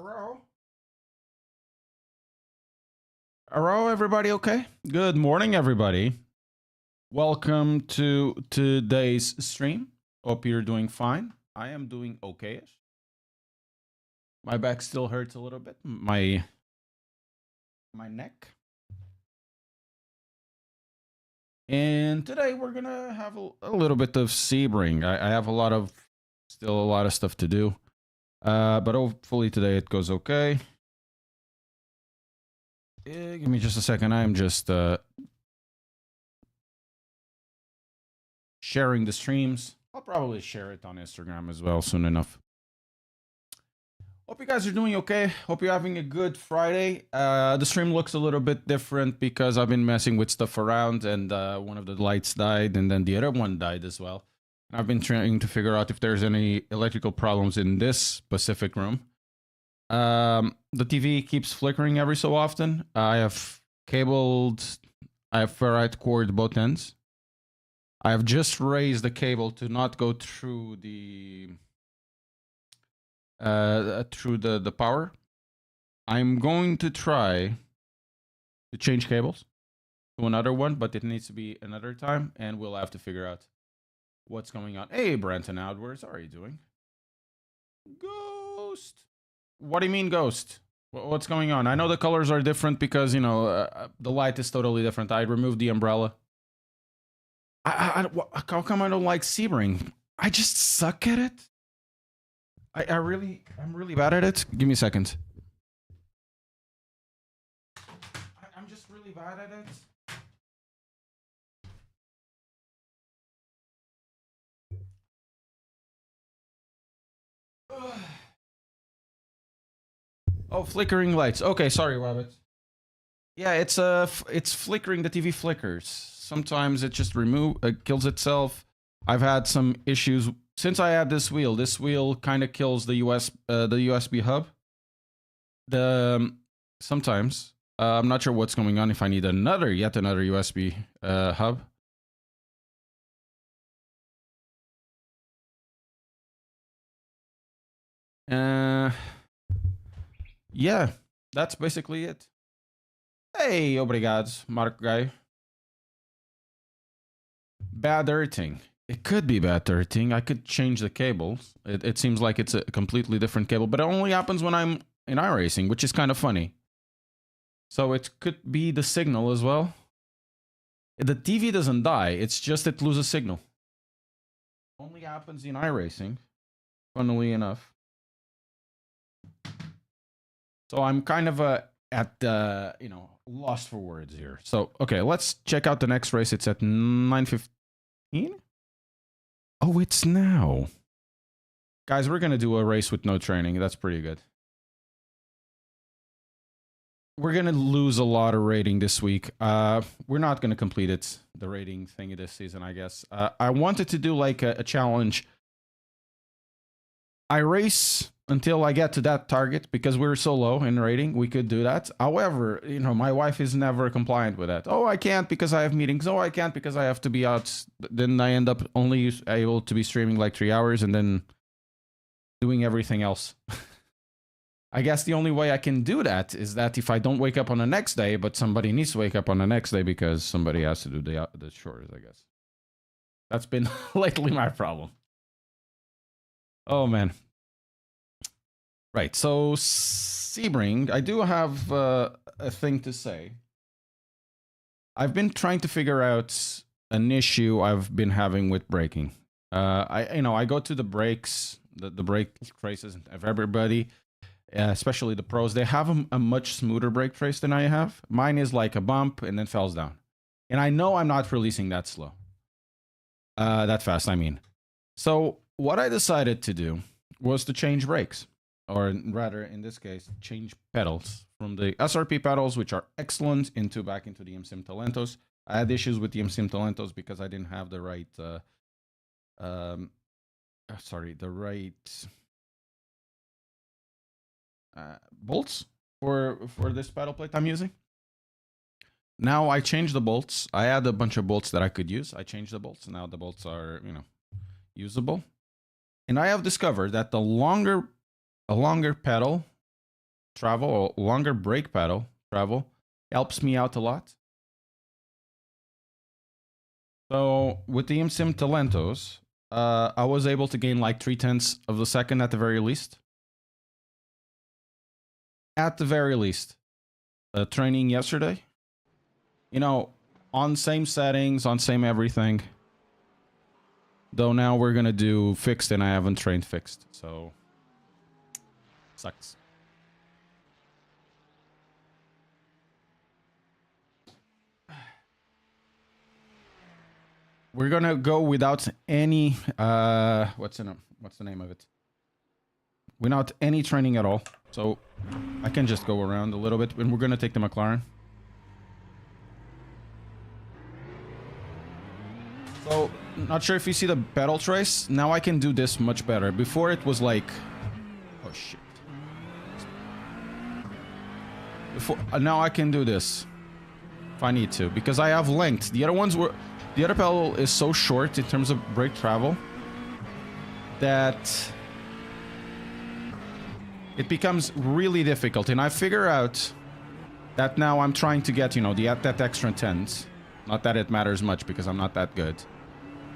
Hello? Hello, everybody okay? Good morning, everybody. Welcome to today's stream. Hope you're doing fine. I am doing okay-ish. My back still hurts a little bit. My neck. And today we're gonna have a little bit of Sebring. I have still a lot of stuff to do. But hopefully today it goes okay. Give me just a second. I am just sharing the streams. I'll probably share it on Instagram as well soon enough. Hope you guys are doing okay. Hope you're having a good Friday. The stream looks a little bit different because I've been messing with stuff around and one of the lights died and then the other one died as well. I've been trying to figure out if there's any electrical problems in this specific room. The TV keeps flickering every so often. I have ferrite cored both ends. I have just raised the cable to not go through the power. I'm going to try to change cables to another one, but it needs to be another time, and we'll have to figure out what's going on. Hey, Brenton Outwards, how are you doing? Ghost. What do you mean, Ghost? What's going on? I know the colors are different because, you know, the light is totally different. I removed the umbrella. How come I don't like Sebring? I just suck at it. I'm really bad at it. Give me a second. I'm just really bad at it. Oh, flickering lights. Okay, sorry, Rabbit. Yeah, it's flickering. The TV flickers. Sometimes it just kills itself. I've had some issues since I had this wheel. This wheel kind of kills the USB hub. Sometimes I'm not sure what's going on. If I need yet another USB hub. Yeah, that's basically it. Hey, obrigado, Marco guy. Bad earthing. It could be bad earthing. I could change the cables. It seems like it's a completely different cable, but it only happens when I'm in iRacing, which is kind of funny. So it could be the signal as well. The TV doesn't die. It's just it loses signal. Only happens in iRacing, funnily enough. So I'm kind of lost for words here. So, okay, let's check out the next race. It's at 9:15. Oh, it's now. Guys, we're going to do a race with no training. That's pretty good. We're going to lose a lot of rating this week. We're not going to complete it, the rating thing this season, I guess. I wanted to do like a challenge. I race until I get to that target because we're so low in rating. We could do that. However, you know, my wife is never compliant with that. Oh, I can't because I have meetings. Oh, I can't because I have to be out. Then I end up only able to be streaming like 3 hours and then doing everything else. I guess the only way I can do that is that if I don't wake up on the next day, but somebody needs to wake up on the next day because somebody has to do the chores, I guess. That's been lately my problem. Oh, man. Right, so Sebring, I do have a thing to say. I've been trying to figure out an issue I've been having with braking. I go to the brakes, the brake traces of everybody, especially the pros. They have a much smoother brake trace than I have. Mine is like a bump and then falls down. And I know I'm not releasing that slow. That fast, I mean. So what I decided to do was to change brakes. Or rather, in this case, change pedals from the SRP pedals, which are excellent, back into the MSIM Talentos. I had issues with the MSIM Talentos because I didn't have the right, bolts for this pedal plate I'm using. Now I changed the bolts. I had a bunch of bolts that I could use. I changed the bolts. Now the bolts are, usable. And I have discovered that a longer pedal travel, or longer brake pedal travel, helps me out a lot. So with the IMSIM Talentos, I was able to gain like 0.3 of a second at the very least. At the very least. Training yesterday. You know, on same settings, on same everything. Though now we're gonna do fixed and I haven't trained fixed, so... Sucks. We're gonna go without any what's the name of it? Without any training at all. So I can just go around a little bit, and we're gonna take the McLaren. So not sure if you see the pedal trace. Now I can do this much better. Before it was like, oh shit. Before now I can do this if I need to, because I have length. The other ones were. The other pedal is so short in terms of brake travel that it becomes really difficult. And I figure out that now I'm trying to get, you know, that extra tense. Not that it matters much because I'm not that good.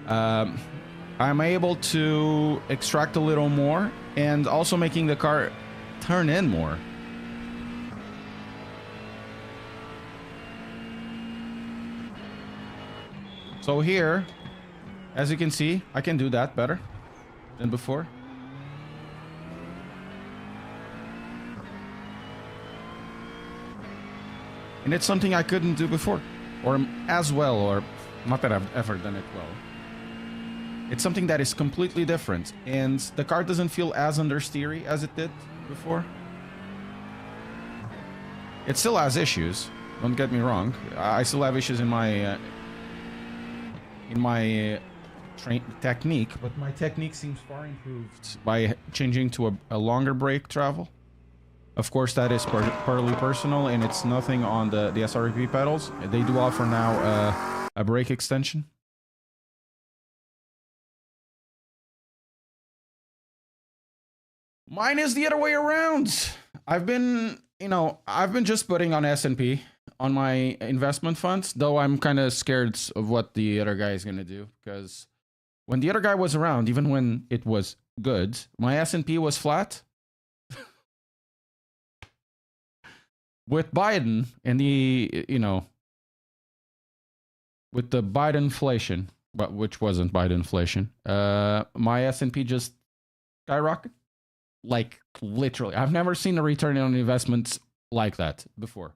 I'm able to extract a little more and also making the car turn in more. So here, as you can see, I can do that better than before. And it's something I couldn't do before, or as well, or not that I've ever done it well. It's something that is completely different, and the car doesn't feel as understeery as it did before. It still has issues, don't get me wrong. I still have issues in my technique, but my technique seems far improved by changing to a longer brake travel. Of course, that is partly personal, and it's nothing on the SRP pedals. They do offer now a brake extension. Mine is the other way around. I've been just putting on S&P on my investment funds, though I'm kind of scared of what the other guy is going to do, because when the other guy was around, even when it was good, my S&P was flat. With Biden and with the Biden inflation, but which wasn't Biden inflation, my S&P just skyrocketed. Like, literally. I've never seen a return on investments like that before.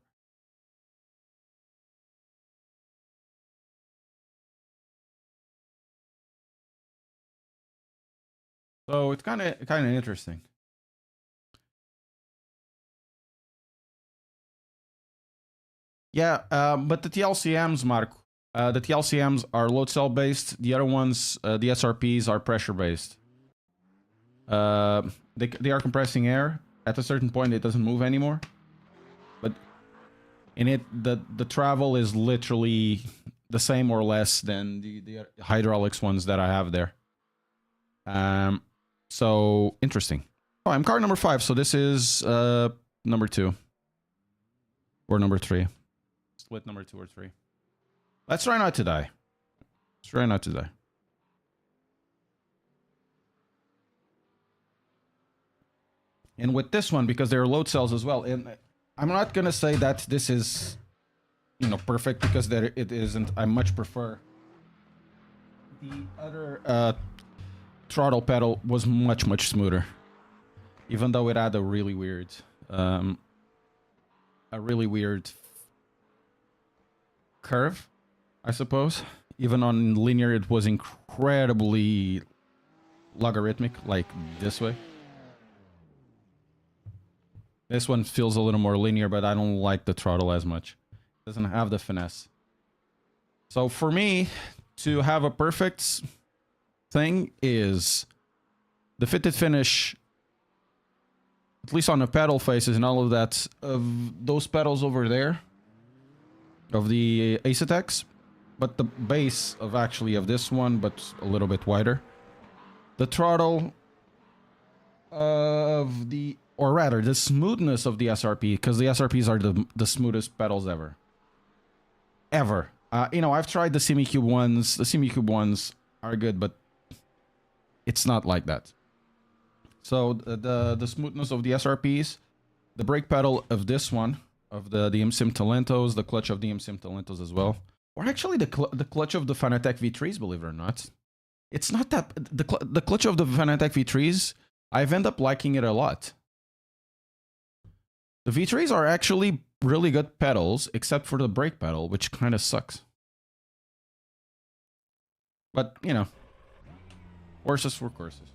So it's kind of interesting. Yeah, but the TLCMs, Mark, the TLCMs are load cell based. The other ones, the SRPs, are pressure based. They are compressing air. At a certain point, it doesn't move anymore. But in it, the travel is literally the same or less than the hydraulics ones that I have there. So interesting. Oh, I'm car number 5, so this is number 2 or number 3. Split number 2 or 3. Let's try not to die. Let's try not to die. And with this one, because they're load cells as well, and I'm not gonna say that this is, perfect, because it isn't. I much prefer the other throttle pedal was much smoother, even though it had a really weird curve, I suppose. Even on linear, it was incredibly logarithmic, like this way. This one feels a little more linear, but I don't like the throttle as much. It doesn't have the finesse. So for me, to have a perfect thing is the fitted finish, at least on the pedal faces and all of that, of those pedals over there, of the Acetex, but the base of this one, but a little bit wider. The throttle of the or rather, the smoothness of the SRP, because the SRPs are the smoothest pedals ever. Ever. You know, I've tried the semi-cube ones. The semi-cube ones are good, but it's not like that. So the smoothness of the SRPs, the brake pedal of this one, of the IMSIM Talentos, the clutch of the IMSIM Talentos as well, or actually the clutch of the Fanatec V3s, believe it or not. It's not that the clutch of the Fanatec V3s, I've ended up liking it a lot. The V3s are actually really good pedals, except for the brake pedal, which kind of sucks. But, you know, horses for courses.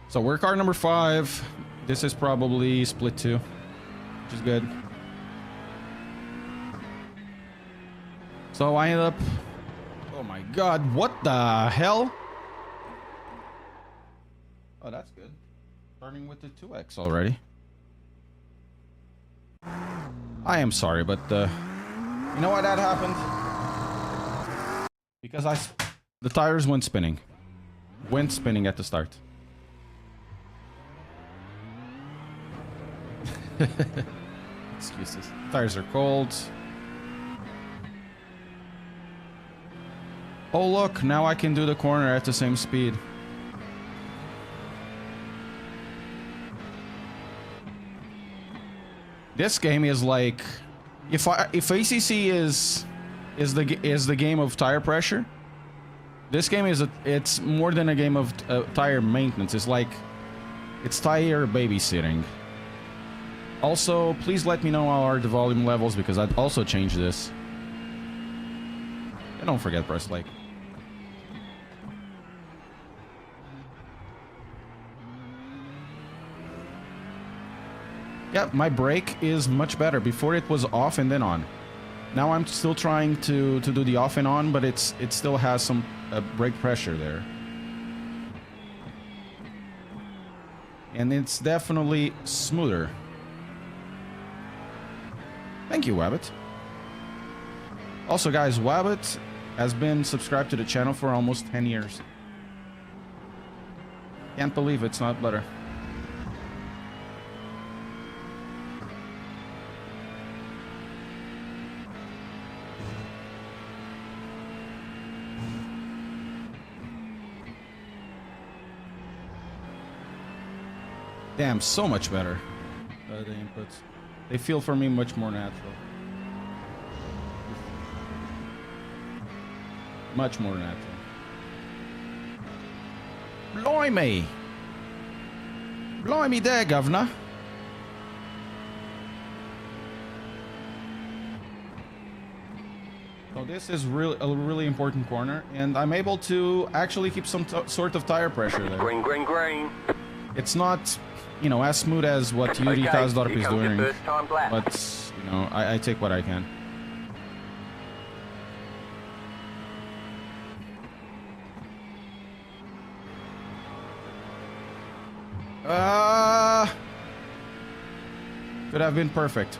So we're car number 5. This is probably split 2, which is good. So I ended up... Oh my god, what the hell? Oh, that's good. Starting with the 2X already. I am sorry, but you know why that happened? Because the tires went spinning. Went spinning at the start. Excuses. Tires are cold. Oh look, now I can do the corner at the same speed. This game is like, if ACC is the game of tire pressure, this game it's more than a game of tire maintenance. It's like, it's tire babysitting. Also, please let me know how are the volume levels, because I'd also change this. And don't forget press like. Yeah, my brake is much better. Before it was off and then on. Now I'm still trying to do the off and on, but it still has some brake pressure there. And it's definitely smoother. Thank you, Wabbit. Also, guys, Wabbit has been subscribed to the channel for almost 10 years. Can't believe it's not better. Damn, so much better. The inputs. They feel for me much more natural. Much more natural. Blimey! Blimey there, governor. So this is a really important corner, and I'm able to actually keep some sort of tire pressure there. Green, green, green. It's not, you know, as smooth as what Yuri Kazdorp is doing, but, you know, I take what I can. Could have been perfect.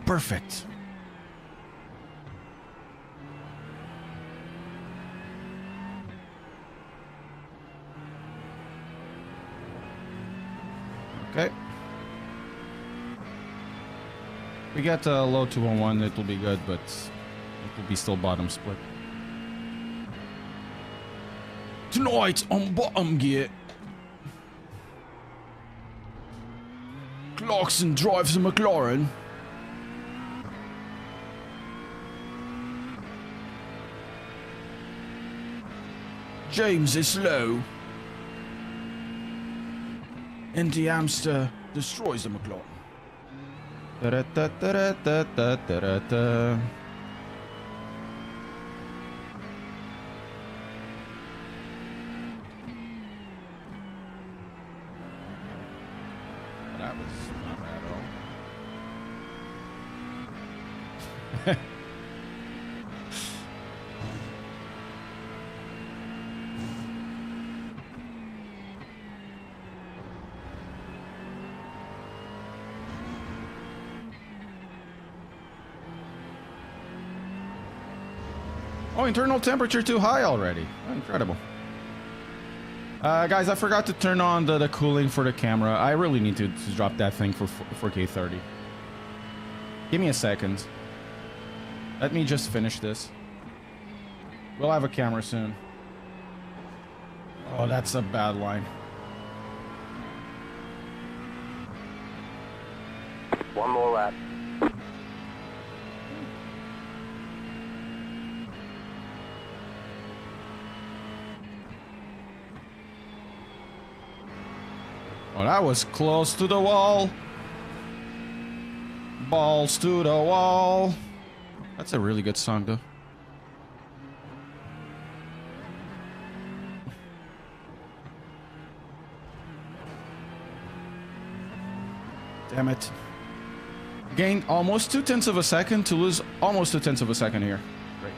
Perfect. Okay. We get a low 201, it will be good, but it will be still bottom split. Tonight on bottom gear, Clarkson drives a McLaren. James is slow. And the Amster destroys the McLaren. Da-da-da-da-da-da-da-da. That was not bad at all. Oh, internal temperature too high already. Oh, incredible. Guys, I forgot to turn on the cooling for the camera. I really need to drop that thing for 4K30. Give me a second. Let me just finish this. We'll have a camera soon. Oh, that's a bad line. One more lap. Oh, that was close to the wall. Balls to the wall. That's a really good song, though. Damn it. Gained almost 0.2 of a second to lose almost 0.2 of a second here. Great.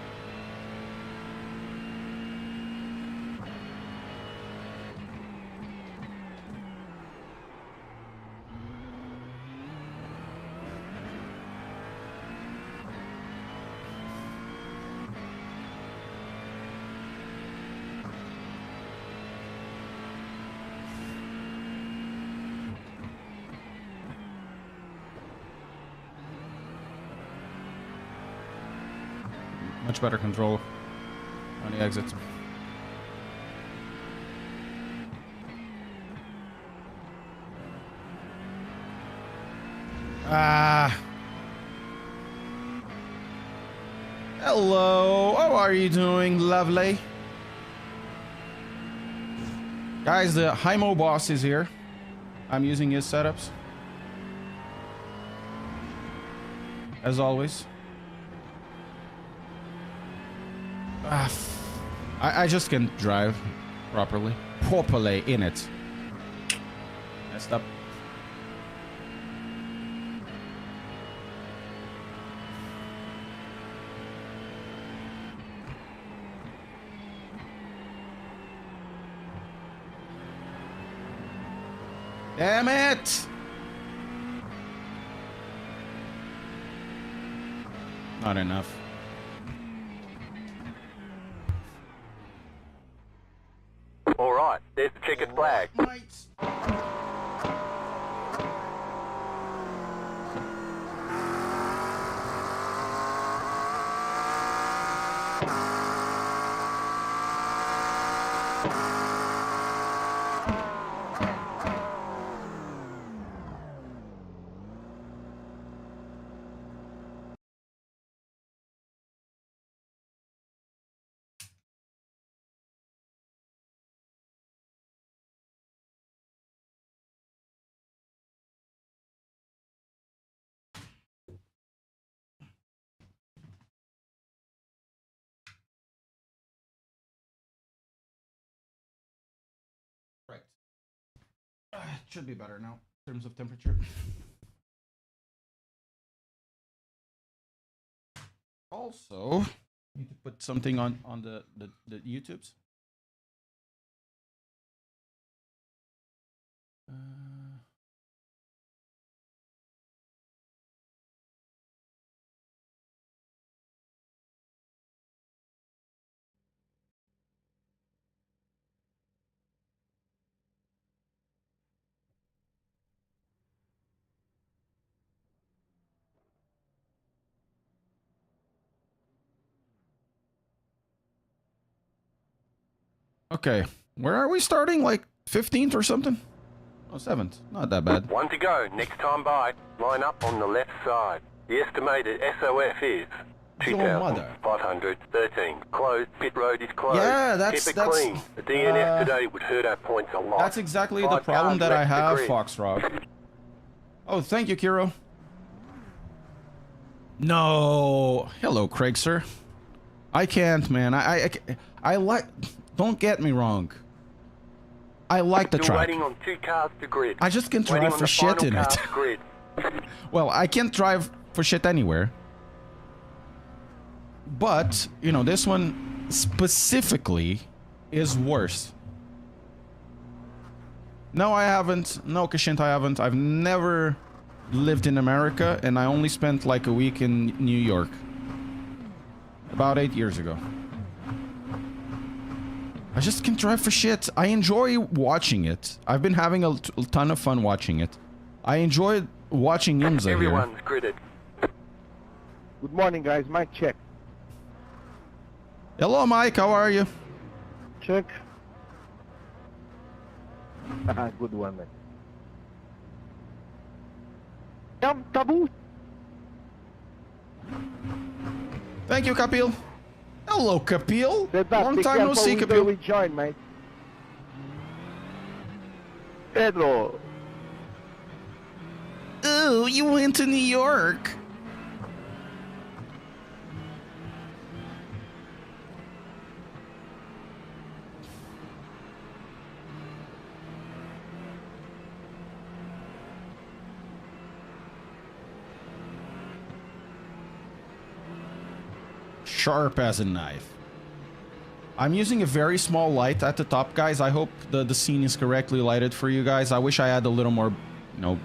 Much better control on the exits. Ah. Hello. How are you doing, lovely? Guys, the Hymo boss is here. I'm using his setups. As always. I just can't drive properly in it. Messed up. Damn it! Not enough. All right, there's the checkered flag. Right. It should be better now in terms of temperature. Also, need to put something on the YouTubes. Okay, where are we starting? Like 15th or something? Oh, 7th. Not that bad. One to go. Next time by, line up on the left side. The estimated SOF is 2,513. Closed. Pit road is closed. Yeah, Keep it clean. The DNF today would hurt our points a lot. That's exactly the problem that I have, Foxrock. Oh, thank you, Kiro. No. Hello, Craig, sir. I can't, man. I like... Don't get me wrong. I like the track. Waiting on 2 cars to grid. I just can't drive for shit in it. Well, I can't drive for shit anywhere. But, you know, this one specifically is worse. No, I haven't. No, Kashint, I haven't. I've never lived in America, and I only spent like a week in New York. About 8 years ago. I just can't drive for shit. I enjoy watching it. I've been having a ton of fun watching it. I enjoy watching Imza here. Everyone's gridded. Good morning, guys. Mic check. Hello, Mike. How are you? Check. Good one, man. Taboo. Thank you, Kapil. Hello, Kapil. Long time no see, Kapil. We join, mate. Pedro. Oh, you went to New York. Sharp as a knife. I'm using a very small light at the top, guys. I hope the scene is correctly lighted for you guys. I wish I had a little more, you know,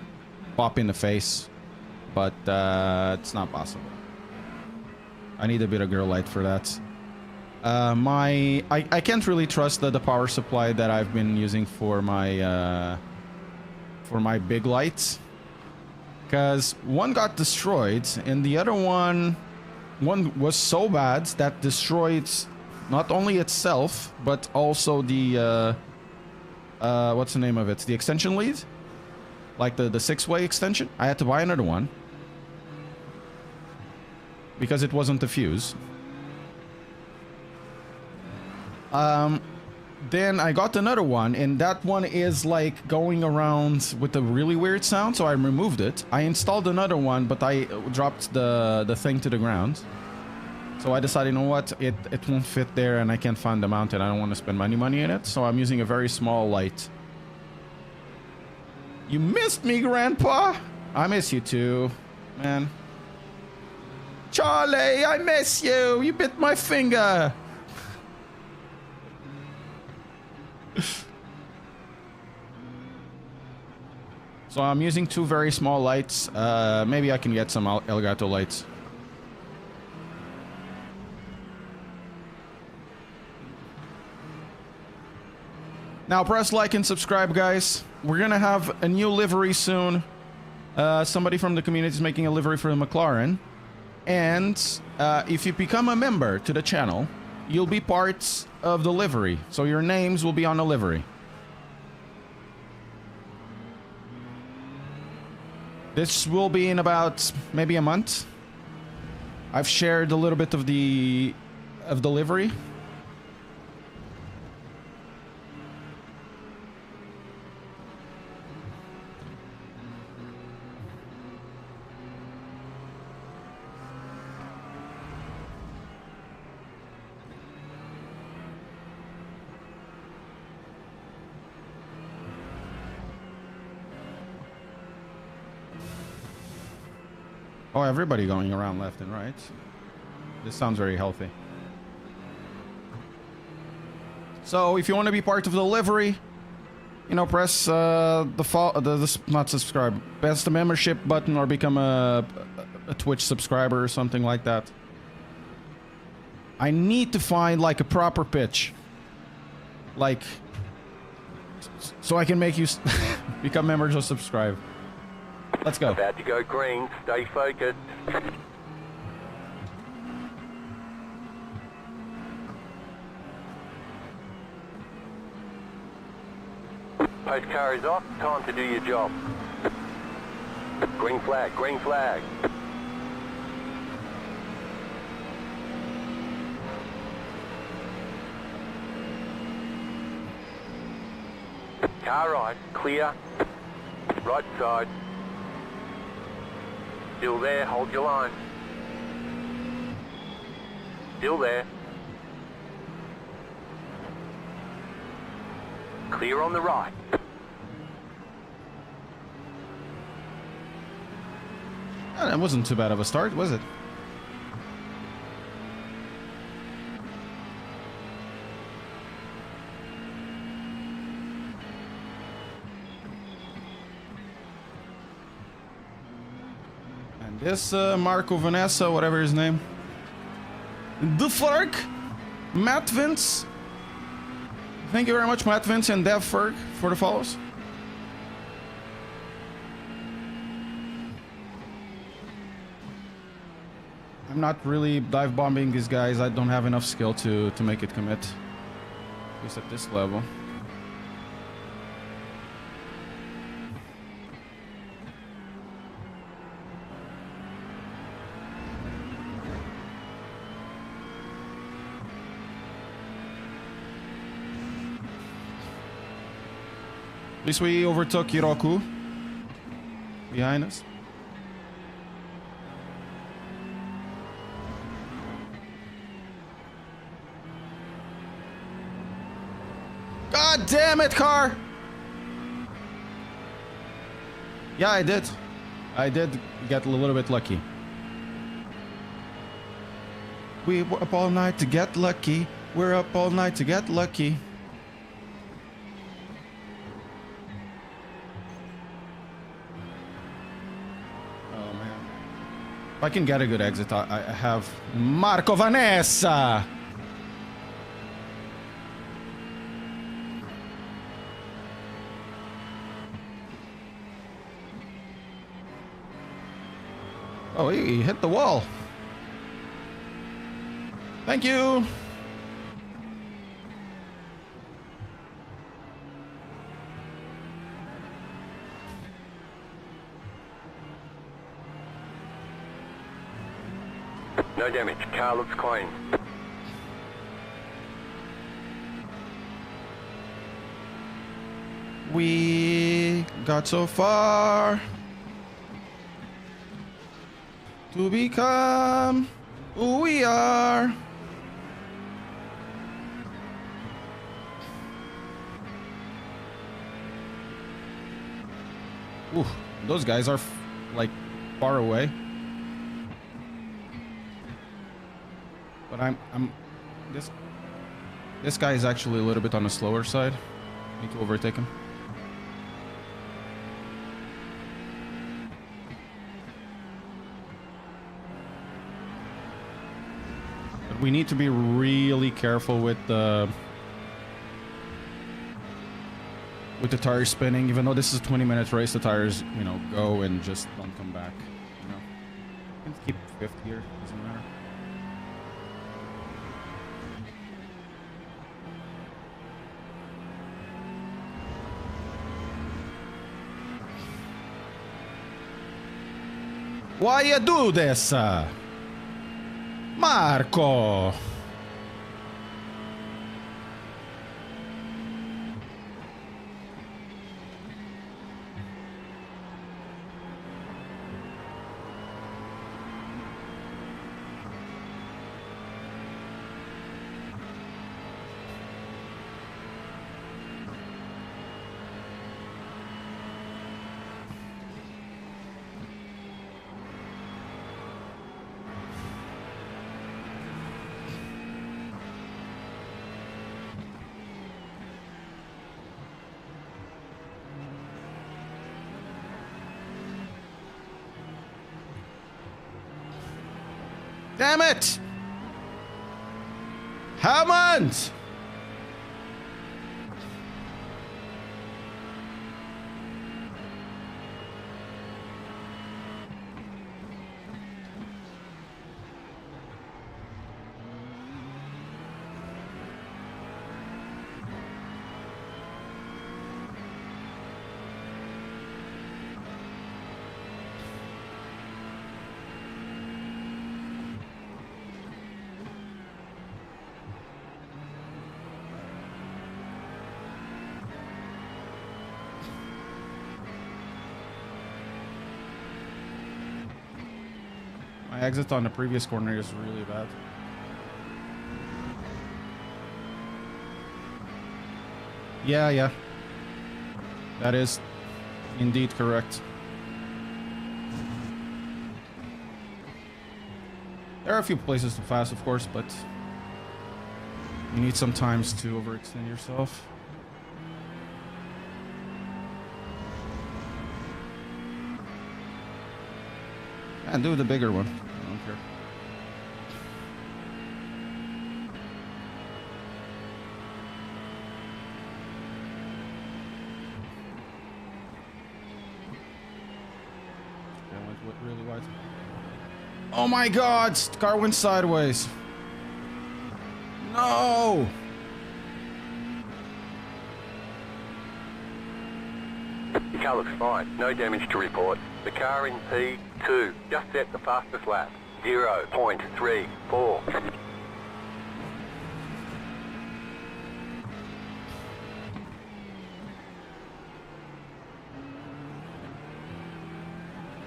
pop in the face, but it's not possible. I need a bit of girl light for that. I can't really trust the power supply that I've been using for my big lights, because one got destroyed and the other one was so bad that destroyed not only itself but also the what's the name of it, the extension lead, like the 6-way extension. I had to buy another one because it wasn't the fuse. Then I got another one, and that one is like going around with a really weird sound, so I removed it. I installed another one, but I dropped the thing to the ground. So I decided, you know what, it won't fit there, and I can't find the mount, and I don't want to spend any money in it, so I'm using a very small light. You missed me, Grandpa! I miss you too, man. Charlie, I miss you! You bit my finger! So I'm using 2 very small lights. Maybe I can get some Elgato lights. Now press like and subscribe, guys. We're gonna have a new livery soon. Somebody from the community is making a livery for the McLaren. And if you become a member to the channel, you'll be part of the livery. So your names will be on the livery. This will be in about maybe a month. I've shared a little bit of the livery. Oh, everybody going around left and right. This sounds very healthy. So if you want to be part of the livery, you know, press not subscribe, press the membership button or become a Twitch subscriber or something like that. I need to find like a proper pitch, like, so I can make you become members or subscribe. Let's go. About to go green. Stay focused. Post car is off. Time to do your job. Green flag. Green flag. Car right. Clear. Right side. Still there, hold your line. Still there. Clear on the right. That wasn't too bad of a start, was it? This Marco Vanessa, whatever his name. The Fark, Matt Vince. Thank you very much, Matt Vince and Dev Ferg, for the follows. I'm not really dive bombing these guys. I don't have enough skill to make it commit. At least at this level. At least we overtook Hiroku behind us. God damn it, car! Yeah, I did. I did get a little bit lucky. We were up all night to get lucky. We're up all night to get lucky. Oh man. If I can get a good exit, I have Marco Vanessa! Oh, he hit the wall. Thank you. No damage. Car looks clean. We got so far to become who we are. Ooh, those guys are like far away. But I'm this guy is actually a little bit on the slower side. Need to overtake him. But we need to be really careful with the tires spinning. Even though this is a 20-minute race, the tires, you know, go and just don't come back. You know, you can keep fifth here. Doesn't matter. Why you do this? Marco! Damn it! Hammond! My exit on the previous corner is really bad. Yeah. That is indeed correct. There are a few places to pass, of course, but you need some times to overextend yourself. And do the bigger one. I don't care. god. Oh my god! Car went sideways. No! Your car looks fine. No damage to report. The car in P2 just set the fastest lap. 0.34.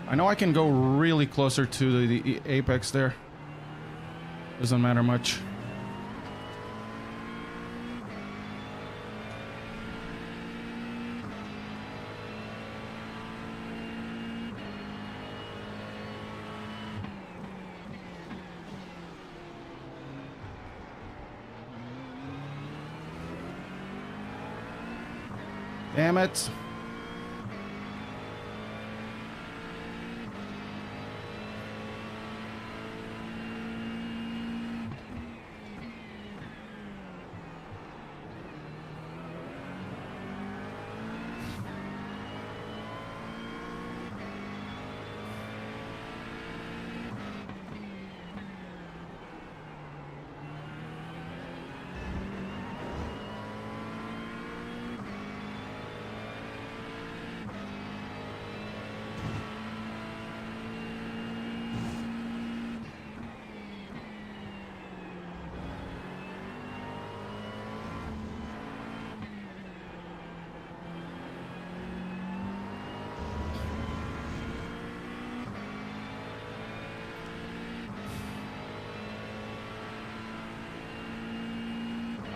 I know I can go really closer to the apex there. Doesn't matter much. Damn it.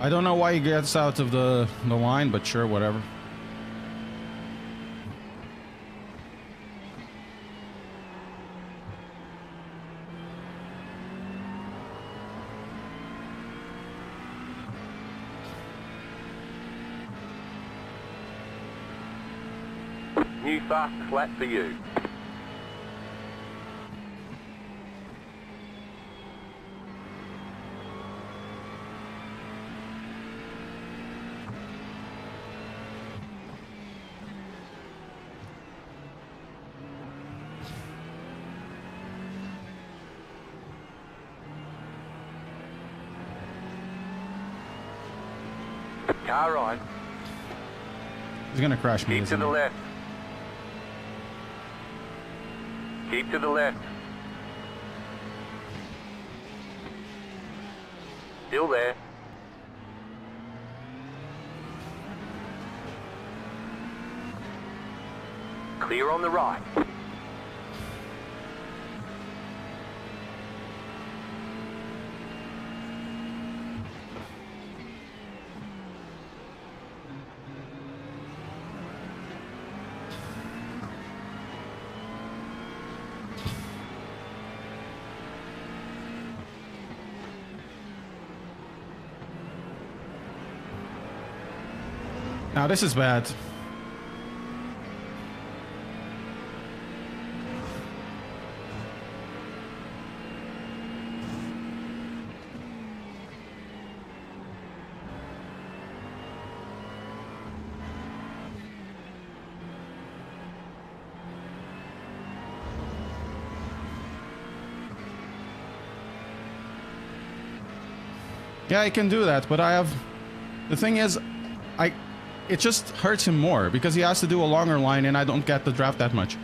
I don't know why he gets out of the line, but sure, whatever. New fastest lap for you. Car right. He's gonna crash me. Keep to the left. Keep to the left. Still there. Clear on the right. Now this is bad. Yeah, I can do that, but I have... The thing is, it just hurts him more because he has to do a longer line and I don't get the draft that much.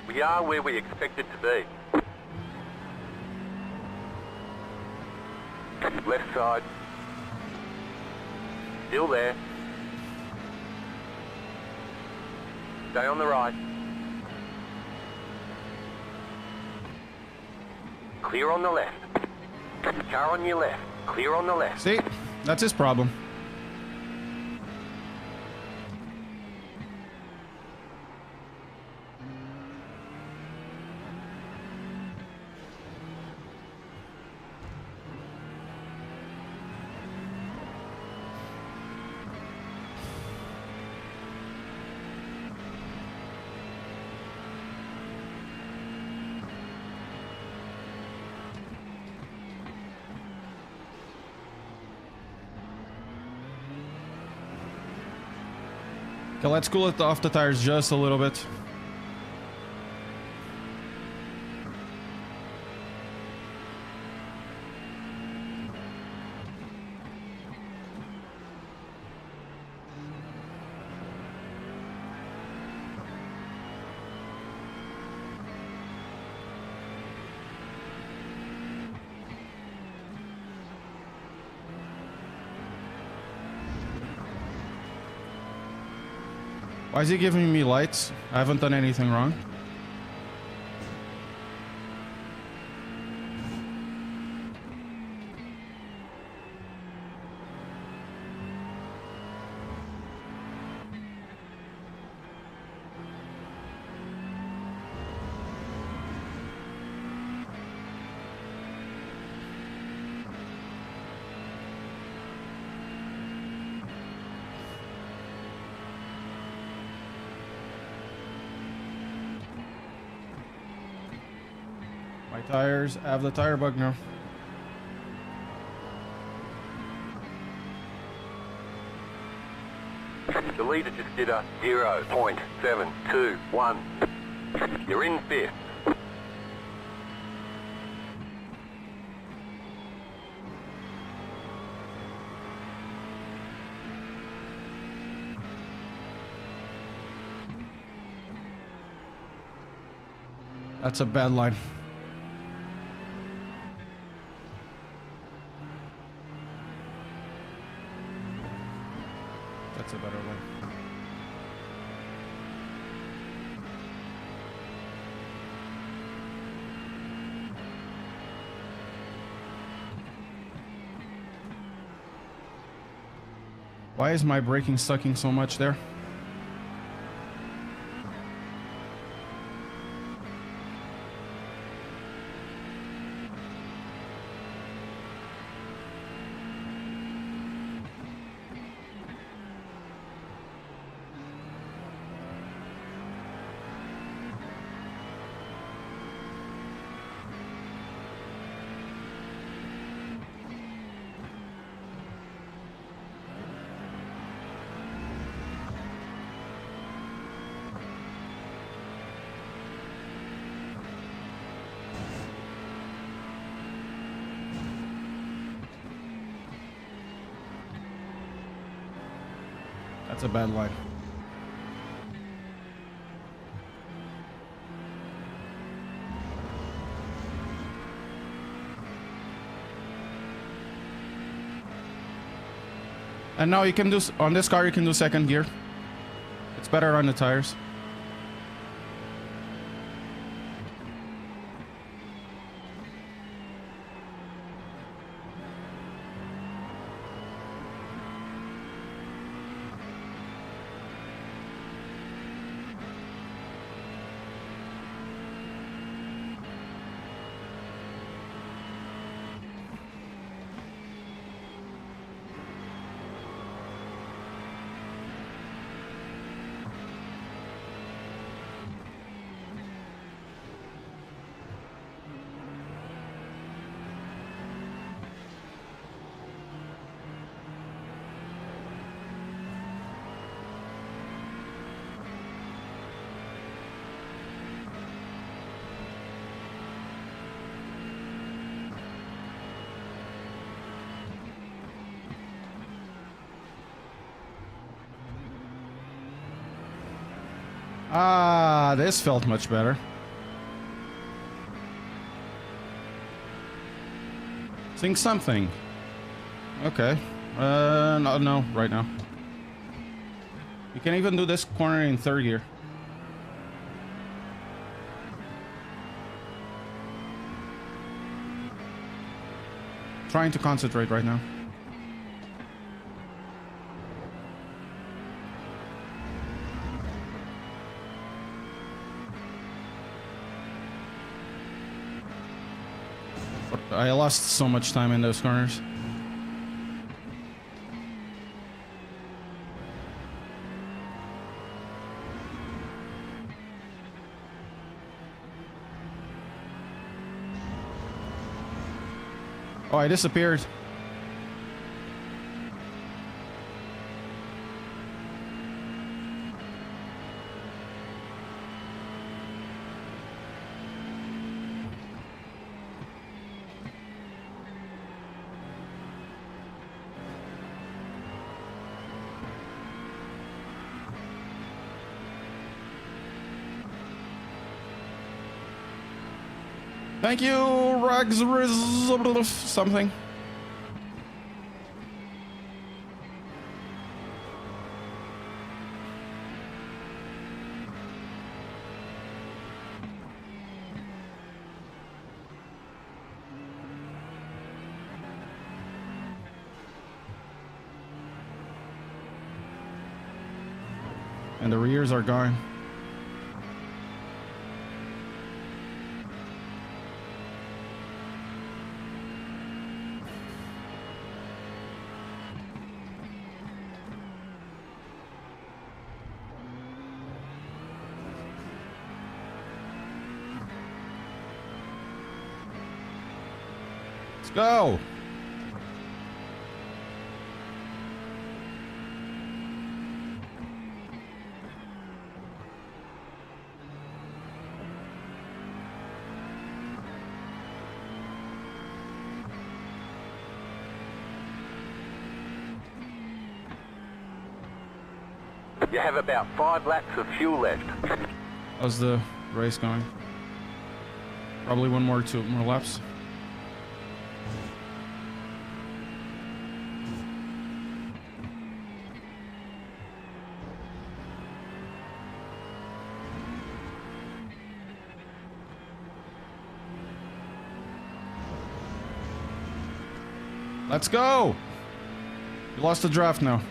We are where we expected to be. Left side. Still there. Stay on the right. Clear on the left. Car on your left. Clear on the left. See? That's his problem. Okay, let's cool it off the tires just a little bit. Why is he giving me lights? I haven't done anything wrong. My tires have the tire bug now. The leader just did a 0.721. You're in fifth. That's a bad line. That's a better line. Why is my braking sucking so much there? That's a bad line. And now you can do, on this car you can do second gear. It's better on the tires. Ah, this felt much better. Sing something. Okay. No, right now. You can even do this corner in third gear. Trying to concentrate right now. I lost so much time in those corners. Oh, I disappeared. Thank you, Rags something. And the rears are gone. Let's go. You have about 5 laps of fuel left. How's the race going? Probably one more, 2 more laps. Let's go! You lost the draft now.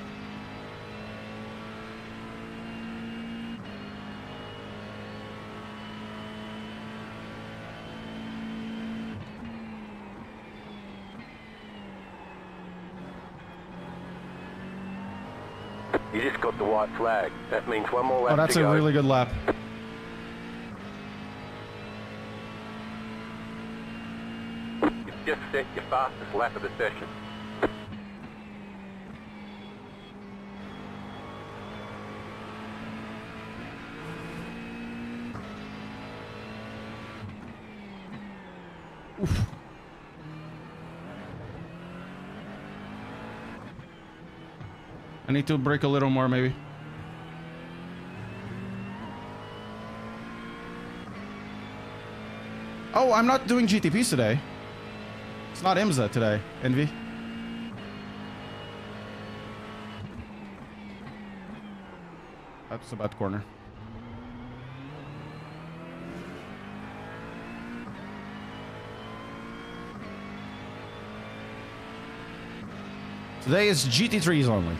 You just got the white flag. That means one more lap Oh, that's to a go. really good lap. You've just set your fastest lap of the session. I need to brake a little more, maybe. Oh, I'm not doing GTPs today. It's not IMSA today, Envy. That's a bad corner. Today is GT3s only.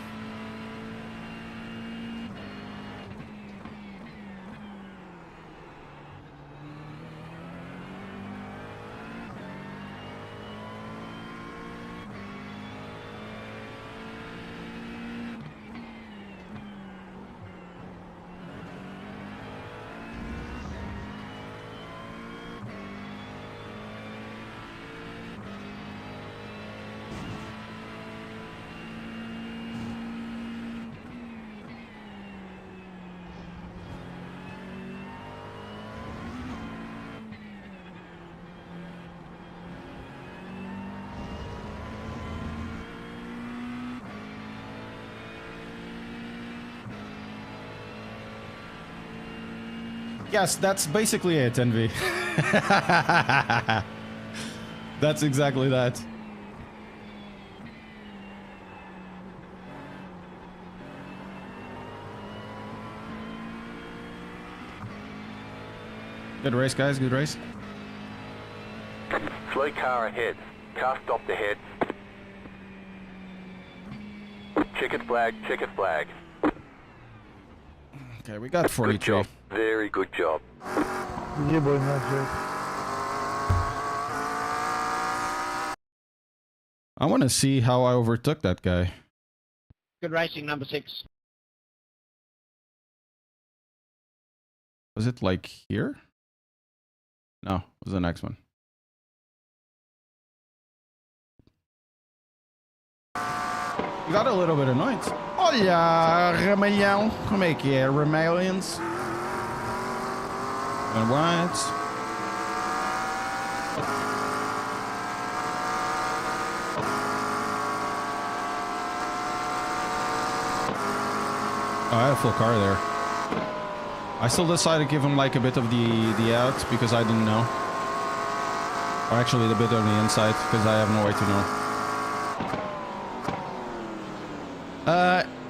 Yes, that's basically it, Envy. That's exactly that. Good race, guys. Good race. Slow car ahead. Car stopped ahead. Checkered flag, checkered flag. Okay, we got Good 43. job. Very good job. Yeah, boy, not yet. I want to see how I overtook that guy. Good racing, number 6. Was it like here? No, it was the next one. You got a little bit annoyed. Olha, Ramalhão. Como é que é, Ramalhãos? And what? Oh, I had a full car there. I still decided to give him like a bit of the out because I didn't know. Or actually the bit on the inside because I have no way to know.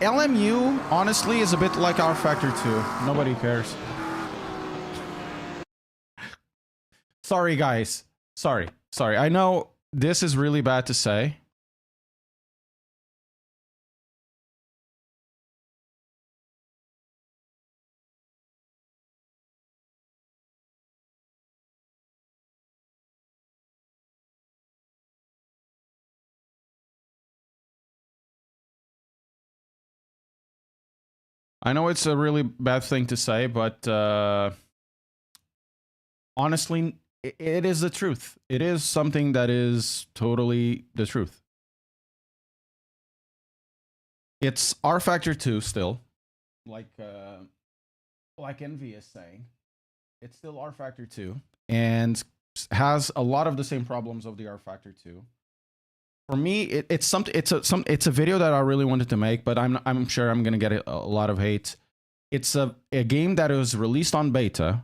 LMU honestly is a bit like our Factor 2. Nobody cares. Sorry guys. Sorry. I know this is really bad to say. I know it's a really bad thing to say, but honestly, it is the truth. It is something that is totally the truth. It's R factor 2 still, like Envy is saying. It's still R factor 2 and has a lot of the same problems of the R factor 2. For me, it's a video that I really wanted to make, but I'm sure I'm gonna get a lot of hate. It's a game that was released on beta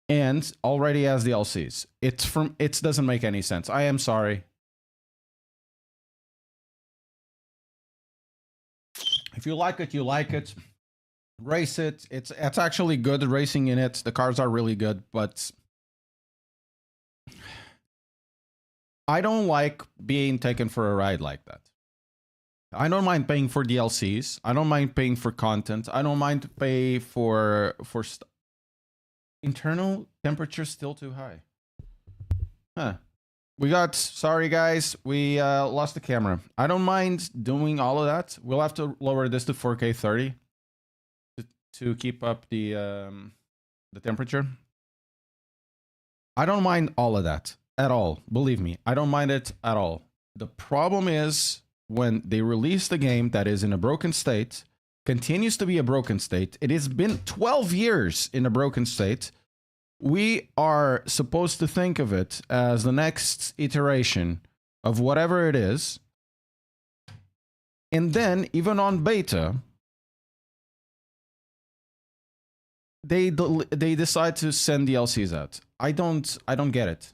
and already has DLCs. It doesn't make any sense. I am sorry. If you like it, you like it. Race it. It's actually good racing in it. The cars are really good, but I don't like being taken for a ride like that. I don't mind paying for DLCs. I don't mind paying for content. I don't mind to pay for internal temperature still too high. Huh. Sorry guys, we lost the camera. I don't mind doing all of that. We'll have to lower this to 4K 30 to keep up the temperature. I don't mind all of that at all. Believe me, I don't mind it at all. The problem is when they release the game that is in a broken state, continues to be a broken state. It has been 12 years in a broken state. We are supposed to think of it as the next iteration of whatever it is. And then, even on beta, they decide to send DLCs out. I don't get it.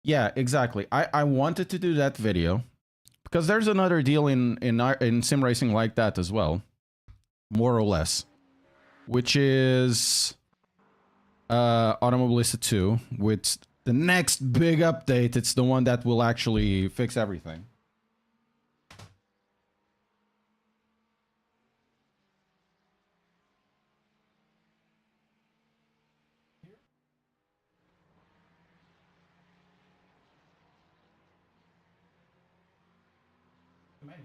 Yeah, exactly. I wanted to do that video because there's another deal in sim racing like that as well, more or less, which is Automobilista 2 with the next big update. It's the one that will actually fix everything. Menu.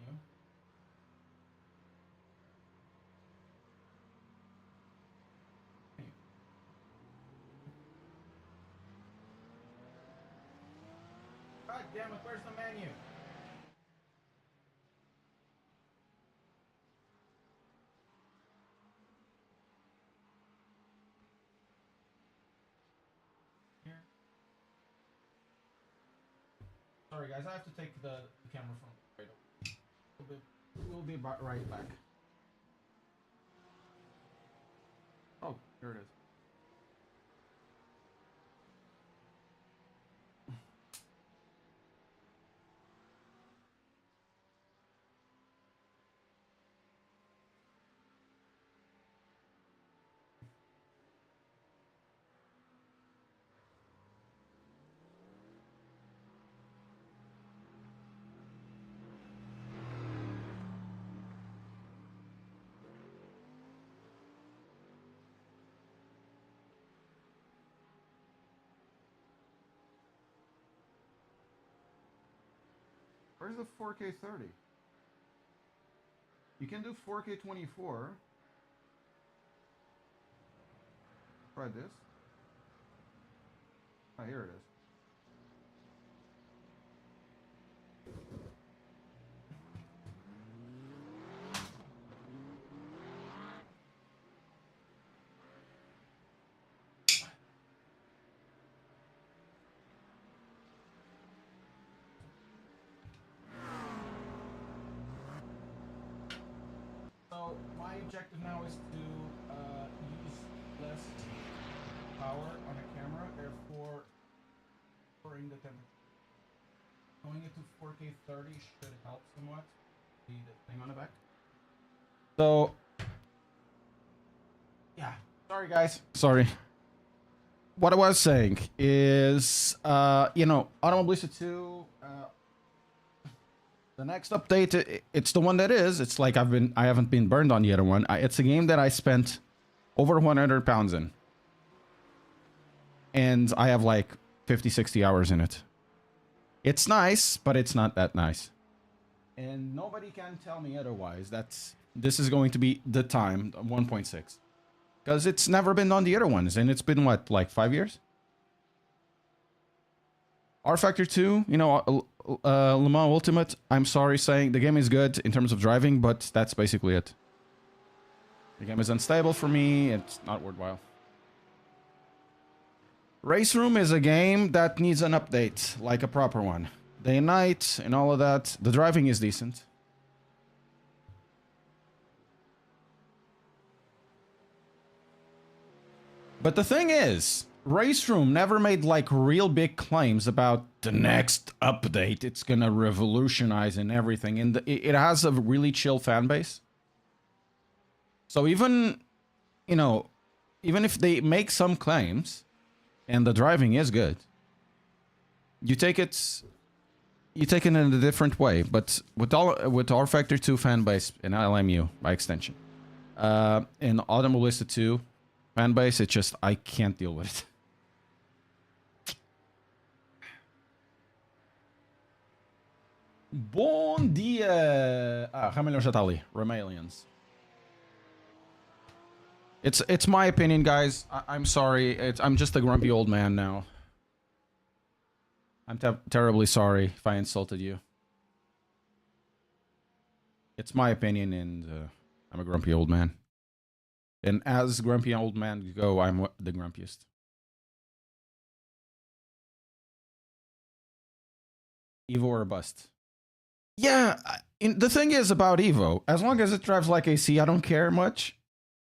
God damn it, where's the menu? Here. Sorry guys, I have to take the camera from right over. We'll be right back. Oh, here it is. Where's the 4K 30? You can do 4K 24. Try this. Ah, here it is. So my objective now is to use less power on a camera, therefore lowering the temperature. Going it to 4K 30 should help somewhat. See the thing on the back. So yeah, sorry guys. Sorry. What I was saying is, you know, Automobilista 2. The next update, it's the one that is. It's like I haven't been burned on the other one. It's a game that I spent over 100 pounds in. And I have like 50, 60 hours in it. It's nice, but it's not that nice. And nobody can tell me otherwise. This is going to be the time, 1.6. Because it's never been on the other ones, and it's been, what, like 5 years? R Factor 2, you know, Le Mans Ultimate, I'm sorry saying the game is good in terms of driving, but that's basically it. The game is unstable for me, it's not worthwhile. Race Room is a game that needs an update, like a proper one. Day and night, and all of that. The driving is decent. But the thing is, Race Room never made like real big claims about the next update. It's gonna revolutionize and everything. And it has a really chill fan base. So even, you know, even if they make some claims and the driving is good, you take it in a different way. But with R Factor 2 fan base and LMU by extension, and Automobilista 2 fan base, it's just I can't deal with it. Bom dia! Ramelhão já tá ali. Ramalians. It's my opinion, guys. I'm sorry. I'm just a grumpy old man now. I'm terribly sorry if I insulted you. It's my opinion, and I'm a grumpy old man. And as grumpy old man go, I'm the grumpiest. Evo or bust. Yeah, the thing is about Evo, as long as it drives like AC, I don't care much.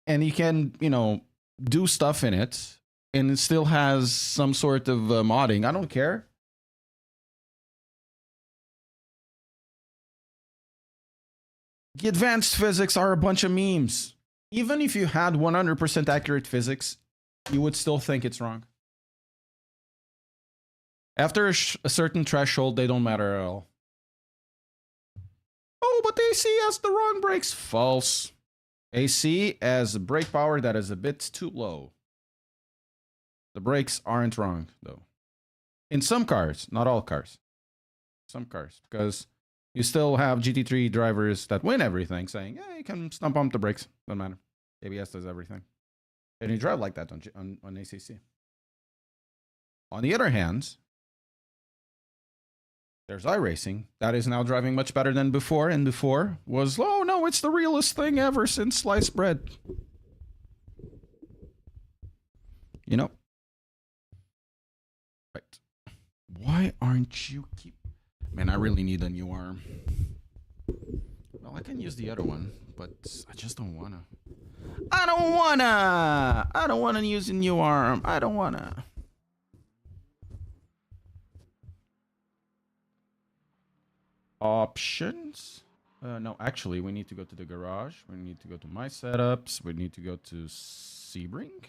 And you can, you know, do stuff in it, and it still has some sort of modding. I don't care. The advanced physics are a bunch of memes. Even if you had 100% accurate physics, you would still think it's wrong. After a certain threshold, they don't matter at all. Oh, but AC has the wrong brakes. False. AC has brake power that is a bit too low. The brakes aren't wrong, though. In some cars, not all cars. Some cars, because you still have GT3 drivers that win everything, saying, "Yeah, you can stomp on the brakes. Doesn't matter. ABS does everything." And you drive like that on ACC. On the other hand, there's iRacing that is now driving much better than before, and before was, oh no, it's the realest thing ever since sliced bread. You know? Right. Why aren't you keep... Man, I really need a new arm. Well, I can use the other one, but I just don't wanna. I don't wanna use a new arm. I don't wanna. Options? No, actually, we need to go to the garage. We need to go to my setups. We need to go to Sebring.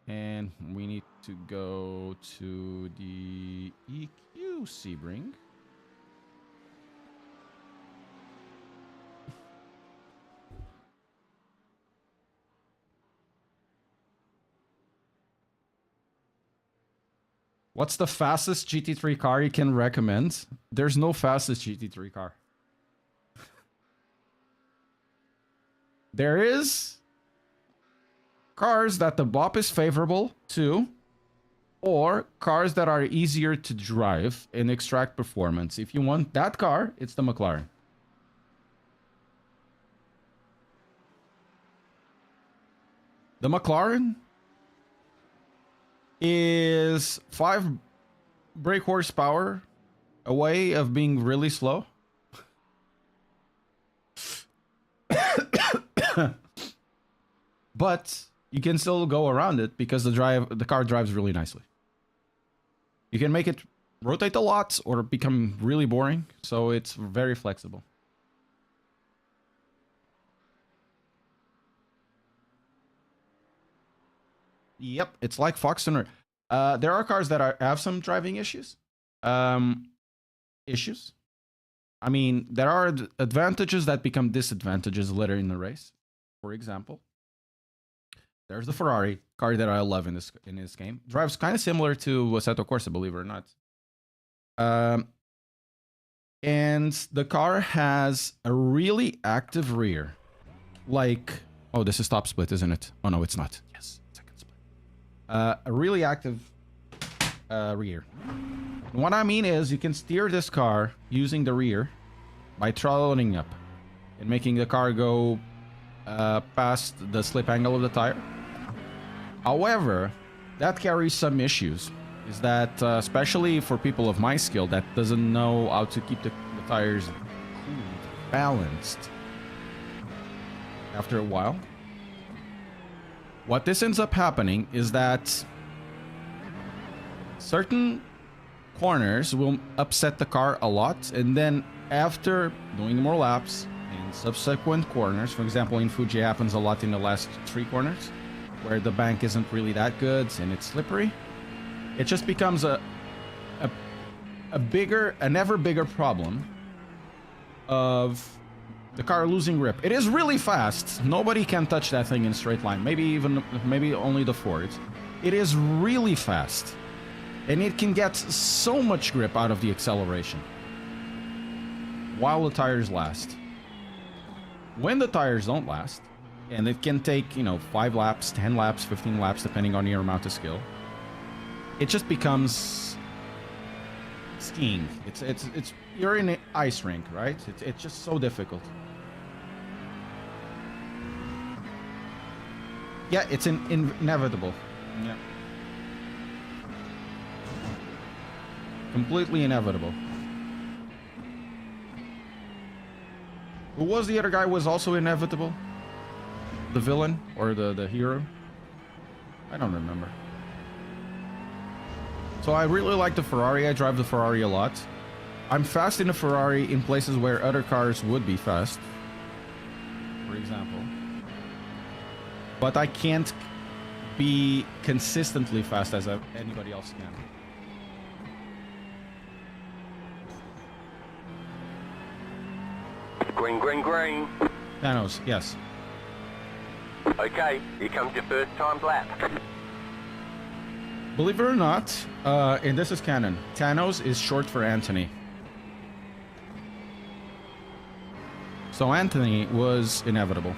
And we need to go to the EQ Sebring. What's the fastest GT3 car you can recommend? There's no fastest GT3 car. There is cars that the BOP is favorable to, or cars that are easier to drive and extract performance. If you want that car, it's the McLaren. The McLaren is 5 brake horsepower away of being really slow. But you can still go around it because the car drives really nicely. You can make it rotate a lot or become really boring, so it's very flexible. Yep, it's like Fox Tuner. There are cars that have some driving issues. I mean, there are advantages that become disadvantages later in the race. For example, there's the Ferrari car that I love in this game. Drives kind of similar to Assetto Corsa, believe it or not. Um, and the car has a really active rear. Like, oh, this is top split, isn't it? Oh, no, it's not. Yes, second split. A really active rear. What I mean is you can steer this car using the rear by throttling up and making the car go past the slip angle of the tire. However, that carries some issues. Is that, especially for people of my skill that doesn't know how to keep the tires cooled, balanced, after a while, what this ends up happening is that certain corners will upset the car a lot, and then after doing more laps in subsequent corners, for example in Fuji happens a lot in the last 3 corners where the bank isn't really that good and it's slippery, it just becomes a ever bigger problem of the car losing grip. It is really fast. Nobody can touch that thing in a straight line. Maybe only the Fords. It is really fast. And it can get so much grip out of the acceleration while the tires last. When the tires don't last, and it can take, 5 laps, 10 laps, 15 laps, depending on your amount of skill, it just becomes skiing. It's you're in an ice rink, right? It's just so difficult. Yeah, it's inevitable. Yeah. Completely inevitable. Who was the other guy was also inevitable? The villain or the hero? I don't remember. So I really like the Ferrari. I drive the Ferrari a lot. I'm fast in a Ferrari in places where other cars would be fast, for example. But I can't be consistently fast as anybody else can. Green, green, green. Thanos, yes. Okay, here comes your first time lap. Believe it or not, and this is canon, Thanos is short for Anthony. So Anthony was inevitable.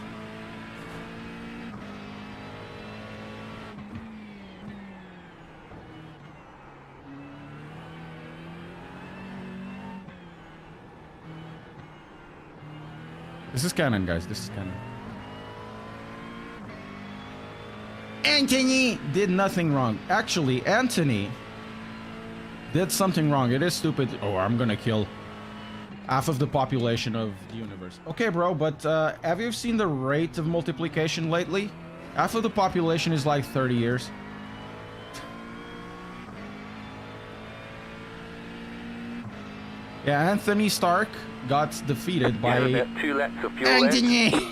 This is canon, guys. This is canon. Anthony did nothing wrong. Actually, Anthony did something wrong. It is stupid. Oh, I'm gonna kill half of the population of the universe. Okay, bro, but have you seen the rate of multiplication lately? Half of the population is like 30 years. Yeah, Anthony Stark got defeated by about 2 laps of fuel Anthony. left.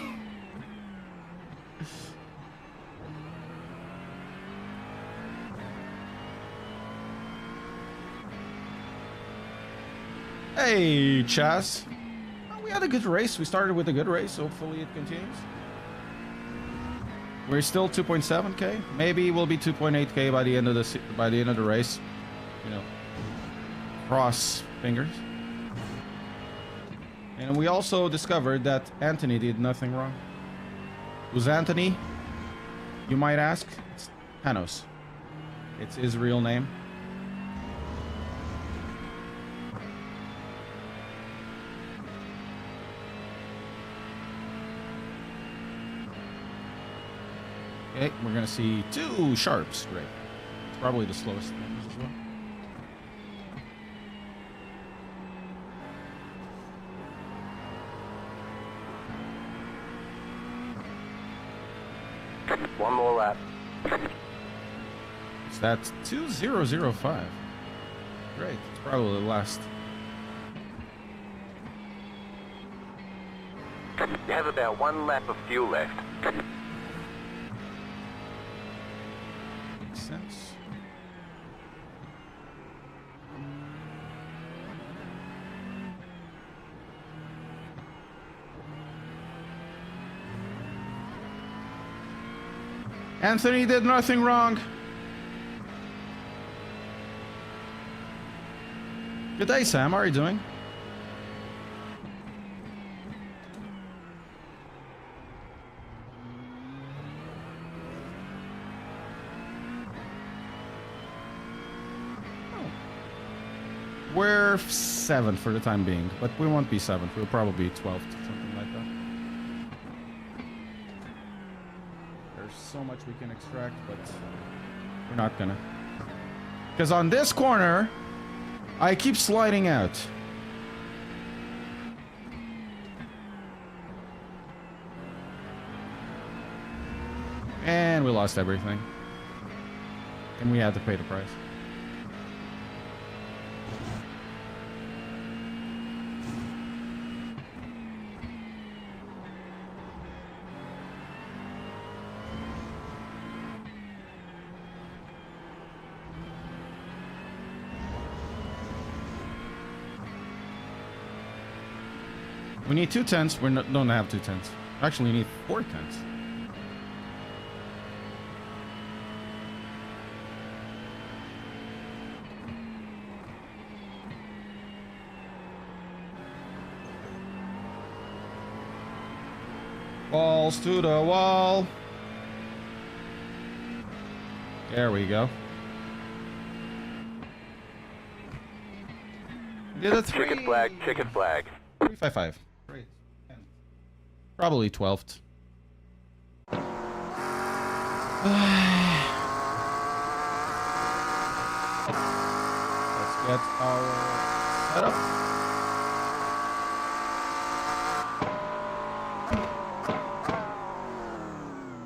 Hey, Chaz. Oh, we had a good race. We started with a good race. Hopefully it continues. We're still 2.7k. Maybe we'll be 2.8k by the end of the race. You know, cross fingers. And we also discovered that Anthony did nothing wrong. Who's Anthony? You might ask. It's Thanos. It's his real name. Okay, we're gonna see 2 sharps. Great. It's probably the slowest things as well. One more lap. So that's 2005. Great. It's probably the last. You have about 1 lap of fuel left. Makes sense. Anthony did nothing wrong. Good day, Sam. How are you doing? We're 7th for the time being, but we won't be 7th. We'll probably be 12th, something like that. There's so much we can extract, but we're not gonna. Because on this corner, I keep sliding out. And we lost everything. And we had to pay the price. We need 2 tents. We don't have 2 tents. Actually, we need 4 tents. Balls to the wall. There we go. Did a 3. Checkered flag, checkered flag. 355. Great. Probably 12th. Let's get our setup.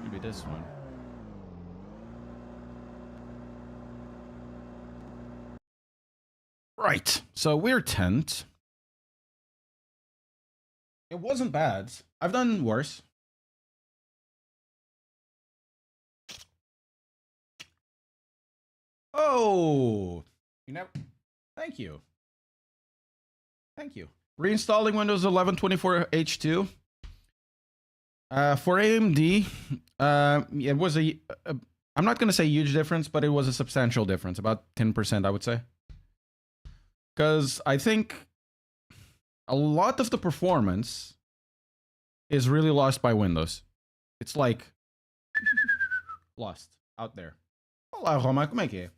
Maybe this one. Right. So we're 10th. It wasn't bad. I've done worse. Oh, you never. Thank you. Thank you. Reinstalling Windows 11 24H2. For AMD, it was a. I'm not going to say huge difference, but it was a substantial difference, about 10%, I would say. Because I think a lot of the performance is really lost by Windows. It's like lost out there. Olá, Roma, como é que é?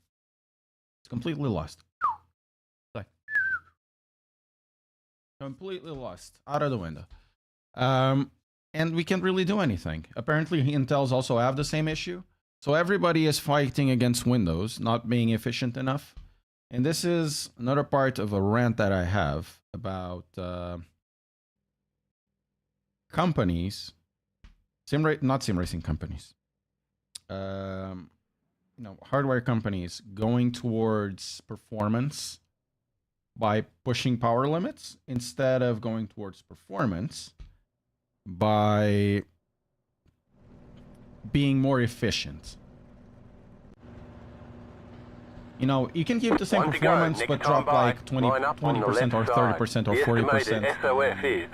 It's completely lost. It's like completely lost out of the window. And we can't really do anything. Apparently, Intel's also have the same issue. So everybody is fighting against Windows not being efficient enough. And this is another part of a rant that I have about companies, not sim racing companies, hardware companies going towards performance by pushing power limits instead of going towards performance by being more efficient. You know, you can keep the same performance, but drop like 20% or 30% or 40%. SOF is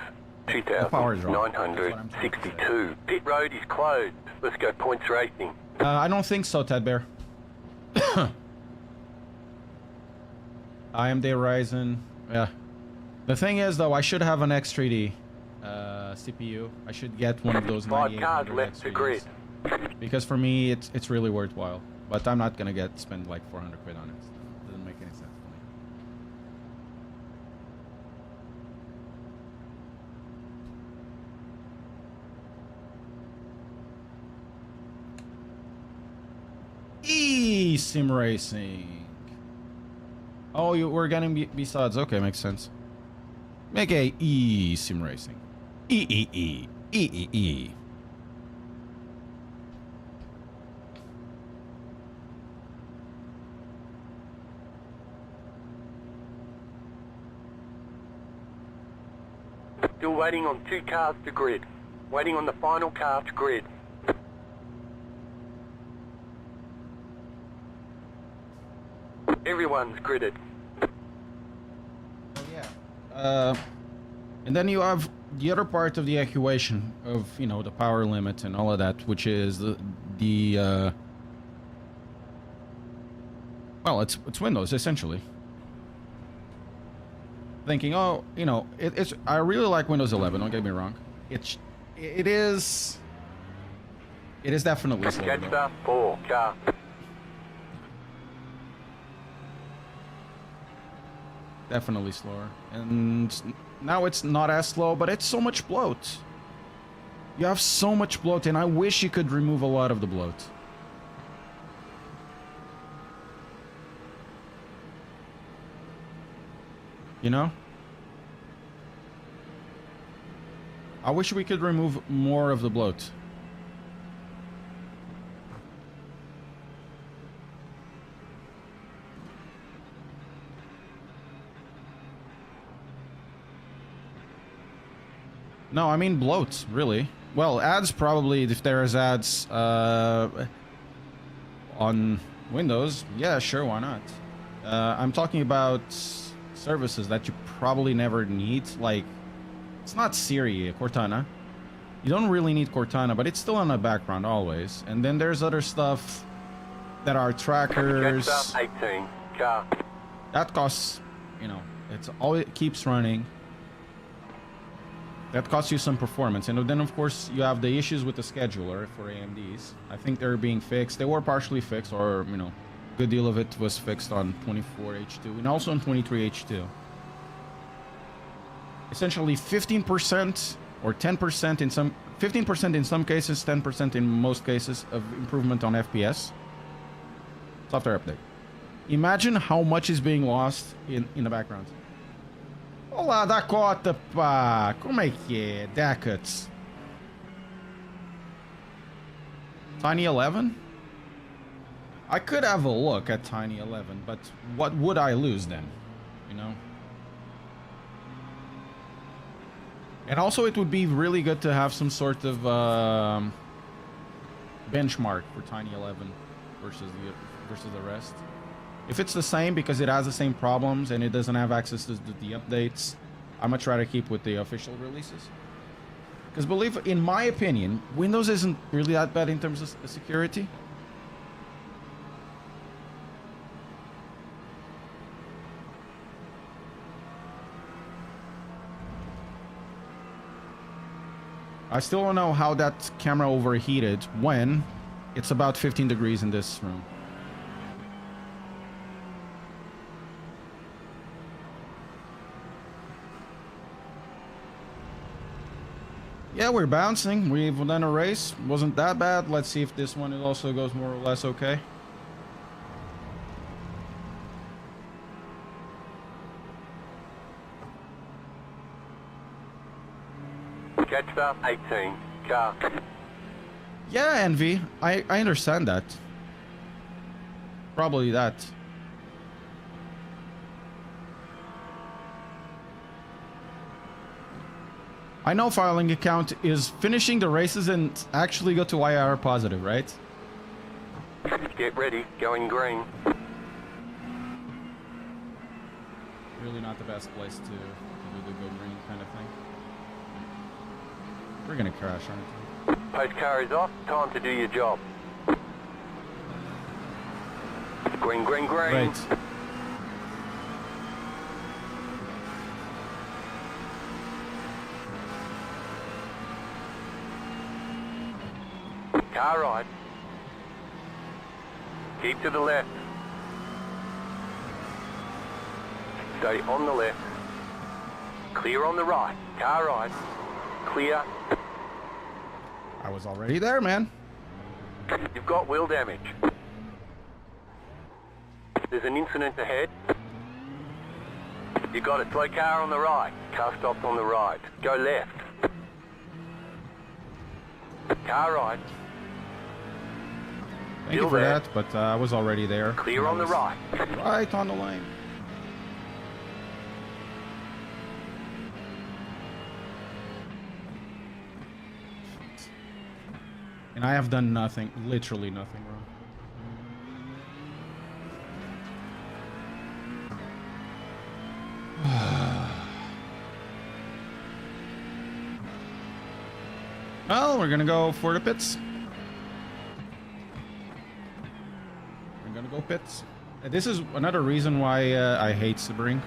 The power drop. 2,962. Pit road is closed. Let's go points racing. I don't think so, Ted Bear. AMD Ryzen. Yeah. The thing is, though, I should have an X3D CPU. I should get one of those 5 cars 9800 left to grid. because for me, it's really worthwhile. But I'm not gonna spend like 400 quid on it. It doesn't make any sense to me. Sim racing. Oh, we're getting besides. Okay, makes sense. Make a sim racing. E. Still waiting on 2 cars to grid. Waiting on the final car to grid. Everyone's gridded. Oh yeah. And then you have the other part of the equation of, you know, the power limit and all of that, which is well, it's Windows essentially. thinking, oh, you know, it's. I really like Windows 11. Don't get me wrong. It is definitely slower. Jetstar 4, car. Definitely slower. And now it's not as slow, but it's so much bloat. You have so much bloat, and I wish you could remove a lot of the bloat. You know? I wish we could remove more of the bloat. No, I mean bloat, really. Well, ads probably, if there's ads on Windows, yeah, sure, why not? I'm talking about services that you probably never need, like, it's not Siri, Cortana. You don't really need Cortana, but it's still in the background always. And then there's other stuff that are trackers. Jetstar 18, car. That costs, you know, it's all it keeps running. That costs you some performance. And then, of course, you have the issues with the scheduler for AMDs. I think they're being fixed. They were partially fixed, or, you know, a good deal of it was fixed on 24H2 and also on 23H2. Essentially 15% or 10% in some, 15% in some cases, 10% in most cases of improvement on FPS. Software update. Imagine how much is being lost in the background. Olá, Dakota, pá! Como é que é, Dakots? Tiny 11? I could have a look at Tiny 11, but what would I lose then? You know? And also, it would be really good to have some sort of benchmark for Tiny 11 versus the rest. If it's the same because it has the same problems and it doesn't have access to the updates, I'm gonna try to keep with the official releases. Because in my opinion, Windows isn't really that bad in terms of security. I still don't know how that camera overheated when it's about 15 degrees in this room. Yeah, we're bouncing. We've done a race. Wasn't that bad. Let's see if this one also goes more or less okay. Jetstar 18, car. Yeah, Envy. I understand that. Probably that. I know filing account is finishing the races and actually go to IR positive, right? Get ready, going green. Really not the best place to do the go green kind of thing. We're gonna crash, aren't we? Post car is off, time to do your job. Green, green, green. Right. Car right. Keep to the left. Stay on the left. Clear on the right. Car right. Clear. I was already there, man. You've got wheel damage. There's an incident ahead. You got a slow car on the right. Car stopped on the right. Go left. Car right. Thank you for that, but I was already there. Clear on the right. Right on the line. And I have done nothing, literally nothing wrong. Well, we're gonna go for the pits. We're gonna go pits. This is another reason why I hate Sebring.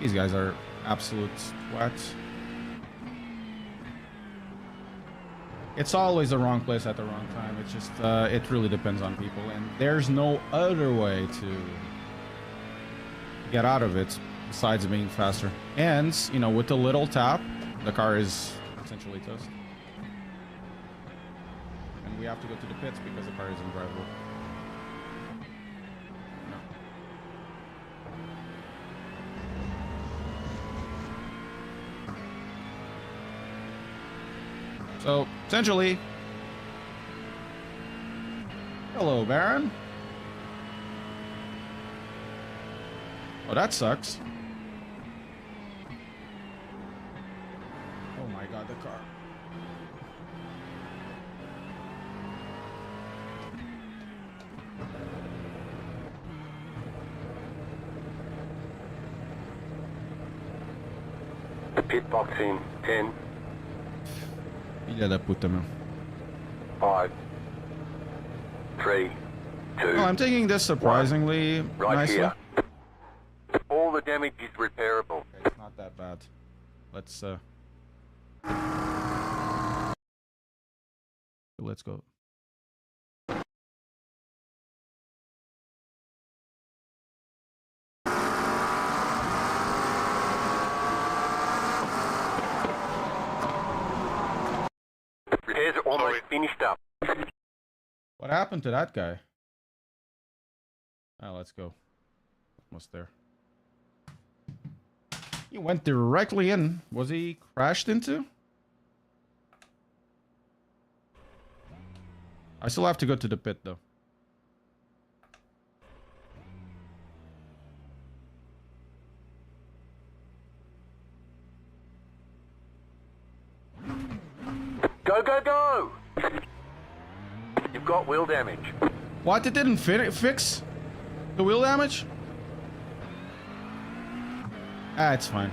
These guys are absolute twats. It's always the wrong place at the wrong time. It's just, it really depends on people, and there's no other way to get out of it besides being faster. And, you know, with a little tap, the car is essentially toast. And we have to go to the pits because the car is undrivable. So, essentially... Hello, Baron. Oh, that sucks. Oh my god, the car. Pit box in 10, Filha da puta, meu. 5, 3, 2. Oh, I'm taking this surprisingly Right nicely. here. All the damage is repairable. Okay, it's not that bad. Let's go. Repairs are almost finished up. What happened to that guy? Oh, let's go. Almost there. He went directly in. Was he crashed into? I still have to go to the pit, though. Go, go, go! You've got wheel damage. What? It didn't fix the wheel damage? Ah, it's fine.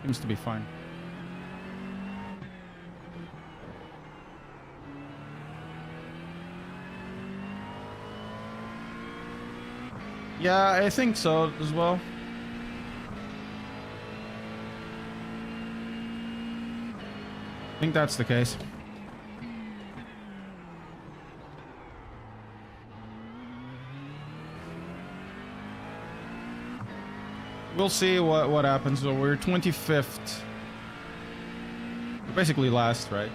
Seems to be fine. Yeah, I think so as well. I think that's the case. We'll see what happens. So we're 25th. We're basically last, right?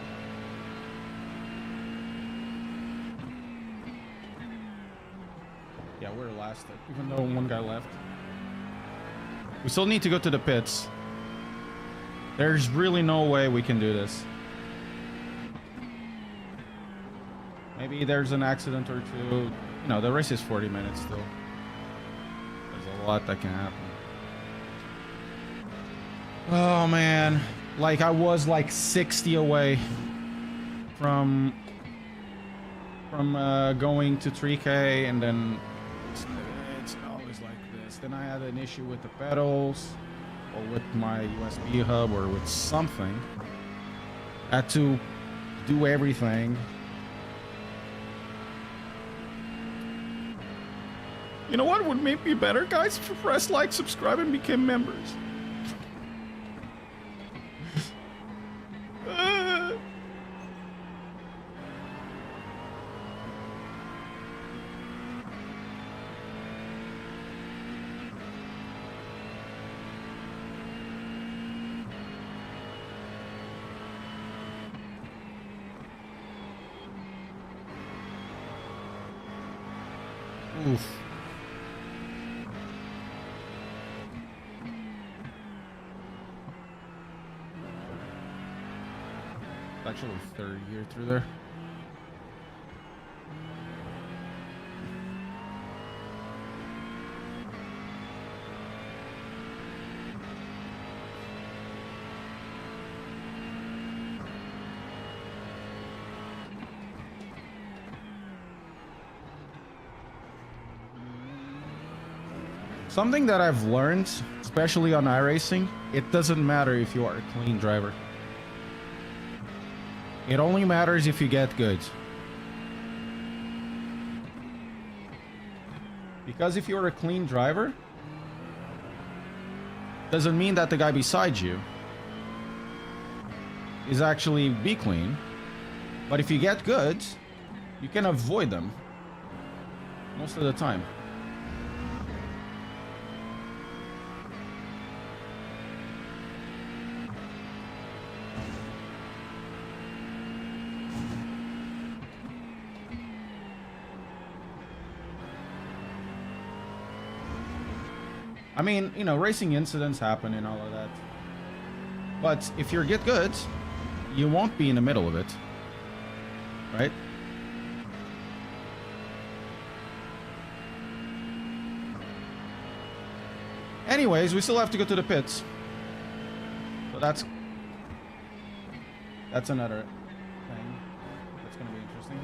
Yeah, we're last, even though one guy left. We still need to go to the pits. There's really no way we can do this. Maybe there's an accident or two. You know, the race is 40 minutes still. There's a lot that can happen. Oh man, like I was like 60 away from going to 3K, and then it's always like this. Then I had an issue with the pedals or with my USB hub or with something. I had to do everything. You know what would make me better, guys? Press like, subscribe, and become members. Oof. Actually, third year through there. Something that I've learned, especially on iRacing, it doesn't matter if you are a clean driver. It only matters if you get good. Because if you're a clean driver, doesn't mean that the guy beside you is actually be clean. But if you get good, you can avoid them most of the time. I mean, you know, racing incidents happen and all of that. But if you get good, you won't be in the middle of it. Right? Anyways, we still have to go to the pits. So that's another thing. That's going to be interesting.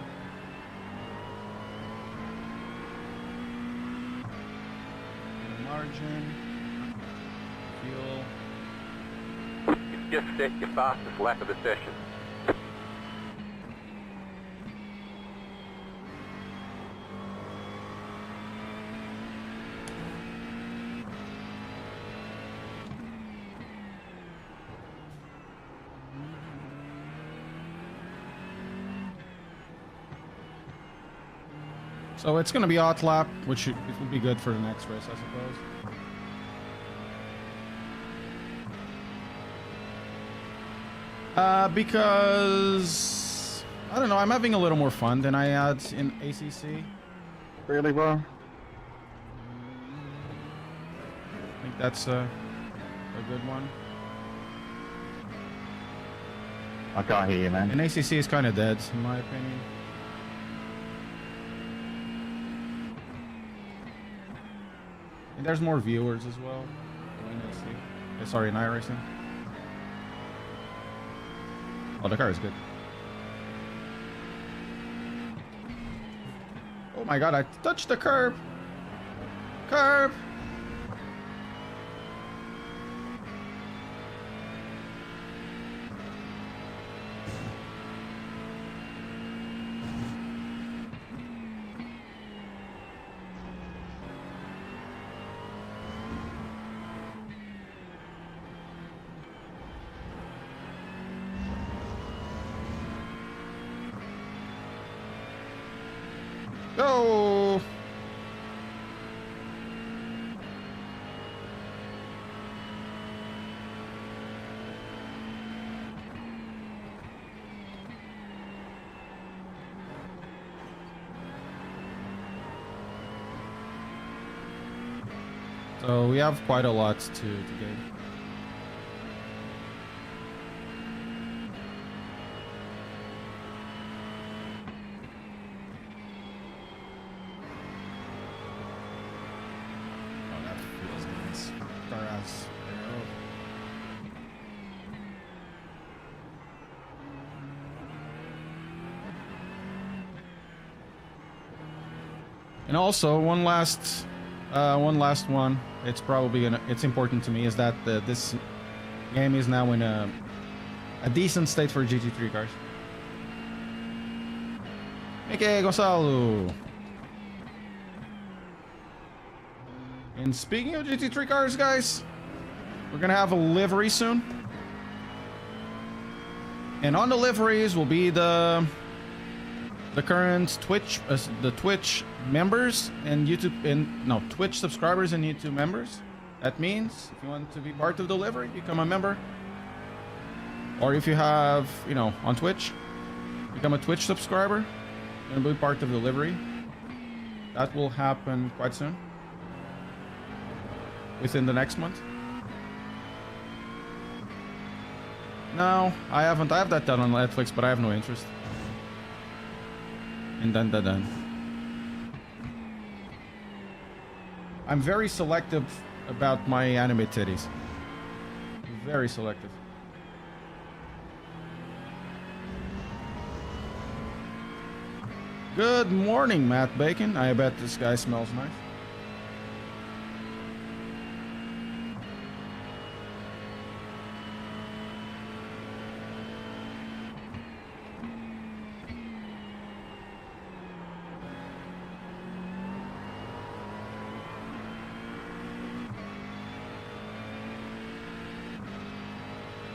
Margin. Fuel. You've just set your fastest lap of the session. So it's going to be hot lap, which it will be good for the next race, I suppose. Because I don't know, I'm having a little more fun than I had in ACC. Really, bro? I think that's a good one. I can't hear you, man. And ACC is kind of dead, in my opinion. And there's more viewers as well. Sorry, in iRacing. Oh, the car is good. Oh my god, I touched the curb! Curb! Go! So we have quite a lot to gain. And also one last one. It's probably it's important to me is that this game is now in a decent state for GT3 cars. Okay, Gonzalo. And speaking of GT3 cars, guys, we're gonna have a livery soon. And on the liveries will be the current Twitch members and Twitch subscribers and YouTube members. That means if you want to be part of the livery, become a member. Or if you have, on Twitch, become a Twitch subscriber and be part of the livery. That will happen quite soon. Within the next month. No, I haven't. I have that done on Netflix, but I have no interest. And done. I'm very selective about my anime titties. Very selective. Good morning, Matt Bacon. I bet this guy smells nice.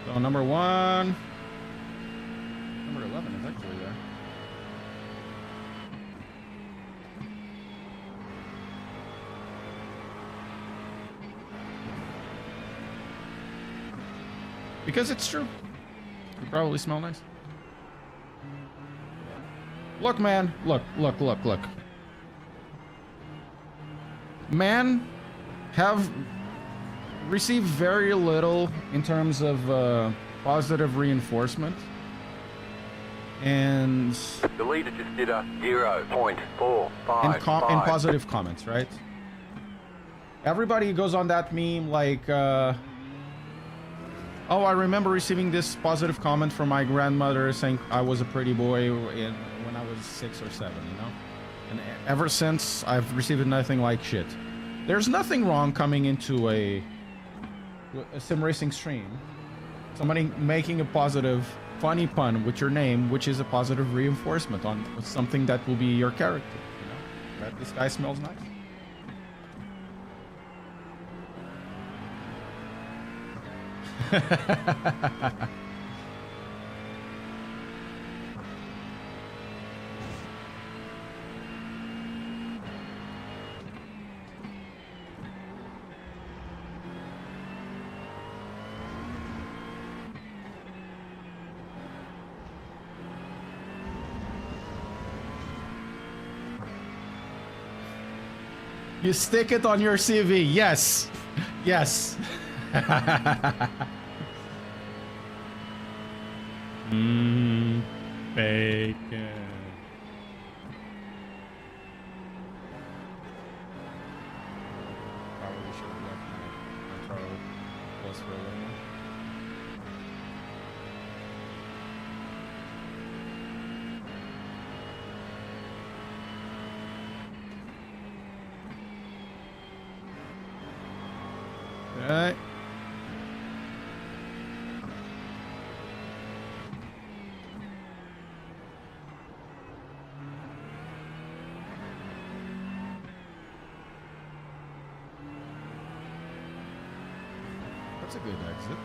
So number 1. Number 11 is actually there. Because it's true. You probably smell nice. Look, man. Look. Men have received very little in terms of positive reinforcement. And The leader just did a 0.45. in positive comments, right? Everybody goes on that meme like, oh, I remember receiving this positive comment from my grandmother saying I was a pretty boy when I was 6 or 7, you know? And ever since, I've received nothing like shit. There's nothing wrong coming into a sim racing stream. Somebody making a positive, funny pun with your name, which is a positive reinforcement on something that will be your character, you know? That this guy smells nice. You stick it on your CV. Yes. Yes. Bacon. Probably should have left my throttle close for a little more. Alright. That's a good exit.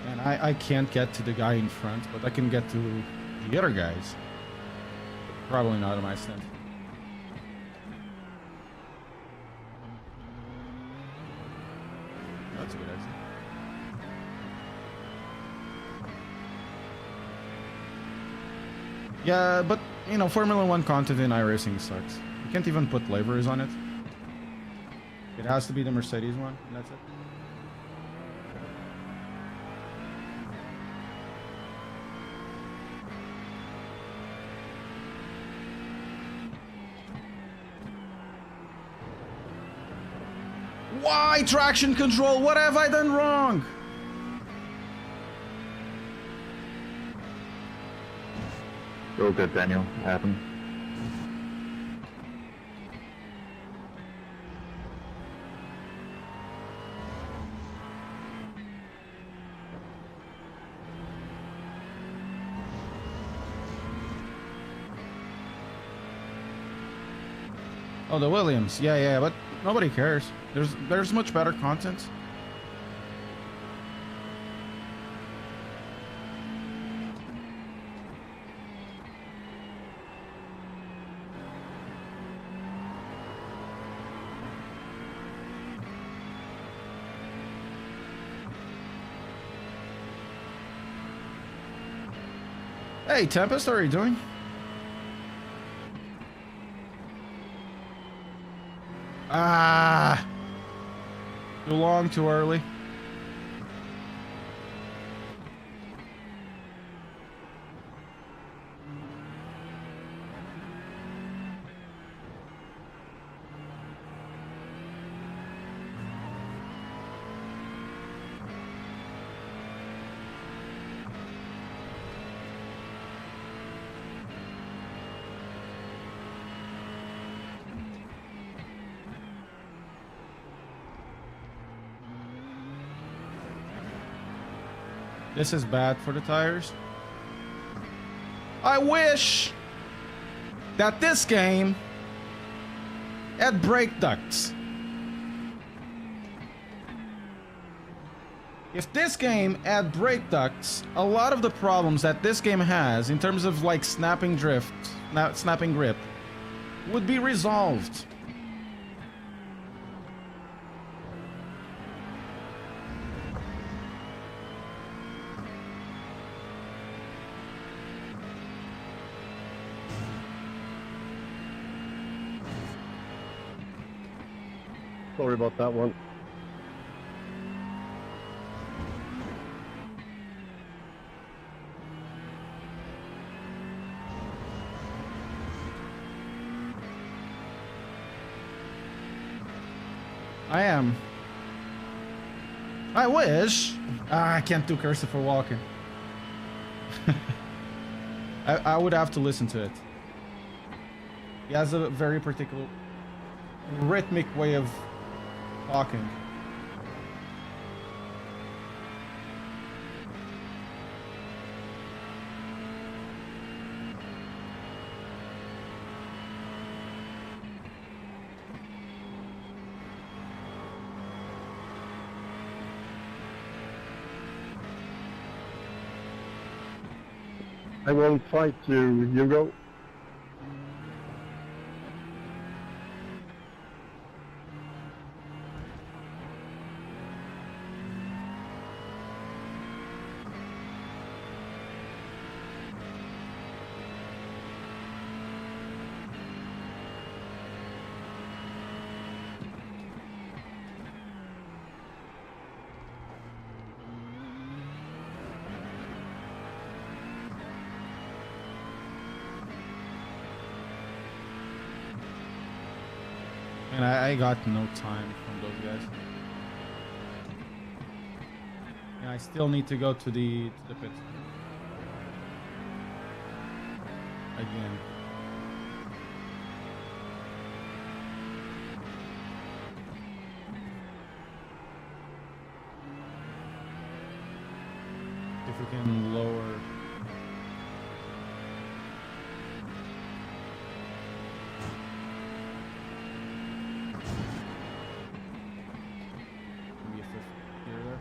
And I can't get to the guy in front, but I can get to the other guys. Probably not on my stand. That's a good exit. Yeah, but, you know, Formula 1 content in iRacing sucks. You can't even put flavors on it. It has to be the Mercedes one, and that's it. Why traction control? What have I done wrong? Real good, Daniel. It happened. Oh, the Williams. Yeah, but nobody cares. There's much better content. Hey, Tempest, how are you doing? Ah! Too long, too early. This is bad for the tires. I wish that this game had brake ducts. If this game had brake ducts, a lot of the problems that this game has in terms of like snapping drift, snapping grip, would be resolved. Sorry about that one. I am. I wish. I can't do cursive for walking. I would have to listen to it. He has a very particular rhythmic way of talking. I won't fight you, Hugo. And I got no time from those guys. And I still need to go to the pit. Again. If we can lower. Maybe a fifth gear there.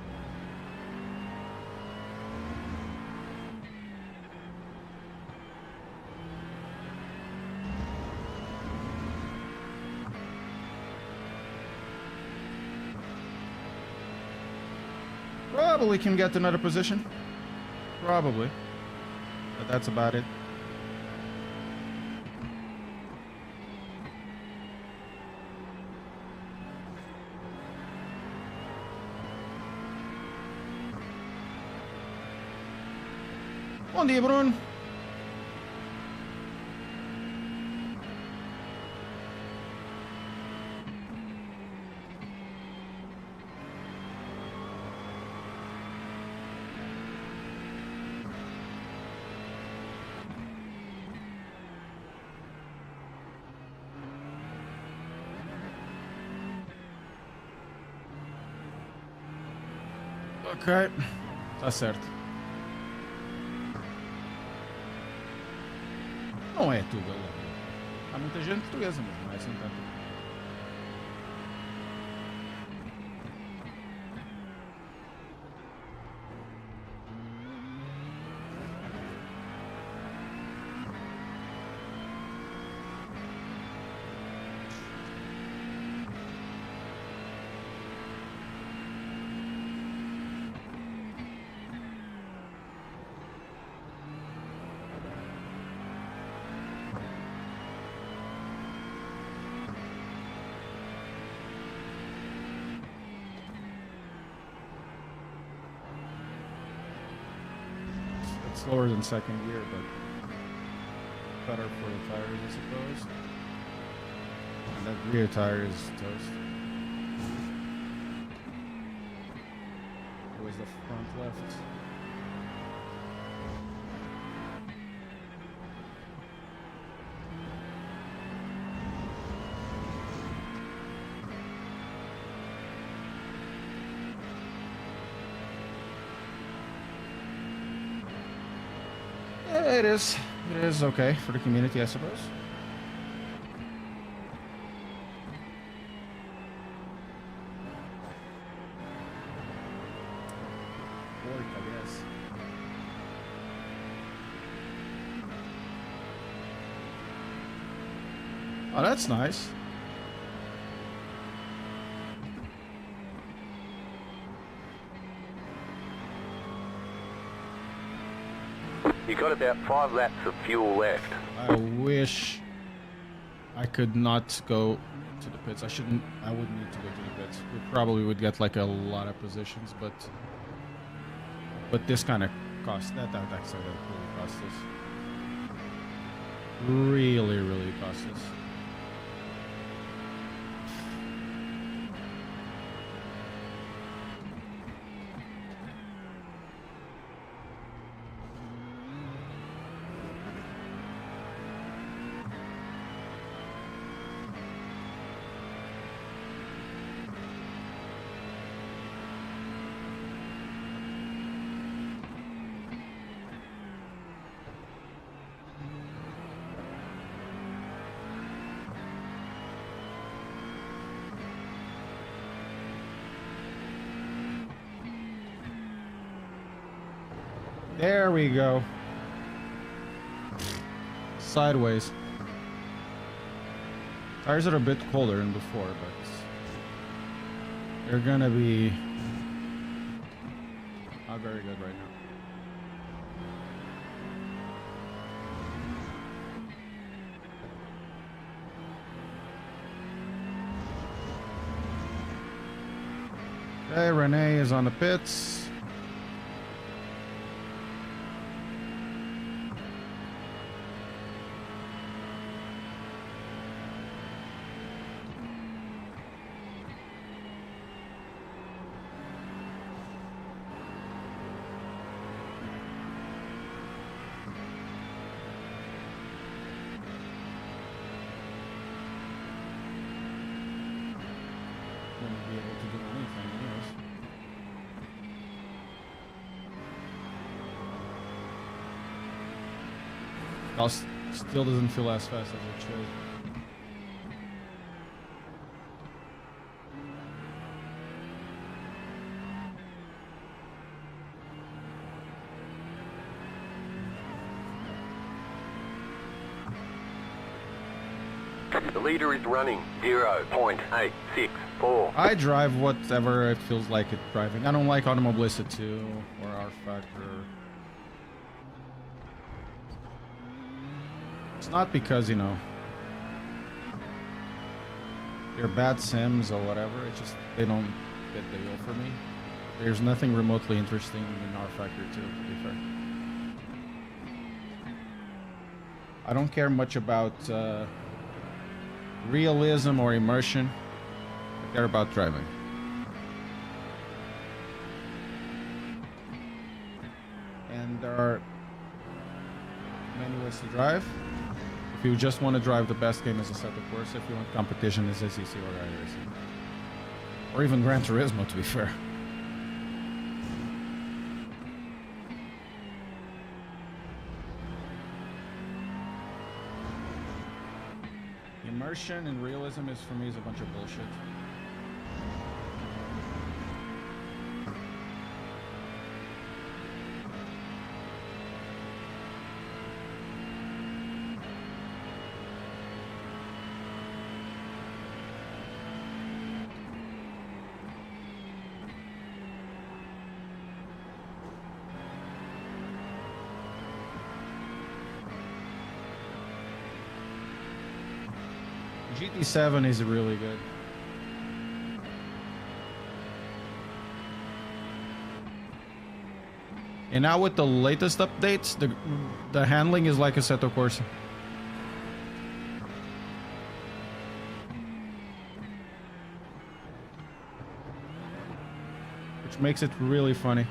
Probably can get another position. Probably. But that's about it. Bom dia, Bruno. Ok, tá certo. Não é tudo, galera. Há muita gente portuguesa, mas não é assim tanto. Slower than second gear, but better for the tires, I suppose. And that rear tire is toast. It was the front left. It is. It is okay for the community, I suppose. Oh, that's nice. You got about 5 laps of fuel left. I wish I could not go to the pits. I wouldn't need to go to the pits. We probably would get like a lot of positions, but this kind of cost that actually that really cost us. Really cost us. There we go. Sideways. Tires are a bit colder than before, but they're gonna be not very good right now. Okay, Renee is on the pits. Wouldn't be able to do anything anyways. Still doesn't feel as fast as it should. The leader is running 0.864. I drive whatever it feels like it driving. I don't like Automobilista 2 or R Factor. It's not because, you know, they're bad sims or whatever. It's just they don't fit the bill for me. There's nothing remotely interesting in R Factor 2, to be fair. I don't care much about realism or immersion. I care about driving. And there are many ways to drive. If you just want to drive, the best game is Assetto Corsa. If you want competition, is SEC or iRacing. Or even Gran Turismo, to be fair. Immersion and realism is, for me, is a bunch of bullshit. GT7 is really good. And now with the latest updates, the handling is like Assetto Corsa. Which makes it really funny.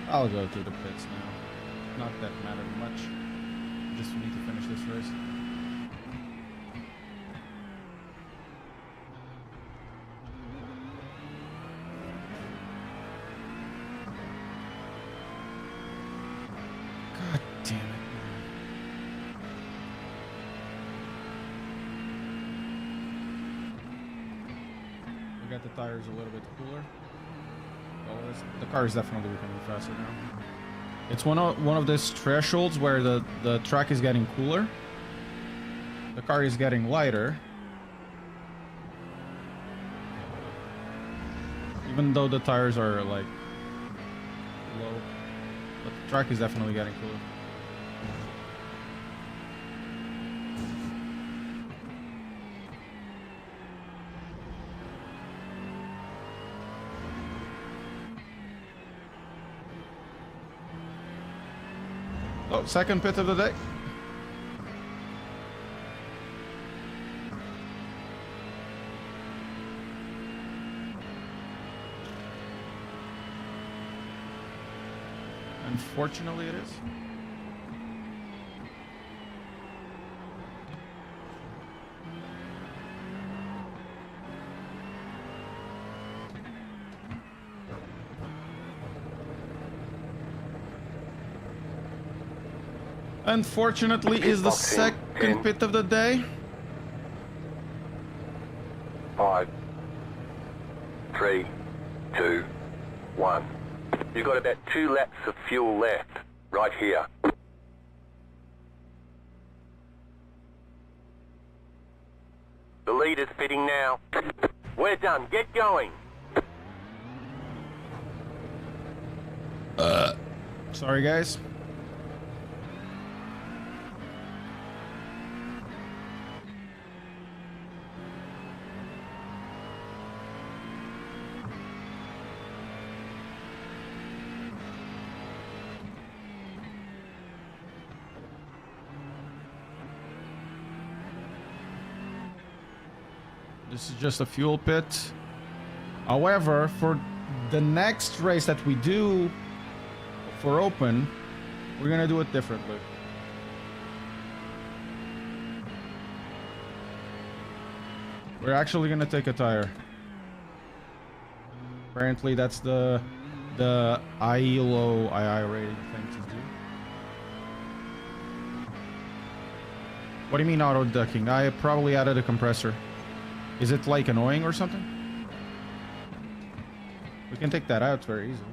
I'll go to the pits now. Not that matter much. Just need to finish this race. God damn it. We got the tires a little bit cooler. the car is definitely becoming faster now. It's one of these thresholds where the track is getting cooler. The car is getting lighter. Even though the tires are like low, but the track is definitely getting cooler. Oh, second pit of the day. Unfortunately, it is. Unfortunately, is the second pit of the day. 5, 3, 2, 1. You've got about 2 laps of fuel left, right here. The leader's pitting now. We're done, get going. Sorry, guys. This is just a fuel pit. However, for the next race that we do for open, we're gonna do it differently. We're actually gonna take a tire. Apparently that's the ILO II rating thing to do. What do you mean auto ducking? I probably added a compressor. Is it like annoying or something? We can take that out very easily.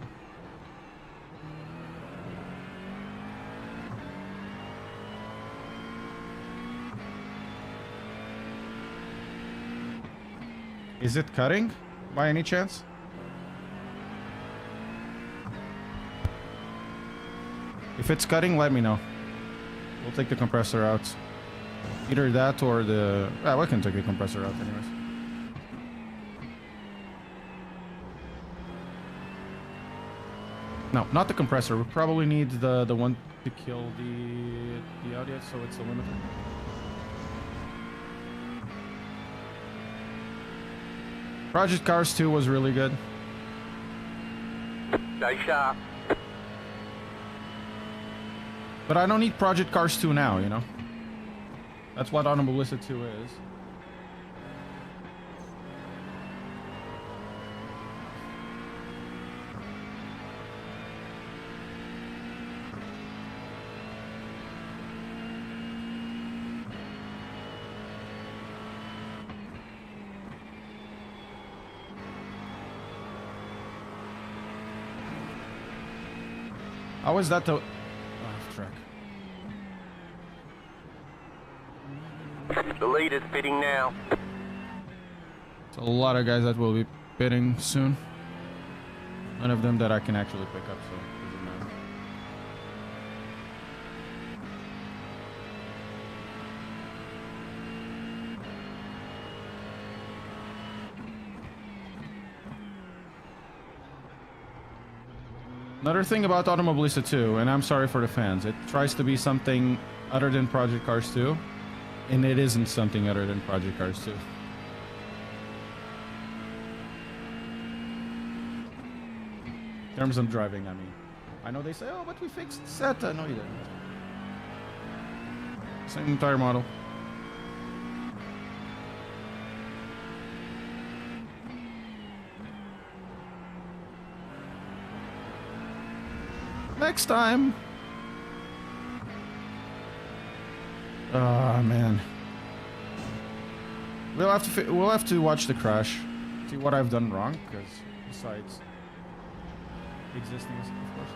Is it cutting by any chance? If it's cutting, let me know. We'll take the compressor out. Either that or the... Ah, we can take the compressor out anyways. No, not the compressor. We probably need the one to kill the audio, so it's a limiter. Project Cars 2 was really good. Stay sharp. But I don't need Project Cars 2 now, you know? That's what Automobilista 2 is. How is that the... Off track. The leader's pitting now. It's a lot of guys that will be pitting soon. None of them that I can actually pick up, so it doesn't matter. Another thing about Automobilista 2, and I'm sorry for the fans, it tries to be something other than Project Cars 2, and it isn't something other than Project Cars 2. In terms of driving, I mean. I know they say, oh, but we fixed SETA. No, you didn't. Same entire model. Next time. Oh man. We'll have to watch the crash, see what I've done wrong. Because besides, Existing, of course.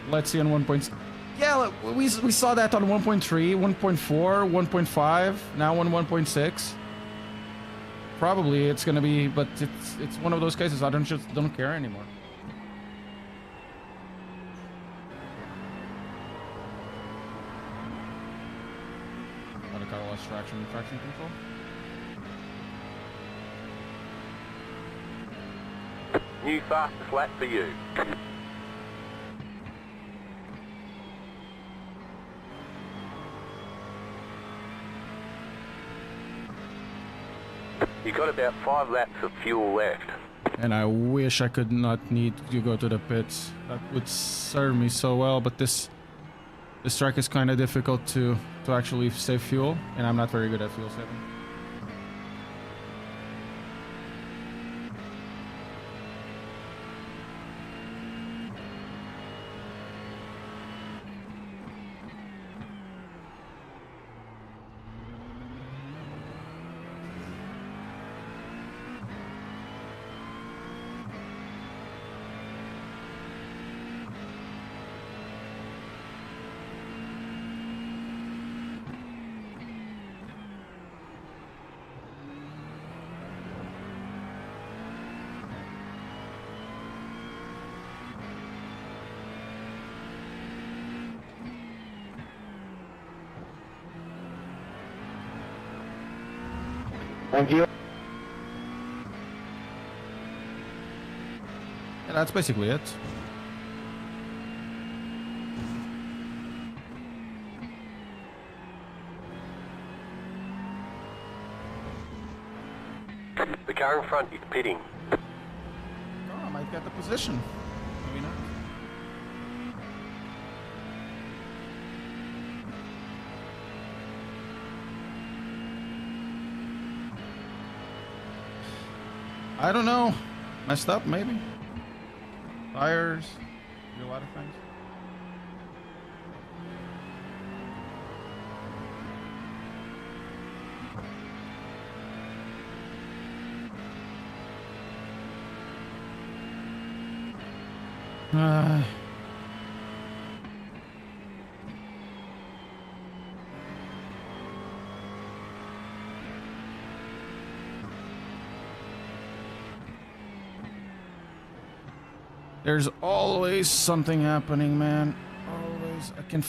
Let's see on 1. Yeah, look, we saw that on 1.3, 1.4, 1.5, now on 1.6. Probably it's gonna be, but it's one of those cases I don't care anymore. Got a car lost traction control. New fastest lap for you. You got about 5 laps of fuel left. And I wish I could not need to go to the pits. That would serve me so well, but this track is kind of difficult to actually save fuel, and I'm not very good at fuel saving. Thank you. Yeah, that's basically it. The car in front is pitting. Oh, I might get the position. Maybe not. I don't know. Messed up, maybe. Tires. Do a lot of things. There's always something happening, man. Always. I can.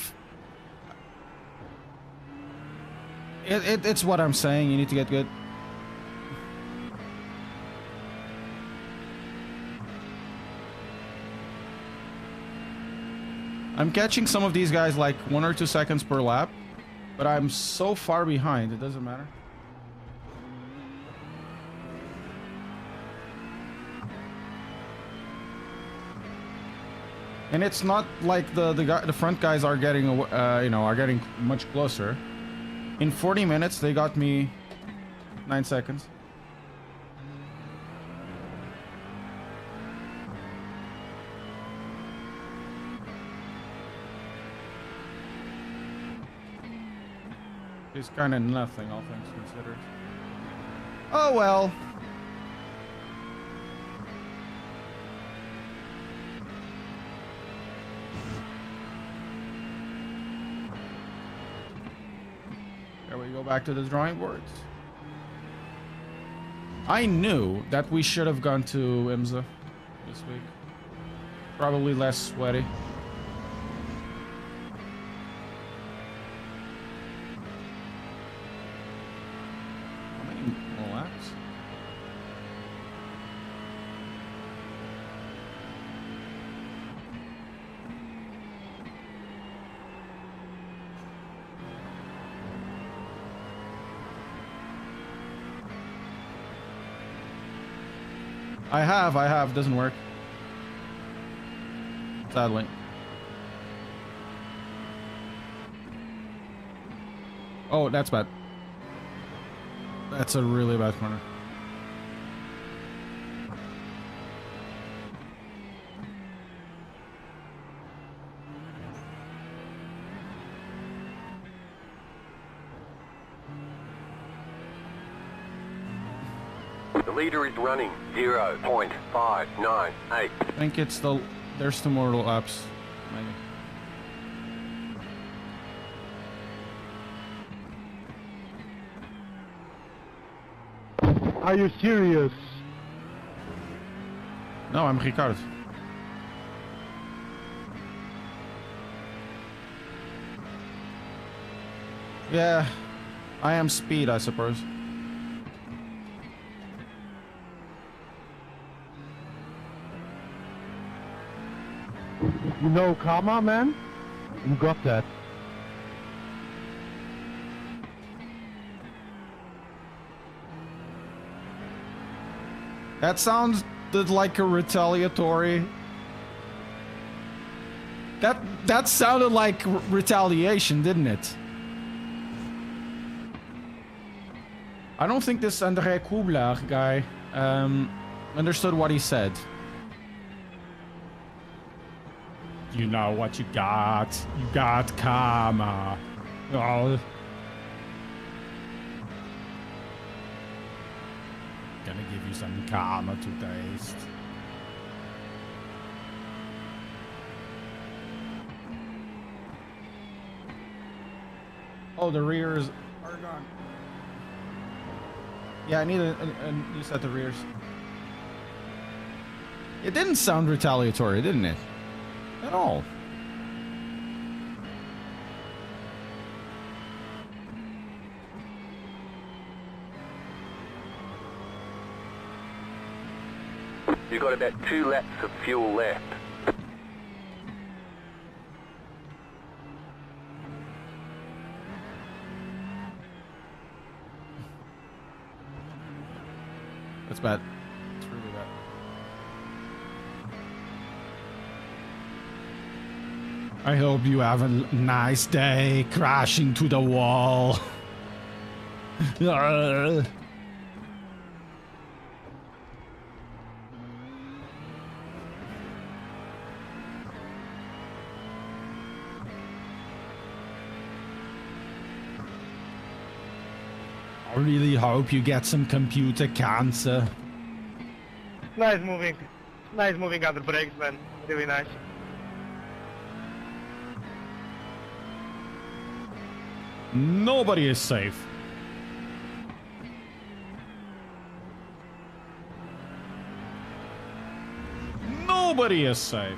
It's what I'm saying. You need to get good. I'm catching some of these guys like 1 or 2 seconds per lap, but I'm so far behind. It doesn't matter. And it's not like the front guys are getting are getting much closer. In 40 minutes, they got me 9 seconds. It's kind of nothing, all things considered. Oh well. There we go, back to the drawing boards. I knew that we should have gone to IMSA this week. Probably less sweaty. How many more laps? I have, doesn't work. Sadly. Oh, that's bad. That's a really bad corner. The leader is running 0.598. I think it's there's 2 more laps. Maybe. Are you serious? No, I'm Ricard. Yeah, I am speed, I suppose. You know karma, man? You got that. That sounds like a retaliatory. That sounded like retaliation, didn't it? I don't think this André Kubler guy understood what he said. You know what you got. You got karma. Oh. Gonna give you some karma to taste. Oh, the rears are gone. Yeah, I need a new set of rears. It didn't sound retaliatory, didn't it? At all. You've got about 2 laps of fuel left. That's bad. It's really bad. I hope you have a nice day crashing to the wall. I really hope you get some computer cancer. Nice moving. Nice moving under brakes, man. Really nice. Nobody is safe. Nobody is safe.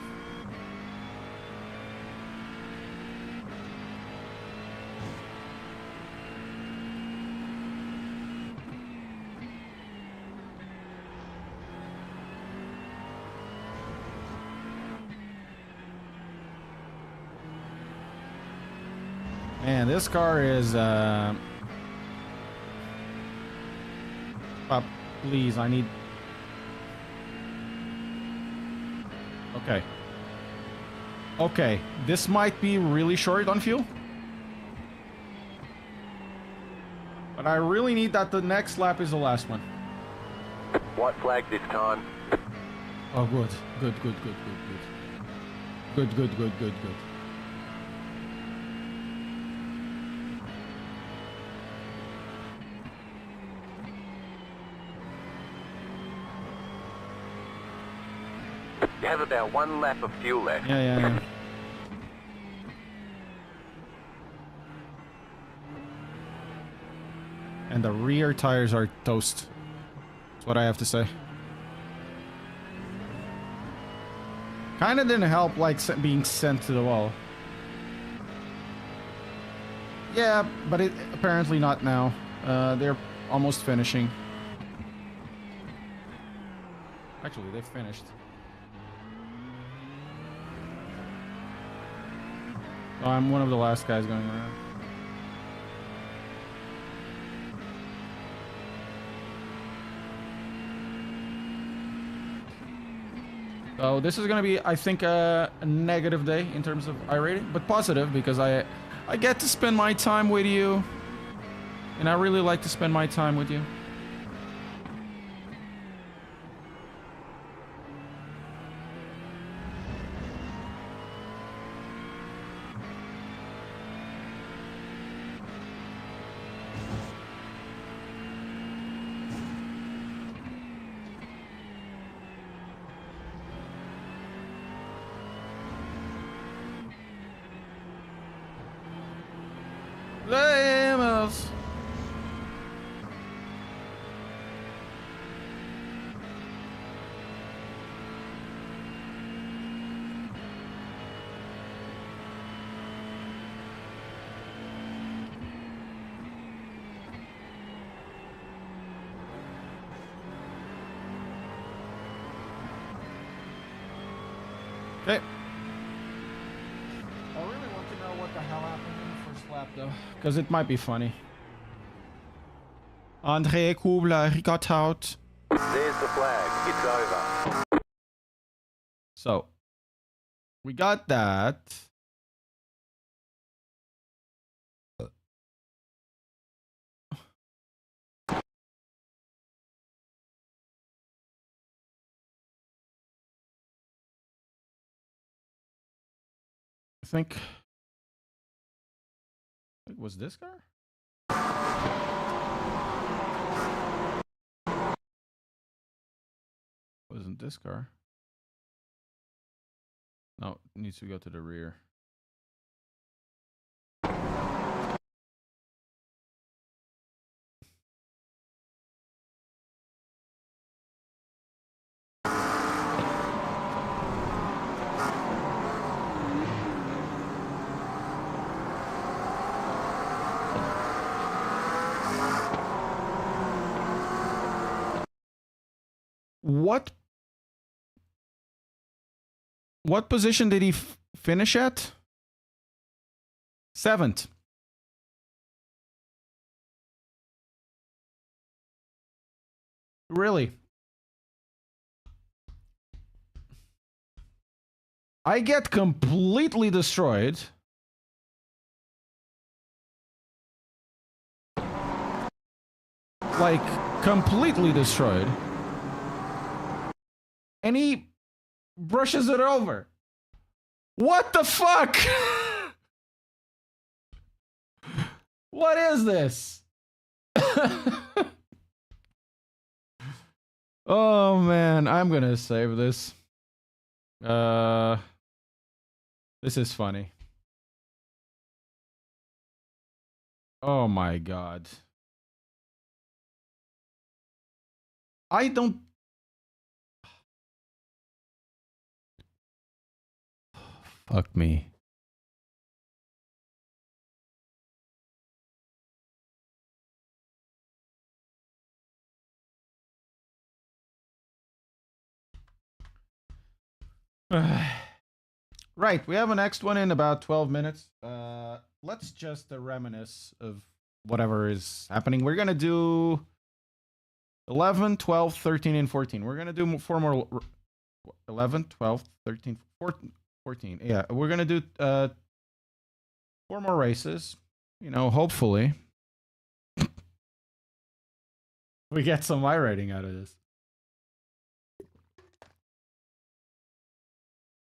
Man, this car is please, I need. Okay. Okay, this might be really short on fuel. But I really need that the next lap is the last one. White flag this time. Oh, good. Good, good, good, good, good. Good, good, good, good, good. You have about 1 lap of fuel left. Yeah. And the rear tires are toast. That's what I have to say. Kinda didn't help, like, being sent to the wall. Yeah, but it apparently not now. They're almost finishing. Actually, they've finished. Oh, I'm one of the last guys going around. So this is gonna be, I think, a negative day in terms of iRating, but positive because I get to spend my time with you, and I really like to spend my time with you. because it might be funny. André Kubler, he got out. There's the flag. It's over. So, we got that. I think it was this car? Wasn't this car? No, it needs to go to the rear. What position did he finish at? 7th. Really? I get completely destroyed. Like, completely destroyed. And he brushes it over. What the fuck? What is this? Oh man, I'm gonna save this. This is funny. Oh my god. I don't... Fuck me. Right, we have a next one in about 12 minutes. Let's just reminisce of whatever is happening. We're gonna do 11, 12, 13, and 14. We're gonna do 4 more... 11, 12, 13, 14. Yeah, we're gonna do 4 more races. You know, hopefully we get some I rating out of this.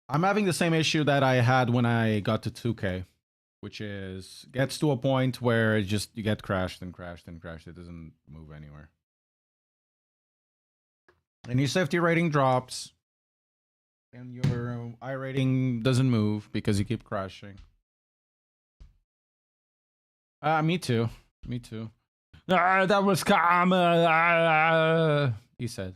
I'm having the same issue that I had when I got to 2K, which is gets to a point where it just you get crashed and crashed and crashed. It doesn't move anywhere. And your safety rating drops. And your I rating doesn't move because you keep crashing. Me too. Me too. That was calm. He said.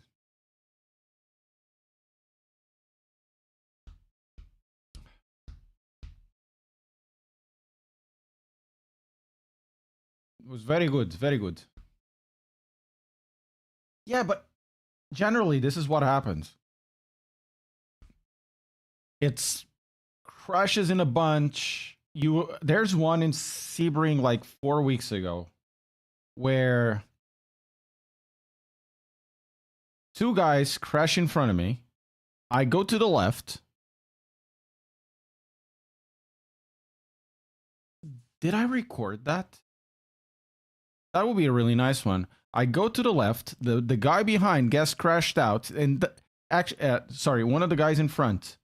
It was very good. Very good. Yeah, but generally, this is what happens. It's crashes in a bunch. There's one in Sebring like 4 weeks ago where 2 guys crash in front of me. I go to the left. Did I record that? That would be a really nice one. I go to the left. The guy behind gets crashed out, and sorry, one of the guys in front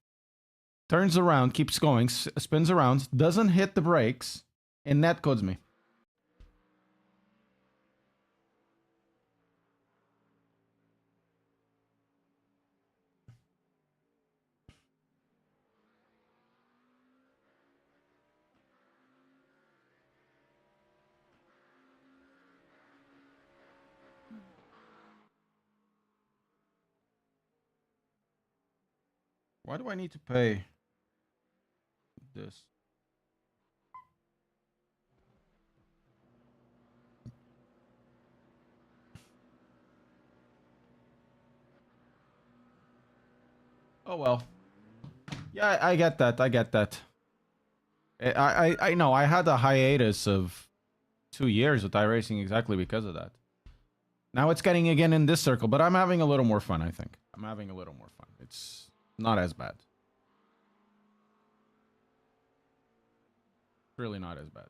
turns around, keeps going, spins around, doesn't hit the brakes, and that codes me. Why do I need to pay this? Oh well. Yeah, I get that. I get that. I know I had a hiatus of 2 years with iRacing exactly because of that. Now it's getting again in this circle, but I'm having a little more fun, I think. I'm having a little more fun. It's not as bad. Really not as bad.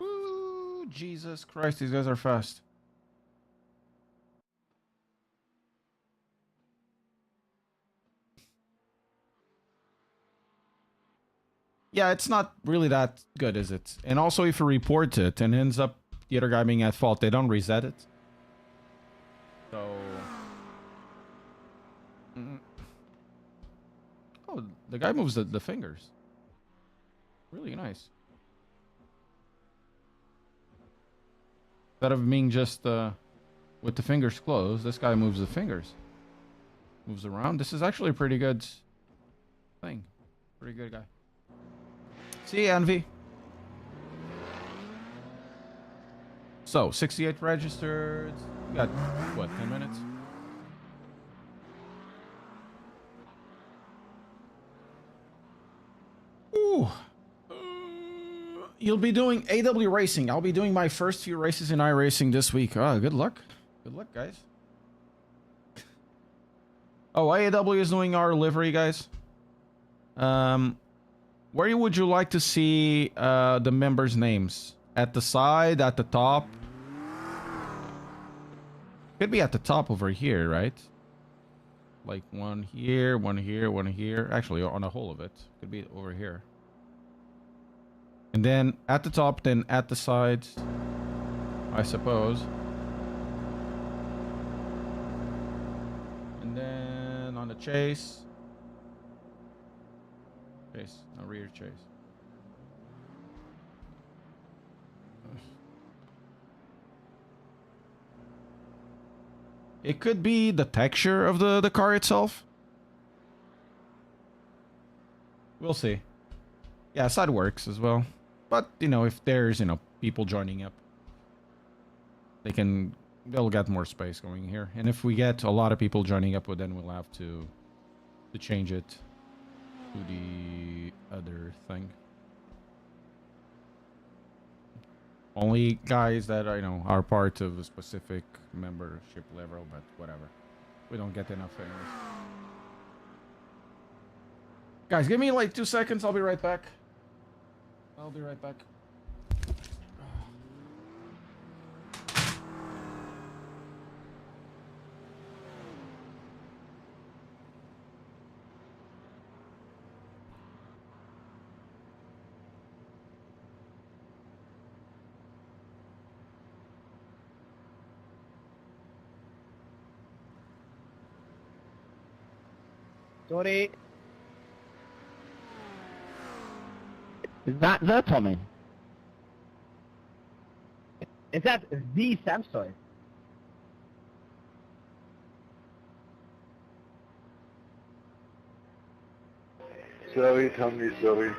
Ooh, Jesus Christ, these guys are fast. Yeah, it's not really that good, is it? And also, if you report it and ends up the other guy being at fault, they don't reset it. So... Oh, the guy moves the fingers. Really nice. Instead of being just with the fingers closed, this guy moves the fingers. Moves around. This is actually a pretty good thing. Pretty good guy. See, Envy. So, 68 registered. We got, what, 10 minutes? Ooh. You'll be doing AW Racing. I'll be doing my first few races in iRacing this week. Oh, good luck. Good luck, guys. Oh, AW is doing our livery, guys. Where would you like to see the members' names? At the side, at the top? Could be at the top over here, right? Like one here, one here, one here. Actually, on the whole of it. Could be over here. And then at the top, then at the sides, I suppose. And then on the chase. Chase, no rear chase. It could be the texture of the car itself. We'll see. Yeah, side works as well. But, you know, if there's, you know, people joining up, they'll get more space going here. And if we get a lot of people joining up, well, then we'll have to change it to the other thing. Only guys that, you know, are part of a specific membership level, but whatever. We don't get enough anyways. Guys, give me like 2 seconds. I'll be right back. I'll be right back. Sorry. Is that the Tommy? Is that the Samsung? Sorry, Tommy, sorry.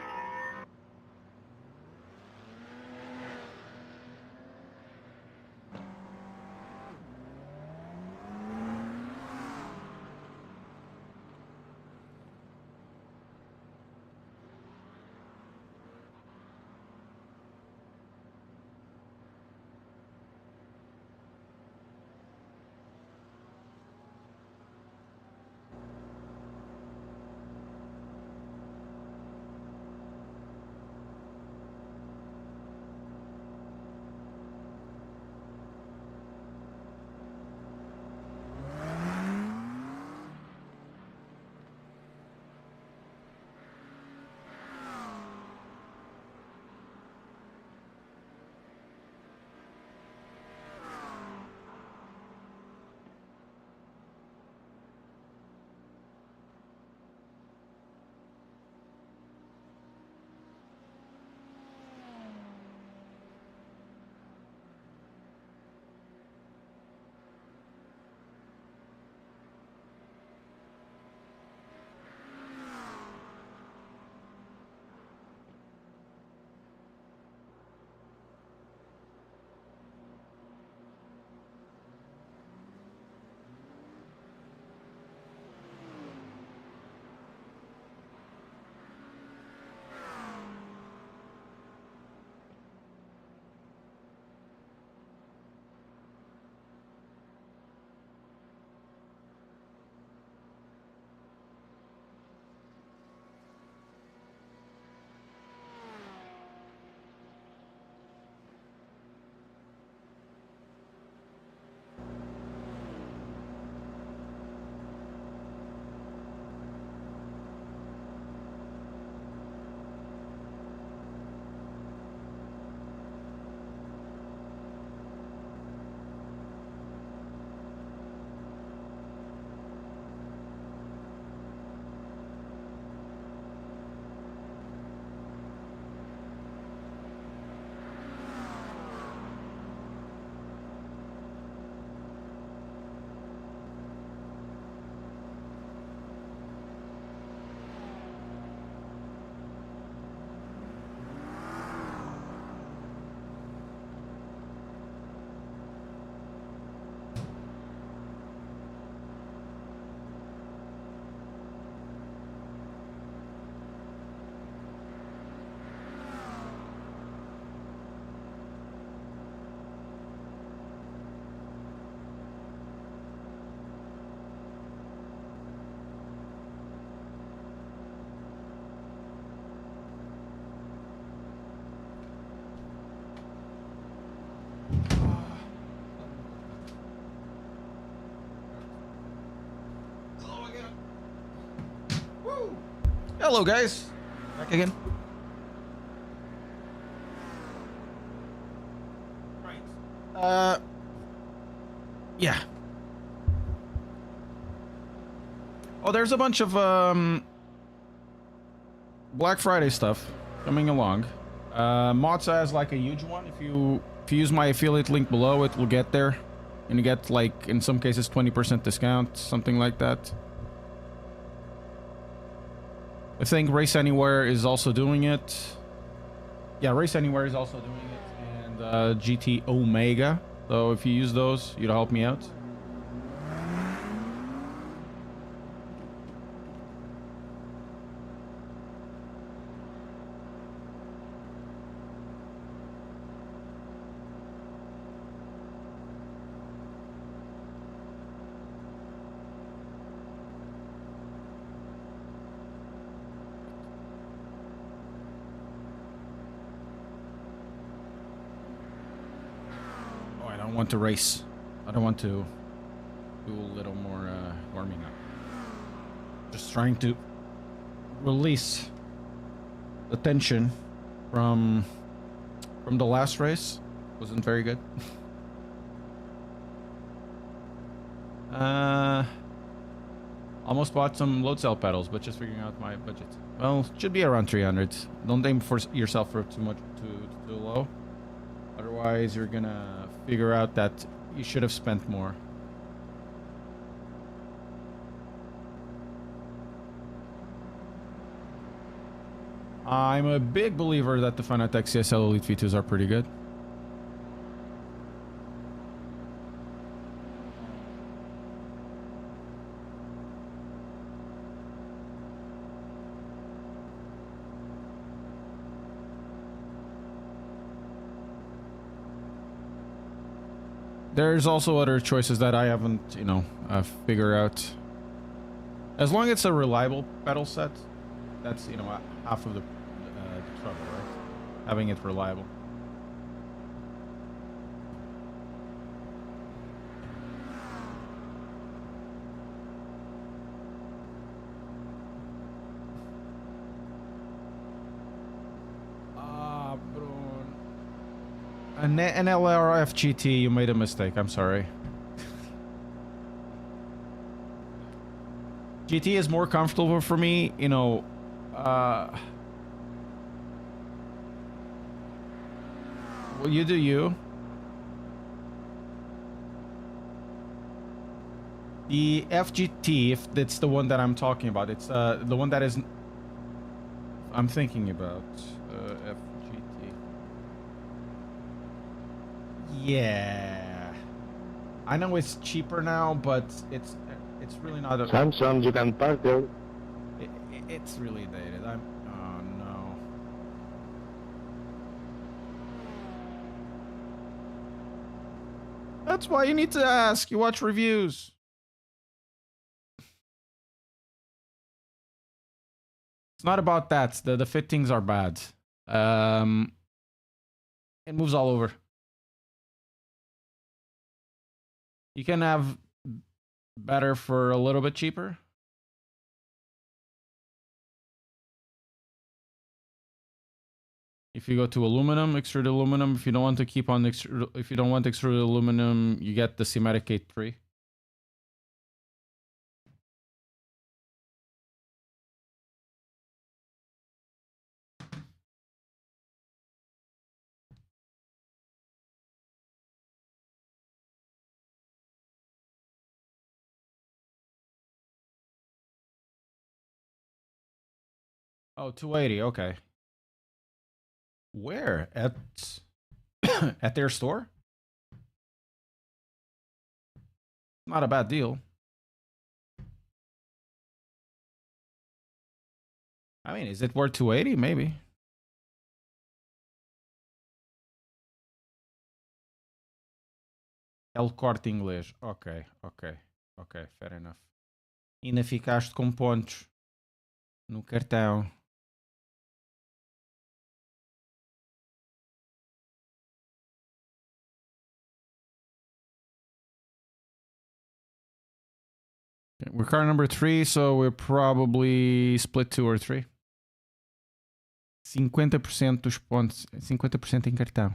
Hello again. Woo! Hello, guys. Back again. Right. Yeah. Oh, there's a bunch of Black Friday stuff coming along. Mozza has like a huge one. If you use my affiliate link below, it will get there, and you get like in some cases 20% discount, something like that. I think Race Anywhere is also doing it. Yeah, Race Anywhere is also doing it, and GT Omega. So if you use those, you'll help me out. I don't want to race. I don't want to do a little more warming up. Just trying to release the tension from the last race. Wasn't very good. Almost bought some load cell pedals, but just figuring out my budget. Well, should be around 300. Don't aim for yourself for too low. Otherwise, you're gonna figure out that you should have spent more. I'm a big believer that the Fanatec CSL Elite V2s are pretty good. There's also other choices that I haven't, figured out. As long as it's a reliable pedal set, that's, half of the trouble, right? Having it reliable. An LRF GT, you made a mistake. I'm sorry. GT is more comfortable for me, well, you do you. The FGT, if that's the one that I'm talking about, it's the one that is I'm thinking about. FGT. Yeah, I know it's cheaper now, but it's really not a... Samsung, you can park there. It's really dated. Oh no. That's why you need to ask. You watch reviews. It's not about that. The fittings are bad. It moves all over. You can have better for a little bit cheaper. If you go to aluminum, extruded aluminum. If you don't want to keep on if you don't want extruded aluminum, you get the Simatic 8.3. Oh, 280. Okay. Where? At at their store? Not a bad deal. I mean, is it worth 280? Maybe. El Corte Inglês. Ok. Fair enough. Ainda ficaste com pontos no cartão. We're car number 3, so we're probably split 2 or 3. 50% dos pontos, 50% em cartão.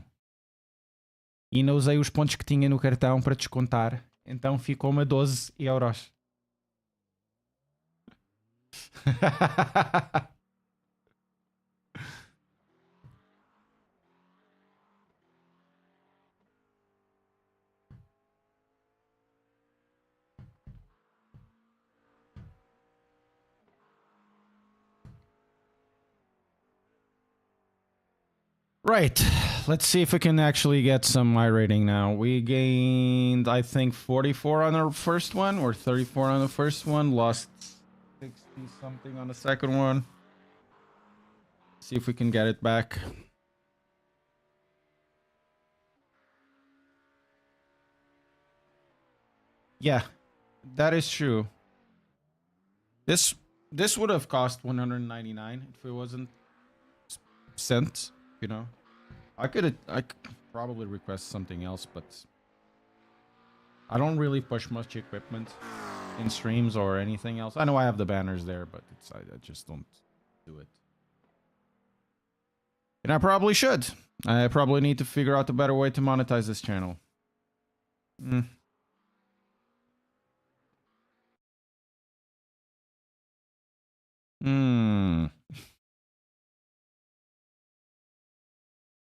E não usei os pontos que tinha no cartão para descontar, então ficou-me a 12 euros. Right, let's see if we can actually get some iRating now. We gained, I think, 44 on our first one, or 34 on the first one. Lost 60 something on the second one. See if we can get it back. Yeah, that is true. This would have cost 199 if it wasn't cents, you know. I could probably request something else, but I don't really push much equipment in streams or anything else. I know I have the banners there, but I just don't do it. And I probably should. I probably need to figure out a better way to monetize this channel.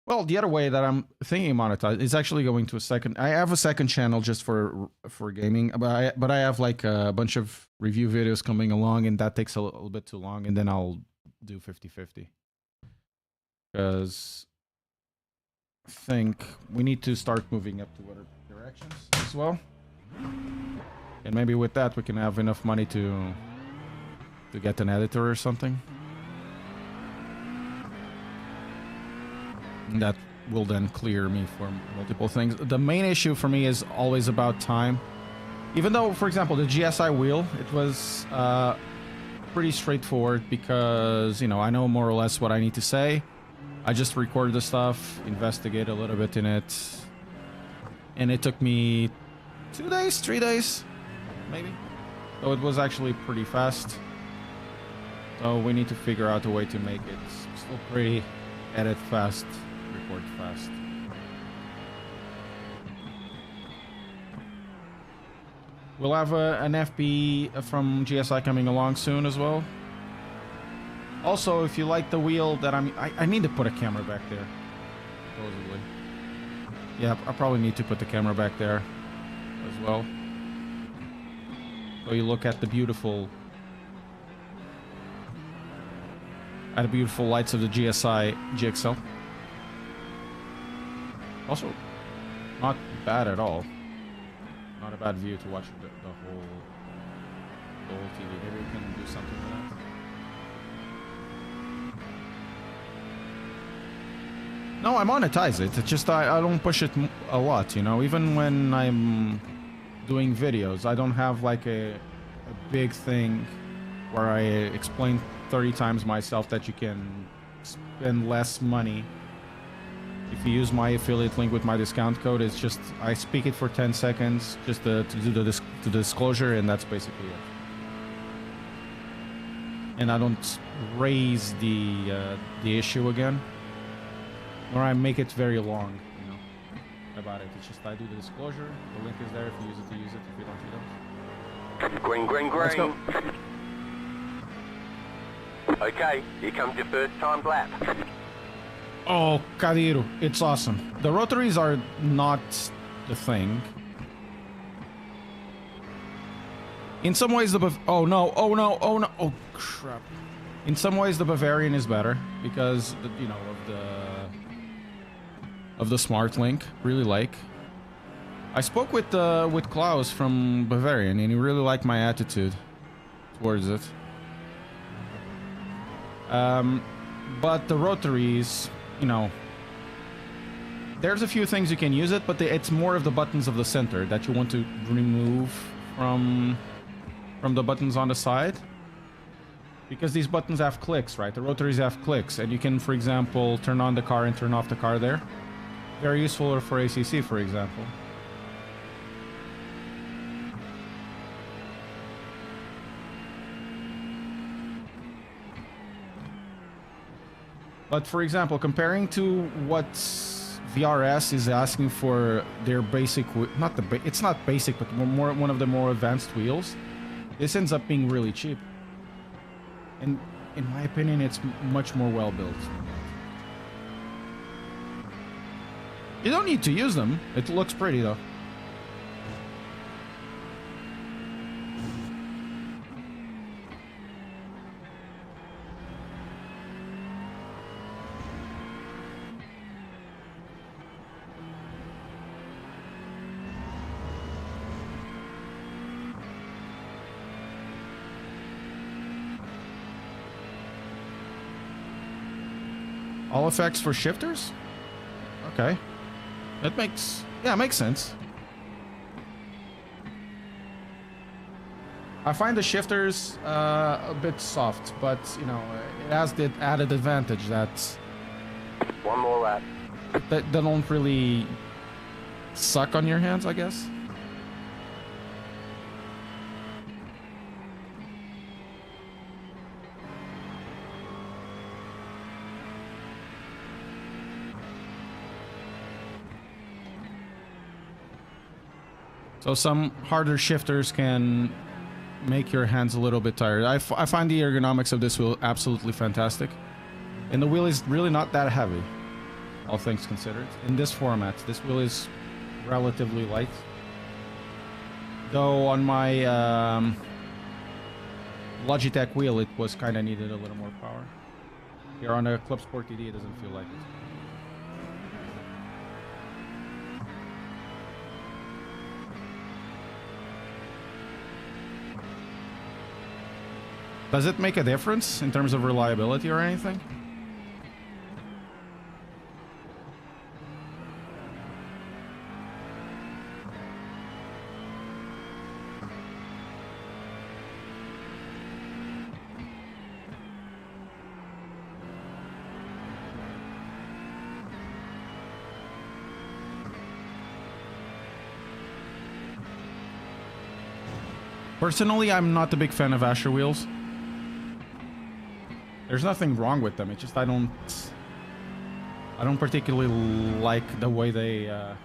Well, the other way that I'm thinking monetize is actually going to a second. I have a second channel just for gaming, but I have like a bunch of review videos coming along, and that takes a little bit too long, and then I'll do 50-50. Because I think we need to start moving up to other directions as well. And maybe with that we can have enough money to get an editor or something. That will then clear me for multiple things. The main issue for me is always about time. Even though, for example, the GSI wheel, it was pretty straightforward because, you know, I know more or less what I need to say. I just record the stuff, investigate a little bit in it. And it took me 2 days, 3 days, maybe. So it was actually pretty fast. So we need to figure out a way to make it still pretty edit fast, record fast. We'll have an FB from GSI coming along soon as well. Also, if you like the wheel that I need to put a camera back there, supposedly. Yeah, I probably need to put the camera back there as well. So you look at the beautiful lights of the GSI GXL. Also, not bad at all. Not a bad view to watch the whole TV. Maybe we can do something with that. No, I monetize it. It's just I don't push it a lot, you know. Even when I'm doing videos, I don't have like a big thing where I explain 30 times myself that you can spend less money if you use my affiliate link with my discount code. It's just I speak it for 10 seconds just to do the disclosure, and that's basically it. And I don't raise the issue again, or I make it very long, you know, about it. It's just I do the disclosure. The link is there. If you use it, use it. If you don't, you don't. Green, green, green. Let's go. Okay, here comes your first time lap. Oh, Kadiru, it's awesome. The rotaries are not the thing. In some ways, oh no, oh no, oh no, oh crap. In some ways, the Bavarian is better because, you know, of the Smart Link. Really like. I spoke with Klaus from Bavarian, and he really liked my attitude towards it. But the rotaries, you know, there's a few things you can use it, but it's more of the buttons of the center that you want to remove from the buttons on the side, because these buttons have clicks, right? The rotaries have clicks, and you can, for example, turn on the car and turn off the car there. Very useful for ACC, for example. But for example, comparing to what VRS is asking for their basic, it's not basic, but more one of the more advanced wheels, this ends up being really cheap. And in my opinion, it's much more well built. You don't need to use them. It looks pretty though. All effects for shifters? Okay. That makes sense. I find the shifters a bit soft, but you know, it has the added advantage that One more lap. they don't really suck on your hands, I guess. So some harder shifters can make your hands a little bit tired. I find the ergonomics of this wheel absolutely fantastic. And the wheel is really not that heavy, all things considered. In this format, this wheel is relatively light. Though on my Logitech wheel, it was kind of needed a little more power. Here on a Club Sport TD, it doesn't feel like it. Does it make a difference in terms of reliability or anything? Personally, I'm not a big fan of Asher wheels. There's nothing wrong with them. It's just I don't particularly like the way they are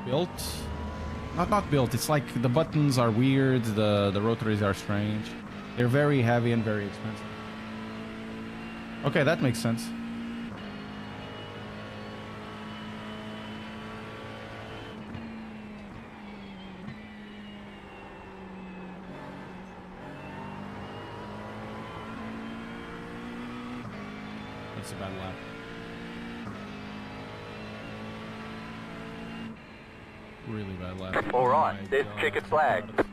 built. Not built. It's like the buttons are weird. The rotaries are strange. They're very heavy and very expensive. Okay, that makes sense. That's a bad lap. Really bad lap. All right, Oh my there's God, checkered that's flag. bad.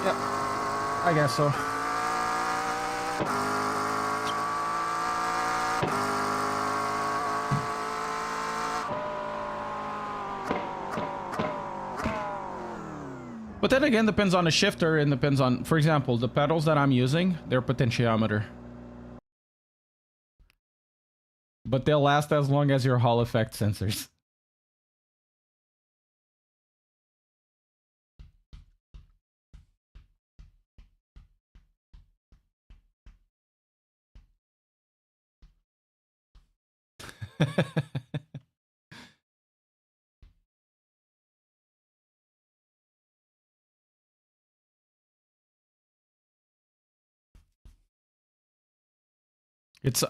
Yep, I guess so. But then again, depends on the shifter and depends on, for example, the pedals that I'm using, they're potentiometer. But they'll last as long as your Hall effect sensors.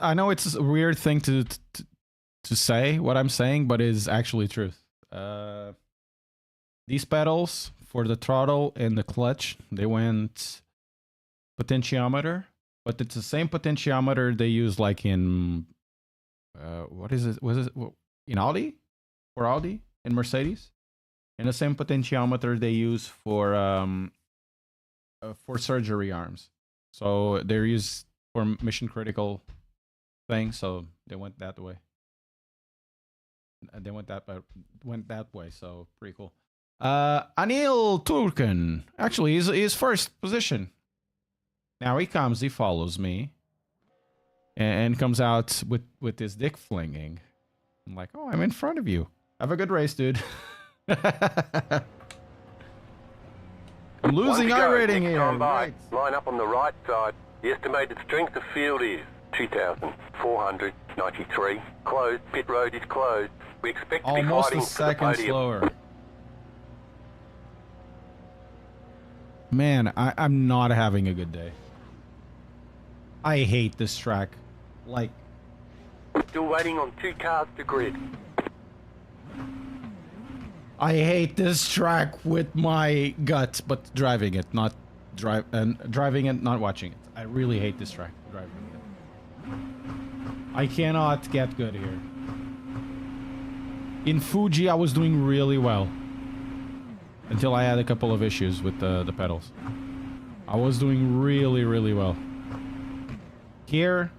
I know it's a weird thing to say what I'm saying, but it's actually truth. These pedals for the throttle and the clutch, they went potentiometer, but it's the same potentiometer they use like in what is it? Was it in Audi? For Audi and Mercedes? And the same potentiometer they use for surgery arms. So they're used for mission critical things, so they went that way. They went that way, so pretty cool. Anil Turkan. Actually, he's first position. Now he follows me, and comes out with his dick flinging. I'm like, oh, I'm in front of you. Have a good race, dude. I'm losing One to go. iRating Next here. time by, Right. line up on the right side. The estimated strength of field is 2,493. Closed. Pit road is closed. We expect to be Almost fighting a for the second podium. slower. Man, I'm not having a good day. I hate this track. Like, Still waiting on 2 cars to grid. I hate this track with my guts, but driving it, not driving it, not watching it. I really hate this track. Driving it. I cannot get good here. In Fuji, I was doing really well. Until I had a couple of issues with the pedals. I was doing really, really well. Here,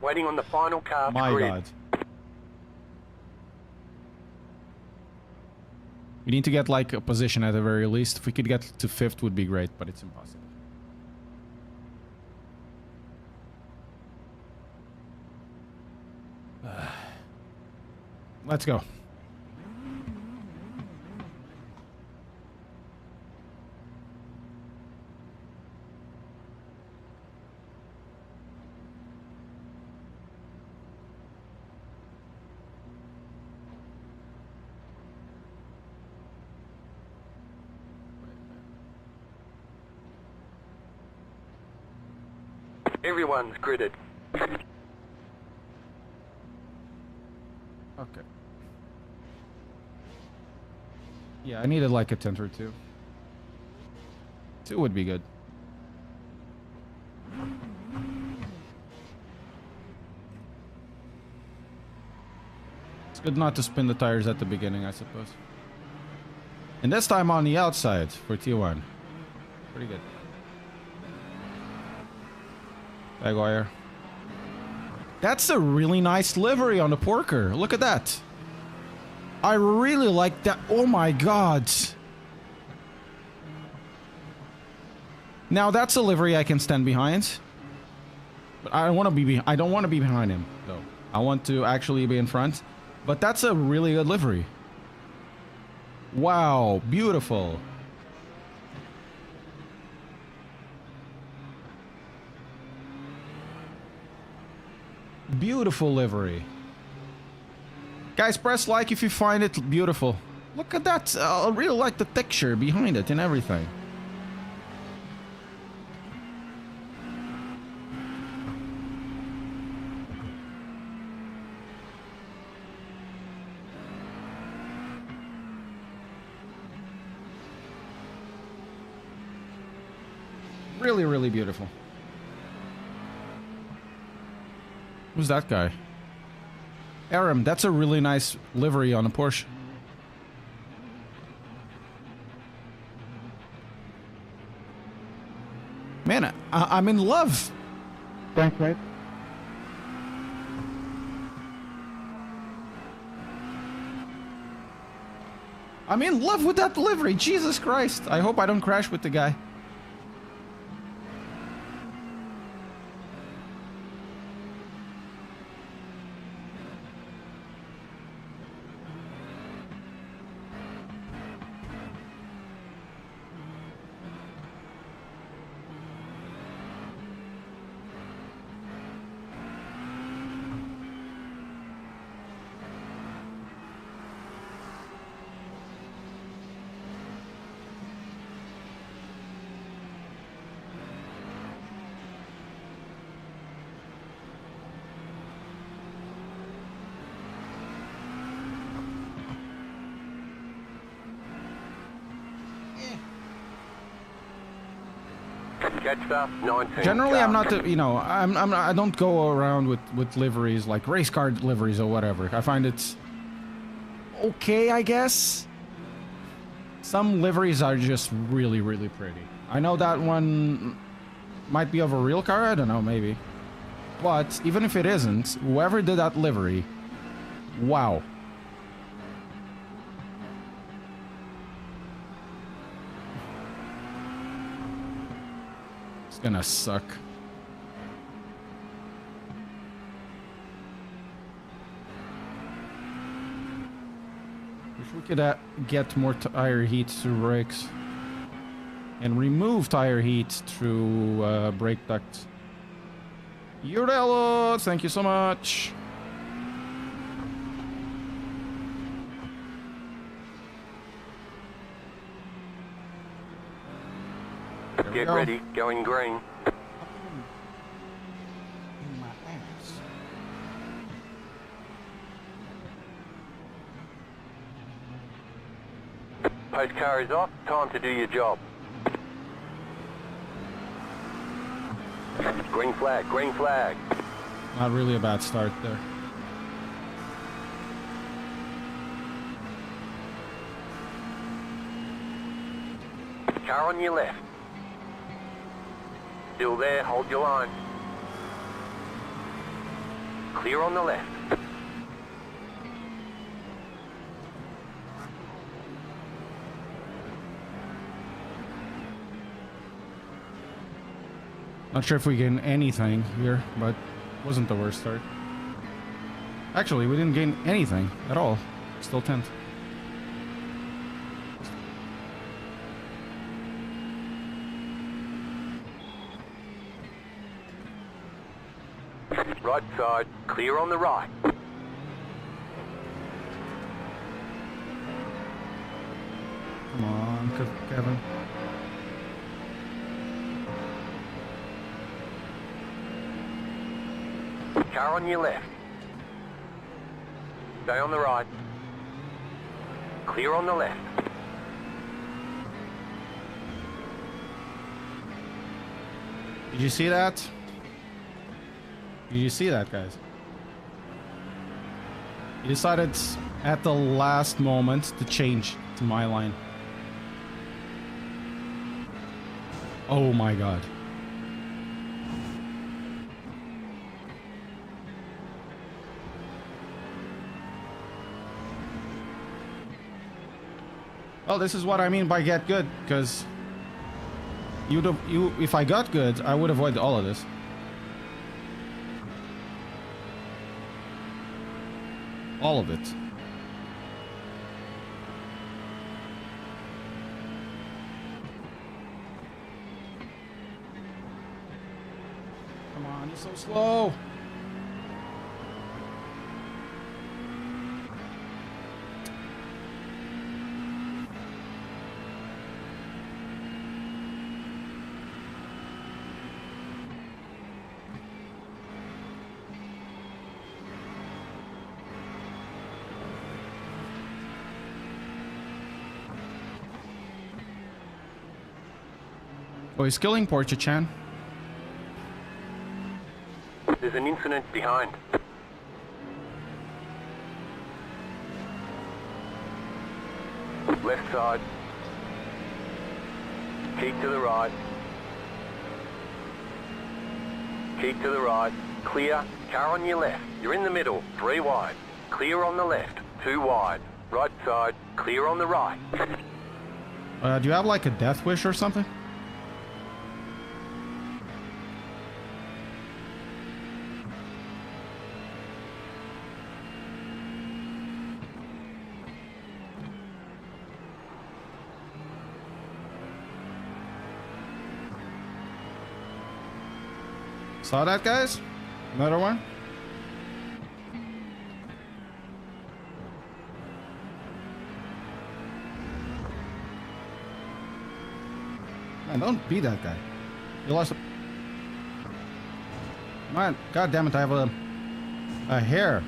Waiting on the final car to my grid. god. We need to get like a position at the very least. If we could get to 5th would be great, but it's impossible. Let's go. Everyone's gridded. Okay. Yeah, I needed like a 10th or 2. 2 would be good. It's good not to spin the tires at the beginning, I suppose. And this time on the outside for T1. Pretty good. Tag wire. That's a really nice livery on the Porker. Look at that. I really like that. Oh my god. Now that's a livery I can stand behind. But I don't want to be I don't want to be behind him though. I want to actually be in front. But that's a really good livery. Wow, beautiful. Beautiful livery. Guys, press like if you find it beautiful. Look at that. I really like the texture behind it and everything. Really, really beautiful. Who's that guy? Aram, that's a really nice livery on a Porsche. Man, I'm in love. Thanks, mate. I'm in love with that livery. Jesus Christ. I hope I don't crash with the guy. Catch up, 19. Generally, I'm cars. not, you know, I don't go around with liveries like race car liveries or whatever. I find it's okay, I guess. Some liveries are just really, really pretty. I know that one might be of a real car. I don't know, maybe. But even if it isn't, whoever did that livery, wow. It's gonna suck. could get more tire heat through brakes. And remove tire heat through brake ducts. Urello, thank you so much. Get ready, going green. In my ass. Post car is off, time to do your job. Green flag, green flag. Not really a bad start there. Car on your left. Still there, hold your line. Clear on the left. Not sure if we gain anything here, but wasn't the worst start. Actually, we didn't gain anything at all. Still 10th. Right side, clear on the right. Come on, Kevin. Car on your left. Stay on the right. Clear on the left. Did you see that? Did you see that, guys? He decided at the last moment to change to my line. Oh my god. Well, this is what I mean by get good, because if I got good, I would avoid all of this. All of it. Come on, you're so slow. Oh, he's killing Portia-chan. There's an incident behind. Left side. Keep to the right. Keep to the right. Clear. Car on your left. You're in the middle. 3 wide. Clear on the left. 2 wide. Right side. Clear on the right. Do you have like a death wish or something? Saw that, guys? Another one? Man, don't be that guy. You lost a... Man, god damn it, I have a hair.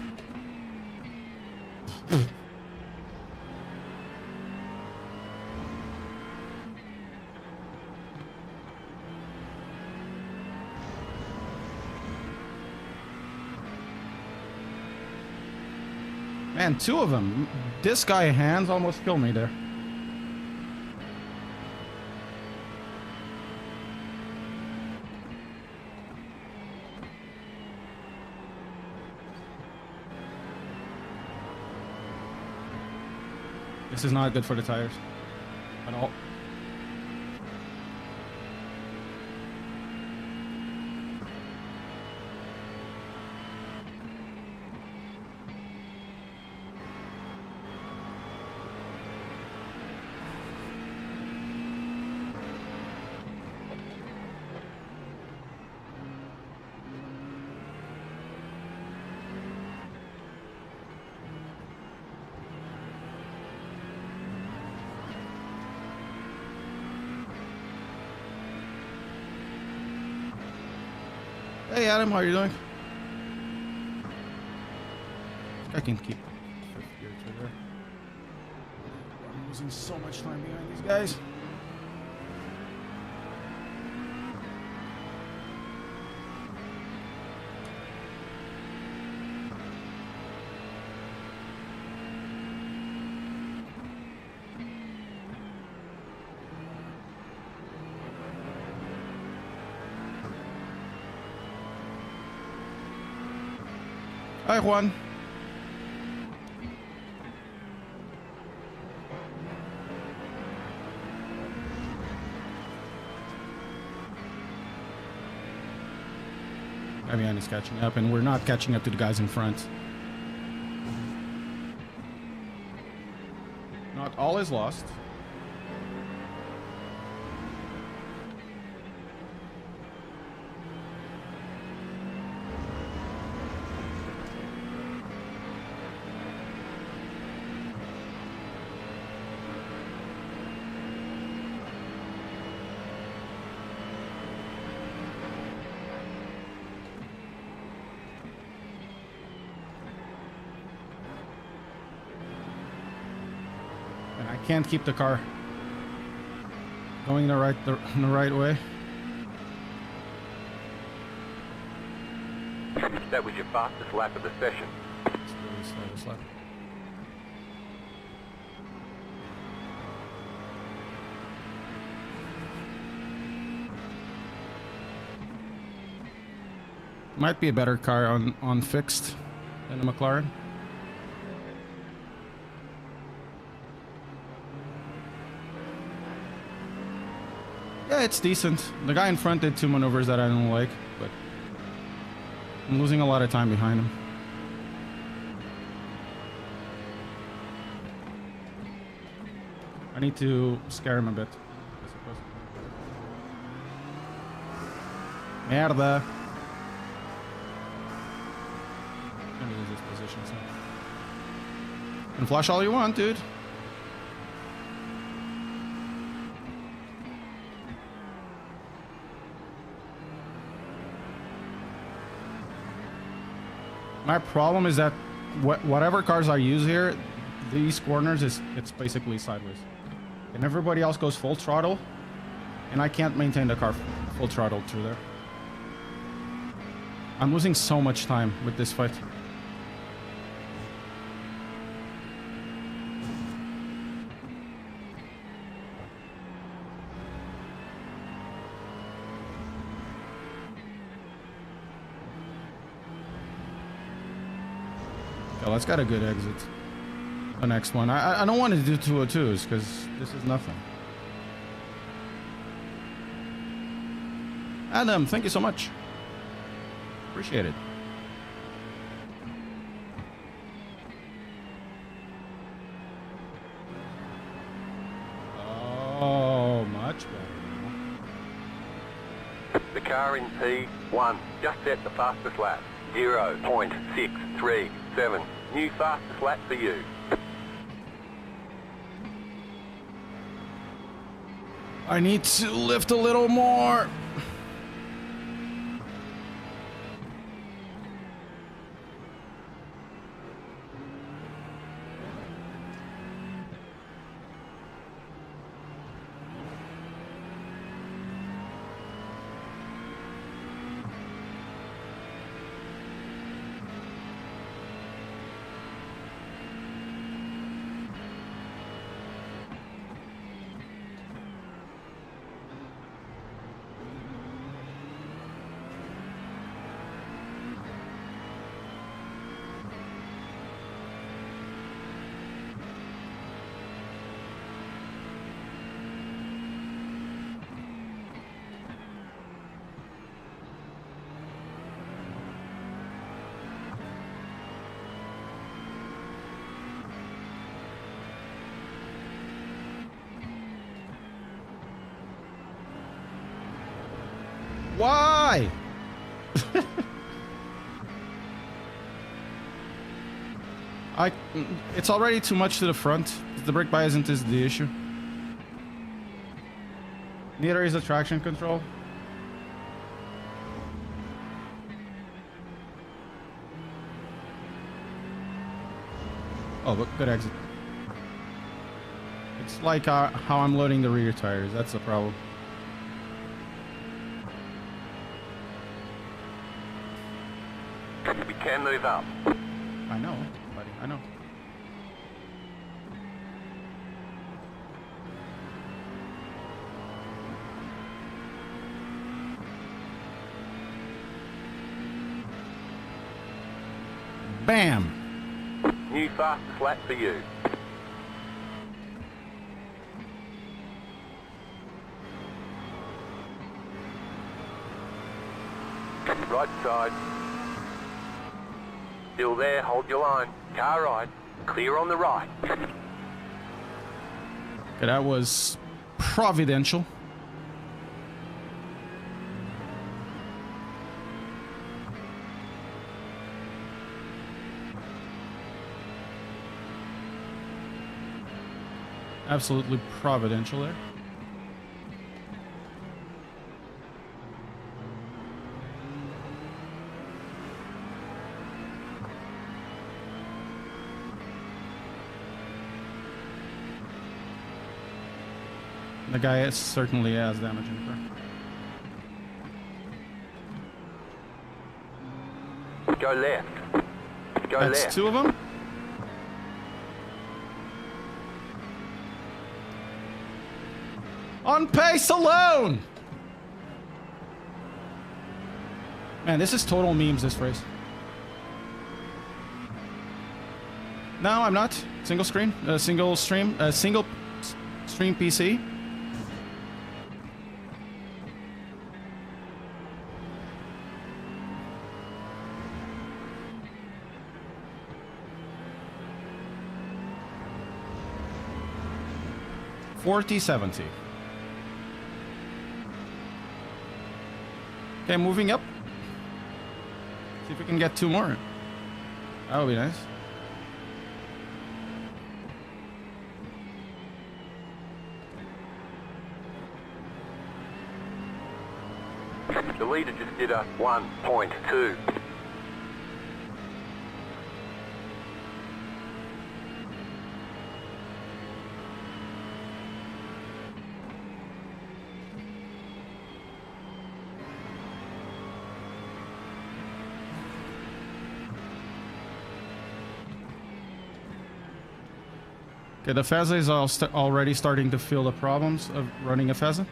Man, 2 of them. This guy hands almost killed me there. This is not good for the tires at all. Hey Adam, how are you doing? I can keep fifth gear through there. I'm losing so much time behind these guys. Hi Juan. Fabian is catching up, and we're not catching up to the guys in front. Not all is lost. I can't keep the car going the right way. That was your fastest lap of the session. It's really slow this lap. Might be a better car on fixed than the McLaren. Yeah, it's decent. The guy in front did two maneuvers that I don't like, but I'm losing a lot of time behind him. I need to scare him a bit, I suppose. Merda. I'm gonna lose this position soon. And flash all you want, dude. My problem is that whatever cars I use here, these corners it's basically sideways, and everybody else goes full throttle, and I can't maintain the car full throttle through there. I'm losing so much time with this fight. Oh, that's got a good exit. The next one. I don't want to do 202s because this is nothing. Adam, thank you so much. Appreciate it. Oh, much better. The car in P1 just set the fastest lap. 0.637. New fastest lap for you. I need to lift a little more. Why? It's already too much to the front. The brake bias is the issue. Neither is the traction control. Oh, but good exit. It's like how I'm loading the rear tires. That's the problem. We can move up. I know, buddy. I know. Bam! New fastest lap for you. Right side. Still there, hold your line. Car right. Clear on the right. Okay, that was providential. Absolutely providential there. The guy certainly has damage in the car. Go left. Go That's left. two of them. On pace alone! Man, this is total memes, this race. No, I'm not. Single screen, single stream, single stream PC. $40.70. Okay, moving up. See if we can get two more. That would be nice. The leader just did a 1.2. Okay, the Feza is already starting to feel the problems of running a Feza.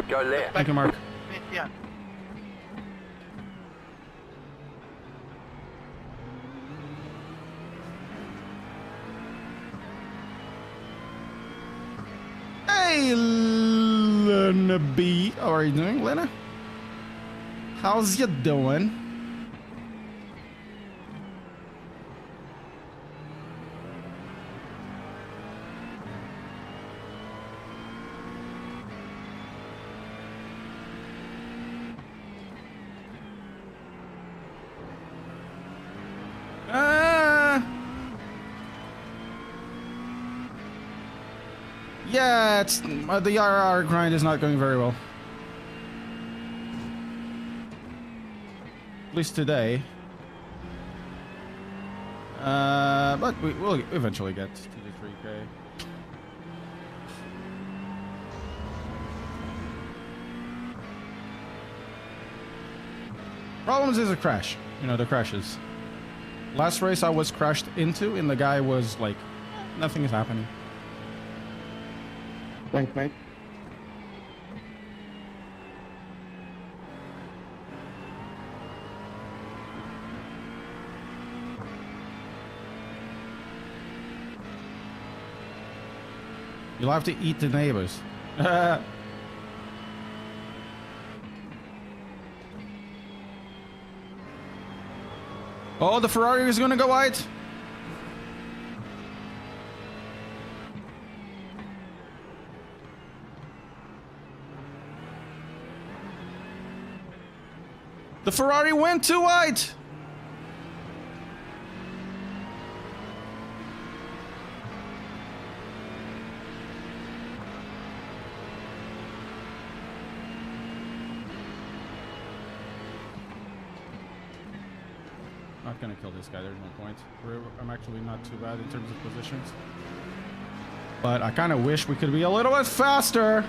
Go left. Thank you, Mark. Yeah. Hey, Lena B. How are you doing, Lena? How's you doing? Yeah, it's the RR grind is not going very well. At least today. But we'll eventually get to the 3K. Problems is a crash. You know, the crashes. Last race I was crashed into and the guy was like, nothing is happening. Thanks, mate. You'll have to eat the neighbors. Oh, the Ferrari is gonna go wide. The Ferrari went too wide. Not gonna kill this guy, there's no point. I'm actually not too bad in terms of positions. But I kind of wish we could be a little bit faster.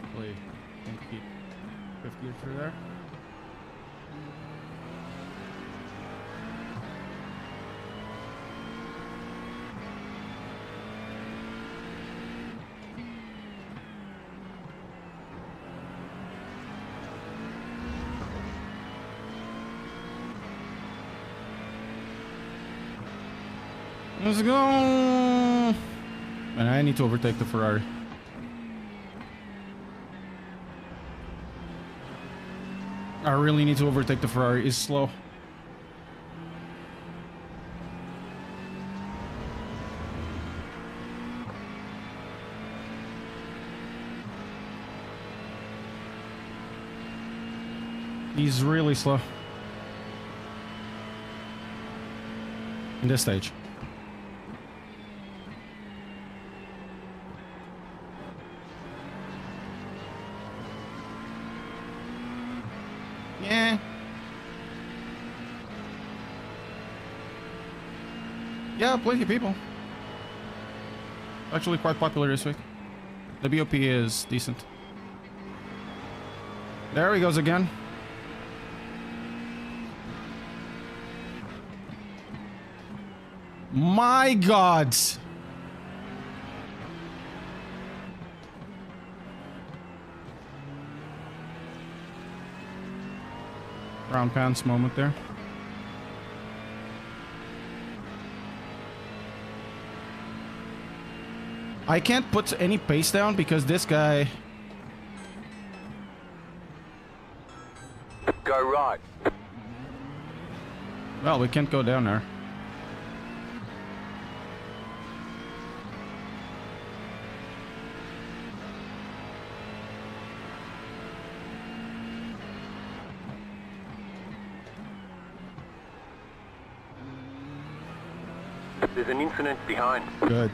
Hopefully, can keep 50 through there. Let's go! And I need to overtake the Ferrari. I really need to overtake the Ferrari. It's slow. He's really slow. In this stage. Yeah, plenty of people. Actually quite popular this week. The BOP is decent. There he goes again. My God! Round pants moment there. I can't put any pace down because this guy... Go right. Well, we can't go down there. There's an incident behind. Good.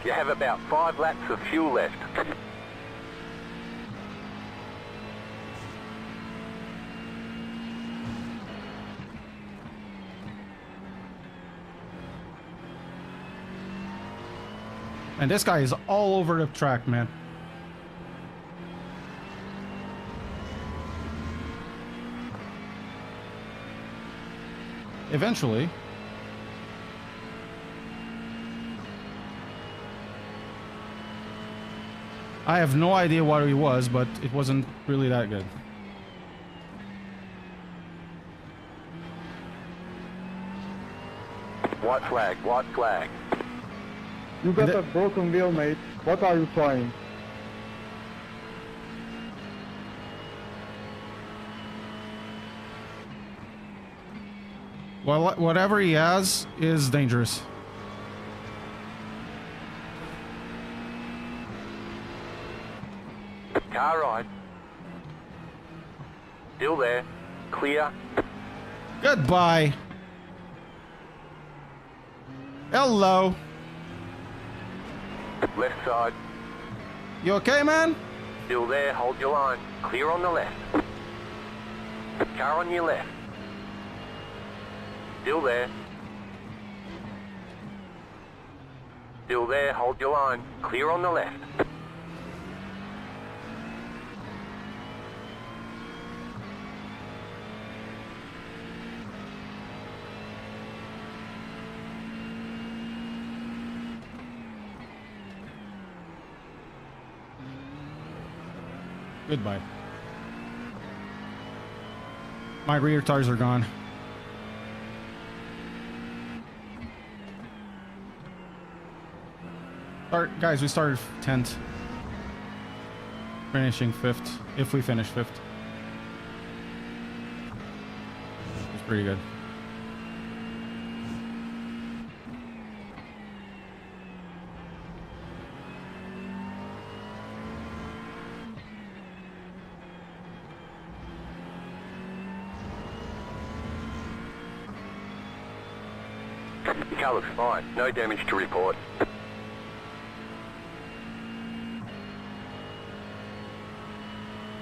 You have about 5 laps of fuel left. And this guy is all over the track, man. Eventually. I have no idea what he was, but it wasn't really that good. White flag, white flag. You got a broken wheel, mate. What are you flying? Well, whatever he has is dangerous. Car right. Still there. Clear. Goodbye. Hello. Left side. You okay, man? Still there. Hold your line. Clear on the left. Car on your left. Still there. Still there. Hold your line. Clear on the left. Goodbye. My rear tires are gone. Guys, we started 10th. Finishing 5th. If we finish 5th. It's pretty good. Car looks fine. No damage to report.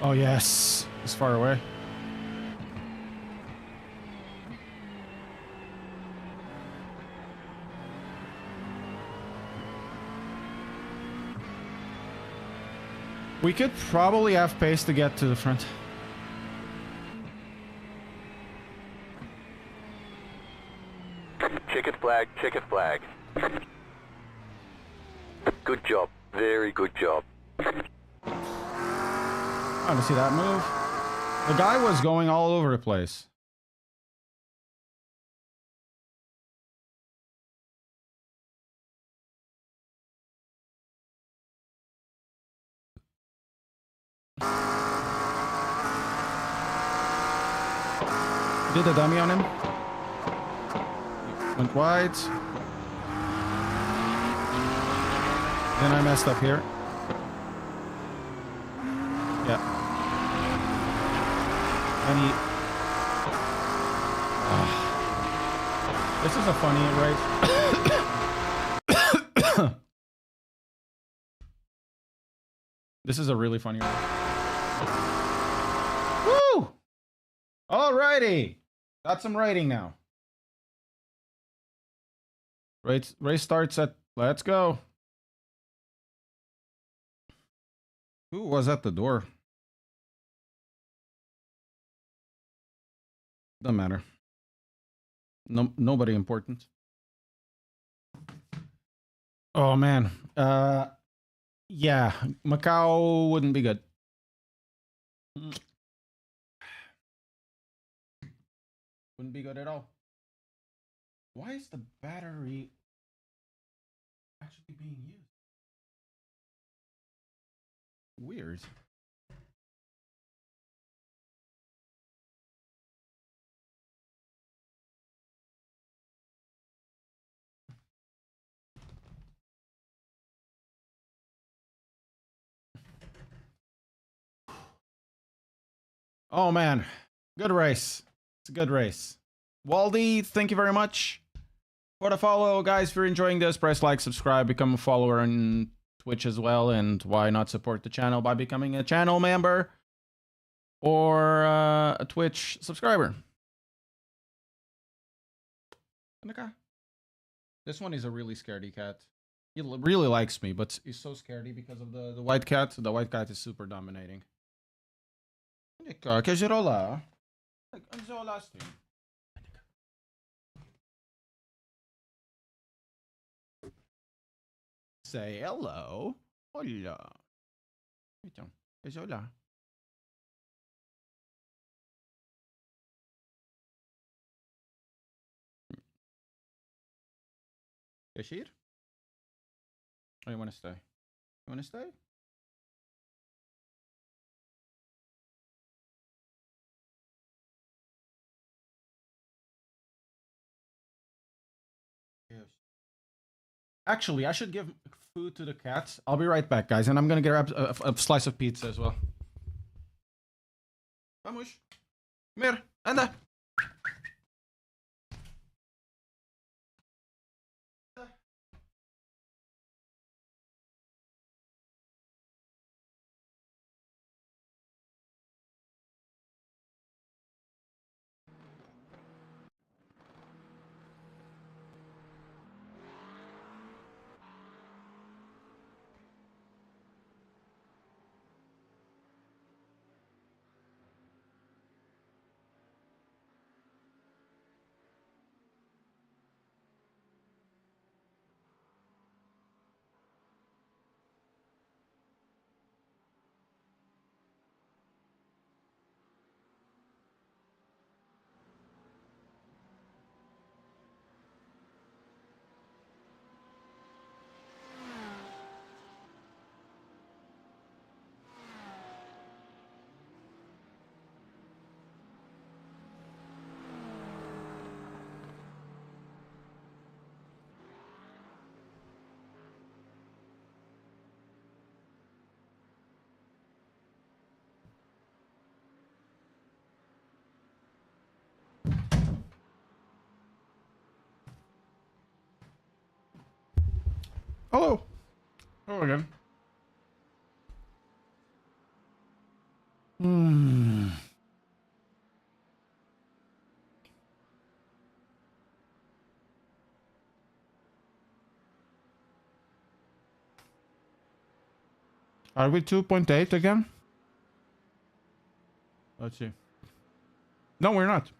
Oh, yes. It's far away. We could probably have pace to get to the front. Checkered flag, checkered flag. Good job. Very good job. I want to see that move. The guy was going all over the place. Did a dummy on him. Went wide. Then I messed up here. Yeah. And he... This is a funny race. This is a really funny race. Woo! Alrighty. Got some rating now. Race starts at... Let's go. Who was at the door? Doesn't matter. No, nobody important. Oh man. Yeah, Macau wouldn't be good. Wouldn't be good at all. Why is the battery actually being used? Weird. Oh man, good race. It's a good race. Waldy, thank you very much for the follow. Guys, if you're enjoying this, press like, subscribe, become a follower on Twitch as well. And why not support the channel by becoming a channel member or a Twitch subscriber. This one is a really scaredy cat. He really likes me, but he's so scaredy because of the white cat. The white cat is super dominating. Quer girola? Say hello. Hola. Então, quer olhar? Quer ir? Or you want to stay? You want to stay? Yes. Actually, I should give food to the cats. I'll be right back, guys, and I'm gonna grab a slice of pizza as well. Vamos. Come here. Anda. Hello. Hello again. Hmm. Are we 2.8 again? Let's see. No, we're not.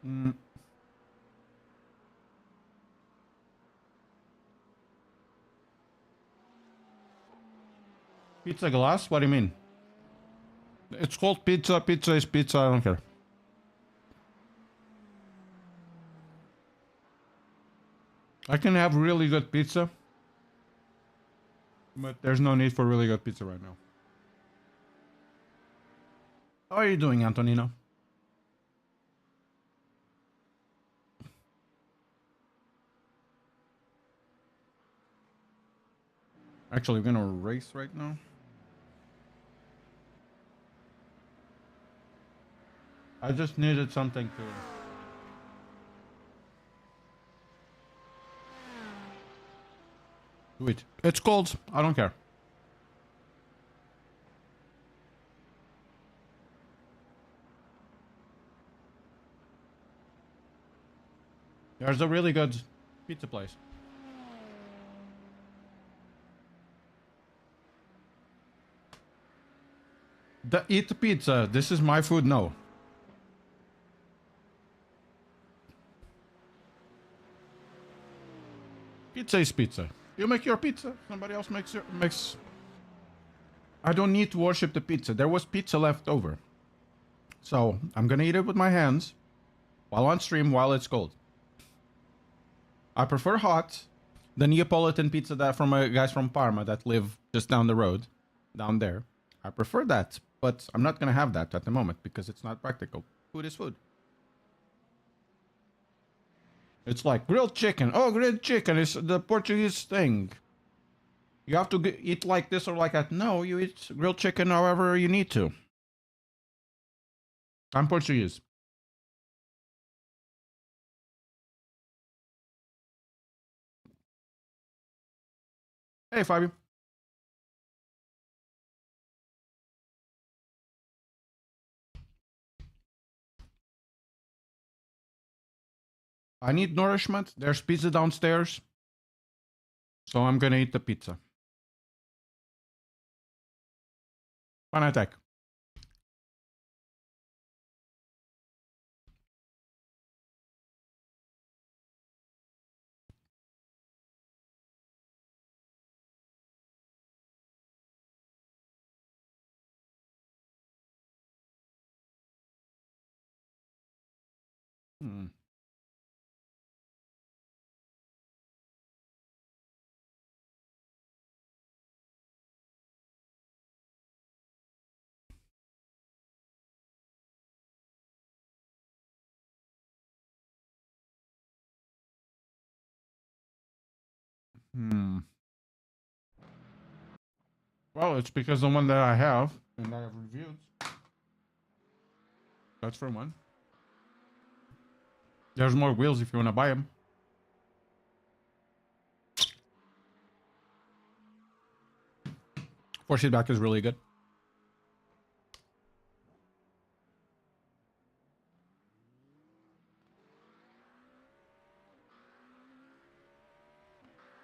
Mm. Pizza glass? What do you mean? It's called pizza. Pizza is pizza. I don't care. I can have really good pizza, but there's no need for really good pizza right now. How are you doing, Antonino? Actually, we're gonna race right now. I just needed something to... Wait, it's cold. I don't care. There's a really good pizza place. Eat pizza. This is my food. No. Pizza is pizza. You make your pizza. Somebody else makes. I don't need to worship the pizza. There was pizza left over, so I'm gonna eat it with my hands, while on stream, while it's cold. I prefer hot. The Neapolitan pizza that from guys from Parma that live just down the road, down there. I prefer that, but I'm not gonna have that at the moment because it's not practical. Food is food. It's like grilled chicken. Oh, grilled chicken is the Portuguese thing. You have to eat like this or like that. No, you eat grilled chicken however you need to. I'm Portuguese. Hey, Fabio. I need nourishment. There's pizza downstairs. So I'm gonna eat the pizza. Fanatec. Hmm. Hmm. Well, it's because the one that I have and I have reviewed. That's for one. There's more wheels if you want to buy them. Force feedback is really good.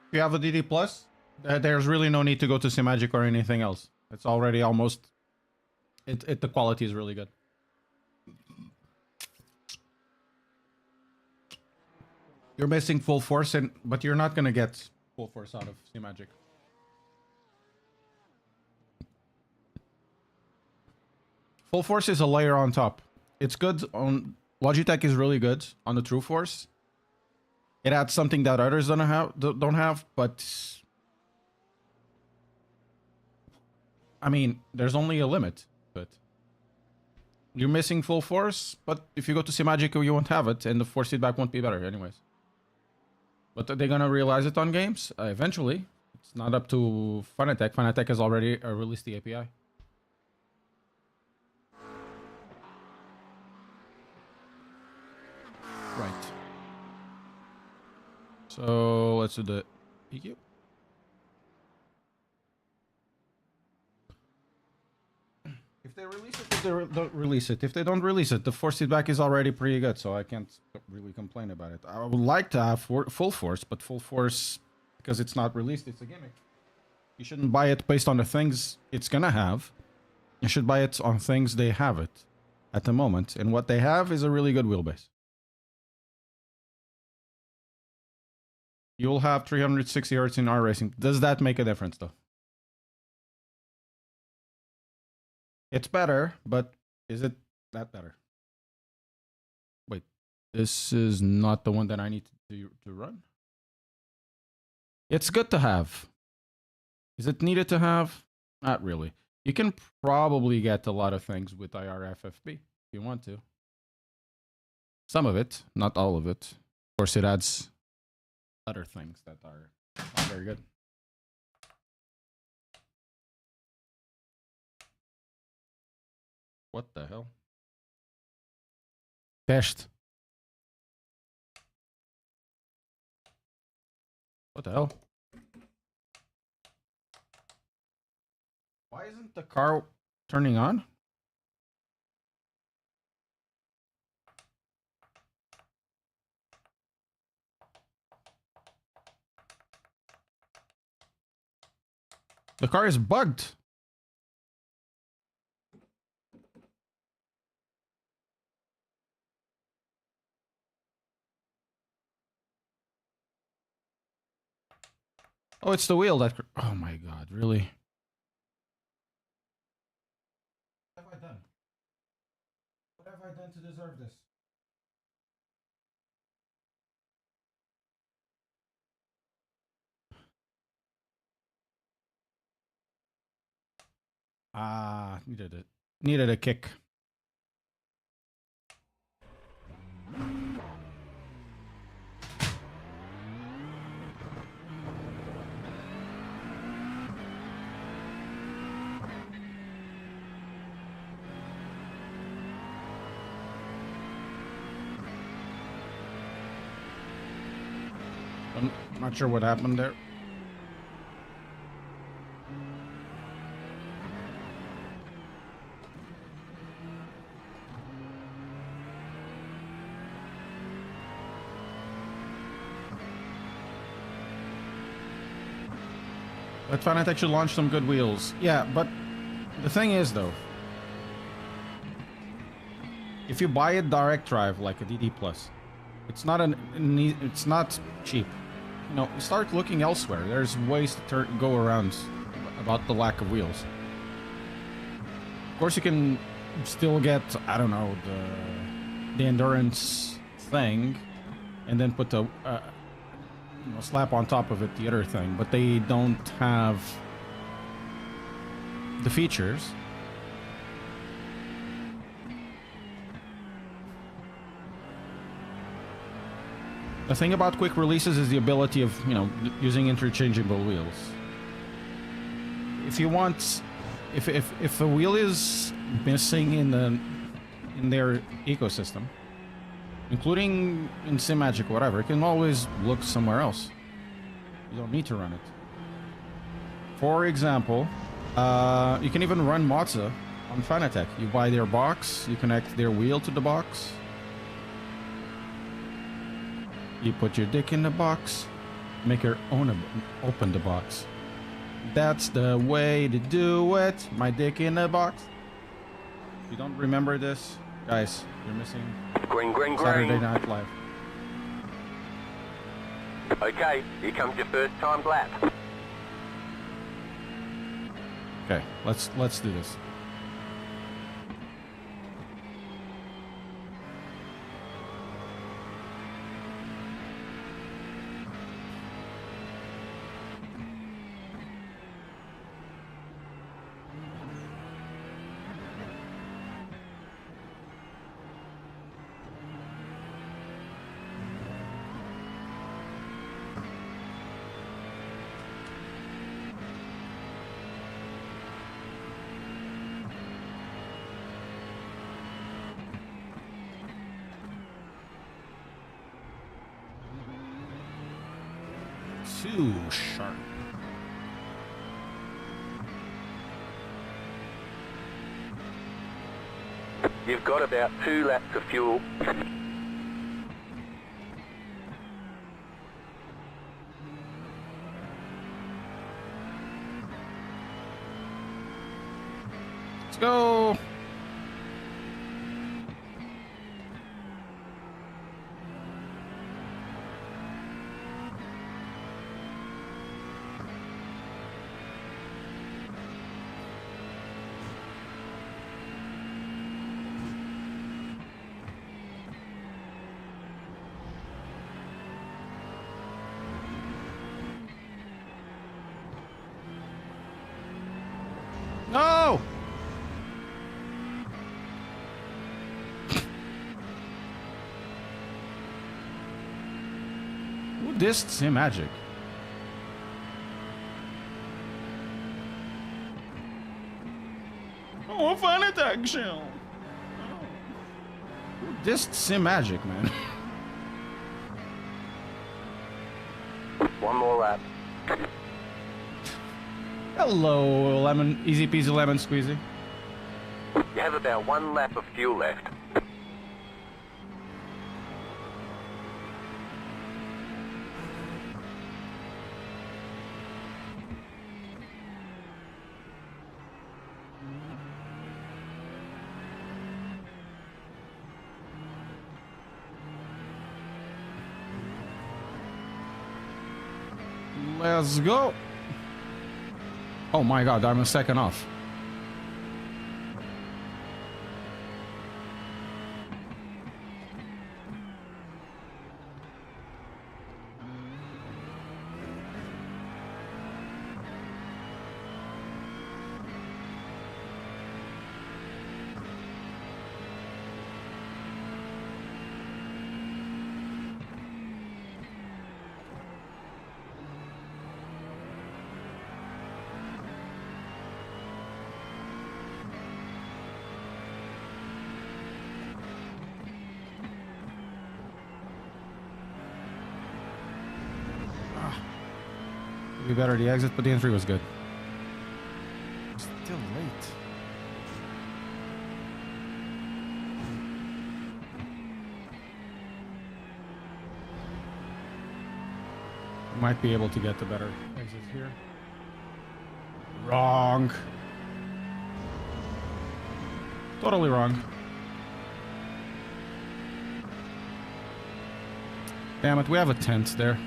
If you have a DD Plus, there's really no need to go to Simagic or anything else. It's already almost... the quality is really good. You're missing full force, but you're not going to get full force out of Simagic. Full force is a layer on top. It's good on... Logitech is really good on the True Force. It adds something that others don't have, but... I mean, there's only a limit, but... You're missing full force, but if you go to Simagic, you won't have it, and the force feedback won't be better anyways. But they're gonna realize it on games, eventually. It's not up to Fanatec. Fanatec has already released the API. Right. So let's do the PQ. If they release it, if they don't release it. If they don't release it, the force feedback is already pretty good, so I can't really complain about it. I would like to have full force, but full force, because it's not released, it's a gimmick. You shouldn't buy it based on the things it's gonna have. You should buy it on things they have it at the moment, and what they have is a really good wheelbase. You'll have 360 hertz in R racing. Does that make a difference, though? It's better, but is it that better? Wait, this is not the one that I need to run? It's good to have. Is it needed to have? Not really. You can probably get a lot of things with IRFFB if you want to. Some of it, not all of it. Of course, it adds other things that are not very good. What the hell? Test. What the hell? Why isn't the car turning on? The car is bugged. Oh, it's the wheel that... Oh my god, really? What have I done? What have I done to deserve this? Ah, needed it. Needed a kick. I'm not sure what happened there. But Fanatec should launch some good wheels. Yeah, but the thing is, though, if you buy a direct drive like a DD Plus, it's not it's not cheap. You know, start looking elsewhere. There's ways to go around about the lack of wheels. Of course, you can still get, I don't know, the endurance thing, and then put the you know, slap on top of it the other thing, but they don't have the features. The thing about quick releases is the ability of, you know, using interchangeable wheels. If you want, if a wheel is missing in their ecosystem, including in SimMagic or whatever, you can always look somewhere else. You don't need to run it. For example, you can even run Mozza on Fanatec. You buy their box, you connect their wheel to the box. You put your dick in the box, make your own open the box. That's the way to do it. My dick in the box. If you don't remember this, guys, you're missing Green, green, green. Saturday Night Live. Okay, here comes your first time lap. Okay, let's do this. too sharp. You've got about 2 laps of fuel. Let's go. No! Who dissed Sim Magic? Oh, a Fanatec shell. Oh. Who dissed Sim Magic, man? 1 more lap. Hello, lemon, easy peasy lemon squeezy. You have about 1 lap of fuel left. Let's go. Oh my god, I'm a second off. Be better the exit, but the entry was good. Still late. Might be able to get the better exit here. Wrong. Totally wrong. Damn it, we have a tent there.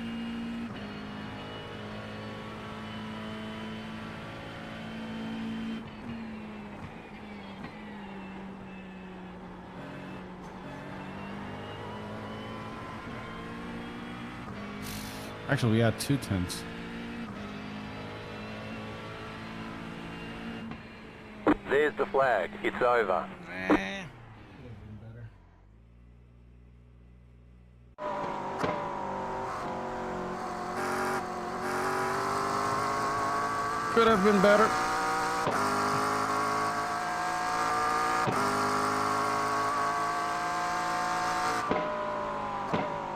Actually, we had 2 tents. There's the flag. It's over. Could have been better.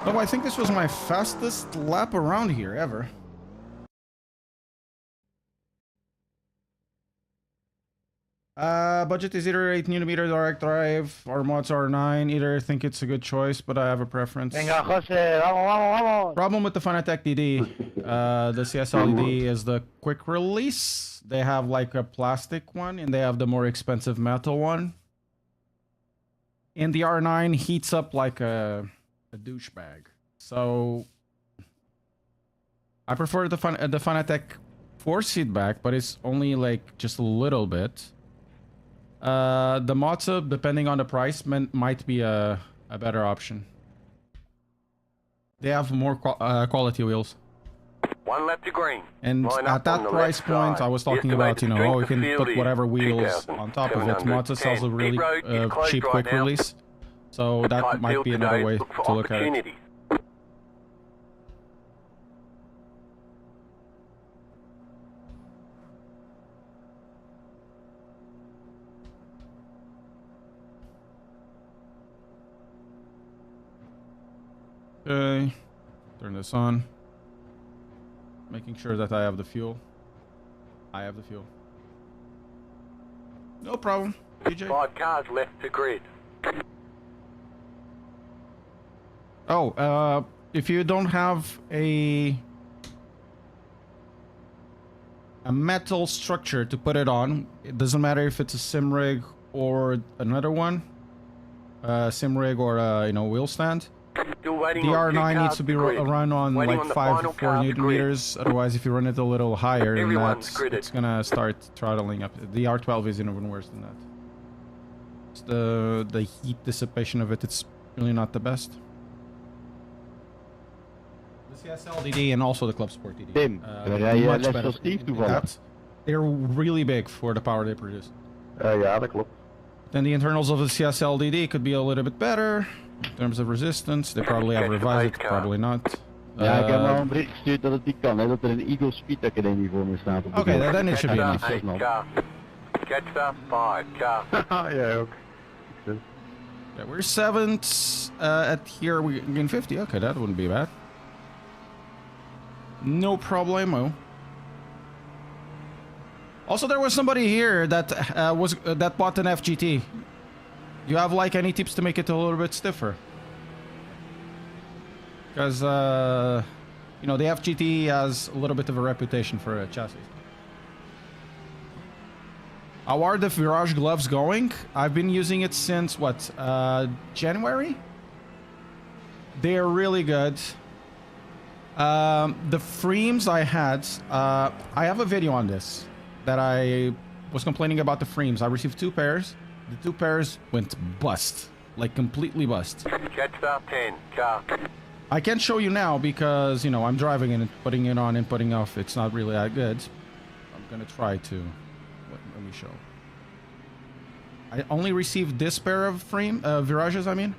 Oh, I think this was my fastest lap around here ever. Budget is either 8nm direct drive or mods are 9. Either think it's a good choice, but I have a preference. Venga, Jose, vamos, vamos, vamos. Problem with the Fanatec DD, the CSLD is the quick release. They have like a plastic one and they have the more expensive metal one. And the R9 heats up like a douchebag. So I prefer the Fanatec 4-seat back, but it's only like just a little bit. The Mozza, depending on the price, might be a better option. They have more quality wheels. 1 lap to green. And Line at up that on the price left point, side. I was talking Estimate about, you know, strength oh, you of can field put is whatever wheels 2,000, on top of it. 700. Mozza sells a really Pit road is closed cheap right quick now. release. So Tight that might field be today. another way Look for to look at it. opportunities. Okay, turn this on. Making sure that I have the fuel. I have the fuel. No problem, DJ. 5 cars left to grid. Oh, if you don't have a metal structure to put it on, it doesn't matter if it's a sim rig or another one, sim rig or wheel stand. Still waiting The on 2 R9 cars needs to be to grid. run on Waiting like on the 5 final to 4 car to newton grid. meters. Otherwise, if you run it a little higher than Everyone's that, gridded. it's gonna start throttling up. The R12 is even worse than that. It's the heat dissipation of it. It's really not the best. The CSL DD and also the Club Sport DD. Tim, they're rij je much les better van Steve in toevallig? that. They're really big for the power they produce. Ja, dat klopt. Then the internals of the CSL DD could be a little bit better in terms of resistance. They probably have revised it, probably not. Ja, ik heb al een bericht gestuurd dat het niet kan, hè, dat er een Eagle Speed Academy voor me staat. Op de Okay, deur. then it should be Catch enough. up, 8 car. Catch up, 5 car. Jij ook. Yeah, we're 7th at here. We gain 50. Okay, that wouldn't be bad. No problemo. Also, there was somebody here that that bought an FGT. You have like any tips to make it a little bit stiffer? Because the FGT has a little bit of a reputation for a chassis. How are the Virage gloves going? I've been using it since what, January? They're really good. The frames I had, I have a video on this that I was complaining about the frames. I received 2 pairs. The 2 pairs went bust, like completely bust. Catch up, 10 car. I can't show you now because, I'm driving and putting it on and putting off. It's not really that good. I'm gonna try to. Let me show. I only received this pair of Virages, I mean.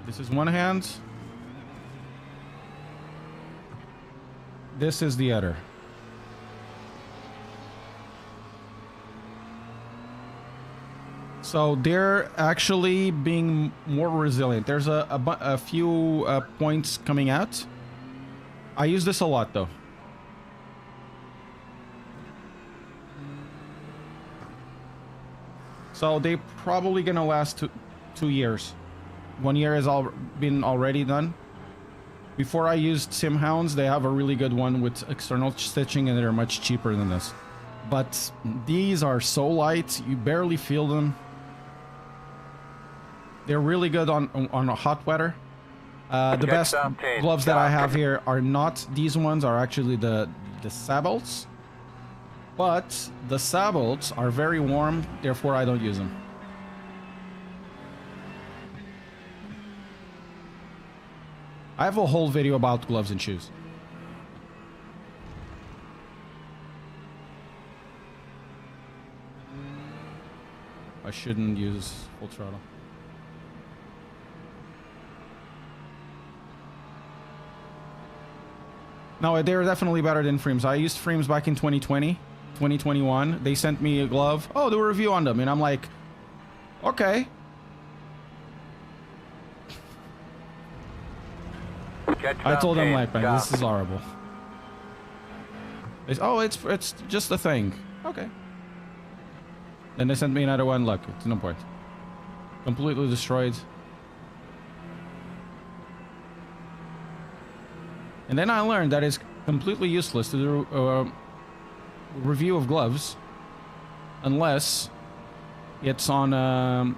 This is one hand. This is the other. So they're actually being more resilient. There's a few points coming out. I use this a lot though. So they probably gonna last 2 years. 1 year has been already done. Before I used Simhounds, they have a really good one with external stitching and they're much cheaper than this. But these are so light, you barely feel them. They're really good on hot weather. The best gloves that I have here are not these ones, are actually the Sabolts. But the Sabolts are very warm, therefore I don't use them. I have a whole video about gloves and shoes. I shouldn't use full throttle. No, they're definitely better than frames. I used frames back in 2020, 2021. They sent me a glove. Oh, do a review on them. And I'm like, okay. I told them like, man, this is horrible. It's just a thing. Okay. Then they sent me another one. Look, it's no point. Completely destroyed. And then I learned that it's completely useless to do a review of gloves unless it's on a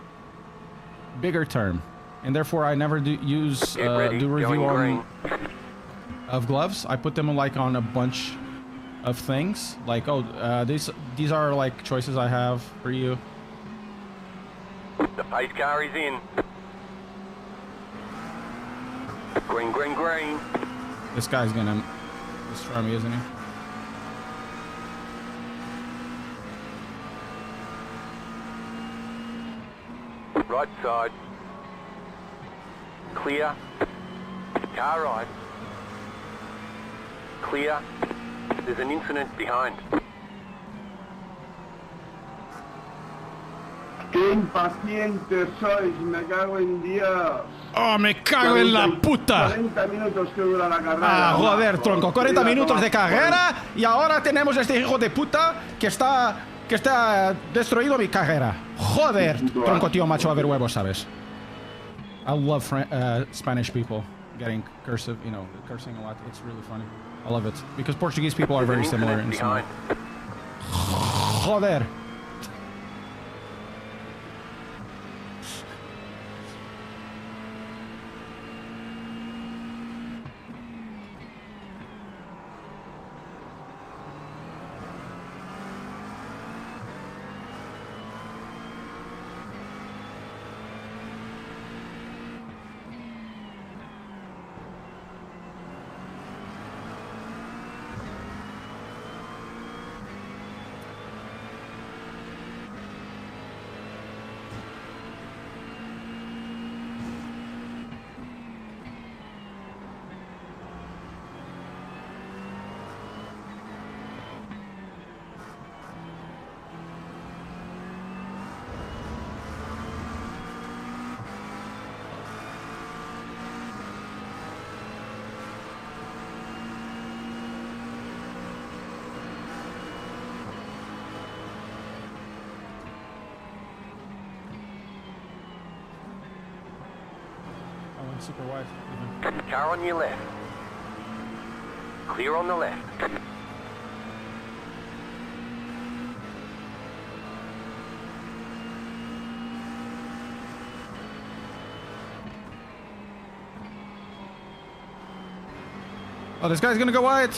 bigger term. And therefore I never do review of gloves. I put them like on a bunch of things. Like, these are like choices I have for you. The pace car is in. Green, green, green. This guy's gonna destroy me, isn't he? Right side. Clear. Car right. Clear. There's an incident behind. Qué impaciente sois, me cago en Dios. Oh, me cago en la puta. 40 minutos que dura la carrera. Ah, joder, majo. tronco. 40 Mira, minutos toma, de carrera y ahora tenemos este hijo de puta que está destruido mi carrera. Joder, tronco, tío, macho, a ver huevos, ¿sabes? I love Spanish people getting cursive, you know, cursing a lot. It's really funny. I love it because Portuguese people are very similar in some way. Joder. Super wide. Car on your left. Clear on the left. Oh, this guy's gonna go wide.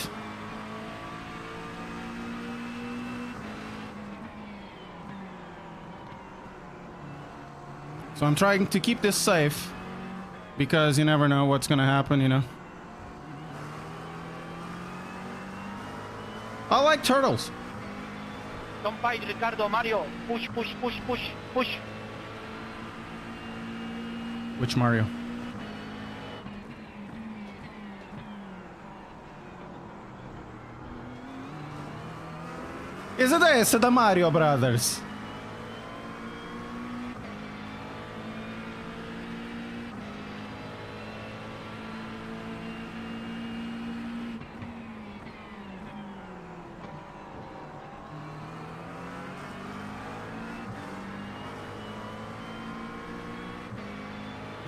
So I'm trying to keep this safe because you never know what's gonna happen, you know. I like turtles. Don't fight, Ricardo, Mario. Push, push, push, push, push. Which Mario? Is it this, the Mario Brothers?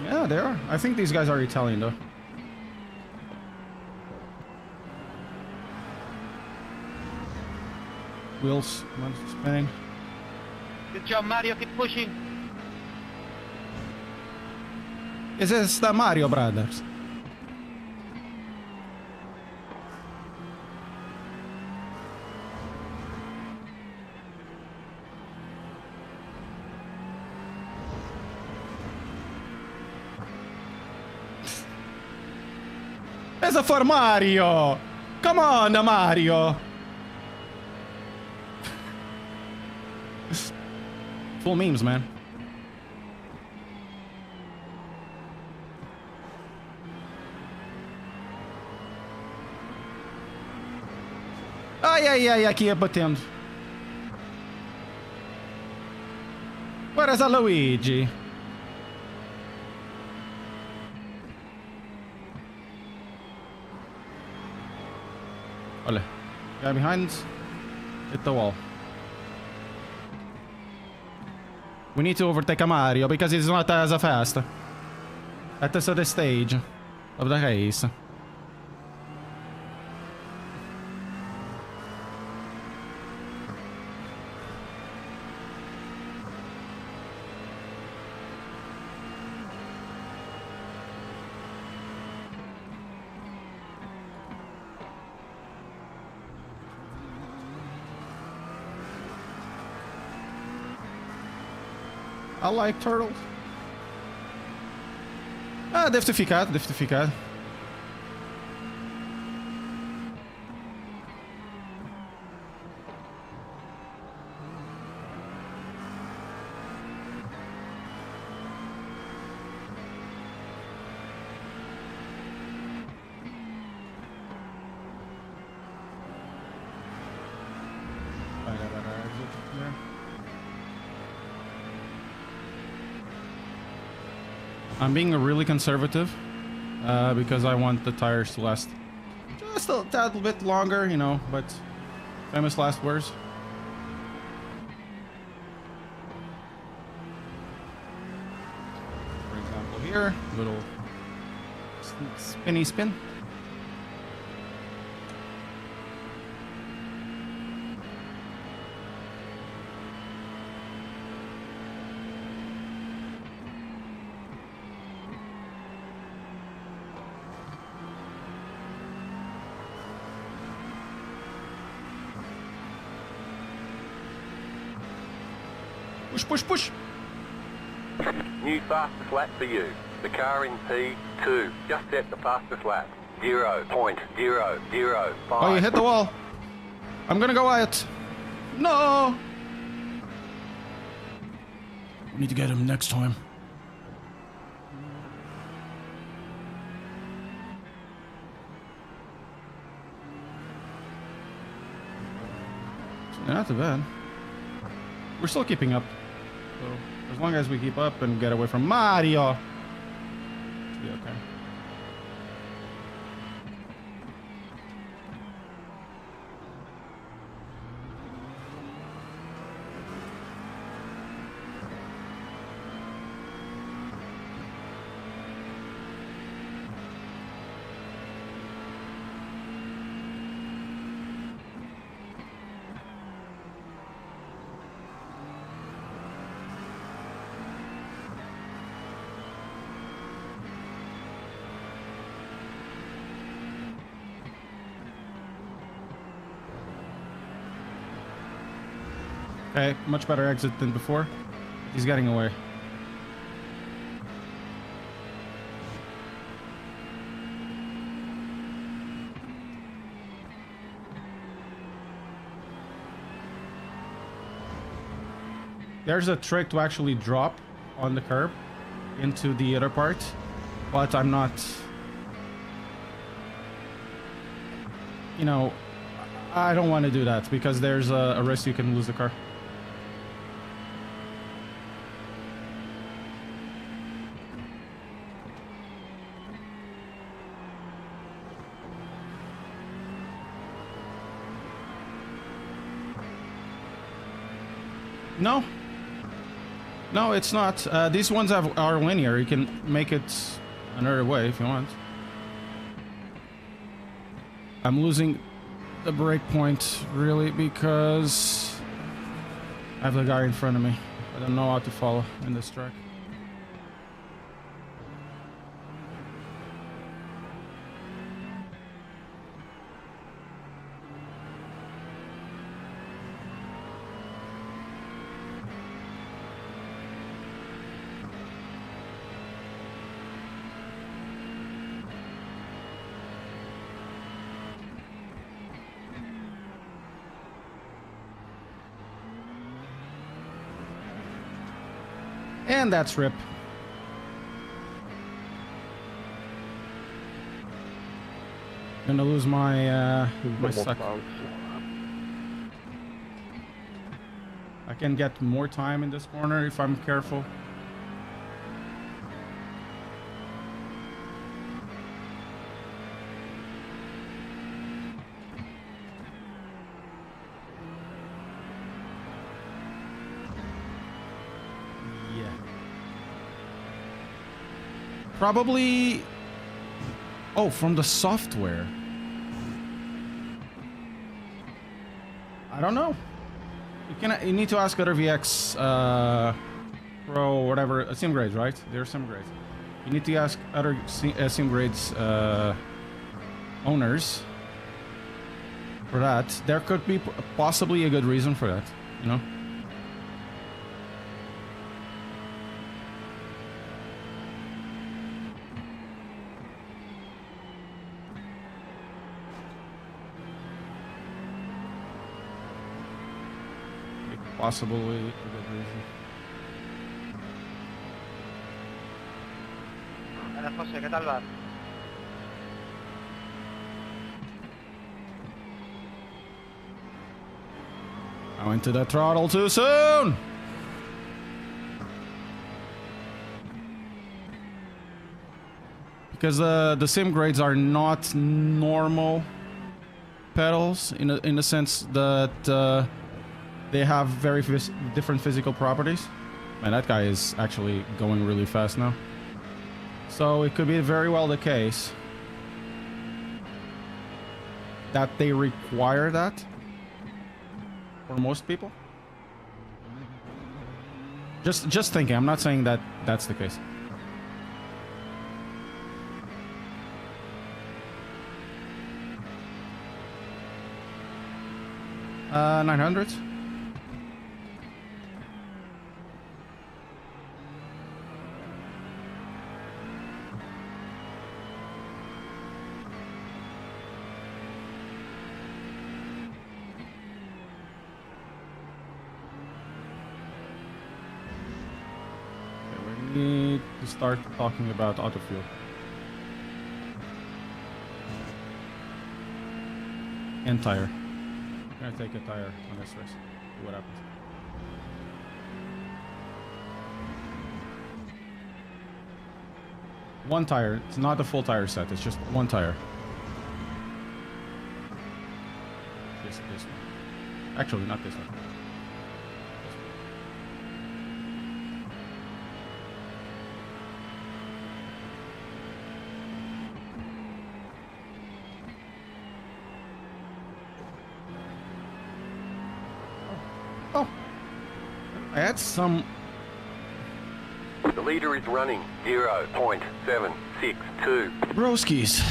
Yeah, they are. I think these guys are Italian, though. Wheels, one's spinning. Good job, Mario. Keep pushing. Is this the Mario Brothers? It's for Mario! Come on, Mario! Full memes, man. Ai, ai, ai, aqui batendo. Where is a Luigi? Olha. Guy behind. Hit the wall. We need to overtake a Mario because he's not as fast. At the stage of the race. I like turtles. Ah, deve ter ficado, deve ter ficado. I'm being really conservative because I want the tires to last just a tad bit longer, you know, but famous last words. For example here, little spinny spin. Push, push, push. New fastest lap for you. The car in P2. Just set the fastest lap. 0.005. Oh, you hit the wall. I'm gonna go Wyatt. No. We need to get him next time. Not too bad. We're still keeping up. So as long as we keep up and get away from Mario, it'll be okay. Okay, much better exit than before. He's getting away. There's a trick to actually drop on the curb into the other part, but I'm not, you know, I don't want to do that because there's a risk you can lose the car. No. No, it's not. These ones are linear. You can make it another way if you want. I'm losing the brake point, really, because I have the guy in front of me. I don't know how to follow in this track. And that's rip. Gonna lose my my suck. I can get more time in this corner if I'm careful. Probably. Oh, from the software. I don't know. You need to ask other VX Pro, whatever, sim grades, right? They're sim grades. You need to ask other sim grades owners for that. There could be possibly a good reason for that, you know. Possibly a good reason. José, ¿qué tal vas? I went to the throttle too soon. Because the sim grades are not normal pedals in the sense that they have very different physical properties. Man, that guy is actually going really fast now. So it could be very well the case that they require that for most people. Just thinking. I'm not saying that that's the case. Uh, 900. We need to start talking about auto fuel. And tire. I'm gonna take a tire on this race. See what happens. One tire. It's not a full tire set. It's just one tire. This one. Actually, not this one. Oh, I had some. The leader is running 0.762. Broskies.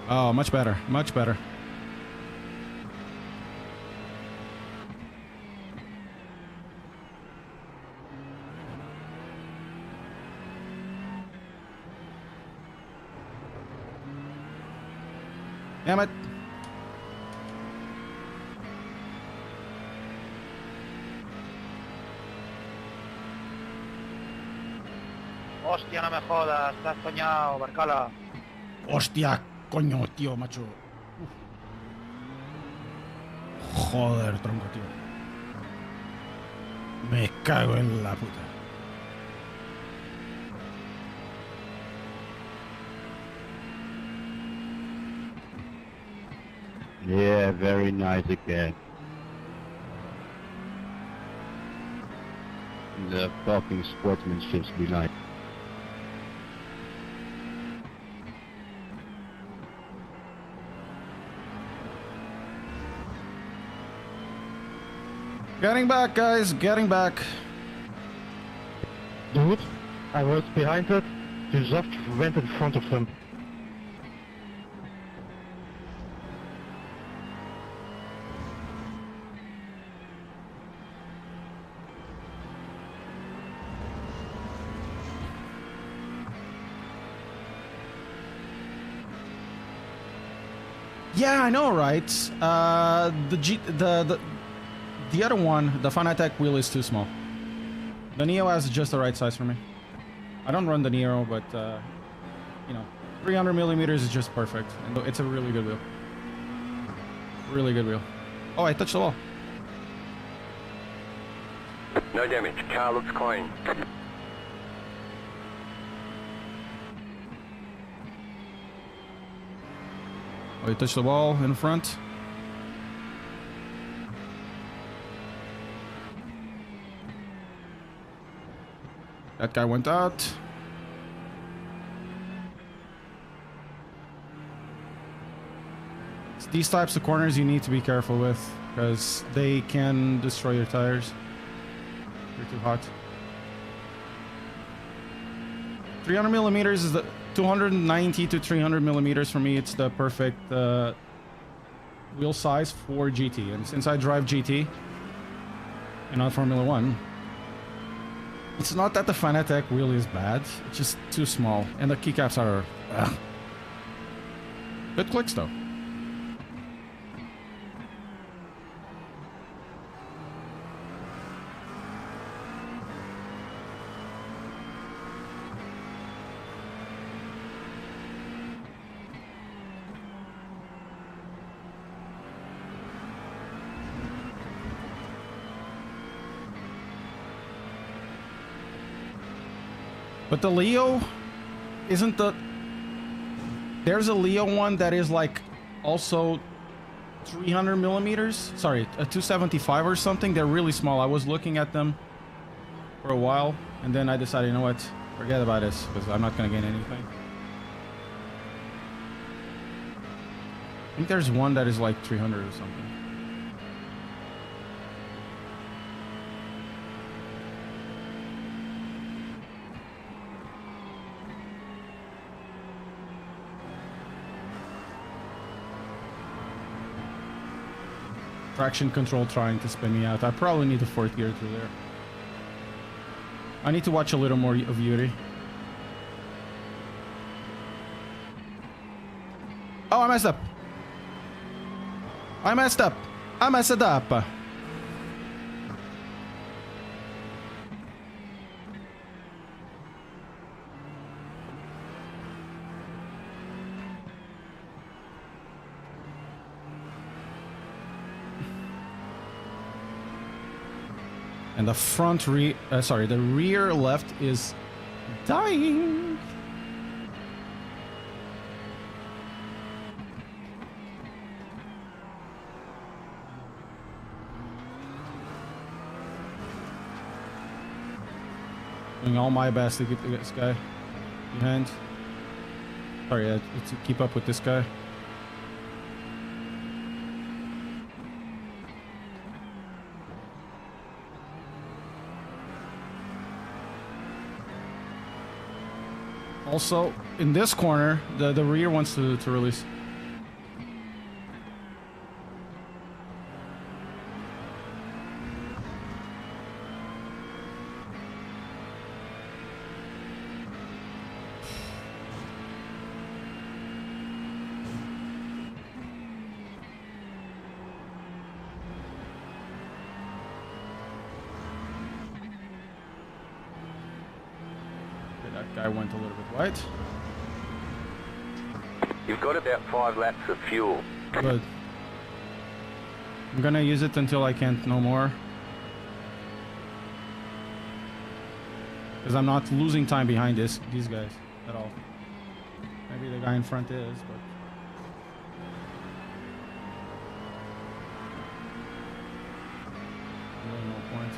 Oh, much better. Much better. Damn it. Hostia, no me jodas, estás soñado, Barcala. Hostia, coño, tío, macho. Joder, tronco, tío. Me cago en la puta. Yeah, very nice again. The fucking sportsmanship's be nice. Getting back, guys, getting back. Dude, I was behind it. You just went in front of him. Yeah, I know, right? The other one, the Fanatec wheel is too small. The Neo has just the right size for me. I don't run the Neo, but you know, 300 millimeters is just perfect. And it's a really good wheel. Really good wheel. Oh, I touched the wall. No damage. Car looks clean. Oh, you touched the wall in front. That guy went out. It's these types of corners you need to be careful with because they can destroy your tires. They're too hot. 300 millimeters is the 290 to 300 millimeters for me. It's the perfect wheel size for GT. And since I drive GT and not Formula 1, it's not that the Fanatec wheel is bad. It's just too small. And the keycaps are... Good clicks though. But the Leo isn't the... There's a Leo one that is like also 300 millimeters. Sorry, a 275 or something. They're really small. I was looking at them for a while, and then I decided, you know what? Forget about this, because I'm not going to gain anything. I think there's one that is like 300 or something. Traction control trying to spin me out. I probably need a fourth gear through there. I need to watch a little more of Yuri. Oh, I messed up. I messed up. I messed it up. And the front the rear left is dying. Doing all my best to get this guy behind. Sorry, to keep up with this guy. Also, in this corner, the rear wants to release. Guy went a little bit wide. You've got about 5 laps of fuel. Good. I'm gonna use it until I can't no more. Because I'm not losing time behind these guys at all. Maybe the guy in front is, but... really no point.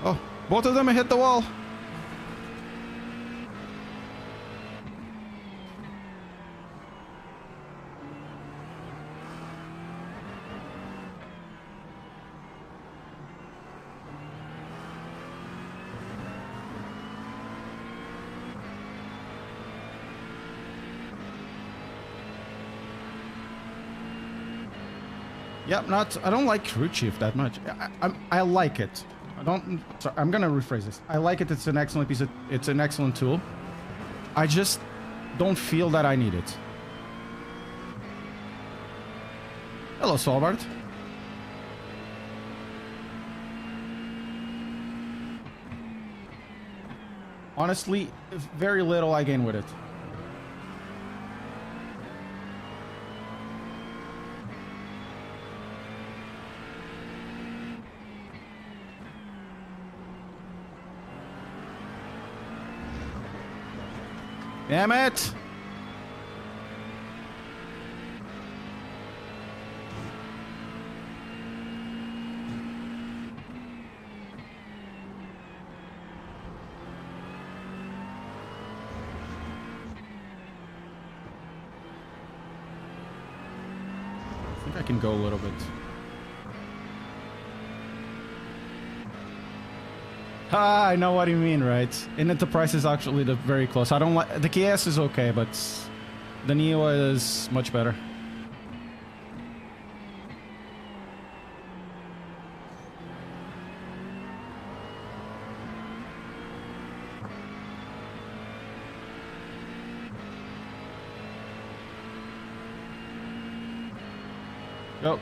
Oh, both of them hit the wall. Yep, I don't like crew chief that much. I like it. Sorry, I'm gonna rephrase this. I like it. It's an excellent it's an excellent tool. I just don't feel that I need it. Hello, Svalbard. Honestly, very little I gain with it. Damn it! I think I can go a little bit. Ah, I know what you mean, right? And the price is actually very close. I don't like the KS is okay, but the Neo is much better. Go.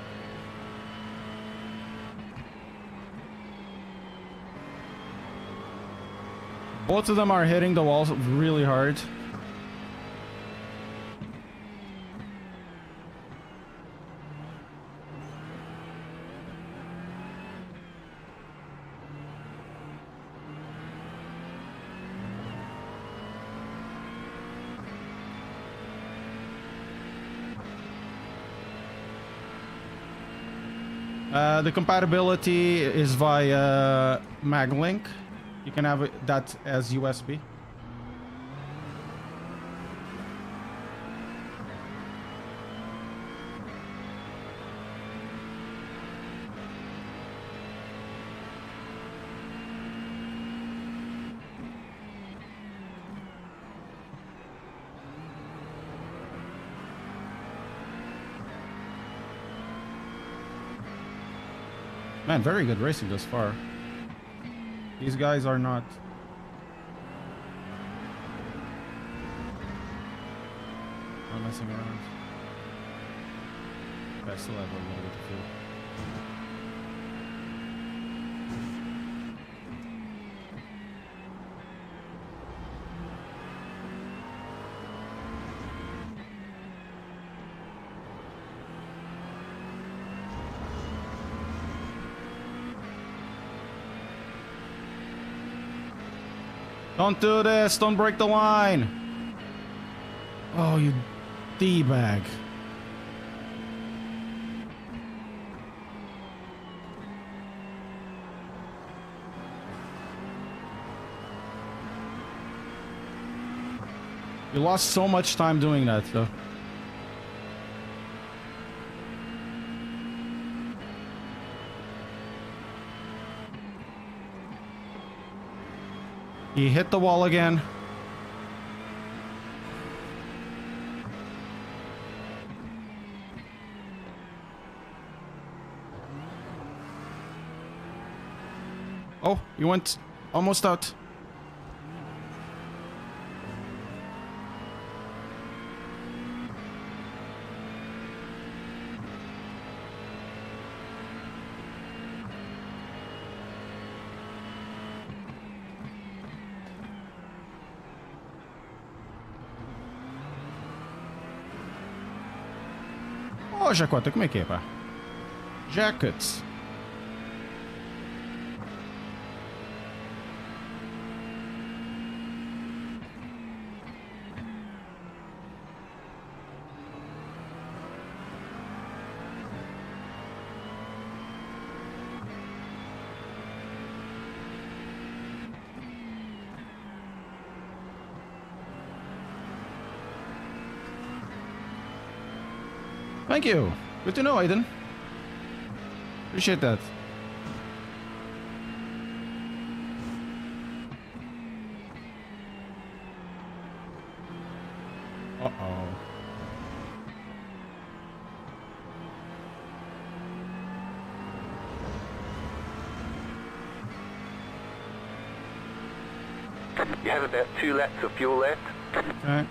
Both of them are hitting the walls really hard. The compatibility is via MagLink. You can have that as USB. Man, very good racing thus far. These guys are not messing around. I still have a little bit of fuel. Don't do this! Don't break the line! Oh, you D-bag. You lost so much time doing that, though. He hit the wall again. Oh, you went almost out. Ó, Jacota, como é que é, pá? Jackets. Thank you. Good to know, Aiden. Appreciate that. Uh-oh. You have about 2 laps of fuel left. Alright.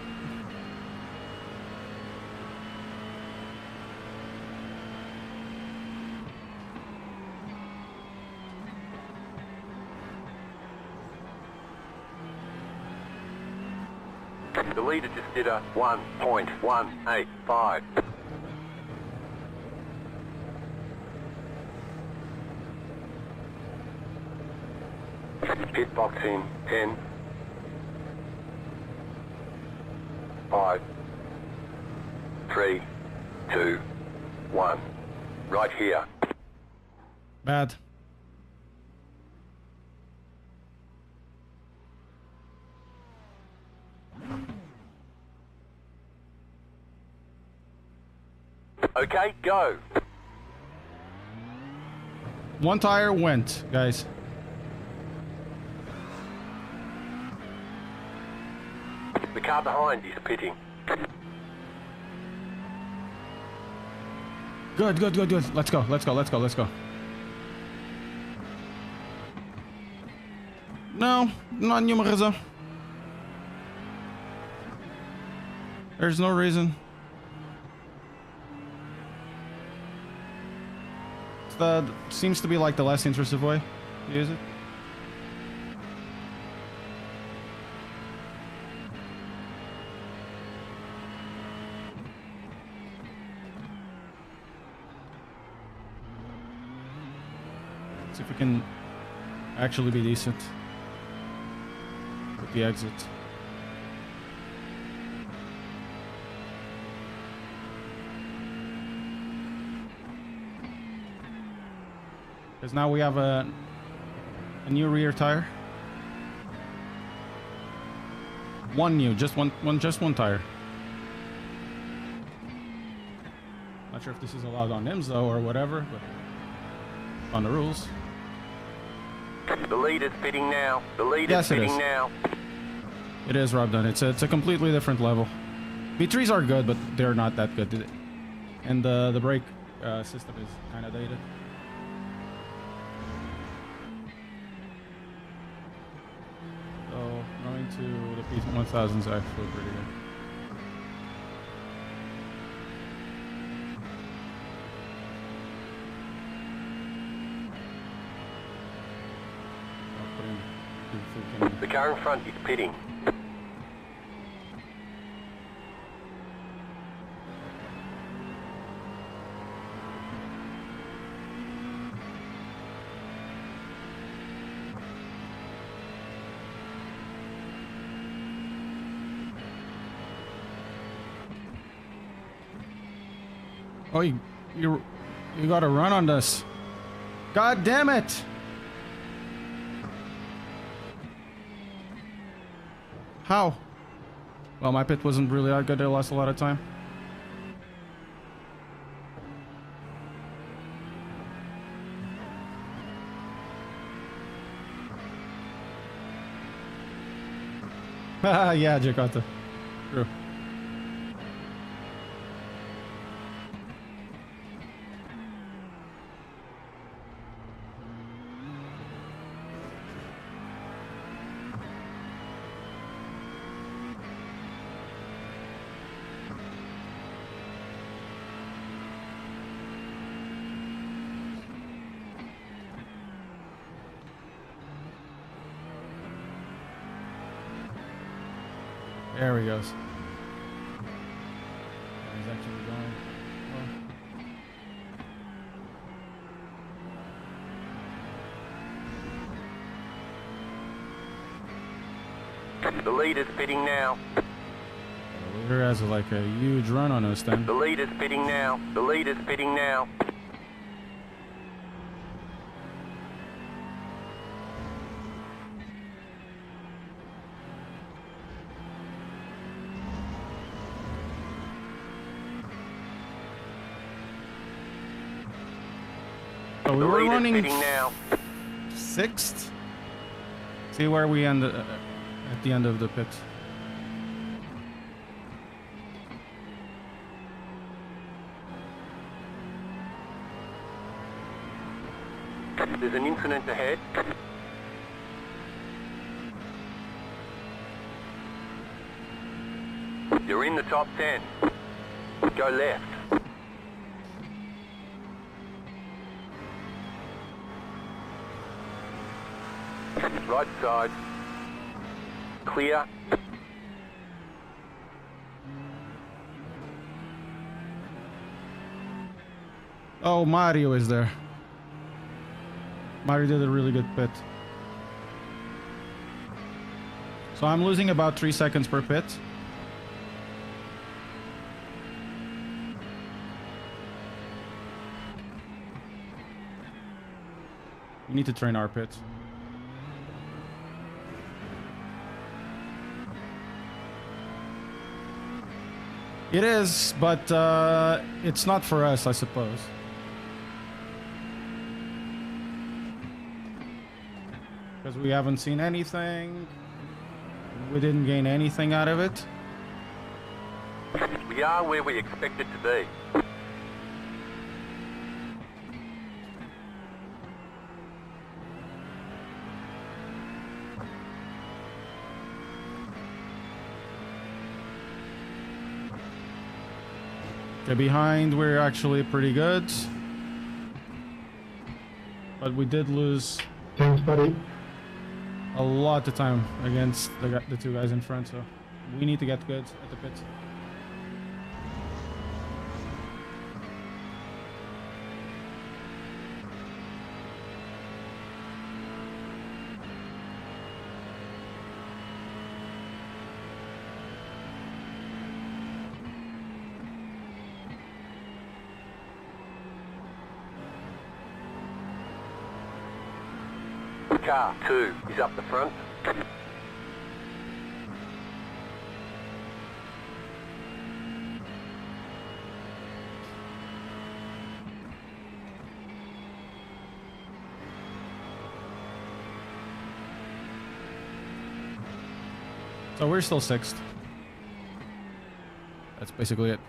The leader just did a 1.185. Pit box in 10, 5, 3, 2, 1. Right here. Bad. Okay, go. One tire went, guys. The car behind is pitting. Good, good, good, good. Let's go, let's go, let's go, let's go. No, not numerize. There's no reason. That seems to be like the less intrusive way to use it. See if we can actually be decent with the exit. Because now we have a new rear tire. One new, just one tire. Not sure if this is allowed on IMS though or whatever, but on the rules. The lead is fitting now. The lead Yes, is it fitting is. now. It is, Rob Dunn. It's a completely different level. V3s are good, but they're not that good. And the brake system is kind of dated. So going to the P1000 is actually pretty good. I'll put in The car in front is pitting. Oh, you got to run on this. God damn it! How? Well, my pit wasn't really that good. I lost a lot of time. Haha, yeah, Jakarta. True. There he goes. He's actually going. Well. The lead is pitting now. The leader has like a huge run on us then. The lead is pitting now. The lead is pitting now. So we The were lead running is pitting now. 6th. See where we end at the end of the pit. There's an incident ahead. You're in the top 10. Go left. Right side. Clear. Oh, Mario is there. Mario did a really good pit. So I'm losing about 3 seconds per pit. We need to train our pits. It is, but it's not for us, I suppose. Because we haven't seen anything. We didn't gain anything out of it. We are where we expected to be. Okay, behind we're actually pretty good. But we did lose Thanks, buddy. a lot of time against the two guys in front, so we need to get good at the pits. Car 2 is up the front. So we're still 6th. That's basically it.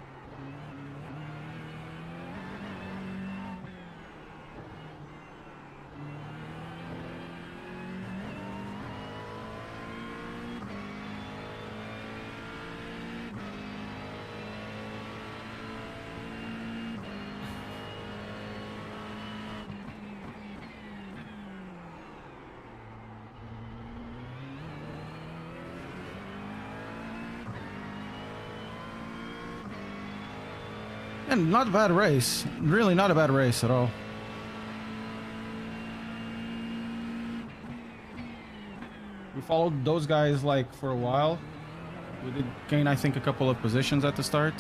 And not a bad race. Really not a bad race at all. We followed those guys like for a while. We did gain, I think, a couple of positions at the start.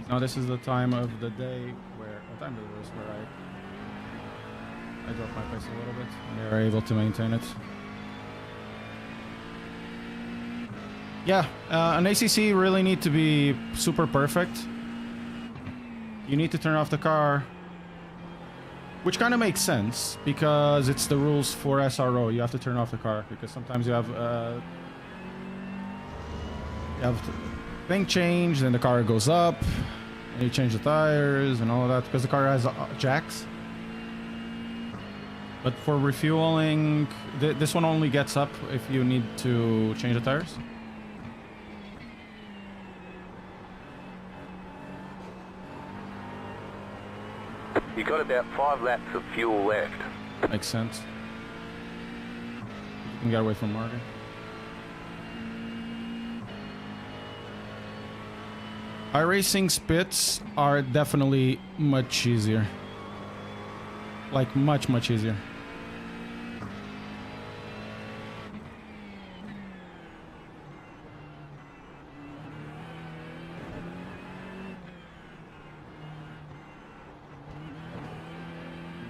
Now this is the time of the day where, what time of the race where I dropped my pace a little bit. And they are able to maintain it. Yeah, an ACC really need to be super perfect. You need to turn off the car, which kind of makes sense because it's the rules for SRO. You have to turn off the car because sometimes you have thing change, then the car goes up, and you change the tires and all of that because the car has jacks. But for refueling, this one only gets up if you need to change the tires. You got about 5 laps of fuel left. Makes sense. You can get away from Morgan. iRacing spits are definitely much easier. Like much easier.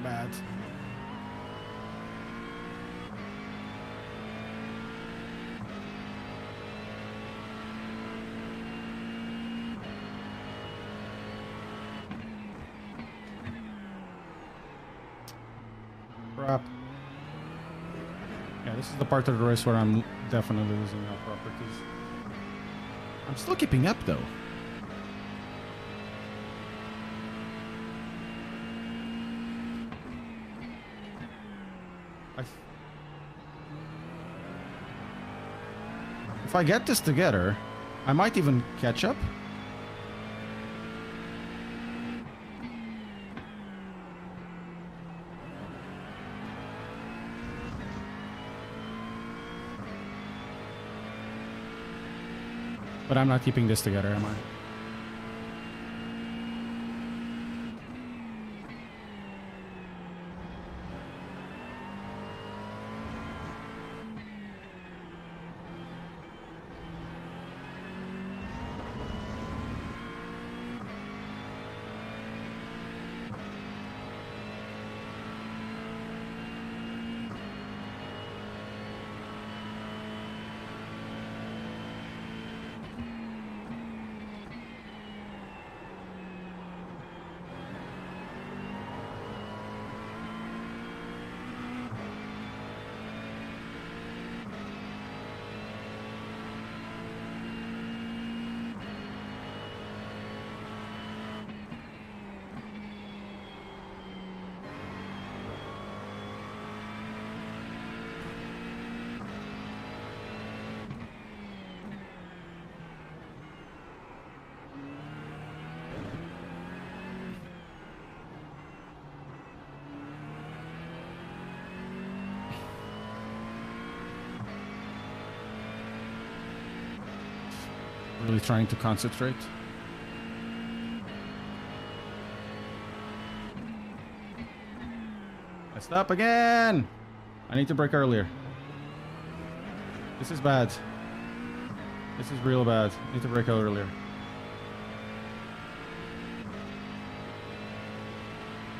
Bad. Crap. Yeah, this is the part of the race where I'm definitely losing my properties. I'm still keeping up though. If I get this together, I might even catch up. But I'm not keeping this together, am I? Really trying to concentrate. I stop again. I need to brake earlier. This is bad. This is real bad. I need to brake out earlier.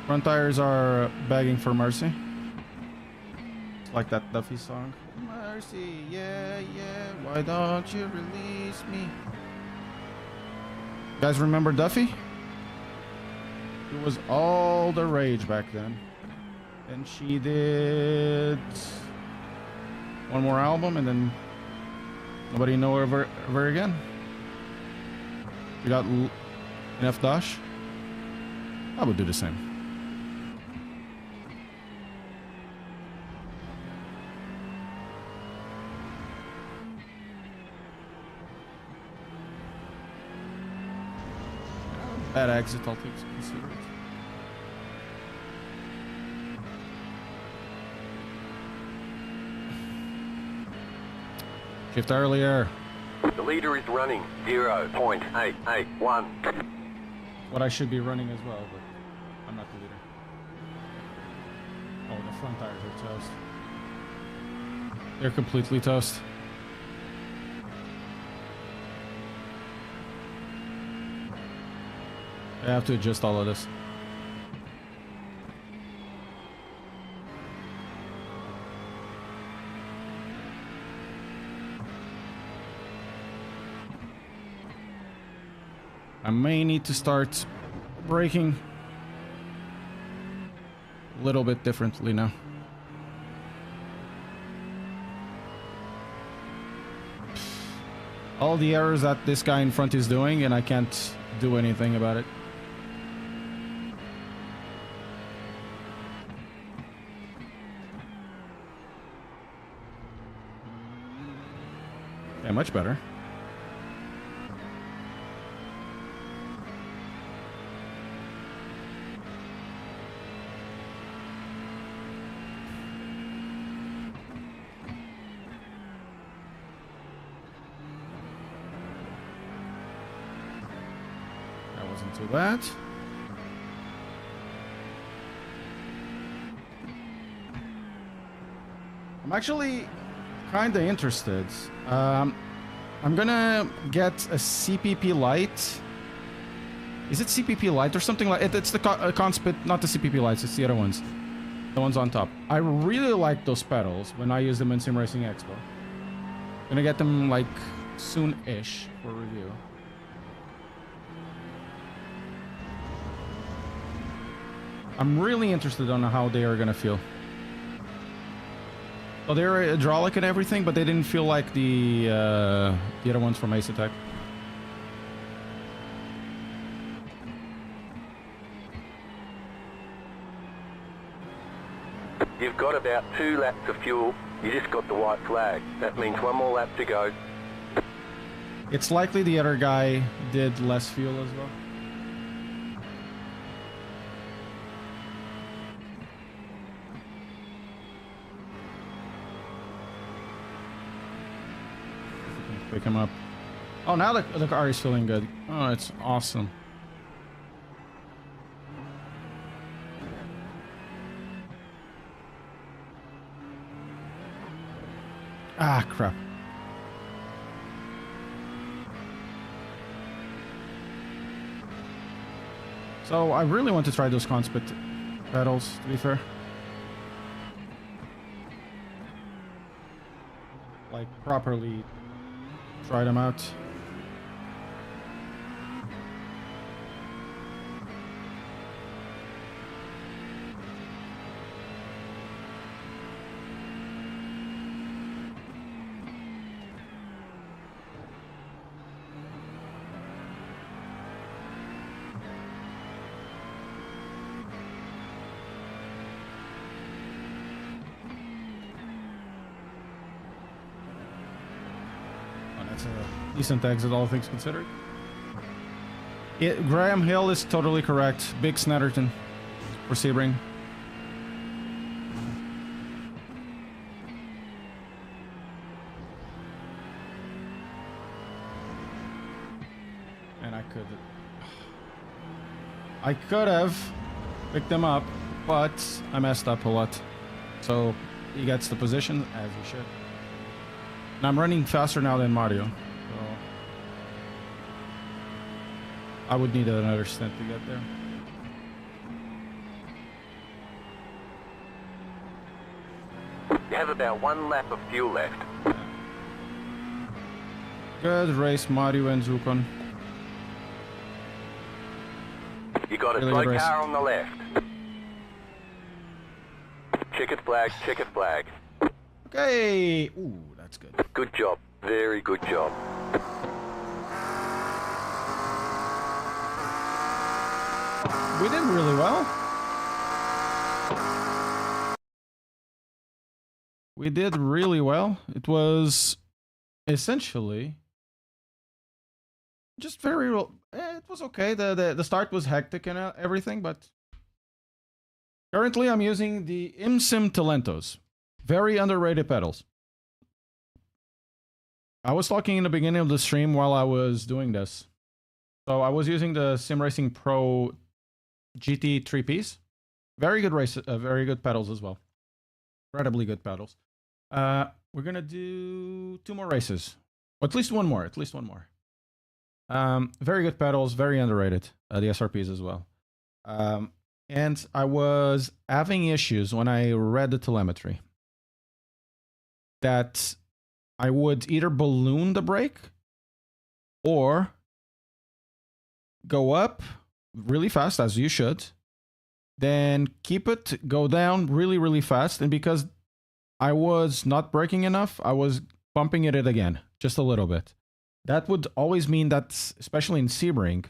Front tires are begging for mercy. It's like that Duffy song. Mercy, yeah, yeah. Why don't you release me? You guys remember Duffy? It was all the rage back then. And she did one more album, and then nobody know her ever again. You got an F dash. I would do the same. Bad exit, I'll take consider it. Shift earlier. The leader is running 0.881. What I should be running as well, but I'm not the leader. Oh, the front tires are toast. They're completely toast. I have to adjust all of this. I may need to start braking a little bit differently now. All the errors that this guy in front is doing, and I can't do anything about it. Yeah, much better. That wasn't too bad. I'm actually kind of interested. I'm gonna get a CPP light. Is it CPP light or something like it? It's the Conspit, not the CPP lights. It's the other ones, the ones on top. I really like those pedals when I use them in Sim Racing Expo. Gonna get them like soon-ish for review. I'm really interested on how they are gonna feel. Oh, they're hydraulic and everything, but they didn't feel like the other ones from Fanatec. You've got about 2 laps of fuel. You just got the white flag. That means 1 more lap to go. It's likely the other guy did less fuel as well. Pick him up. Oh, now the car is feeling good. Oh, it's awesome. Ah, crap. So I really want to try those Conspit pedals, to be fair. Like, properly try them out. That's a decent exit, all things considered. Graham Hill is totally correct. Big Snetterton for Sebring. And I could have picked him up, but I messed up a lot. So he gets the position as he should. And I'm running faster now than Mario, so I would need another stint to get there. have about 1 lap of fuel left. Good race, Mario and Zukon. You got a Really slow good race. car on the left. Checkered flag, checkered flag. Okay. Ooh, that's good. Good job. Very good job. We did really well. We did really well. It was essentially just very well. It was okay. The start was hectic and everything, but currently I'm using the IMSIM Talentos. Very underrated pedals. I was talking in the beginning of the stream while I was doing this. So I was using the Sim Racing Pro GT 3-piece. Very good race, very good pedals as well. Incredibly good pedals. We're gonna do 2 more races. Or at least one more. At least one more. Very good pedals, very underrated. The SRPs as well. And I was having issues when I read the telemetry that I would either balloon the brake or go up really fast, as you should, then keep it, go down really, really fast. And because I was not braking enough, I was bumping it again, just a little bit. That would always mean that, especially in Sebring,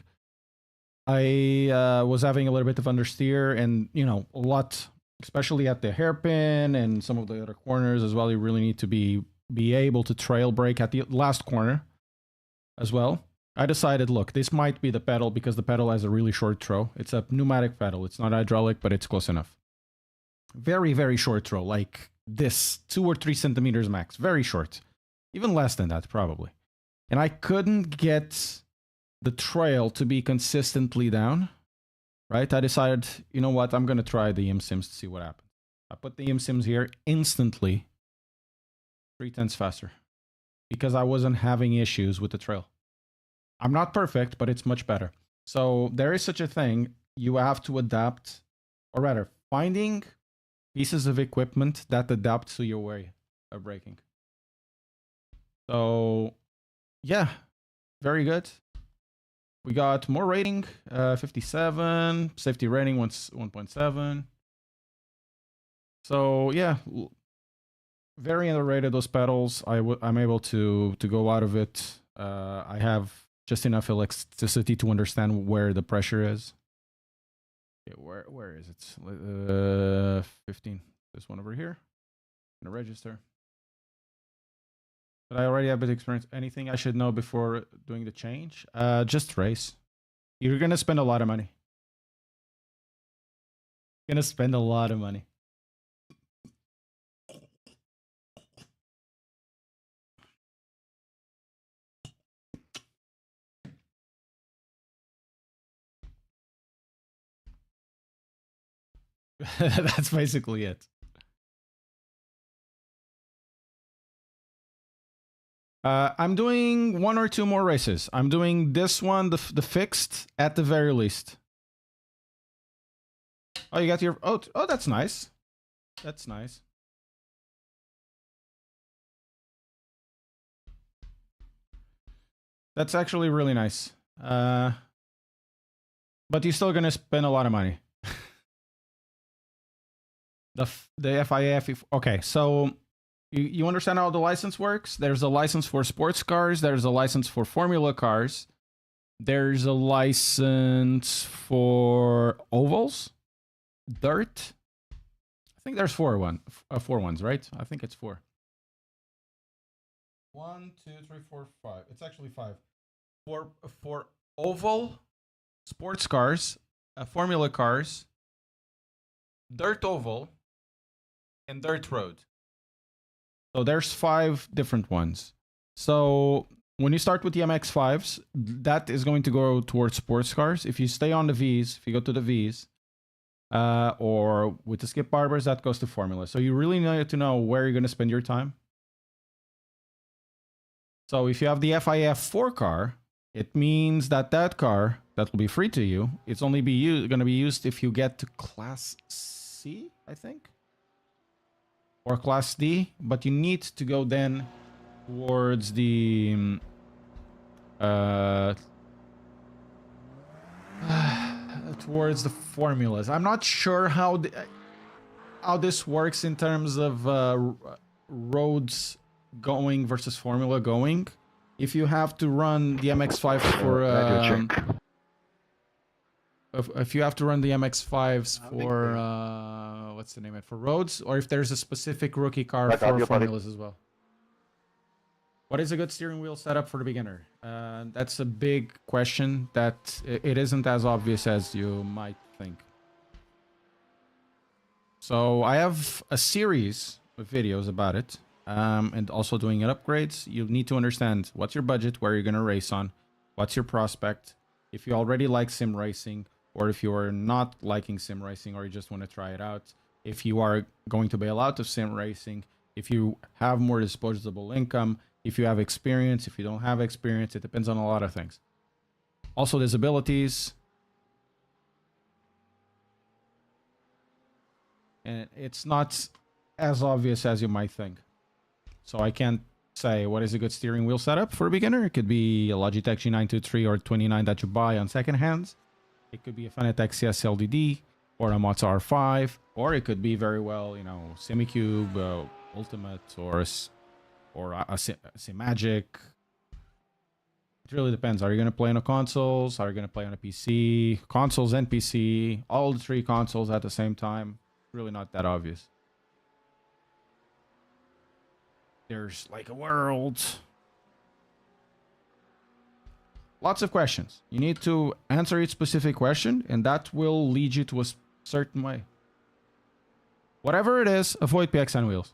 I was having a little bit of understeer and, you know, a lot, especially at the hairpin and some of the other corners as well. You really need to be able to trail brake at the last corner as well. I decided, look, this might be the pedal because the pedal has a really short throw. It's a pneumatic pedal. It's not hydraulic, but it's close enough. Very, very short throw, like this, 2 or 3 centimeters max. Very short. Even less than that, probably. And I couldn't get the trail to be consistently down, right? I decided, you know what, I'm going to try the IMSIMs to see what happens. I put the IMSIMs here instantly, 3/10 faster, because I wasn't having issues with the trail. I'm not perfect, but it's much better. So there is such a thing. You have to adapt, or rather, finding pieces of equipment that adapt to your way of braking. So, yeah, very good. We got more rating, 57. Safety rating, 1.7. So, yeah, very underrated, those pedals. I'm able to go out of it. I have just enough elasticity to understand where the pressure is. Okay, where is it? 15. This one over here. I'm gonna register. But I already have a bit of experience. Anything I should know before doing the change? Just race. You're gonna spend a lot of money. You're gonna spend a lot of money. That's basically it. I'm doing 1 or 2 more races. I'm doing this one, the fixed, at the very least. Oh, you got your... Oh, that's nice. That's nice. That's actually really nice. But you're still going to spend a lot of money. The FIF... Okay, so... You understand how the license works? There's a license for sports cars. There's a license for Formula cars. There's a license for ovals, dirt. I think there's 4 ones, right? I think it's 4. 1, 2, 3, 4, 5. It's actually 5. For oval, sports cars, Formula cars, dirt oval, and dirt road. So there's 5 different ones. So when you start with the MX-5s, that is going to go towards sports cars. If you stay on the Vs, if you go to the Vs, or with the skip barbers, that goes to Formula. So you really need to know where you're going to spend your time. So if you have the FIF4 car, it means that that car, that will be free to you, it's only going to be used if you get to Class C, I think. or Class D, but you need to go then towards the towards the formulas. I'm not sure how this works in terms of roads going versus formula going. If you have to run the MX-5 for if you have to run the MX-5s for what's the name of it, for roads, or if there's a specific rookie car for formulas as well. What is a good steering wheel setup for the beginner? That's a big question that it isn't as obvious as you might think. So I have a series of videos about it, and also doing upgrades. You need to understand what's your budget, where you're going to race on, what's your prospect, if you already like sim racing, or if you are not liking sim racing or you just want to try it out, if you are going to bail out of sim racing, if you have more disposable income, if you have experience, if you don't have experience. It depends on a lot of things. Also disabilities. And it's not as obvious as you might think. So I can't say what is a good steering wheel setup for a beginner. It could be a Logitech G923 or 29 that you buy on second hands. It could be a Fanatec CS LDD or a Moz R5, or it could be very well, you know, Semicube, Ultimate, or a Simagic. It really depends. Are you going to play on the consoles? Are you going to play on a PC? Consoles and PC, all the three consoles at the same time. Really not that obvious. There's like a world. Lots of questions. You need to answer each specific question, and that will lead you to a certain way. Whatever it is, avoid PXN wheels.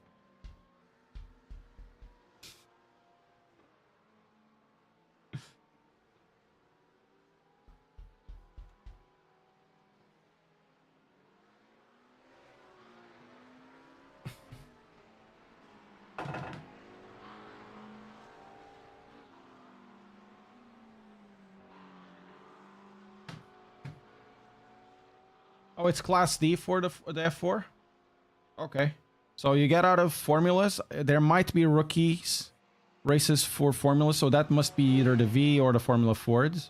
Oh, it's Class D for the F4? Okay. So you get out of formulas. There might be rookies races for formulas, so that must be either the V or the Formula Fords.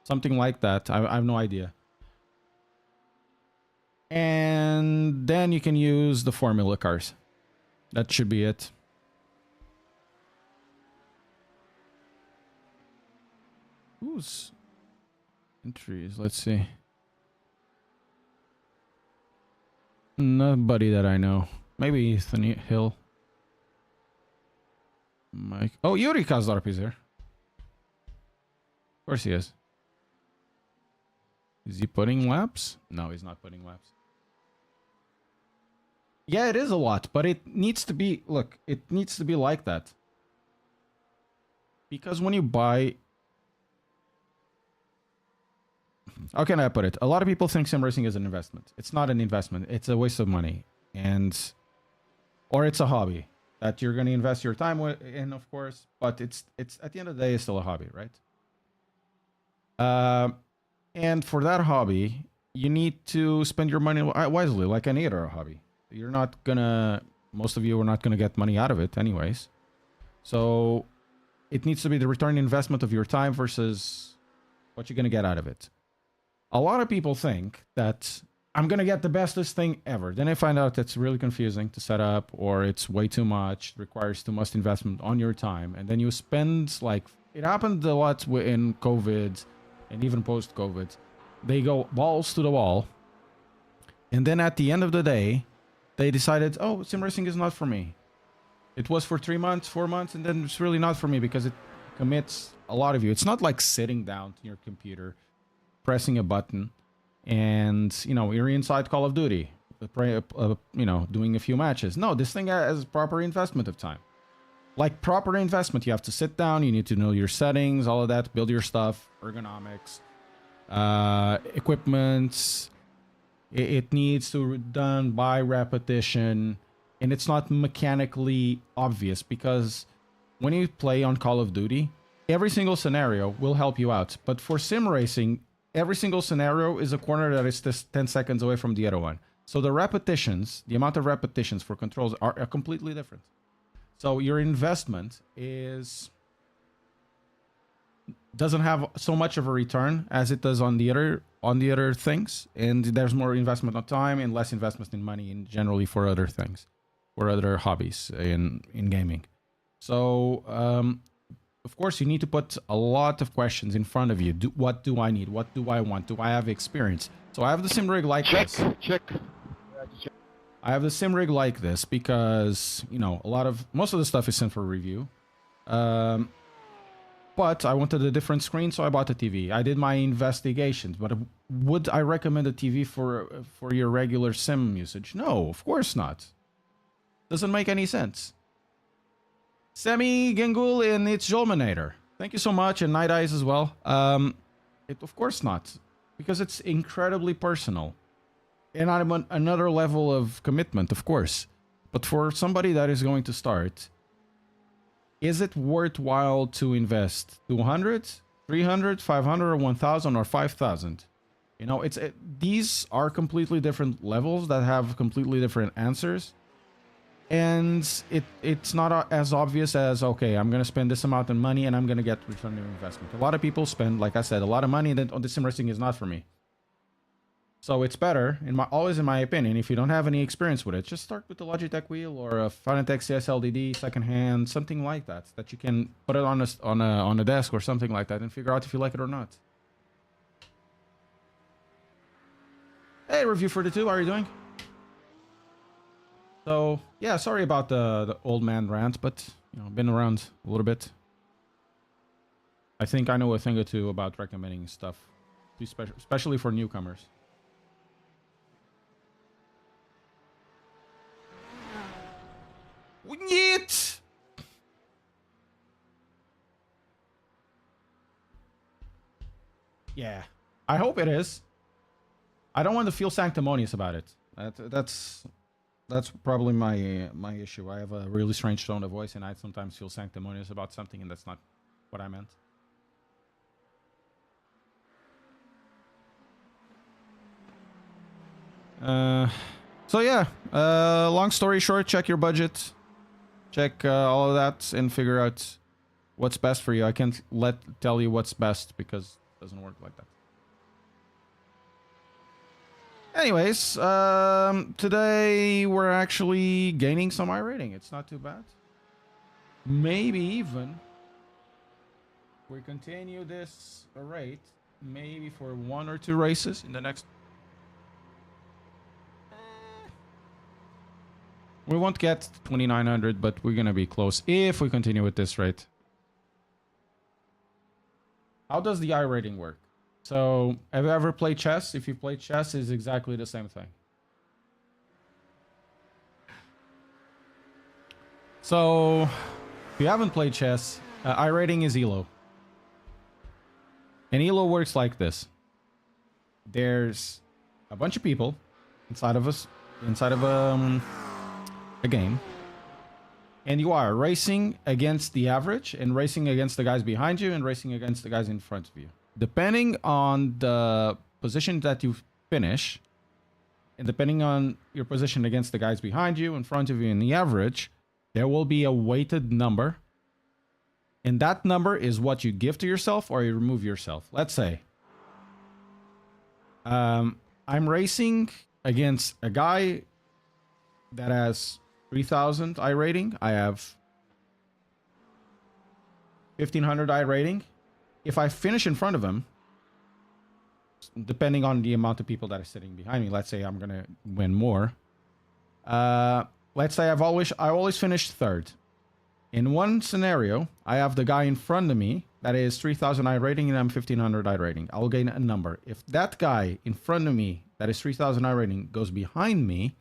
Something like that. I have no idea. And then you can use the formula cars. That should be it. Who's entries? Let's see. Nobody that I know. Maybe Ethan Hill. Mike. Oh, Yuri Kazdorp is here. Of course he is. Is he putting laps? No, he's not putting laps. Yeah, it is a lot, but it needs to be... Look, it needs to be like that. Because when you buy... How can I put it? A lot of people think sim racing is an investment. It's not an investment. It's a waste of money. Or it's a hobby that you're going to invest your time in, of course. But it's at the end of the day, it's still a hobby, right? And for that hobby, you need to spend your money wisely, like any other hobby. You're not going to... Most of you are not going to get money out of it anyways. So it needs to be the return investment of your time versus what you're going to get out of it. A lot of people think that I'm going to get the bestest thing ever. Then I find out it's really confusing to set up, or it's way too much, requires too much investment on your time. And then you spend, like, it happened a lot in COVID and even post-COVID. They go balls to the wall. And then at the end of the day, they decided, oh, sim racing is not for me. It was for 3 months, 4 months, and then it's really not for me because it commits a lot of you. It's not like sitting down to your computer, pressing a button, and, you know, you're inside Call of Duty, you know, doing a few matches. No, this thing has proper investment of time. Like proper investment, you have to sit down, you need to know your settings, all of that, build your stuff, ergonomics, equipment. It needs to be done by repetition, and it's not mechanically obvious because when you play on Call of Duty, every single scenario will help you out. But for sim racing, every single scenario is a corner that is just 10 seconds away from the other one. So the repetitions, the amount of repetitions for controls are completely different. So your investment doesn't have so much of a return as it does on the other things, and there's more investment on time and less investment in money in generally for other things, for other hobbies in gaming. So of course you need to put a lot of questions in front of you. What do I need? What do I want? Do I have experience? So I have the sim rig like this. Check. I have the sim rig like this because, you know, most of the stuff is sent for review. But I wanted a different screen, so I bought a TV. I did my investigations, but would I recommend a TV for your regular sim usage? No, of course not. Doesn't make any sense. Semi Gengul and its Jolminator. Thank you so much, and Night Eyes as well. Of course not, because it's incredibly personal. And I'm on another level of commitment, of course. But for somebody that is going to start, is it worthwhile to invest 200, 300, 500, or 1,000, or 5,000? You know, these are completely different levels that have completely different answers. And it's not as obvious as, okay, I'm going to spend this amount of money and I'm going to get return on investment. A lot of people spend, like I said, a lot of money that on the sim racing is not for me. So it's better, always in my opinion, if you don't have any experience with it, just start with the Logitech wheel or a Fanatec CSLDD secondhand, something like that you can put it on a desk or something like that and figure out if you like it or not. Hey, Review 42, how are you doing? So yeah, sorry about the old man rant, but you know, been around a little bit. I think I know a thing or two about recommending stuff, especially for newcomers. Yeet! Yeah, I hope it is. I don't want to feel sanctimonious about it. That's probably my issue. I have a really strange tone of voice, and I sometimes feel sanctimonious about something, and that's not what I meant. So yeah, long story short, check your budget. Check all of that and figure out what's best for you. I can't tell you what's best because it doesn't work like that. Anyways, today we're actually gaining some iRating. It's not too bad. Maybe even we continue this rate, maybe for 1 or 2 races in the next. We won't get 2,900, but we're gonna be close if we continue with this rate. How does the iRating work? So, have you ever played chess? If you played chess, it's exactly the same thing. So, if you haven't played chess, iRating is ELO. And ELO works like this. There's a bunch of people inside of a game, and you are racing against the average and racing against the guys behind you and racing against the guys in front of you. Depending on the position that you finish, and depending on your position against the guys behind you, in front of you, and the average, there will be a weighted number. And that number is what you give to yourself or you remove yourself. Let's say I'm racing against a guy that has 3,000 iRating. I have 1,500 iRating. If I finish in front of him, depending on the amount of people that are sitting behind me, let's say I'm gonna win more. Let's say I always finish third. In one scenario, I have the guy in front of me that is 3,000 iRating and I'm 1,500 iRating. I'll gain a number. If that guy in front of me that is 3,000 iRating goes behind me,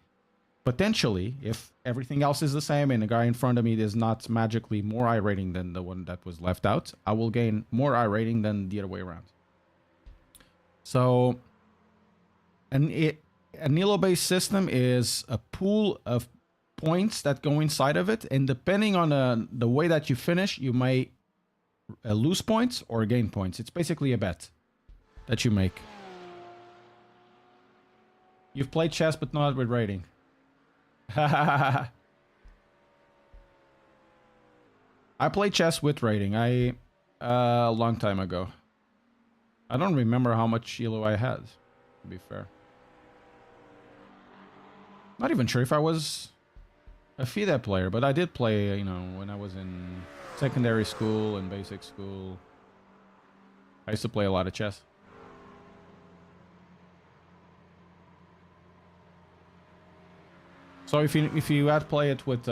potentially, if everything else is the same and the guy in front of me is not magically more iRating than the one that was left out, I will gain more iRating than the other way around. So, a Nilo-based system is a pool of points that go inside of it, and depending on the way that you finish, you may lose points or gain points. It's basically a bet that you make. You've played chess, but not with rating. I played chess with rating. A long time ago. I don't remember how much elo I had, to be fair. Not even sure if I was a FIDE player, but I did play, you know, when I was in secondary school and basic school. I used to play a lot of chess. So if you had played it with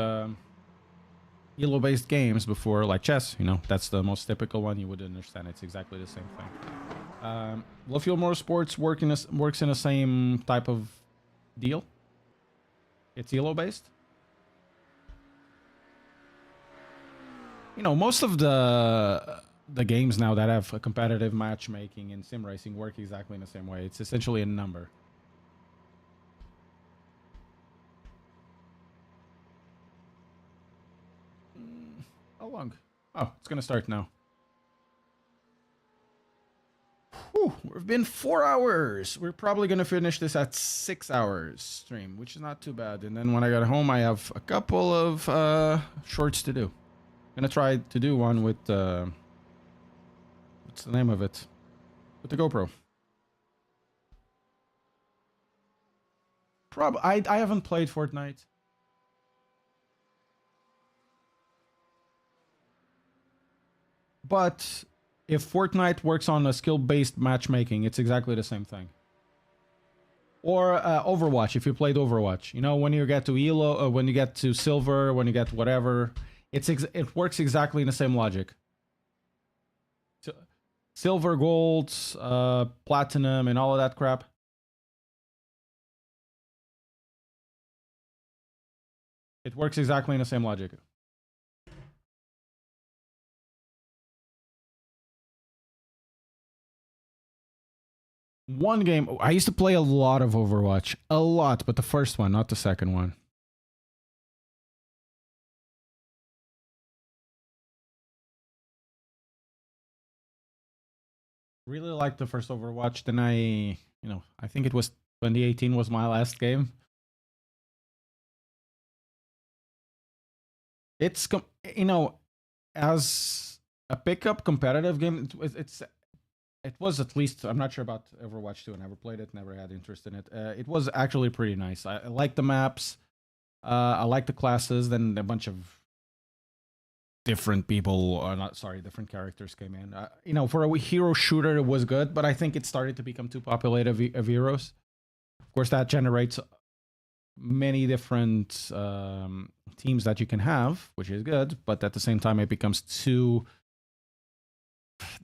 elo-based games before, like chess, you know, that's the most typical one, you would understand it's exactly the same thing. Low Fuel Motorsports works in the same type of deal. It's elo-based. You know, most of the games now that have a competitive matchmaking and sim racing work exactly in the same way. It's essentially a number. How long? Oh, it's gonna start now. Whew, we've been 4 hours. We're probably gonna finish this at 6 hours stream, which is not too bad. And then when I got home, I have a couple of shorts to do. I'm gonna try to do one with what's the name of it? With the GoPro. I haven't played Fortnite. But if Fortnite works on a skill-based matchmaking, it's exactly the same thing. Or Overwatch, if you played Overwatch. You know, when you get to Elo, when you get to Silver, when you get whatever, it works exactly in the same logic. Silver, Gold, Platinum, and all of that crap. It works exactly in the same logic. One game, I used to play a lot of Overwatch. A lot, but the first one, not the second one. Really liked the first Overwatch. Then I think it was 2018 was my last game. It's, as a pickup competitive game, it was at least, I'm not sure about Overwatch 2. I never played it, never had interest in it. It was actually pretty nice. I like the maps. I like the classes. Then a bunch of different different characters came in. For a hero shooter, it was good, but I think it started to become too popular of heroes. Of course, that generates many different teams that you can have, which is good, but at the same time, it becomes too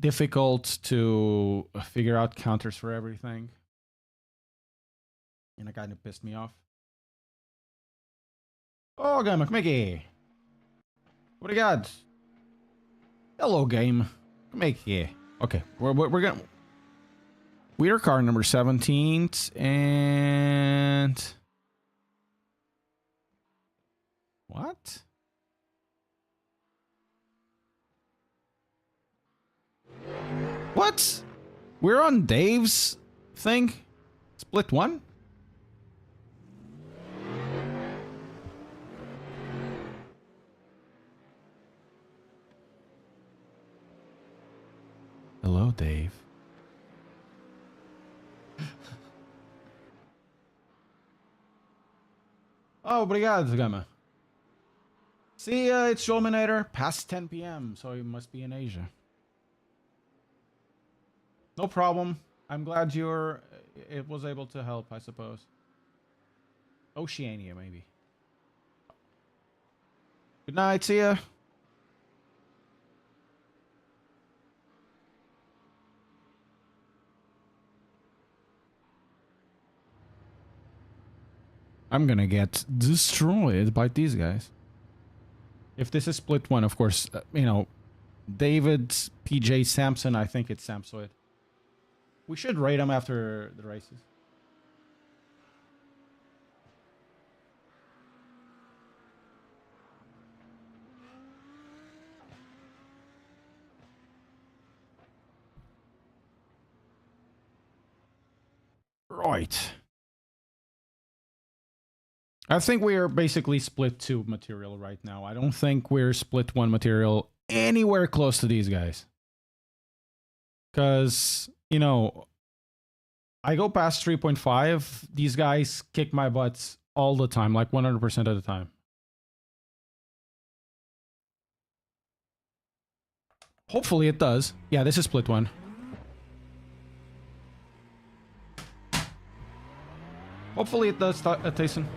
difficult to figure out counters for everything. And it kind of pissed me off. Oh, Game McMickey. What do you got? Hello, game. McMickey. Okay, we're gonna... Weeder car number 17 and... What? What? We're on Dave's thing? Split one? Hello, Dave. Oh, obrigado, Gama. See, it's Jolminator, past 10 p.m., so you must be in Asia. No problem. I'm glad it was able to help, I suppose. Oceania, maybe. Good night, see ya. I'm gonna get destroyed by these guys. If this is split one, of course, David, PJ, Samson, I think it's Samsoid. We should rate them after the races. Right. I think we are basically split 2 material right now. I don't think we're split 1 material anywhere close to these guys. Because, you know, I go past 3.5. These guys kick my butts all the time, like 100% of the time. Hopefully it does. Yeah, this is split 1. Hopefully it does, Tyson.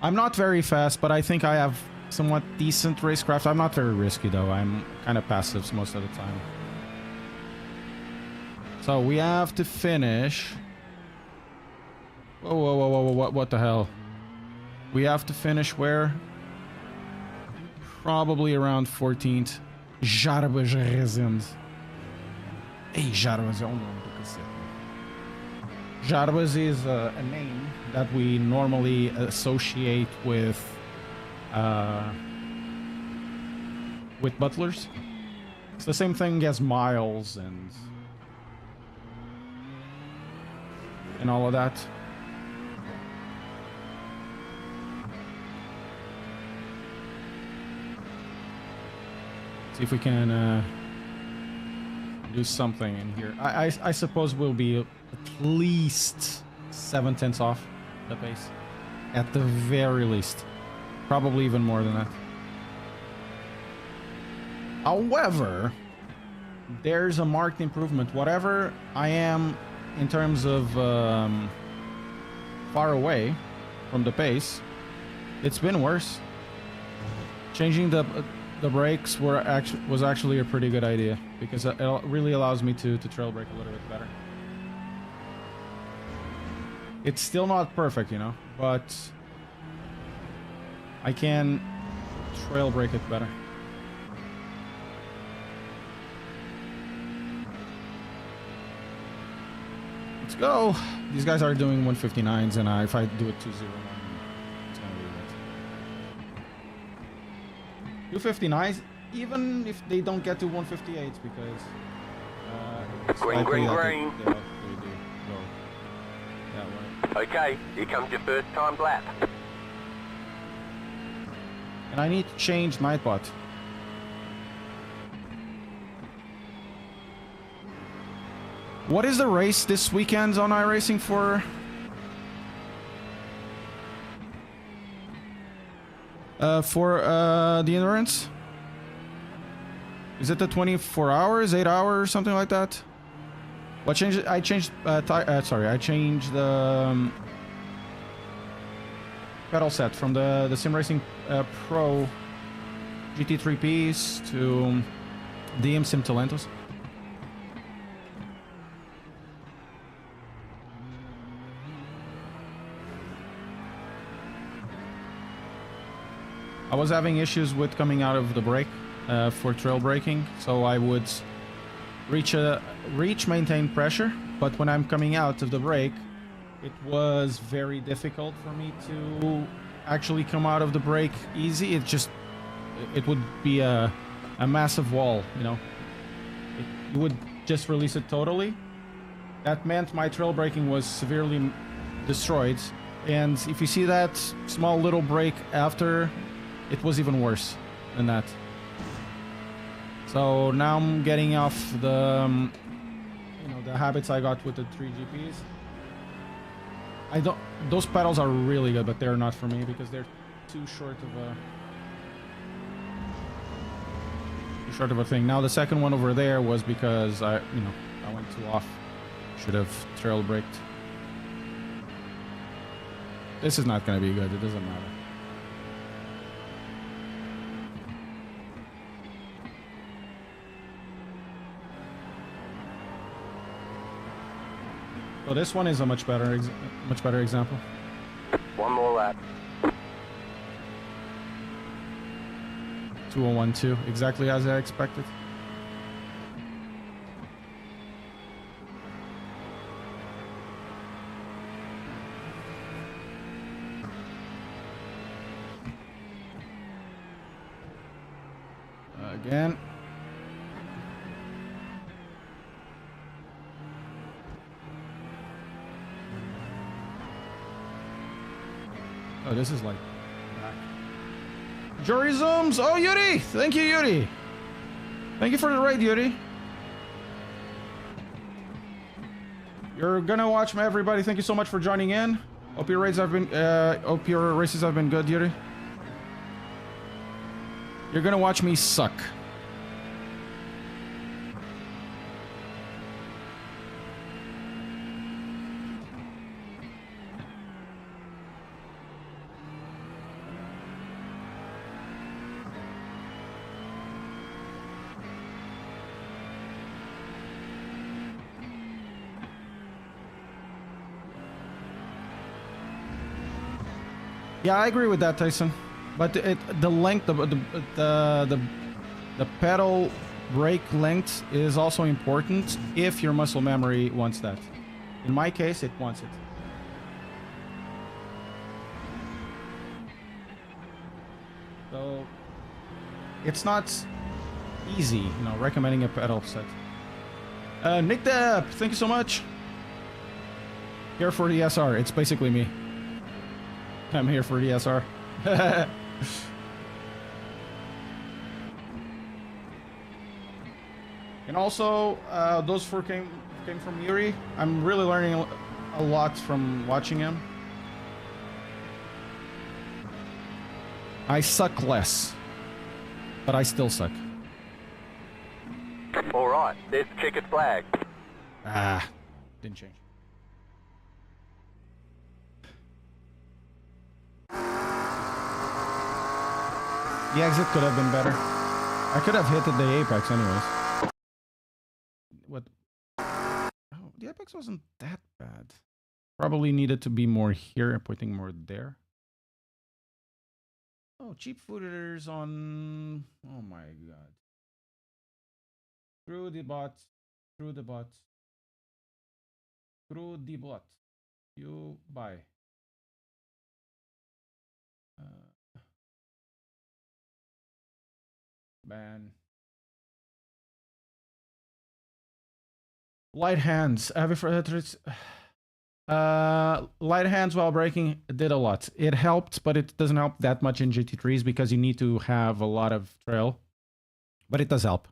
I'm not very fast, but I think I have somewhat decent racecraft. I'm not very risky, though. I'm kind of passive most of the time. So we have to finish... Whoa, whoa, whoa, whoa, whoa, what the hell? We have to finish where? Probably around 14th. Jarbas Resende. Hey, Jarbas, oh no, do cacete. Jarbas is a name that we normally associate with butlers. It's the same thing as Miles and all of that. See if we can do something in here. I suppose we'll be at least 7/10 off the pace. At the very least. Probably even more than that. However, there's a marked improvement. Whatever I am in terms of far away from the pace, it's been worse. Changing the brakes was actually a pretty good idea because it really allows me to trail brake a little bit better. It's still not perfect, you know, but I can trail brake it better. Let's go. These guys are doing 159s, and if I do a 201, it's gonna be good. 259s, even if they don't get to 158s, because Green, green, green. They do go that way. Okay, here comes your first time lap. And I need to change Nightbot. What is the race this weekend on iRacing for? The endurance? Is it the 24 hours, 8 hours, something like that? What changed? I changed. I changed the pedal set from the Sim Racing Pro GT3Ps to DM Sim Talentos. I was having issues with coming out of the brake for trail braking, so I would reach maintain pressure, but when I'm coming out of the brake, it was very difficult for me to actually come out of the brake easy. It would be a massive wall, you know. You would just release it totally. That meant my trail braking was severely destroyed, and if you see that small little break after, it was even worse than that. So now I'm getting off the, the habits I got with the 3GPs. Those pedals are really good, but they're not for me because they're too short of a thing. Now the second one over there was because I went too off. Should have trail braked. This is not going to be good. It doesn't matter. So this one is a much better example. One more lap. 2012, exactly as I expected. Again. Oh, this is like back. Jory Zooms. Oh, Yuri. Thank you, Yuri. Thank you for the raid, Yuri. You're gonna watch me, everybody. Thank you so much for joining in. Hope your races have been good, Yuri. You're gonna watch me suck. Yeah, I agree with that, Tyson. But the length, the pedal brake length is also important if your muscle memory wants that. In my case, it wants it. So it's not easy, you know, recommending a pedal set. Nick Depp, thank you so much. Here for the SR. It's basically me. I'm here for the SR. And also, those four came from Yuri. I'm really learning a lot from watching him. I suck less, but I still suck. All right, there's the checkered flag. Ah, didn't change. The exit could have been better. I could have hit the apex anyways. What? Oh, the apex wasn't that bad. Probably needed to be more here, pointing more there. Oh, cheap footers on... Oh my god. Through the bot. Through the bot. Through the bot. You buy. Ban. Light hands. Heavy for light hands while braking did a lot. It helped, but it doesn't help that much in GT3s because you need to have a lot of trail. But it does help.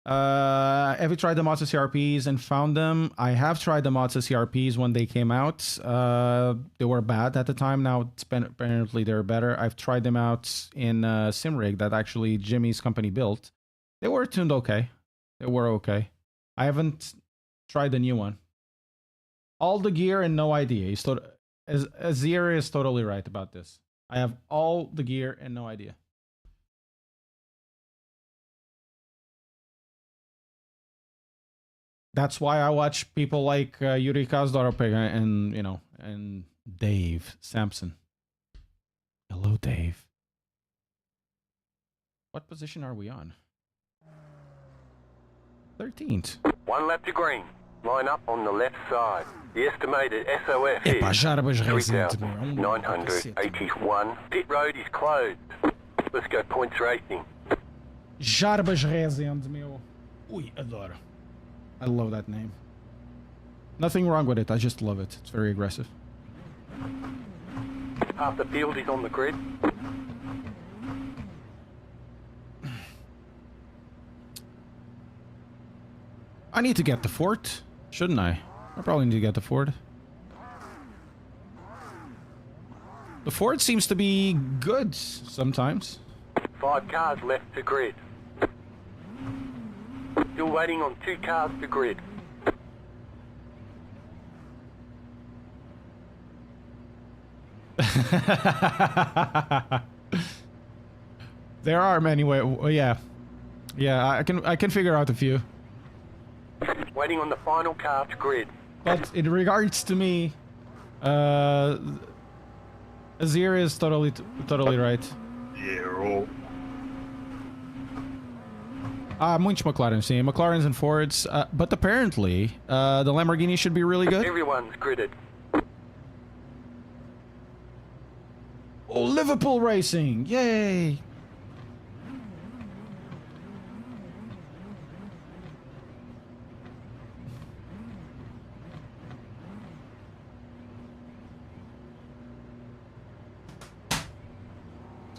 Have you tried the Mazda CRPs and found them? I have tried the Mazda CRPs when they came out. They were bad at the time. Now apparently they're better. I've tried them out in Simrig that actually Jimmy's company built. They were tuned okay. They were okay. I haven't tried the new one. All the gear and no idea. Azir is totally right about this. I have all the gear and no idea. That's why I watch people like Yuri Kazdaropeg and, you know, and Dave Sampson. Hello, Dave. What position are we on? 13th. One lap to green. Line up on the left side. The estimated SOF is Epá, jarbas recente, 3,981. Pit road is closed. Let's go points racing. Jarbas Rezende, meu. Ui, adoro. I love that name. Nothing wrong with it, I just love it. It's very aggressive. Half the field is on the grid. I need to get the fort, shouldn't I? I probably need to get the fort. The fort seems to be good sometimes. 5 cars left to grid. Still waiting on 2 cars to grid. There are many ways. Yeah, I can figure out a few. Waiting on the final car to grid. But in regards to me, Azir is totally right. Zero. Muitos McLaren, sim. McLarens and Fords. But apparently, the Lamborghini should be really good. Everyone's gridded. Oh, Liverpool Racing! Yay!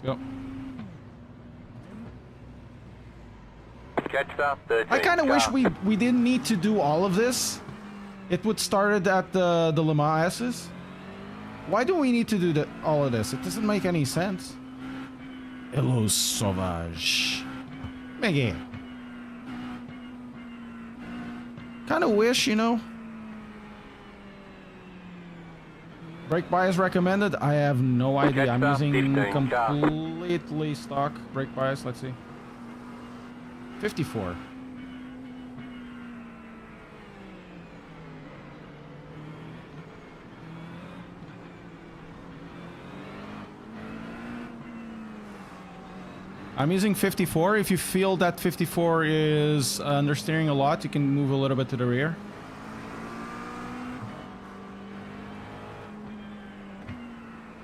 Yep. Catch the 13 I kind of car. wish we didn't need to do all of this. It would started at the Le Mans S's. Why do we need to do all of this? It doesn't make any sense. Hello, Sauvage. Miguel. Kind of wish, you know. Brake bias recommended? I have no idea. I'm using 15 car. completely stock brake bias. Let's see. 54. I'm using 54. If you feel that 54 is understeering a lot, you can move a little bit to the rear.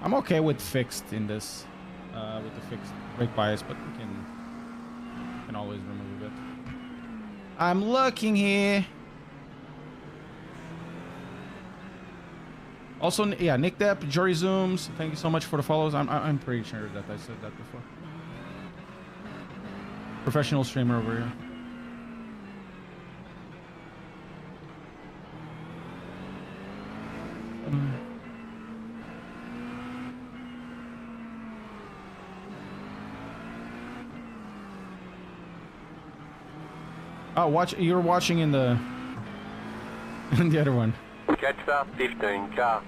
I'm okay with fixed in this, with the fixed brake bias, but we can always remove it. I'm looking here. Also, yeah, Nick Depp, Jory Zooms, thank you so much for the follows. I'm pretty sure that I said that before. Professional streamer over here. Oh, you're watching in the in the other one. Catch the 15 car.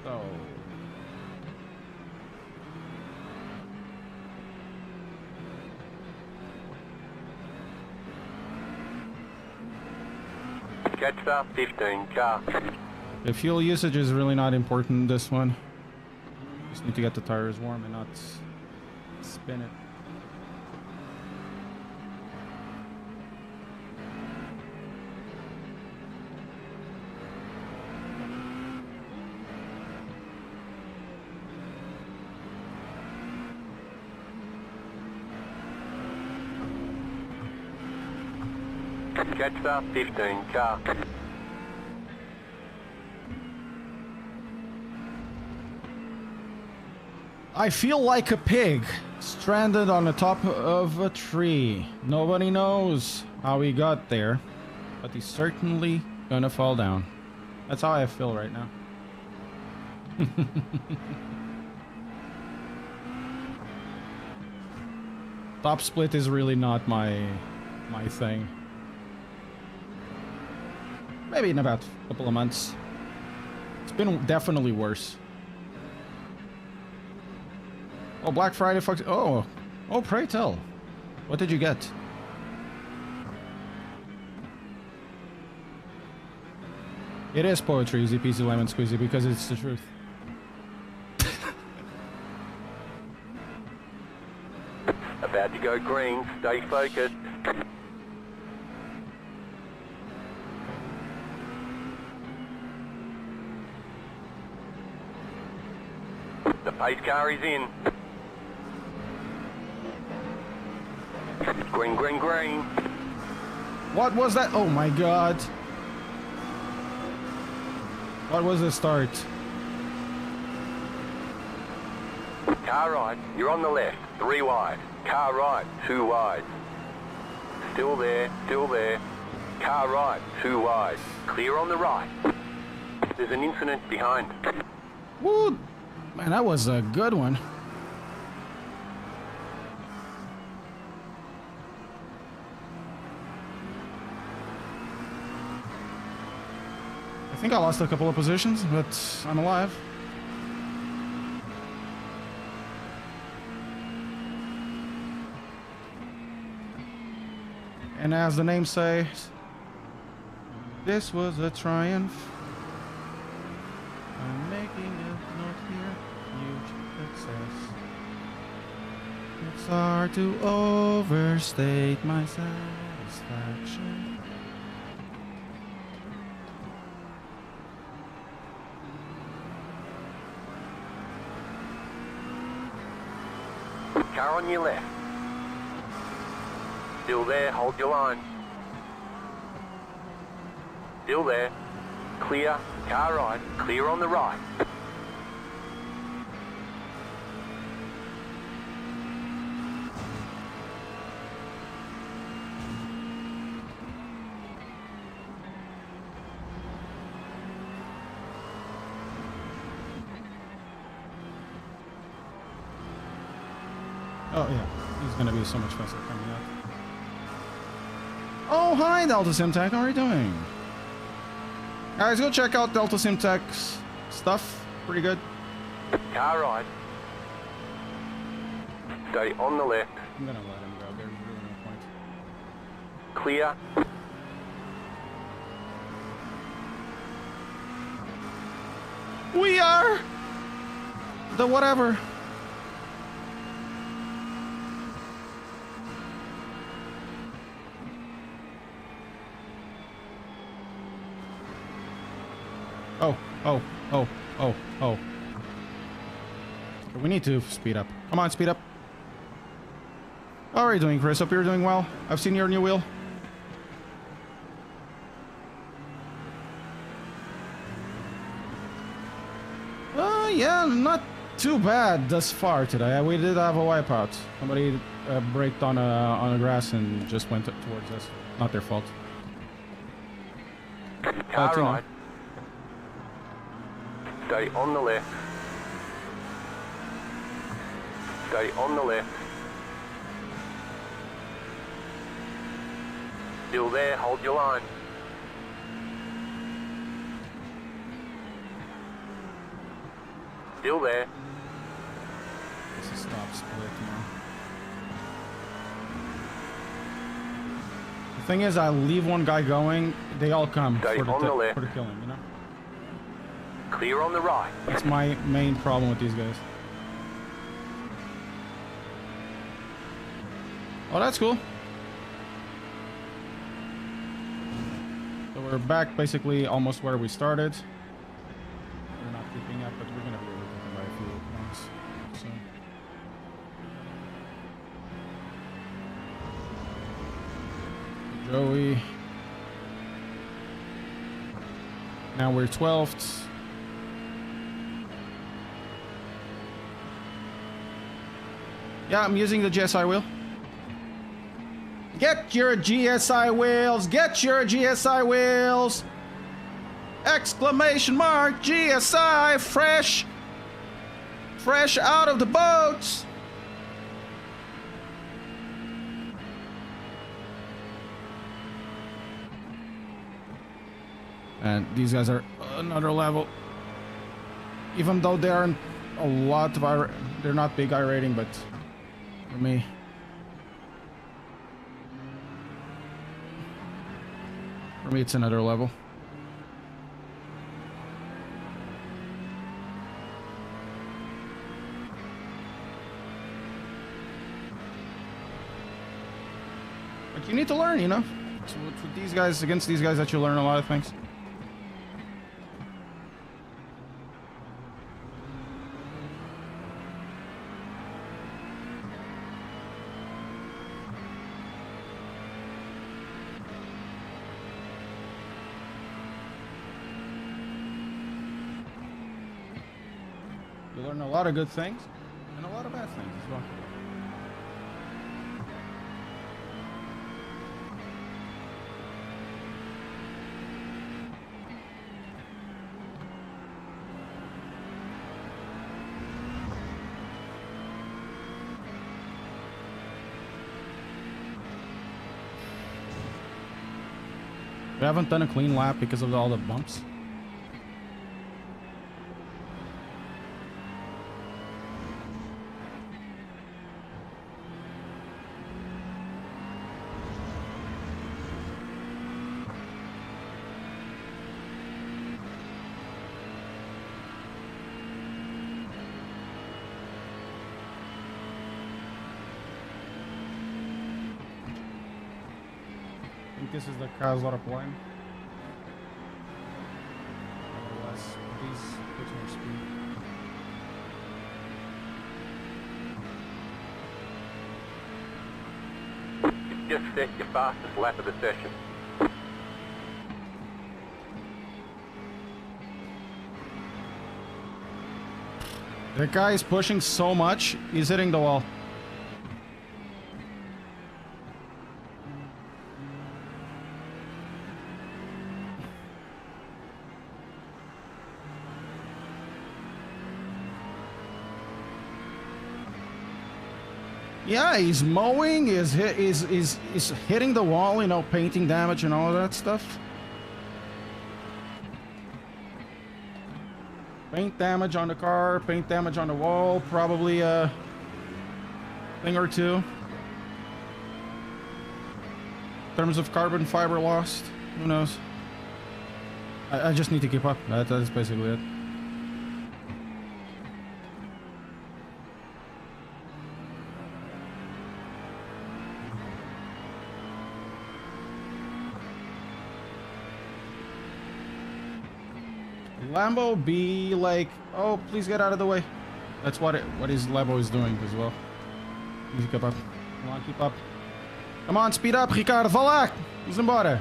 So Catch the 15 car. the fuel usage is really not important this one. Just need to get the tires warm and not spin it. Catch the 15 car. I feel like a pig stranded on the top of a tree. Nobody knows how he got there, but he's certainly gonna fall down. That's how I feel right now. Top split is really not my thing. Maybe in about a couple of months. It's been definitely worse. Oh, Black Friday fucks. Oh, pray tell. What did you get? It is poetry, easy peasy lemon squeezy, because it's the truth. About to go green. Stay focused. The pace car is in. Green, green, green. What was that? Oh my god. What was the start? Car right, you're on the left. 3 wide. Car right, 2 wide. Still there, still there. Car right, 2 wide. Clear on the right. There's an incident behind. Woo! Man, that was a good one. I think I lost a couple of positions, but I'm alive. And as the name says, this was a triumph. I'm making a note here, huge success. It's hard to overstate my satisfaction. Car on your left. Still there, hold your line. Still there. Clear. Car right. Clear on the right. Oh, yeah. He's gonna be so much faster coming out. Oh, hi, Delta Simtech. How are you doing? Guys, go check out Delta Simtech's stuff. Pretty good. Car right. Stay on the left. I'm gonna let him go. There's really no point. Clear. We are the whatever. Oh, oh, oh, oh, oh. We need to speed up. Come on, speed up. How are you doing, Chris? Hope you're doing well. I've seen your new wheel. Yeah, not too bad thus far today. We did have a wipeout. Somebody braked on a grass and just went towards us. Not their fault. Car you know. right. Stay on the left. Stay on the left. Still there, hold your line. Still there. This is stop split now. The thing is, I leave one guy going, they all come Stay for on the the left. for the killing, you know? Clear on the right. That's my main problem with these guys. Oh, that's cool. So we're back basically almost where we started. We're not keeping up, but we're gonna be overtaken by a few ones. So. Joey. Now we're 12th. Yeah, I'm using the GSI wheel. Get your GSI wheels! Get your GSI wheels! Exclamation mark GSI fresh! Fresh out of the boats! And these guys are another level. Even though they aren't a lot of they're not big I rating, but for me. For me, it's another level. But you need to learn, you know? So with these guys, against these guys, that you learn a lot of things. You learn a lot of good things and a lot of bad things as well. We haven't done a clean lap because of all the bumps. I think this is the Kazlara point. Otherwise, please put more speed. Just set your fastest lap of the session. The guy is pushing so much, he's hitting the wall. Yeah, he's mowing, he's hitting the wall, you know, painting damage and all that stuff. Paint damage on the car, paint damage on the wall, probably a thing or two. In terms of carbon fiber lost, who knows? I just need to keep up, that's basically it. Lambo be like, oh, please get out of the way. That's what his Lambo is doing as well. Please keep up. Come on, keep up. Come on, speed up, Ricardo. Vai lá. Vamos embora.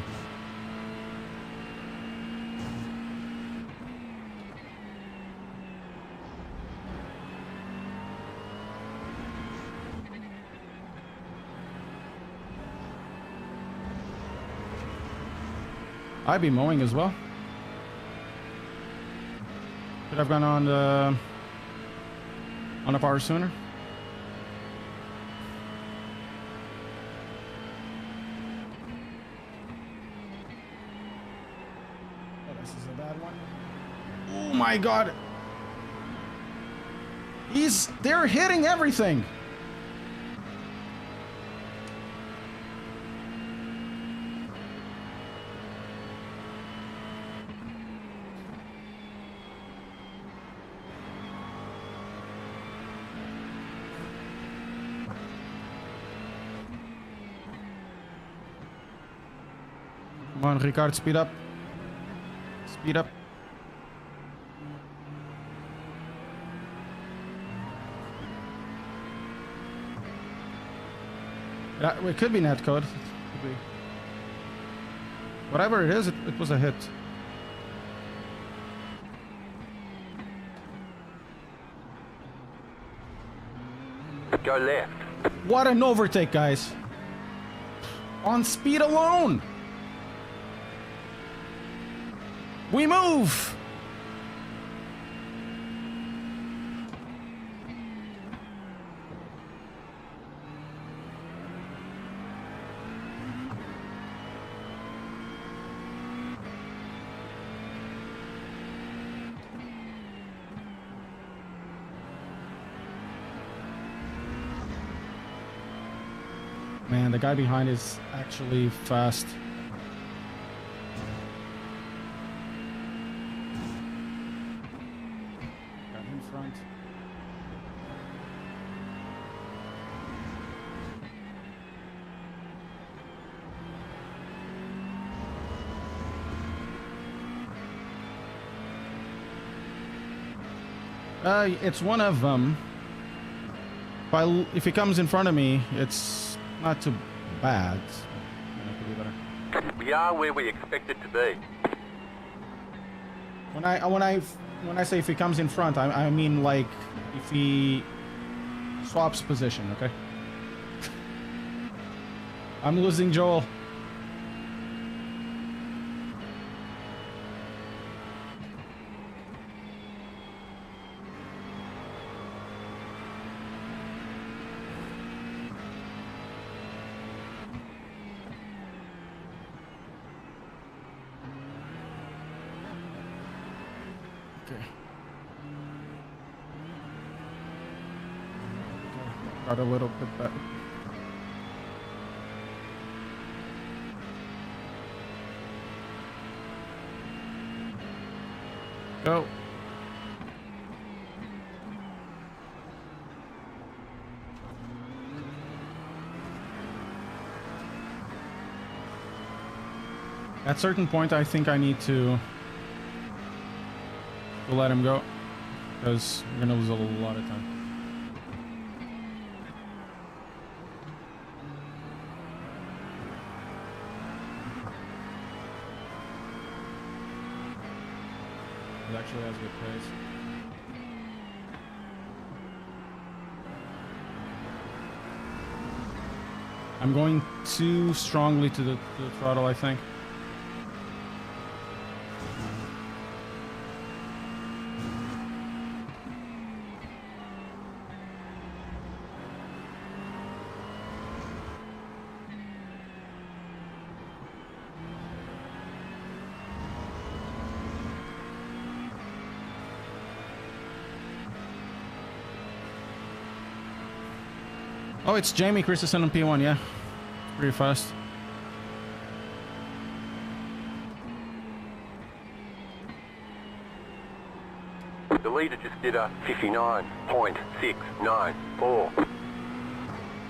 I'd be mowing as well. Could have gone on the power sooner. Oh, this is a bad one. Oh my god. They're hitting everything. Come on, Ricard, speed up. Speed up. Yeah, it could be netcode. Could be. Whatever it is, it was a hit. Go left. What an overtake, guys. On speed alone. We move! Man, the guy behind is actually fast. Front. It's one of them. If he comes in front of me, it's not too bad. We are where we expected to be. When I say if he comes in front, I mean like if he swaps position, okay? I'm losing Joel. Okay. Got a little bit better. Go. At a certain point, I think I need to let him go, because we're gonna lose a lot of time. He actually has good pace. I'm going too strongly to the throttle, I think. Oh, it's Jamie Christensen on P1, yeah. Pretty fast. The leader just did a 59.694.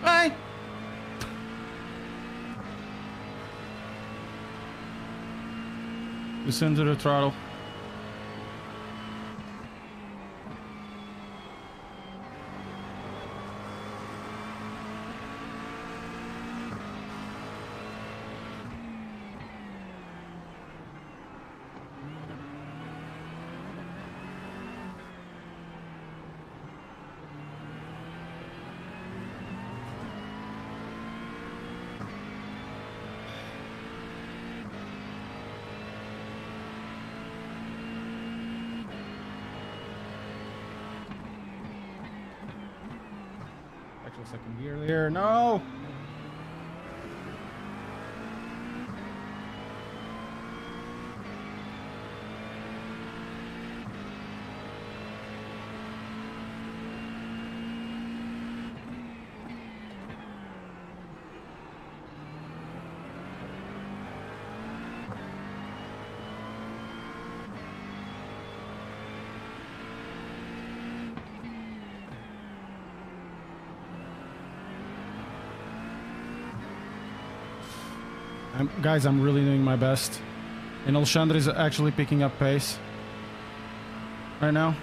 Hey! Listen to the throttle. Actual second gear there. No! Guys, I'm really doing my best. And Alexandre is actually picking up pace right now.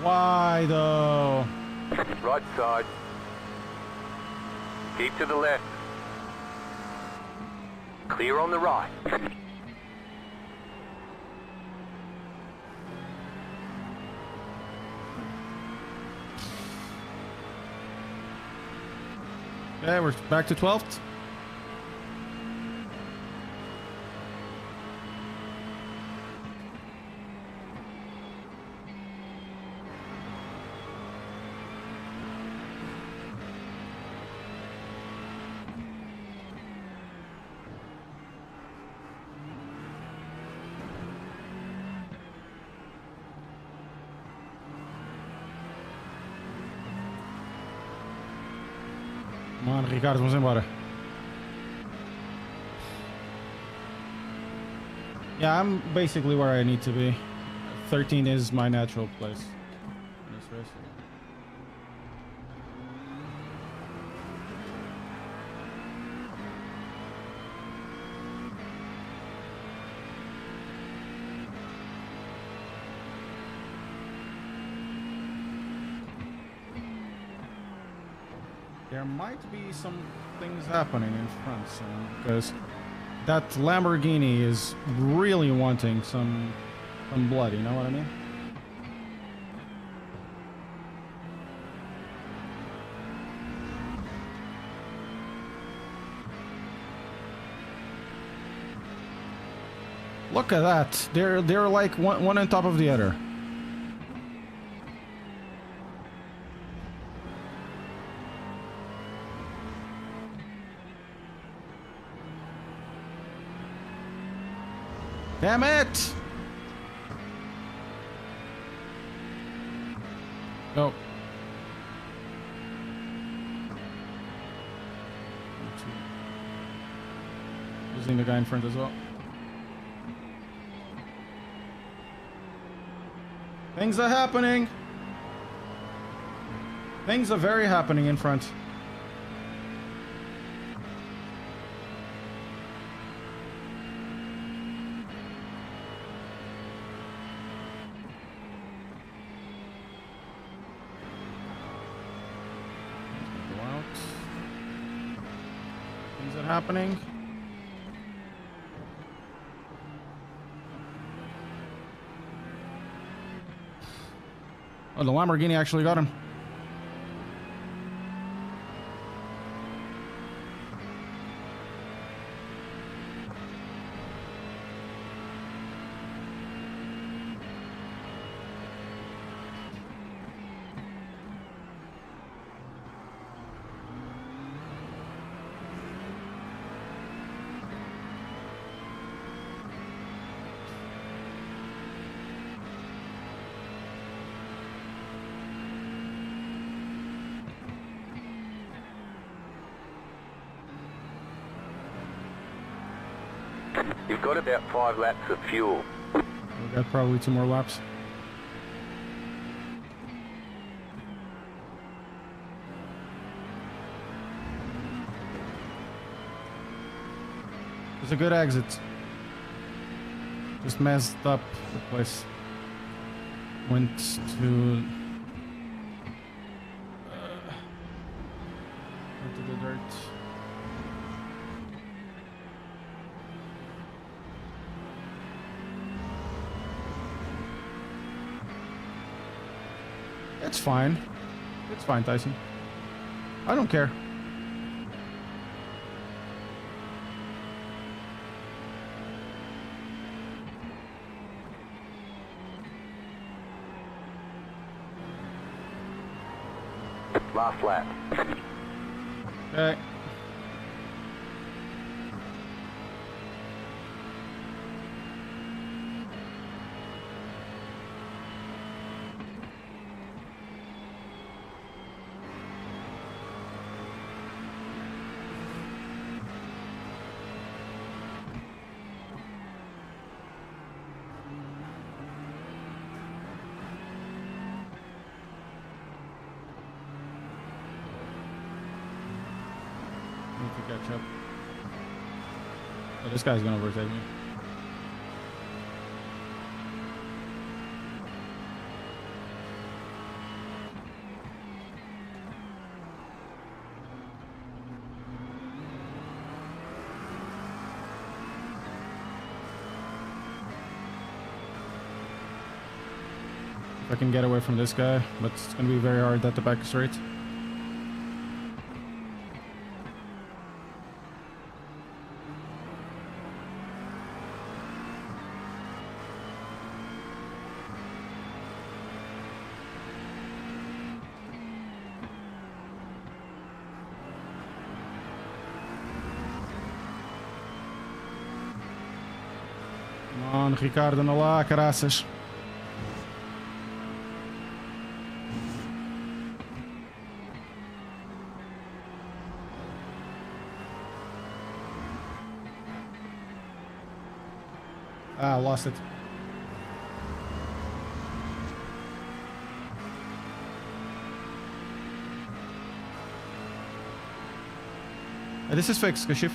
Why though? Right side. Keep to the left. Clear on the right. Yeah, we're back to 12th. Come on, Ricardo, vamos embora. Yeah, I'm basically where I need to be. 13 is my natural place in this race. There might be some things happening in front soon, because that Lamborghini is really wanting some blood, you know what I mean? Look at that. They're like one on top of the other. Damn it! Oh. Losing the guy in front as well. Things are happening. Things are very happening in front. happening. Oh, the Lamborghini actually got him. You've got about 5 laps of fuel. We got probably 2 more laps. It's a good exit. Just messed up the place. Went to... went to the dirt. It's fine. It's fine, Tyson. I don't care. Last lap. Okay. Need to catch up. Oh, this guy's gonna overtake me. If I can get away from this guy, but it's gonna be very hard at the back straight. Come on, Ricardo, anda lá, caraças. Ah, lost it. This is fixed, Kashif.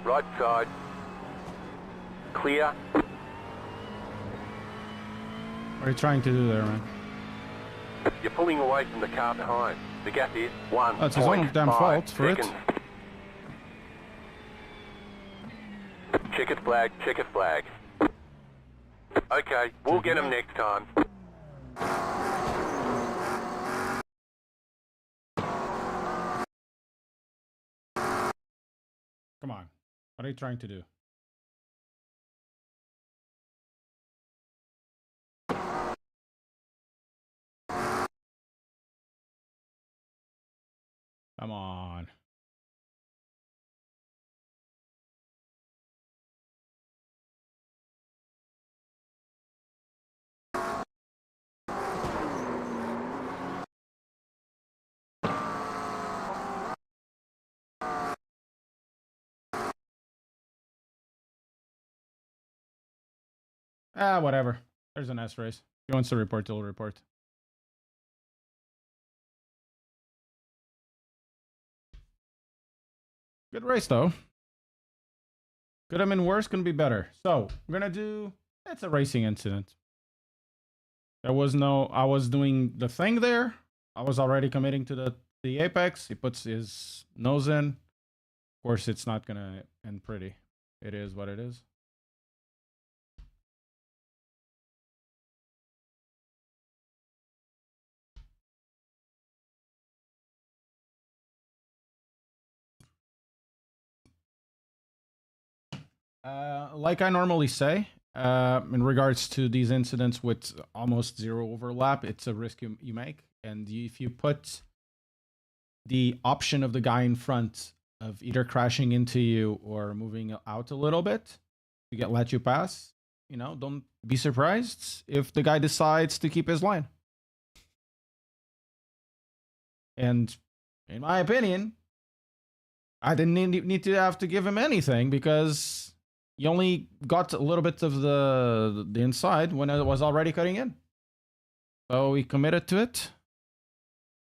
Right side. Clear. What are you trying to do there, man? You're pulling away from the car behind. The gap is 1.5 That's his own damn fault for it. seconds. Checkered flag, checkered flag. Okay, we'll get him next time. Come on. What are you trying to do? Come on. Ah, whatever. There's an S race. If he wants to report, he'll report. Good race, though. Could have been worse, couldn't be better. So, we're gonna do... It's a racing incident. There was no, I was doing the thing there. I was already committing to the apex. He puts his nose in. Of course, it's not going to end pretty. It is what it is. Like I normally say, in regards to these incidents with almost zero overlap, it's a risk you make. And if you put the option of the guy in front of either crashing into you or moving out a little bit to let you pass, you know, don't be surprised if the guy decides to keep his line. And in my opinion, I didn't need to have to give him anything because he only got a little bit of the inside when it was already cutting in. So he committed to it.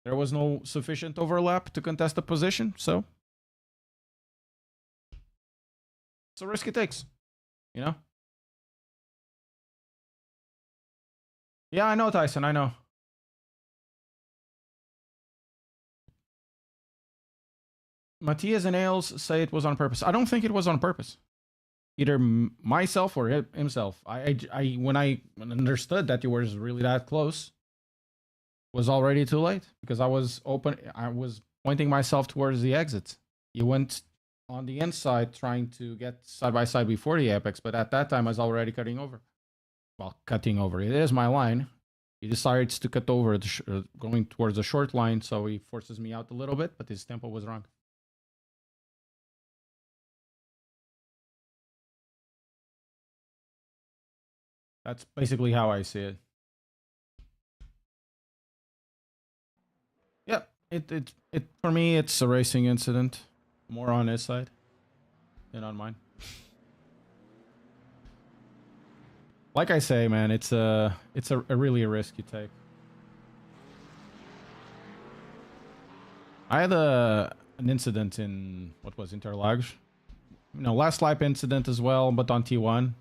There was no sufficient overlap to contest the position, so it's a risk it takes, you know? Yeah, I know, Tyson, I know. Matthias and Ailes say it was on purpose. I don't think it was on purpose. Either myself or himself. I when I understood that you were really that close, was already too late because I was pointing myself towards the exit. You went on the inside trying to get side by side before the apex, but at that time I was already cutting over. Well, cutting over. It is my line. He decides to cut over, going towards the short line, so he forces me out a little bit, but his tempo was wrong. That's basically how I see it. Yeah, it for me it's a racing incident, more on his side than on mine. Like I say, man, it's a really a risk you take. I had an incident in what was Interlagos, you know, last lap incident as well, but on T1.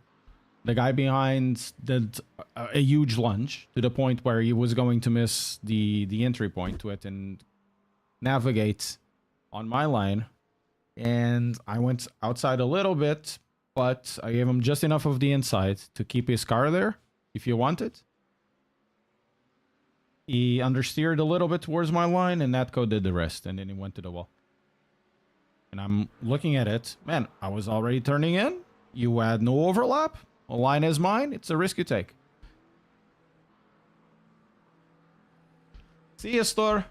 The guy behind did a huge lunge to the point where he was going to miss the entry point to it and navigate on my line. And I went outside a little bit, but I gave him just enough of the inside to keep his car there if you want it. He understeered a little bit towards my line, and Natco did the rest, and then he went to the wall. And I'm looking at it. Man, I was already turning in. You had no overlap. A line is mine. It's a risk you take. See you, Store.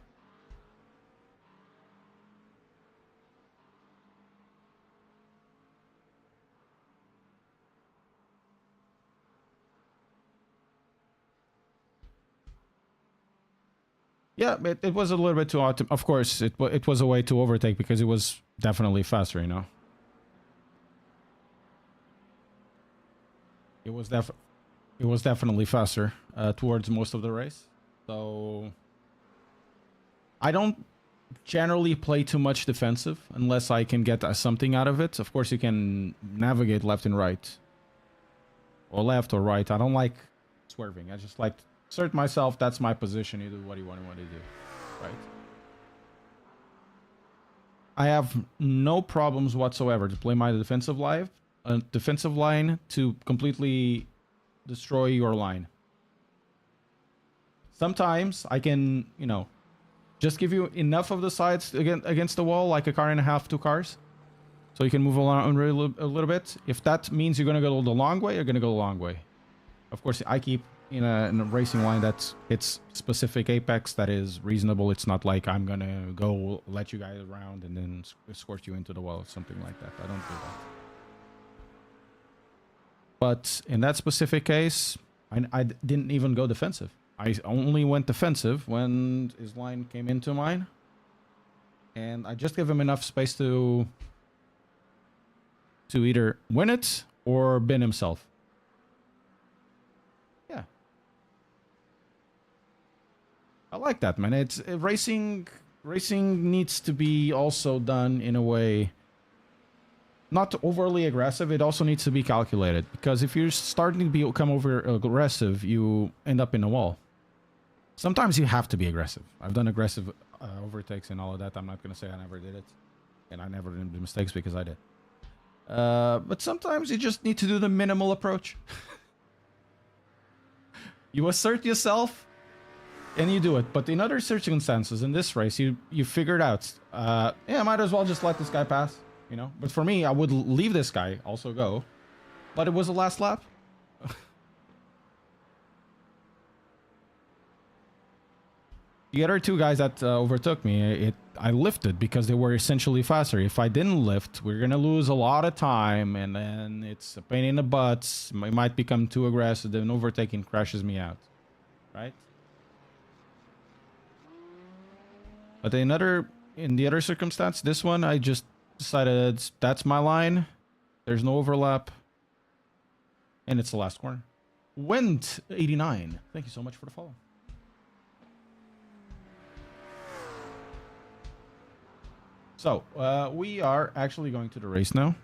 Yeah, it was a little bit too hard. Of course, it was a way to overtake because it was definitely faster, you know. It was definitely faster towards most of the race. So I don't generally play too much defensive unless I can get something out of it. Of course, you can navigate left and right, or left or right. I don't like swerving. I just like to assert myself. That's my position. You do what you want to do, right? I have no problems whatsoever to play my defensive line to completely destroy your line. Sometimes I can, you know, just give you enough of the sides against the wall, like a car and a half, 2 cars, so you can move along a little bit. If that means you're gonna go the long way, you're gonna go the long way. Of course, I keep in a racing line that hits specific apex that is reasonable. It's not like I'm gonna go let you guys around and then escort you into the wall or something like that. I don't do that. But in that specific case, I didn't even go defensive. I only went defensive when his line came into mine. And I just gave him enough space to either win it or bin himself. Yeah. I like that, man. It's racing needs to be also done in a way. not overly aggressive. It also needs to be calculated, because if you're starting to become over aggressive, you end up in a wall. Sometimes you have to be aggressive. I've done aggressive overtakes and all of that. I'm not going to say I never did it. And I never did mistakes because I did. But sometimes you just need to do the minimal approach. You assert yourself and you do it. But in other circumstances, in this race, you figured out, yeah, I might as well just let this guy pass, you know. But for me, I would leave this guy also go. But it was the last lap. The other two guys that overtook me, I lifted because they were essentially faster. If I didn't lift, we're going to lose a lot of time, and then it's a pain in the butts. It might become too aggressive, then overtaking crashes me out, right? But in the other circumstance, this one, I just decided that's my line. There's no overlap. And it's the last corner. Wind 89. Thank you so much for the follow. So, we are actually going to the race now.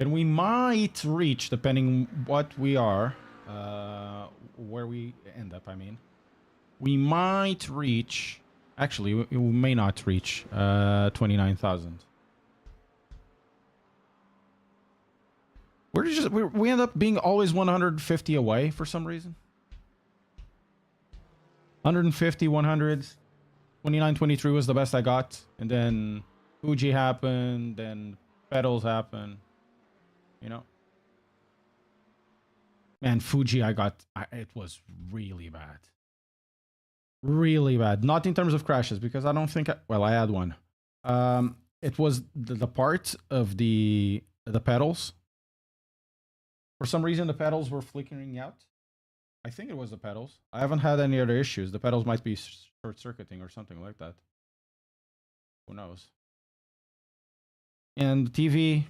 And we might reach, depending what we are, where we end up, I mean. We might reach, actually, we may not reach 29,000. We end up being always 150 away for some reason. 150, 100. 29, 23 was the best I got. And then Fuji happened. Then pedals happened. You know? Man, Fuji, it was really bad. Really bad. Not in terms of crashes, because I don't think, well, I had one. It was the part of the pedals. For some reason, the pedals were flickering out. I think it was the pedals. I haven't had any other issues. The pedals might be short-circuiting or something like that. Who knows? And the TV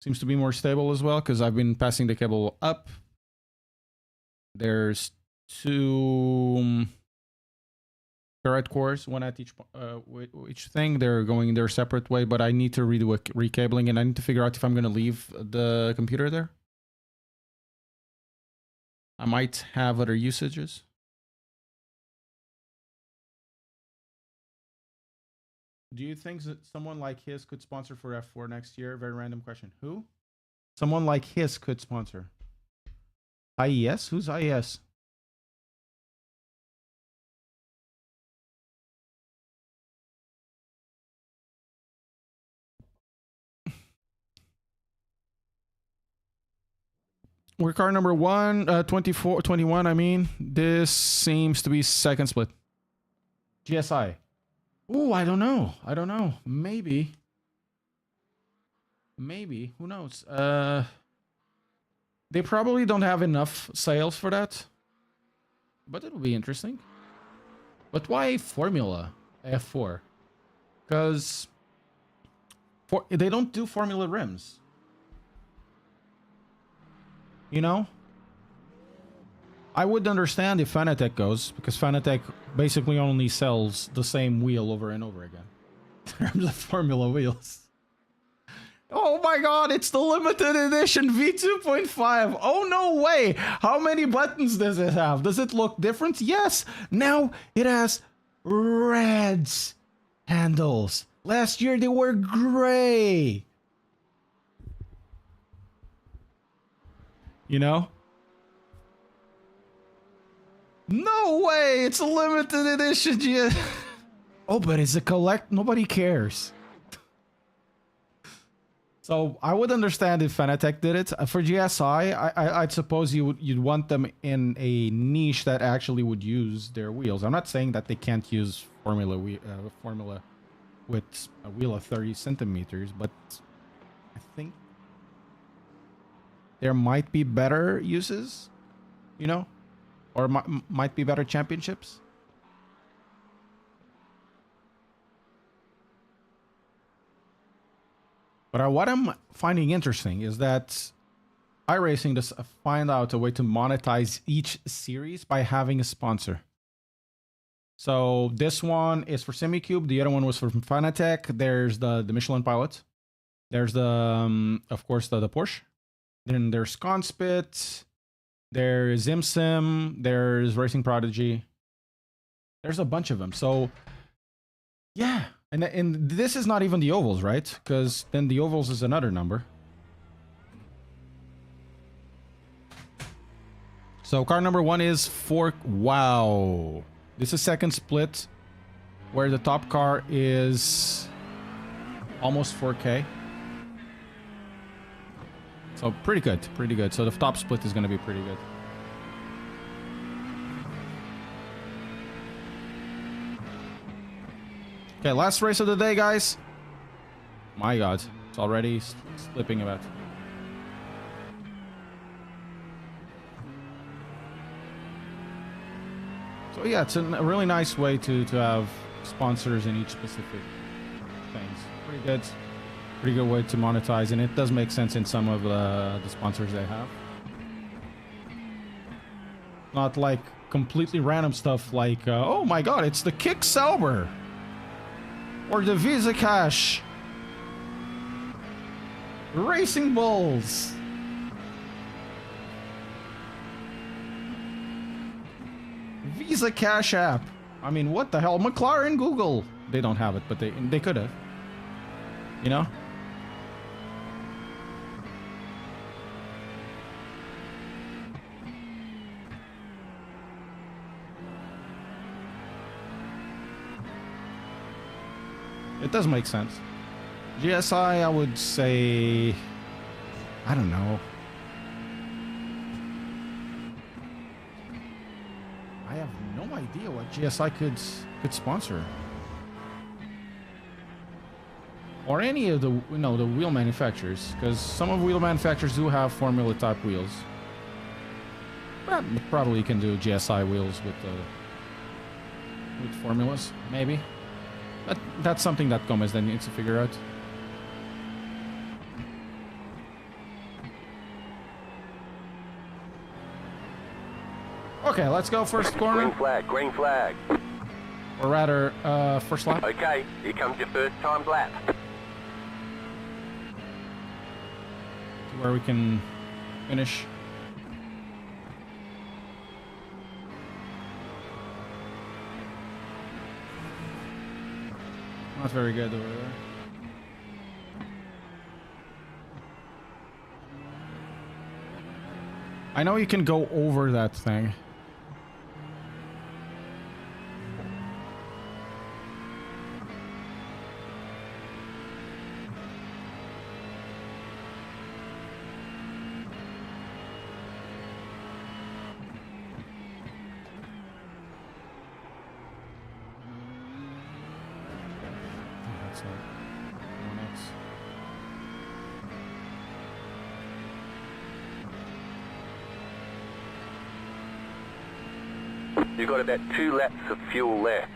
seems to be more stable as well, because I've been passing the cable up. There's two ferrite cores, one at each thing. They're going their separate way, but I need to redo recabling, and I need to figure out if I'm going to leave the computer there. I might have other usages. Do you think that someone like his could sponsor for F4 next year? Very random question. Who? Someone like his could sponsor. IES? Who's IES? We're car number 21, I mean. This seems to be second split. GSI. Ooh, I don't know. Maybe. Who knows? They probably don't have enough sales for that. But it will be interesting. But why Formula F4? Because they don't do Formula rims. You know? I would understand if Fanatec goes, because Fanatec basically only sells the same wheel over and over again. In terms of Formula wheels. Oh my god, it's the limited edition V2.5. Oh no way! How many buttons does it have? Does it look different? Yes! Now it has red handles. Last year they were gray. You know? No way! It's a limited edition. Oh, but it's a collect. Nobody cares. So I would understand if Fanatec did it. For GSI, I'd suppose you'd want them in a niche that actually would use their wheels. I'm not saying that they can't use Formula with a wheel of 30 centimeters, but I think there might be better uses, you know, or might be better championships. But what I'm finding interesting is that iRacing does find out a way to monetize each series by having a sponsor. So this one is for Semicube. The other one was from Fanatec. There's the Michelin Pilot. There's the, of course, the Porsche. Then there's Conspit. There's ZimSim. There's Racing Prodigy. There's a bunch of them. So, yeah. And this is not even the ovals, right? Because then the ovals is another number. So car number 1 is 4. Wow. This is second split, where the top car is almost 4K. So pretty good, pretty good. So the top split is going to be pretty good. Okay, last race of the day, guys. My God, it's already slipping about. So yeah, it's a really nice way to have sponsors in each specific things. Pretty good way to monetize, and it does make sense in some of the sponsors they have. Not like completely random stuff like, oh my God, it's the Kick Sauber or the Visa Cash, Racing Bulls. Visa Cash App. I mean, what the hell? McLaren, Google. They don't have it, but they could have. You know? It does make sense. GSI, I would say, I don't know. I have no idea what GSI could sponsor, or any of the the wheel manufacturers, because some of wheel manufacturers do have Formula type wheels. But probably you can do GSI wheels with formulas, maybe. But that's something that Gomez then needs to figure out. Okay, let's go first corner. Green flag, green flag. Or rather, first lap. Okay, here comes your first time lap. Where we can finish. Not very good over there. I know you can go over that thing. That's not 1X. You've got about 2 laps of fuel left.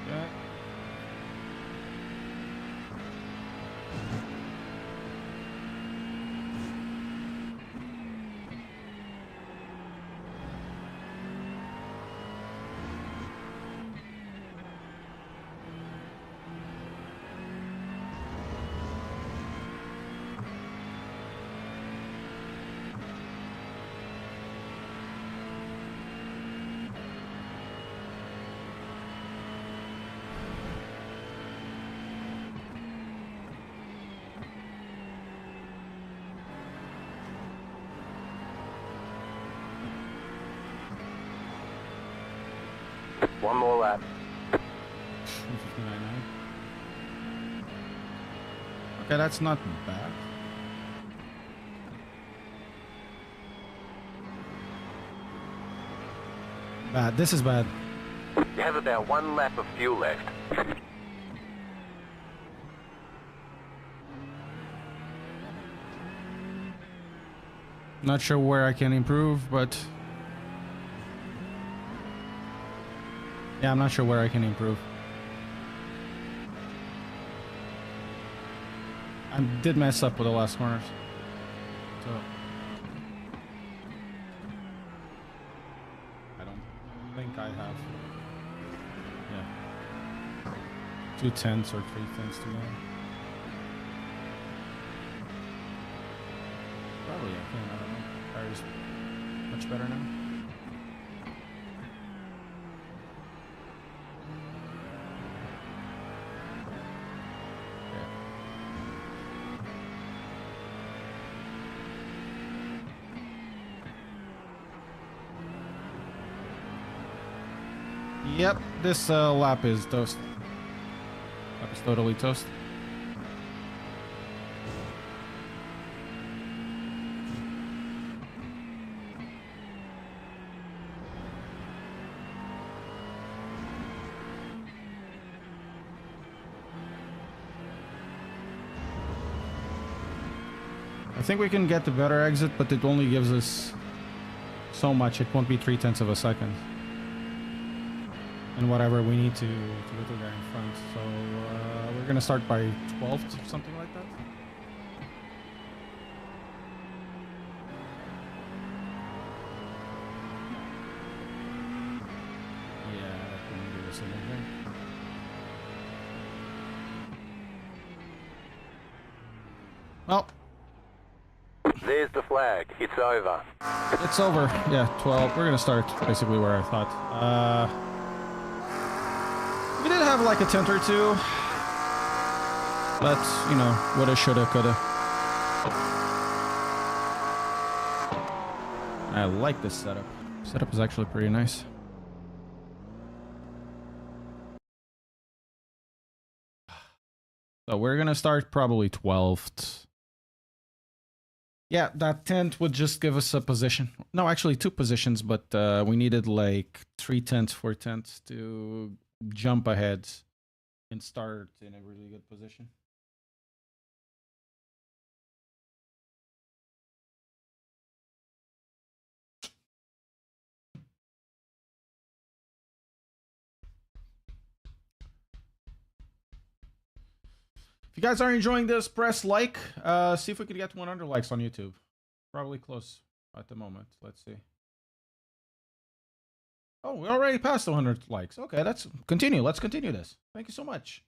Yeah. One more lap. 59.9. Okay, that's not bad. Bad. This is bad. You have about 1 lap of fuel left. Not sure where I can improve, but Yeah, I'm not sure where I can improve. I did mess up with the last corners. So I don't think I have. Yeah. 2 tenths or 3 tenths to go. Probably I can, I don't know. Car is much better now. Yep, this lap is toast. Lap is totally toast. I think we can get the better exit, but it only gives us so much. It won't be 3 tenths of a second. And whatever we need to get to there in front. So we're gonna start by 12th or something like that. Yeah, that couldn't give us anything. Well, There's the flag. It's over. it's over. Yeah, 12. We're gonna start basically where I thought. We did have like a tent or two, but you know, woulda, shoulda, coulda. I like this setup. Setup is actually pretty nice. So we're gonna start probably 12th. Yeah, that tent would just give us a position. No, actually 2 positions, but we needed like 3 tenths, 4 tenths to jump ahead and start in a really good position. If you guys are enjoying this, press like. See if we could get 100 likes on YouTube. Probably close at the moment. Let's see. Oh, we already passed 100 likes. Okay, let's continue. Let's continue this. Thank you so much.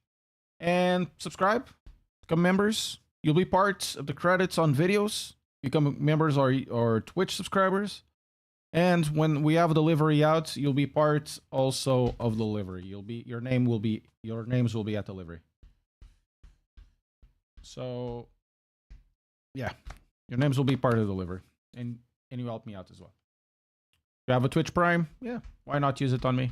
And subscribe. Become members. You'll be part of the credits on videos. Become members or Twitch subscribers. And when we have delivery out, you'll be part also of delivery. Your names will be at delivery. So yeah, your names will be part of the delivery, and you help me out as well. If you have a Twitch Prime, yeah, why not use it on me?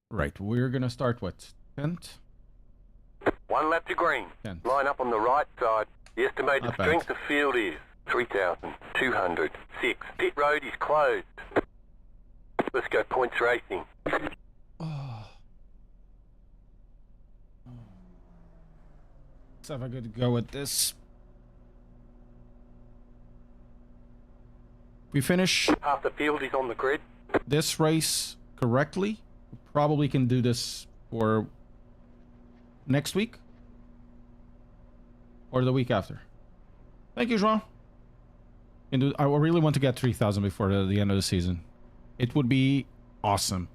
Right, we're gonna start what? 10th? 1 lap to green. 10th. Line up on the right side. The estimated Not bad. strength of field is 3,206. Pit road is closed. Let's go points racing. Oh. Let's have a good go at this. We finish Half the field is on the grid. this race correctly, we probably can do this for next week or the week after. Thank you, João. And I really want to get 3,000 before the end of the season. It would be awesome.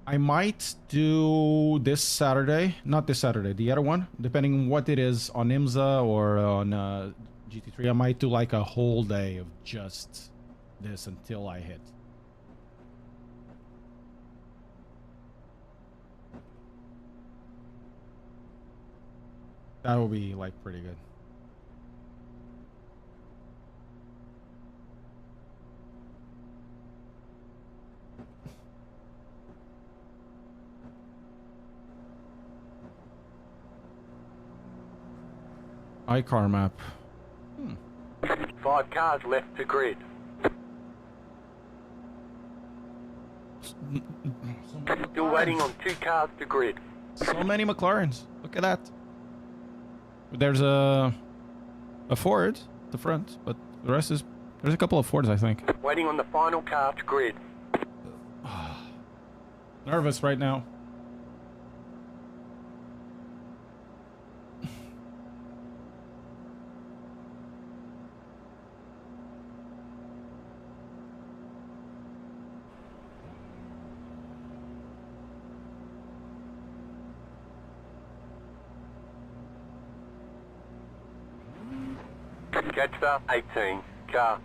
I might do this Saturday, not this Saturday, the other one, depending on what it is on IMSA or on GT3. I might do like a whole day of just this until I hit. That will be like pretty good. iCar map. 5 cars left to grid. Still waiting on 2 cars to grid. So many McLarens. Look at that. There's a Ford at the front, but the rest is... There's a couple of Fords, I think. Waiting on the final car to grid. Nervous right now. Jetstar 18, car.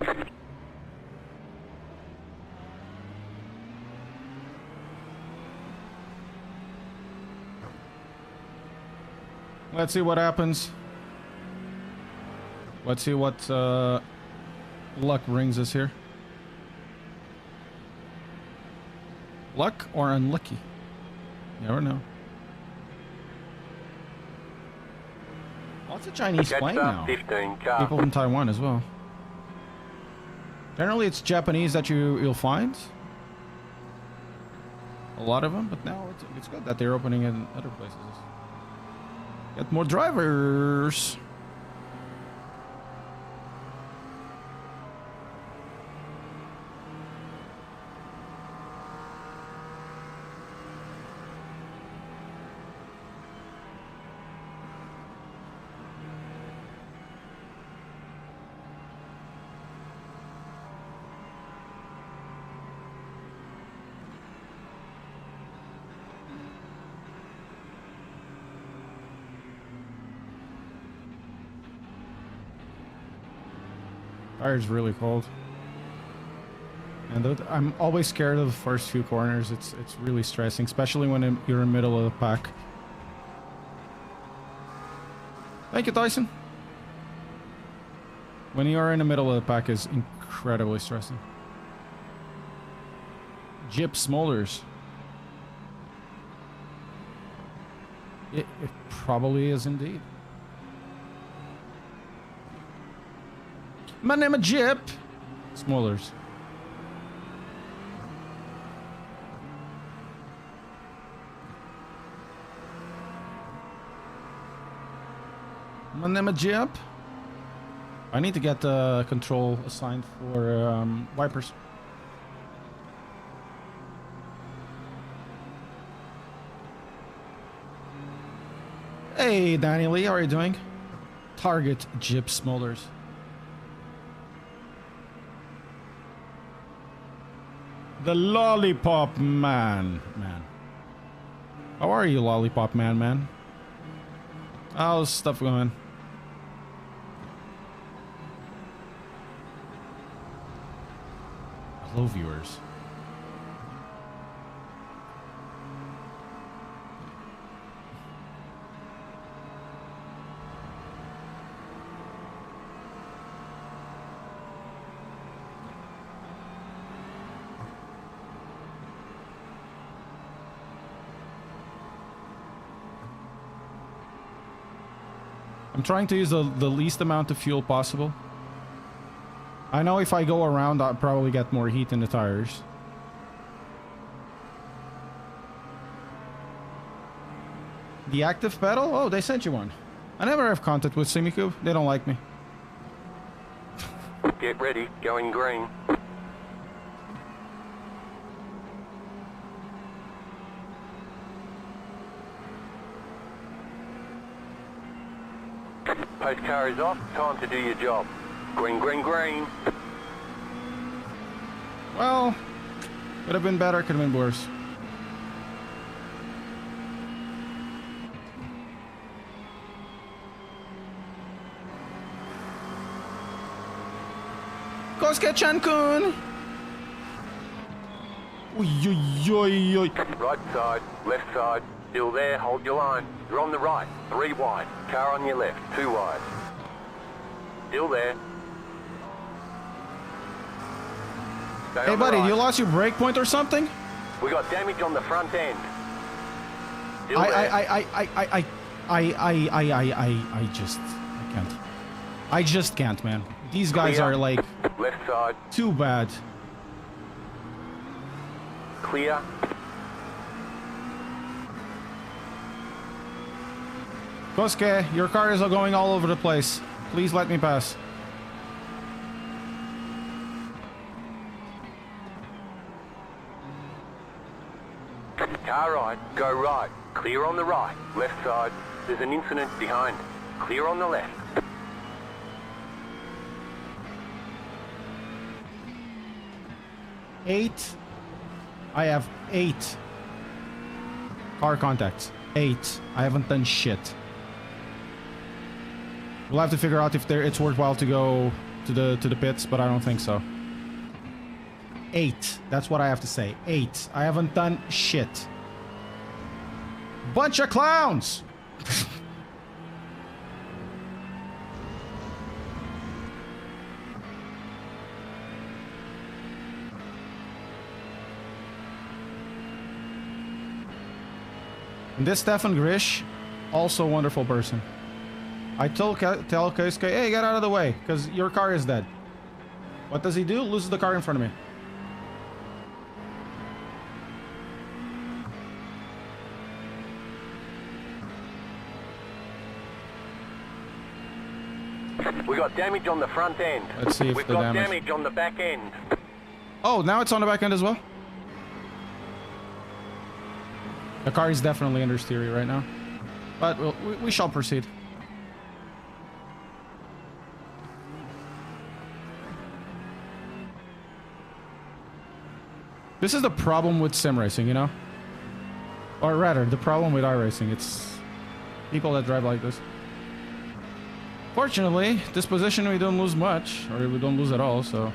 Let's see what happens. Let's see what luck brings us here. Luck or unlucky? Never know. Lots of Chinese playing now. 15, car. People from Taiwan as well. Generally, it's Japanese that you'll find. A lot of them, but now it's good that they're opening in other places. Get more drivers. Fire's really cold, and I'm always scared of the first few corners. It's really stressing, especially when you're in the middle of the pack. Thank you, Tyson. When you are in the middle of the pack is incredibly stressing. Jip smolders. It probably is indeed. My name is Jip. Smolders. My name is Jip. I need to get the control assigned for wipers. Hey, Danny Lee, how are you doing? Target Jip Smolders. The Lollipop Man. How are you, Lollipop Man? How's stuff going? Hello, viewers. I'm trying to use the least amount of fuel possible. I know if I go around, I'll probably get more heat in the tires. The active pedal? Oh, they sent you one. I never have contact with Simicube. They don't like me. Get ready, going green. Post car is off, time to do your job. Green, green, green. Well, could have been better, could have been worse. Kosuke Chan-kun! Right side, left side, still there, hold your line. You're on the right, 3 wide. Car on your left, 2 wide. Still there. Stay Hey on the buddy, right. you lost your brake point or something? We got damage on the front end. Still I can't. I just can't, man. These guys Clear. are like Left side, too bad. clear. Kosuke, your car is going all over the place. Please let me pass. Car right, go right. Clear on the right. Left side. There's an incident behind. Clear on the left. Eight. I have 8 car contacts. 8. I haven't done shit. We'll have to figure out if it's worthwhile to go to the pits, but I don't think so. 8. That's what I have to say. 8. I haven't done shit. Bunch of clowns! And this Stefan Grish, also a wonderful person. I tell Kosuke, hey, get out of the way, because your car is dead. What does he do? Loses the car in front of me. We got damage on the front end. Let's see if We've the got damage... damage on the back end. Oh, now it's on the back end as well? The car is definitely understeery right now. But we shall proceed. This is the problem with sim racing, you know? Or rather, the problem with iRacing. It's people that drive like this. Fortunately, this position we don't lose much, or we don't lose at all, so...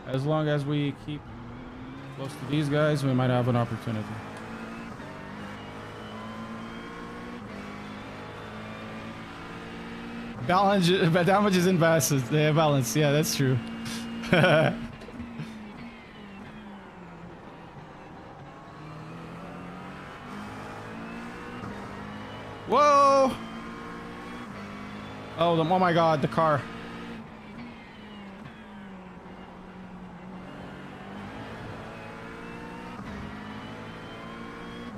As long as we keep close to these guys, we might have an opportunity. Balance, damages in balances. They balance. Yeah, that's true. Whoa! Oh my God, the car.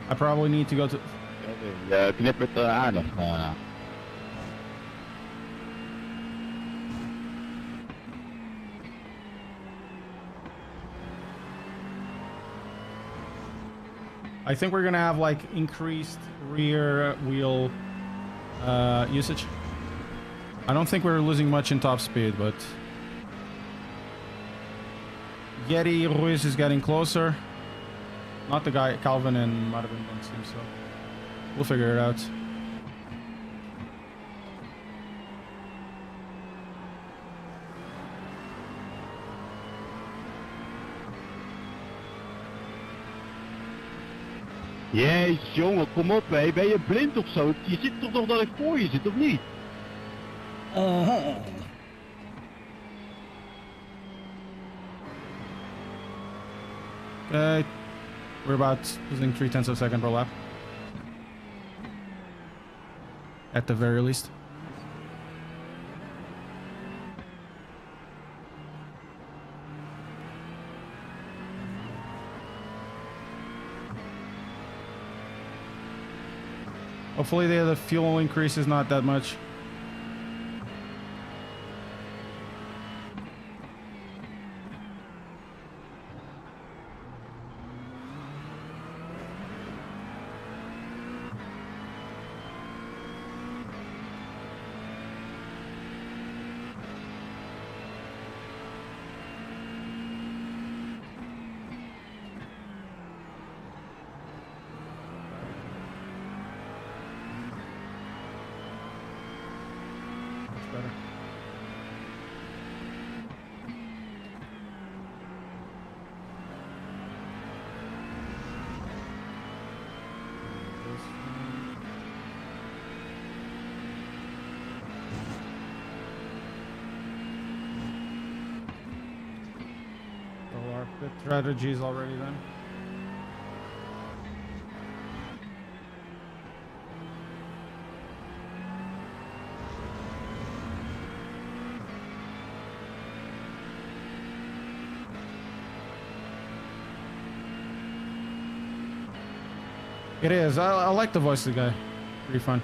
I probably need to go to... Je knippert aardig. I think we're gonna have like increased rear wheel usage. I don't think we're losing much in top speed, but... Yeti Ruiz is getting closer. Not the guy, Calvin and Marvin don't seem so. We'll figure it out. Jezus jongen, kom op hé. Ben je blind of zo? Je ziet toch nog dat ik voor je zit, of niet? Okay. We're about losing 0.3 of a second per lap. At the very least. Hopefully the fuel increase is not that much. The strategies already done. It is. I like the voice of the guy. Pretty fun.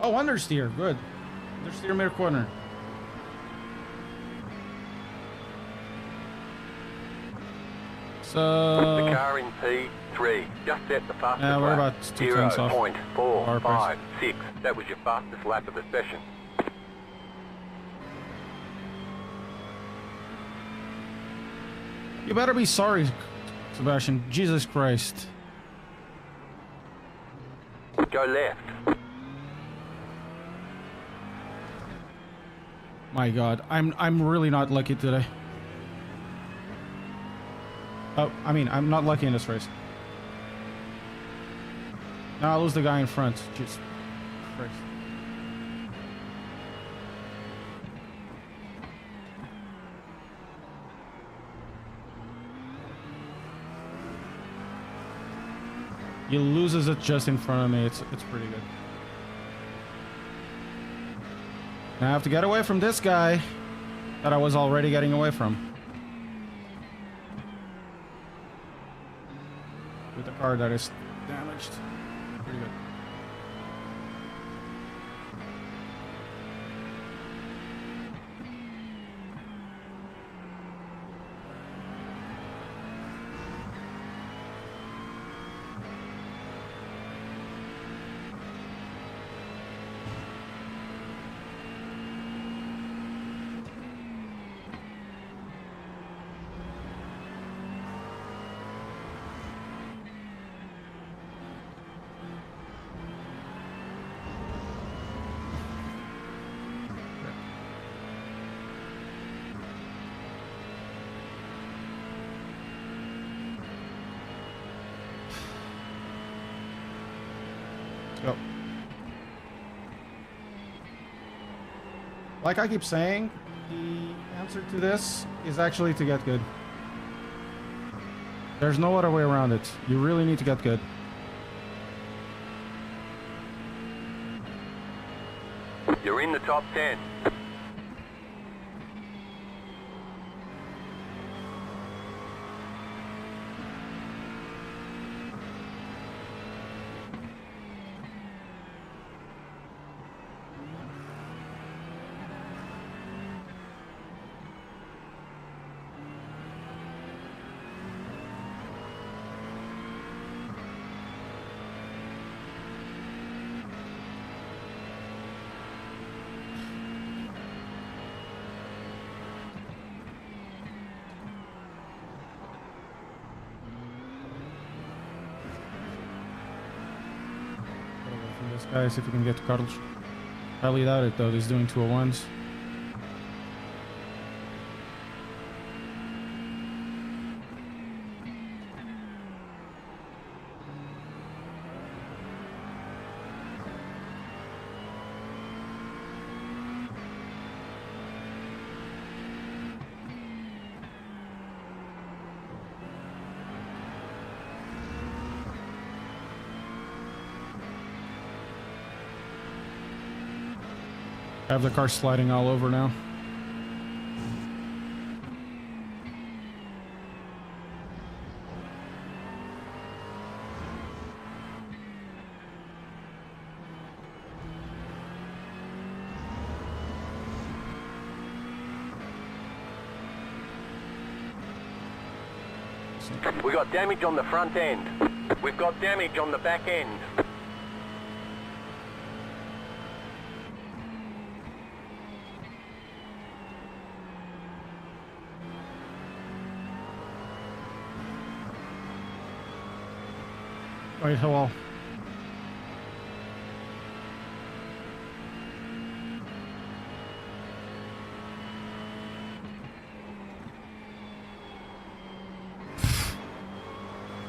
Oh, understeer. Good. Understeer mid corner. So... The car in P3. Just set the fastest Yeah, we're lap. about 2 tenths off. 0.456. That was your fastest lap of the session. You better be sorry, Sebastian. Jesus Christ. Go left. My God, I'm really not lucky today. Oh, I mean, I'm not lucky in this race. Now I lose the guy in front. Jesus Christ. He loses it just in front of me. It's pretty good. Now I have to get away from this guy that I was already getting away from. With a car that is damaged. Pretty good. Go. Like I keep saying, the answer to this is actually to get good. There's no other way around it. You really need to get good. You're in the top 10. From this guy, see if we can get to Carlos. Highly doubt it though. He's doing 201s. I have the car sliding all over now. We got damage on the front end. We've got damage on the back end. Wait, hello.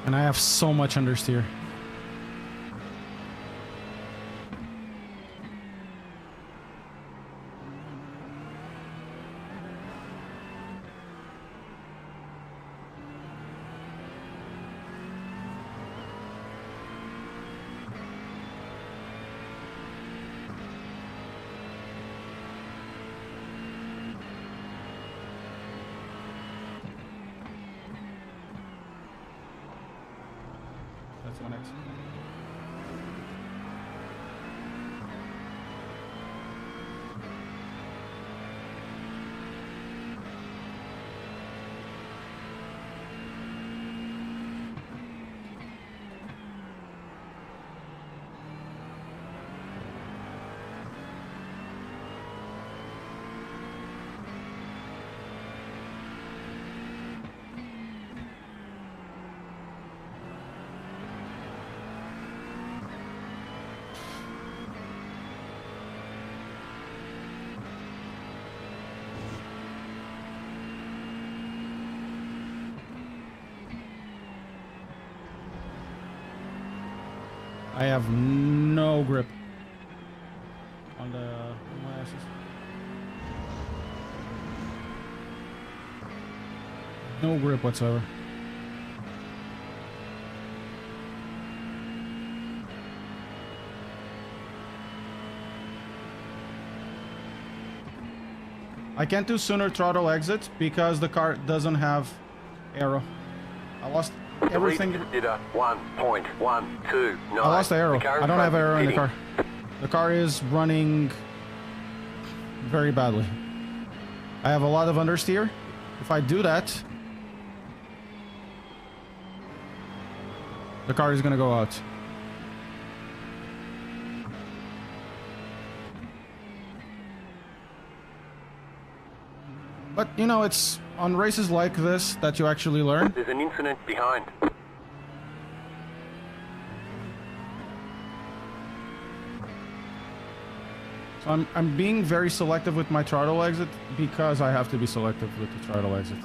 And I have so much understeer. That's one X. I have no grip on my asses. No grip whatsoever. I can't do sooner throttle exit because the car doesn't have aero. I lost everything. Did a 1.129. I lost the arrow. The car in I don't front have arrow in the hitting. car. The car is running very badly. I have a lot of understeer. If I do that, the car is gonna go out. But you know, it's on races like this that you actually learn. There's an incident behind. So I'm being very selective with my throttle exit because I have to be selective with the throttle exit.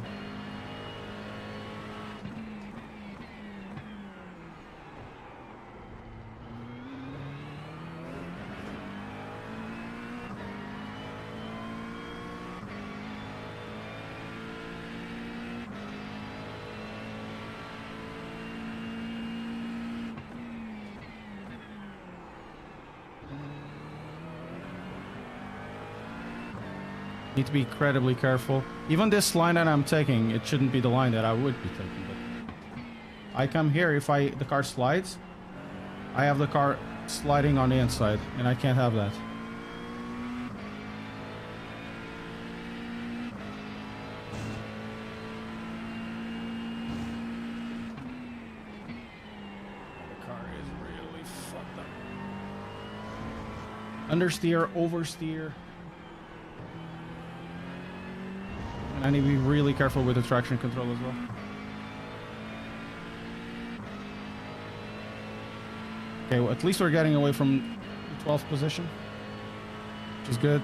Need to be incredibly careful. Even this line that I'm taking, it shouldn't be the line that I would be taking. But I come here, if the car slides, I have the car sliding on the inside, and I can't have that. The car is really fucked up. Understeer, oversteer. I need to be really careful with the traction control as well. Okay, well, at least we're getting away from the 12th position, which is good.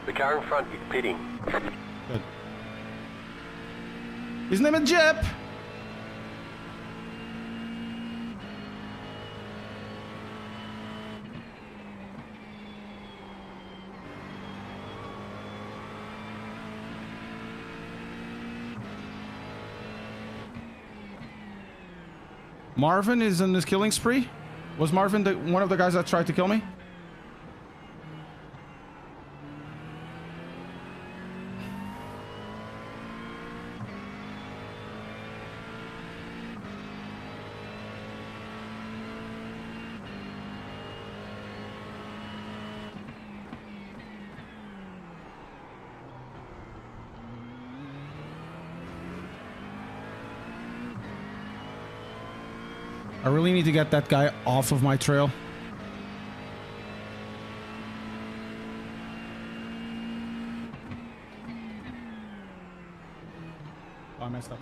The car in front is pitting. Good. His name is Jep! Marvin is in this killing spree? Was Marvin one of the guys that tried to kill me? I really need to get that guy off of my trail. Oh, I messed up.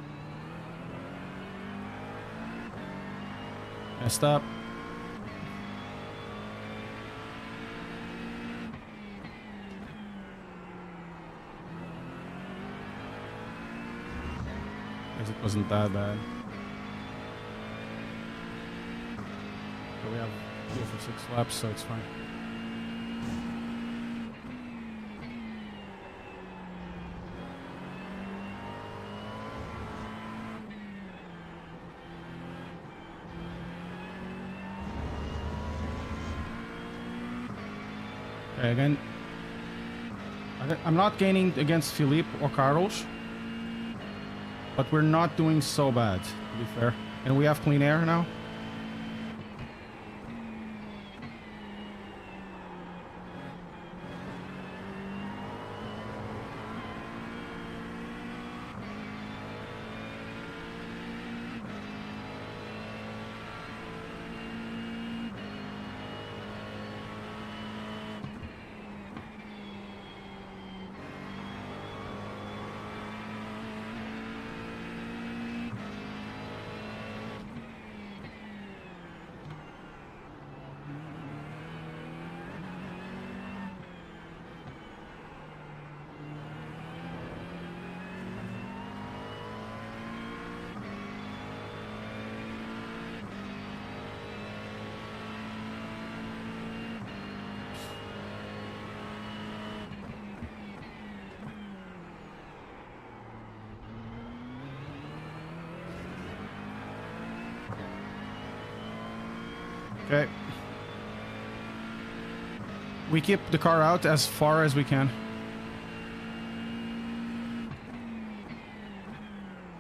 Messed up. Guess it wasn't that bad. We have fuel for 6 laps, so it's fine. Okay, again, I'm not gaining against Philippe or Carlos, but we're not doing so bad, to be fair. And we have clean air now. Okay. We keep the car out as far as we can.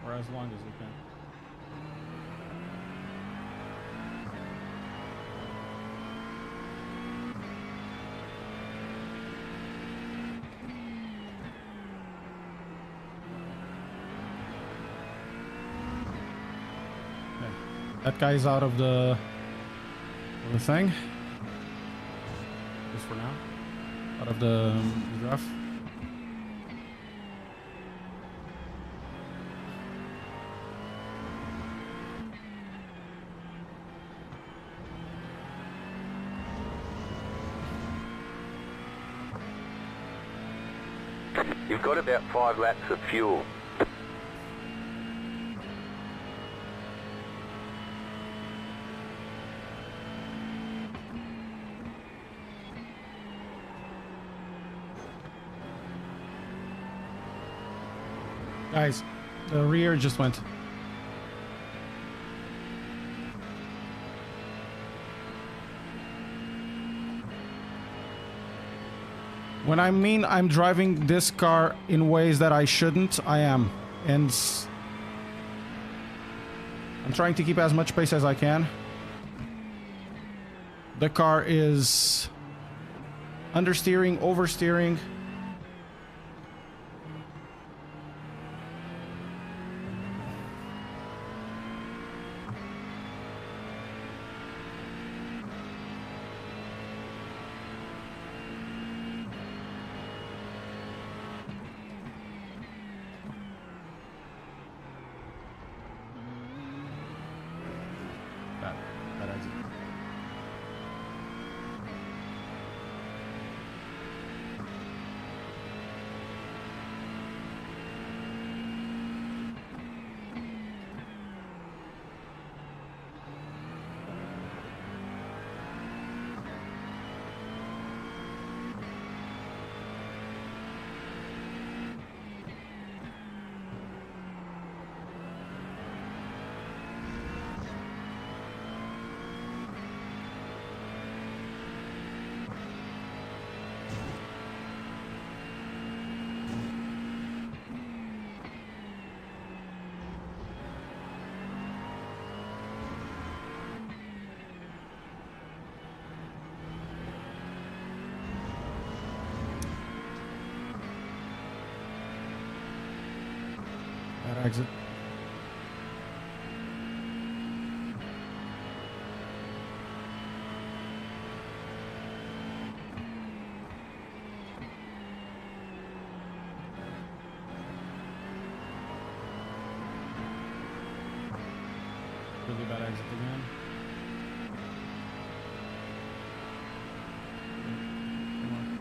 Or as long as we can. Okay. That guy's out of the thing. Just for now. Out of the draft. You've got about 5 laps of fuel. Guys, the rear just went. When I mean I'm driving this car in ways that I shouldn't, I am. And I'm trying to keep as much pace as I can. The car is understeering, oversteering. That exit. That exit. Really bad exit again. Come on.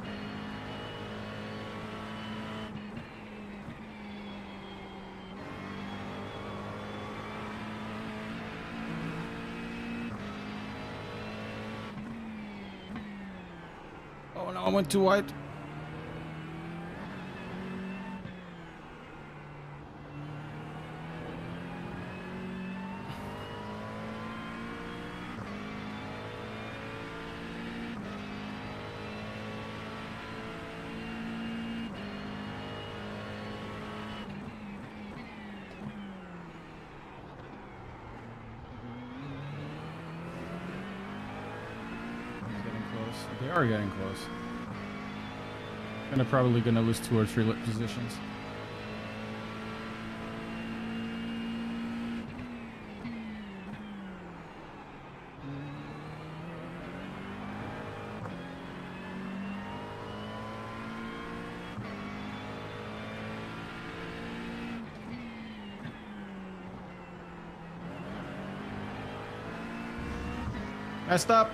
Oh no, I went too wide. They are getting close. Probably gonna lose 2 or 3 positions. Messed up.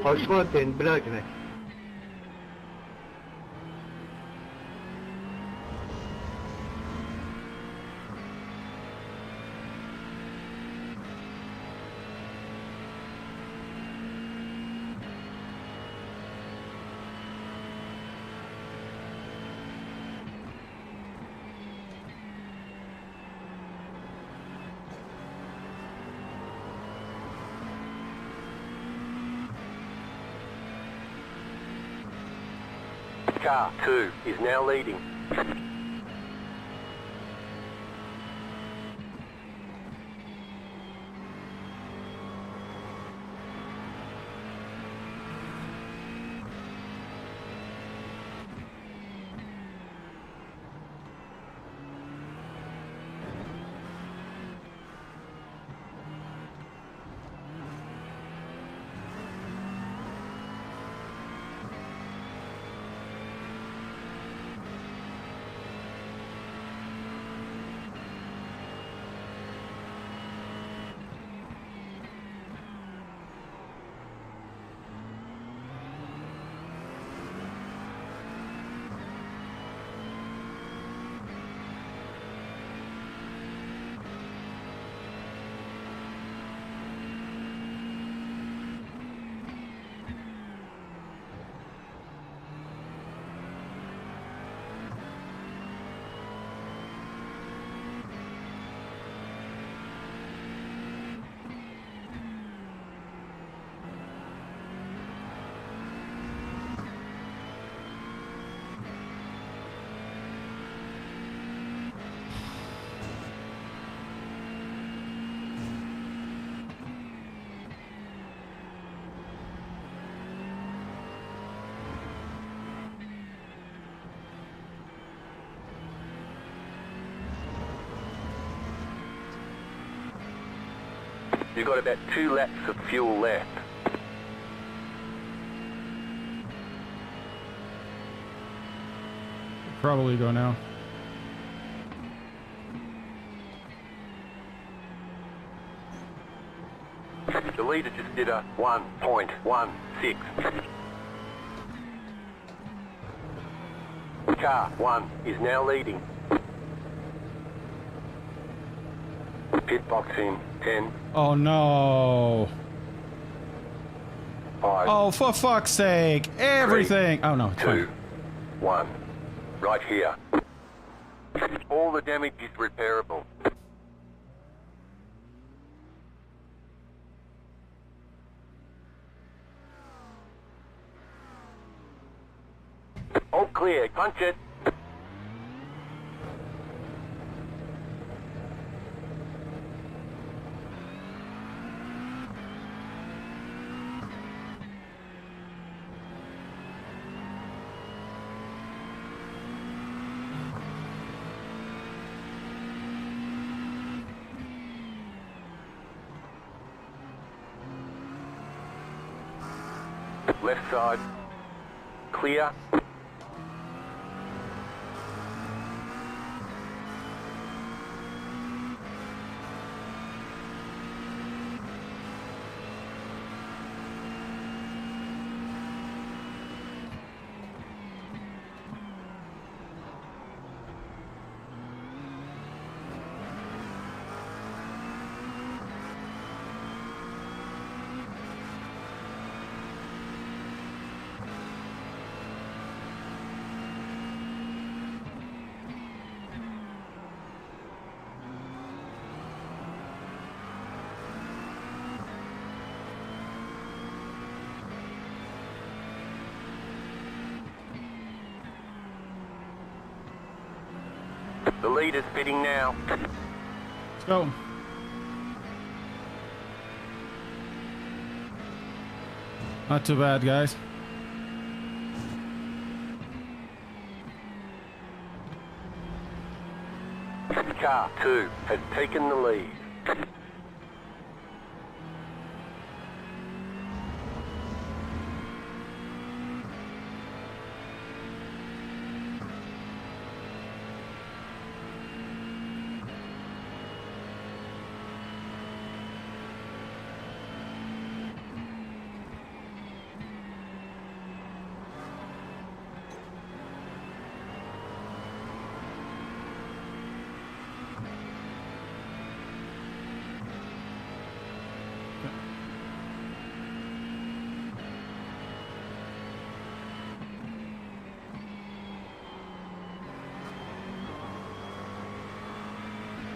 Hoşuma den bırakın. Car 2 is now leading. You've got about 2 laps of fuel left. Probably go now. The leader just did a 1.16. Car 1 is now leading. Pit box in 10. Oh no. 5. Oh, for fuck's sake. Everything. Oh no. It's 2. fine. 1. Right here. All the damage is repairable. All clear. Punch it. Left side. Clear. The leader's pitting now. Let's go. Not too bad, guys. Car 2 has taken the lead.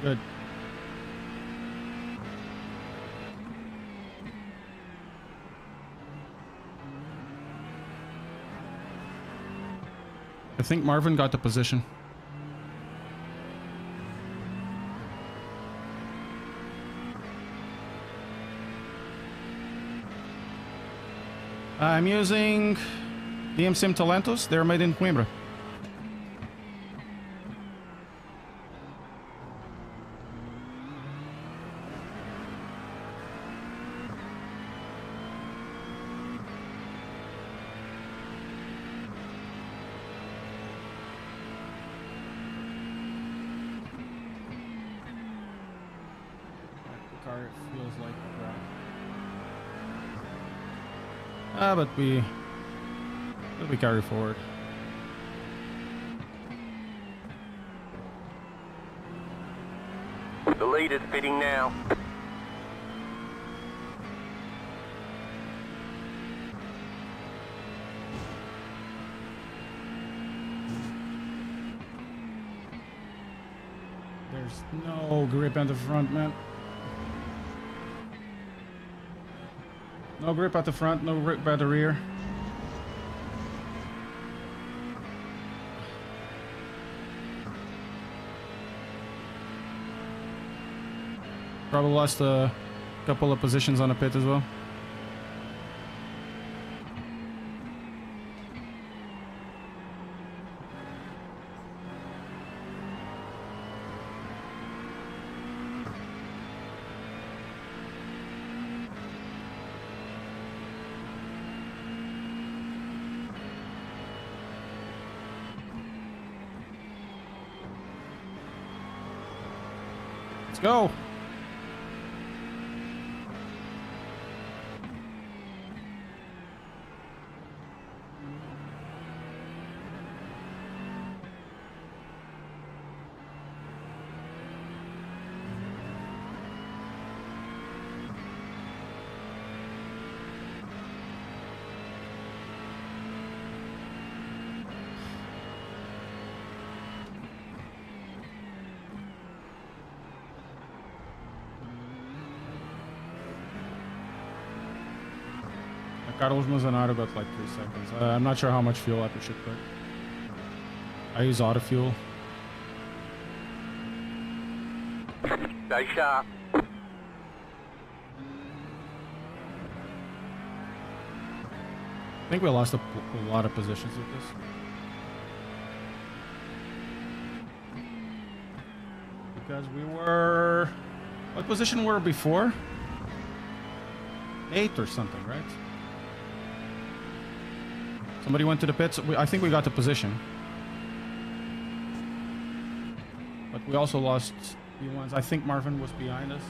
Good. I think Marvin got the position. I'm using DMCM Talentos. They're made in Coimbra. Car feels like crap. But we carry forward. The leader's pitting now. There's no grip at the front, man. No grip at the front, no grip at the rear. Probably lost a couple of positions on the pit as well. Let's go. Carlos Manzanaro got like 3 seconds. I'm not sure how much fuel I should put. I use auto fuel. Stay sharp. I think we lost a lot of positions with this. Because we were... What position were we before? 8 or something, right? Somebody went to the pits. I think we got the position. But we also lost P1s. I think Marvin was behind us.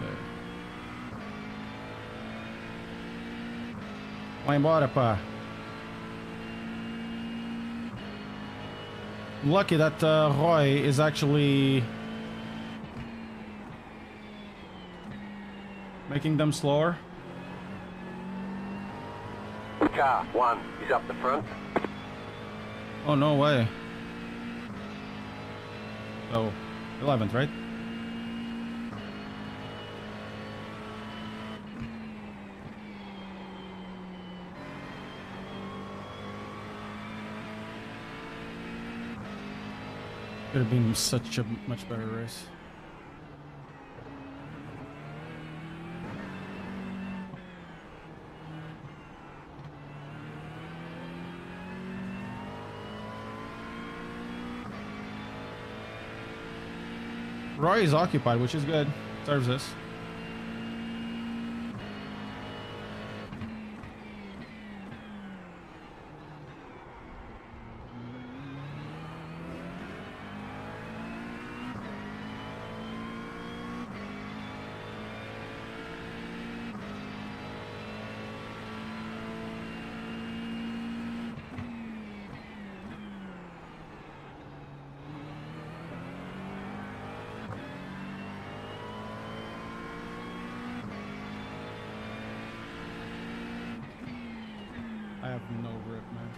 Okay. Vai embora, pá. I'm lucky that Roy is actually making them slower. Car 1 is up the front. Oh, no way. So, 11th, right? Could have been such a much better race. Roy is occupied, which is good. Serves us. I have no grip, man.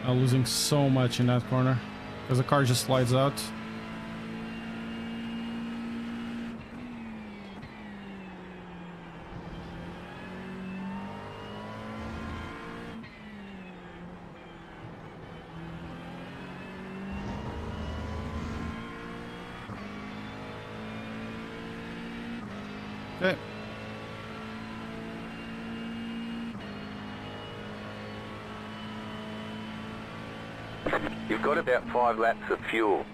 I'm losing so much in that corner because the car just slides out. Okay. You've got about 5 laps of fuel.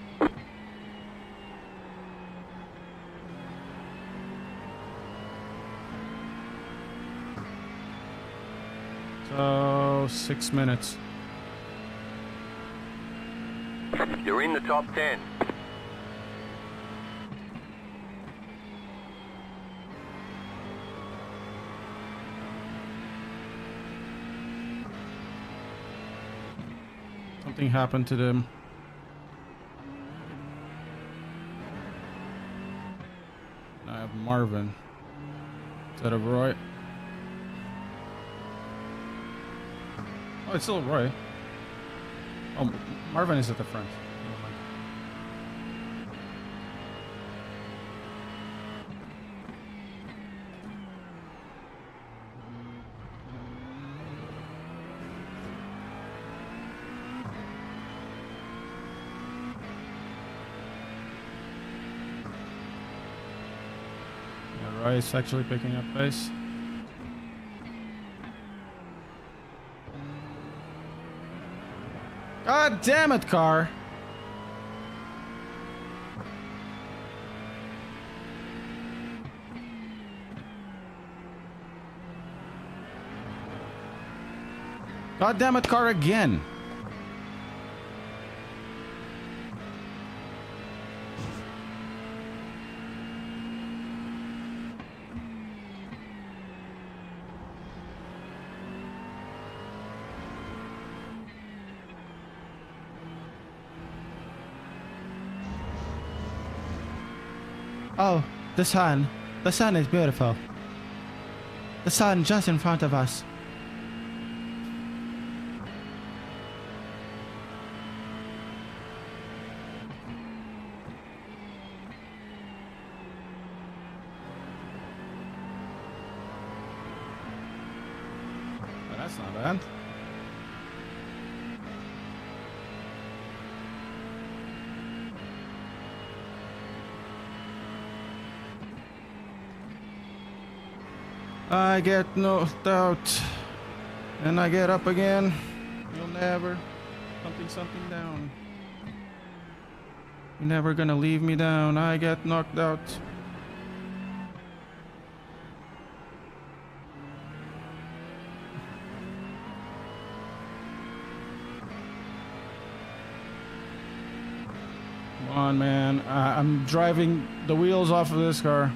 So 6 minutes. You're in the top 10. Something happened to them. I have Marvin instead of Roy. Oh, it's still Roy. Oh, Marvin is at the front. Never mind. Yeah, Roy is actually picking up pace. God damn it, car! God damn it, car again! Oh, the sun. The sun is beautiful. The sun just in front of us. Well, that's not bad. I get knocked out and I get up again. You'll never something down. You're never gonna leave me down. I get knocked out. Come on, man. I'm driving the wheels off of this car.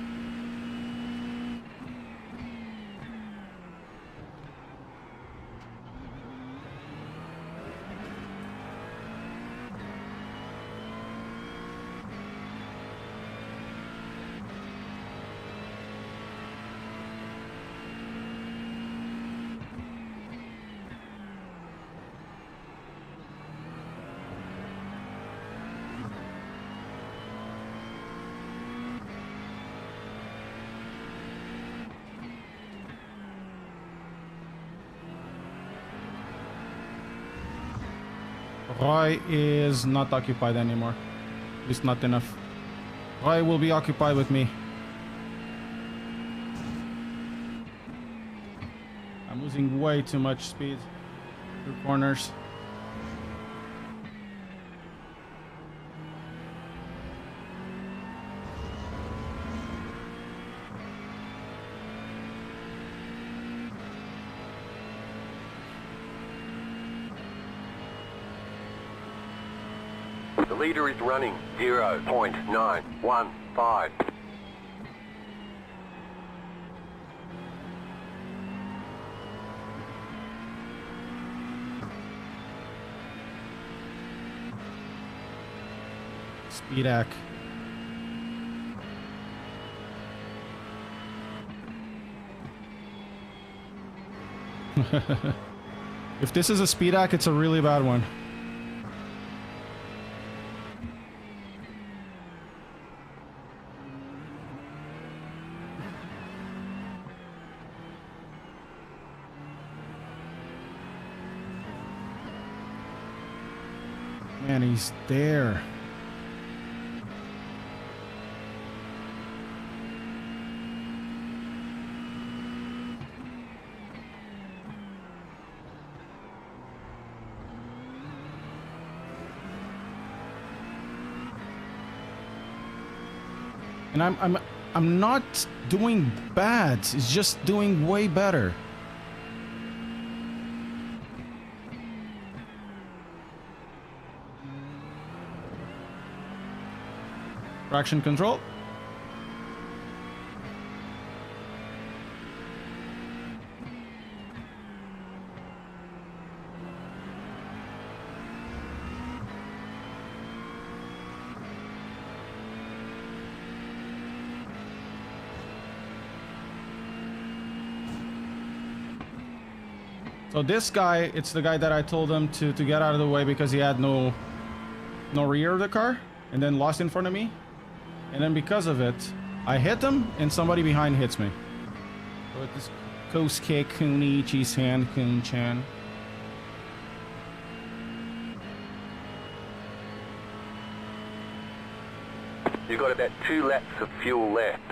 Roy is not occupied anymore. At least not enough. Roy will be occupied with me. I'm losing way too much speed through corners. The leader is running 0.915. Speedak. If this is a Speedak, it's a really bad one. Man, he's there. And I'm not doing bad. It's just doing way better. Traction control. So this guy, it's the guy that I told him to get out of the way because he had no rear of the car and then lost in front of me. And then because of it, I hit him and somebody behind hits me. So it is Kosuke Kunichi-san Kun-chan. You've got about 2 laps of fuel left.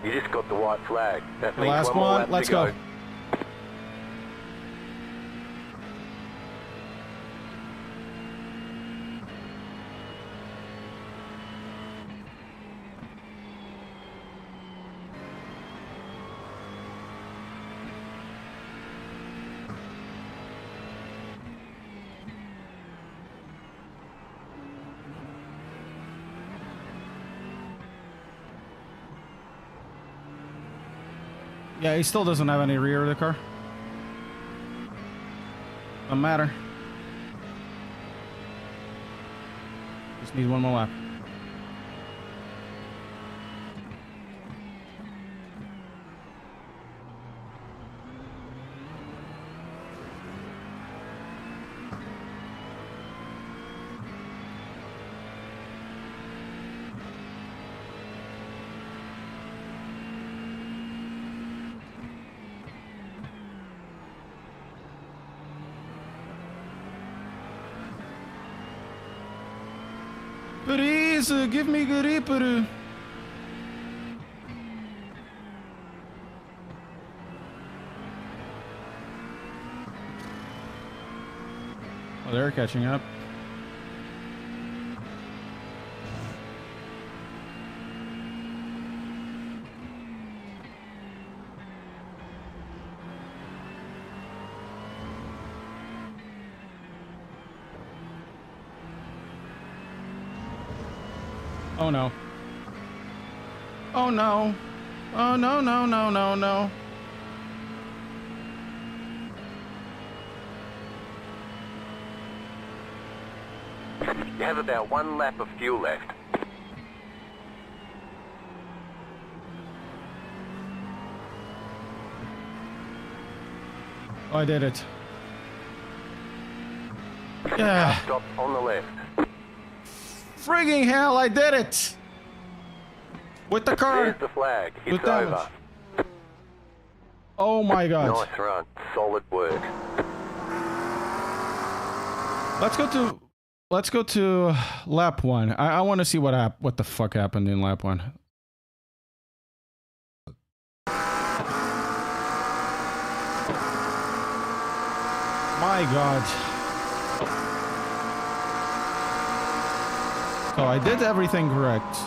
You just got the white flag. That The means last one more one, lap let's to go. Yeah, he still doesn't have any rear of the car. Doesn't matter. Just need one more lap. Please, give me Gariparu. Oh, they're catching up. Oh no. Oh no. Oh no, no, no, no, no. You have about 1 lap of fuel left. Oh, I did it. Yeah. Stop on the left. Frigging hell, I did it! With the car. There's the flag. With It's damage. over. Oh my god. Nice run. Solid work. Let's go to lap 1. I want to see what the fuck happened in lap 1. My god. So I did everything correct.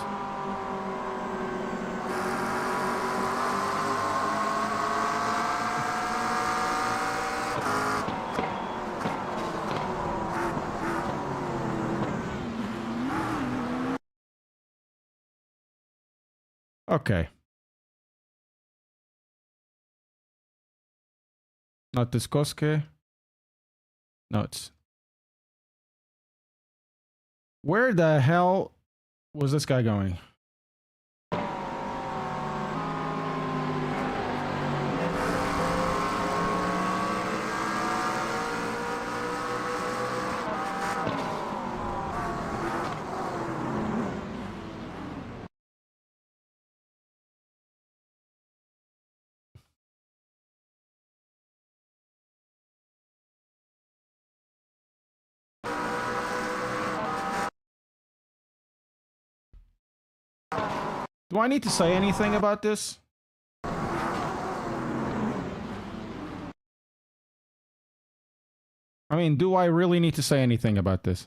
Okay. Not this Kosuke. No, it's... Where the hell was this guy going? Do I need to say anything about this? I mean, do I really need to say anything about this?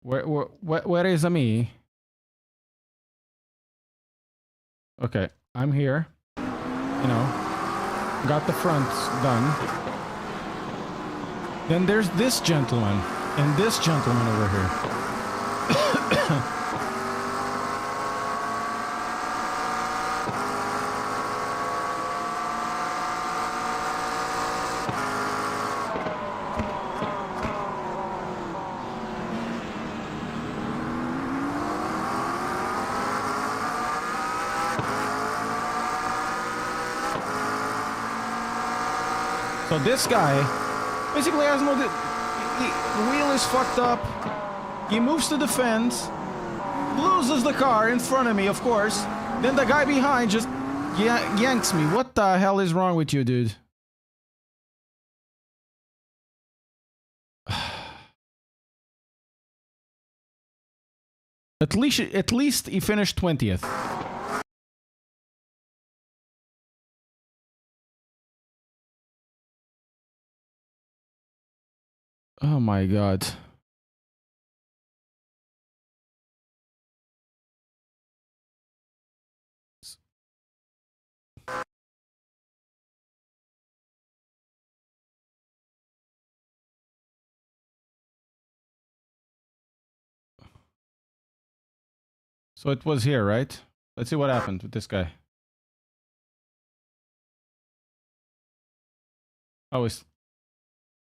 Where is me? Okay, I'm here. You know, got the fronts done. Then there's this gentleman. And this gentleman over here. So this guy basically has no... The wheel is fucked up. He moves to the fence, loses the car in front of me, of course. Then the guy behind just yanks me. What the hell is wrong with you, dude? At least he finished 20th. Oh my god. So it was here, right? Let's see what happened with this guy. Oh,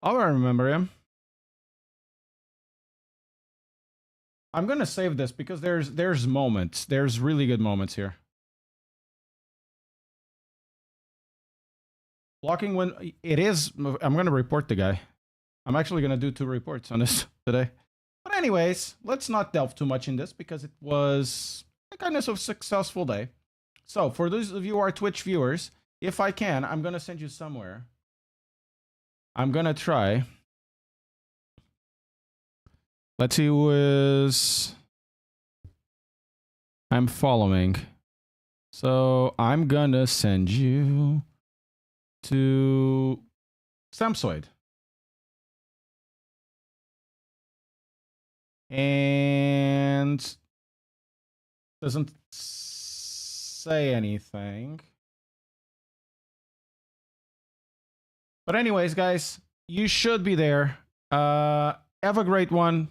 I remember him. I'm gonna save this because there's moments. There's really good moments here. Blocking when it is. I'm gonna report the guy. I'm actually gonna do 2 reports on this today. But anyways, let's not delve too much in this because it was a kind of successful day. So for those of you who are Twitch viewers, if I can, I'm gonna send you somewhere. I'm gonna try. Let's see who is... I'm following. So I'm gonna send you to Samsoid. And doesn't say anything. But anyways, guys, you should be there. Have a great one.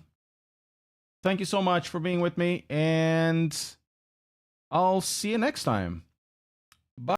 Thank you so much for being with me, and I'll see you next time.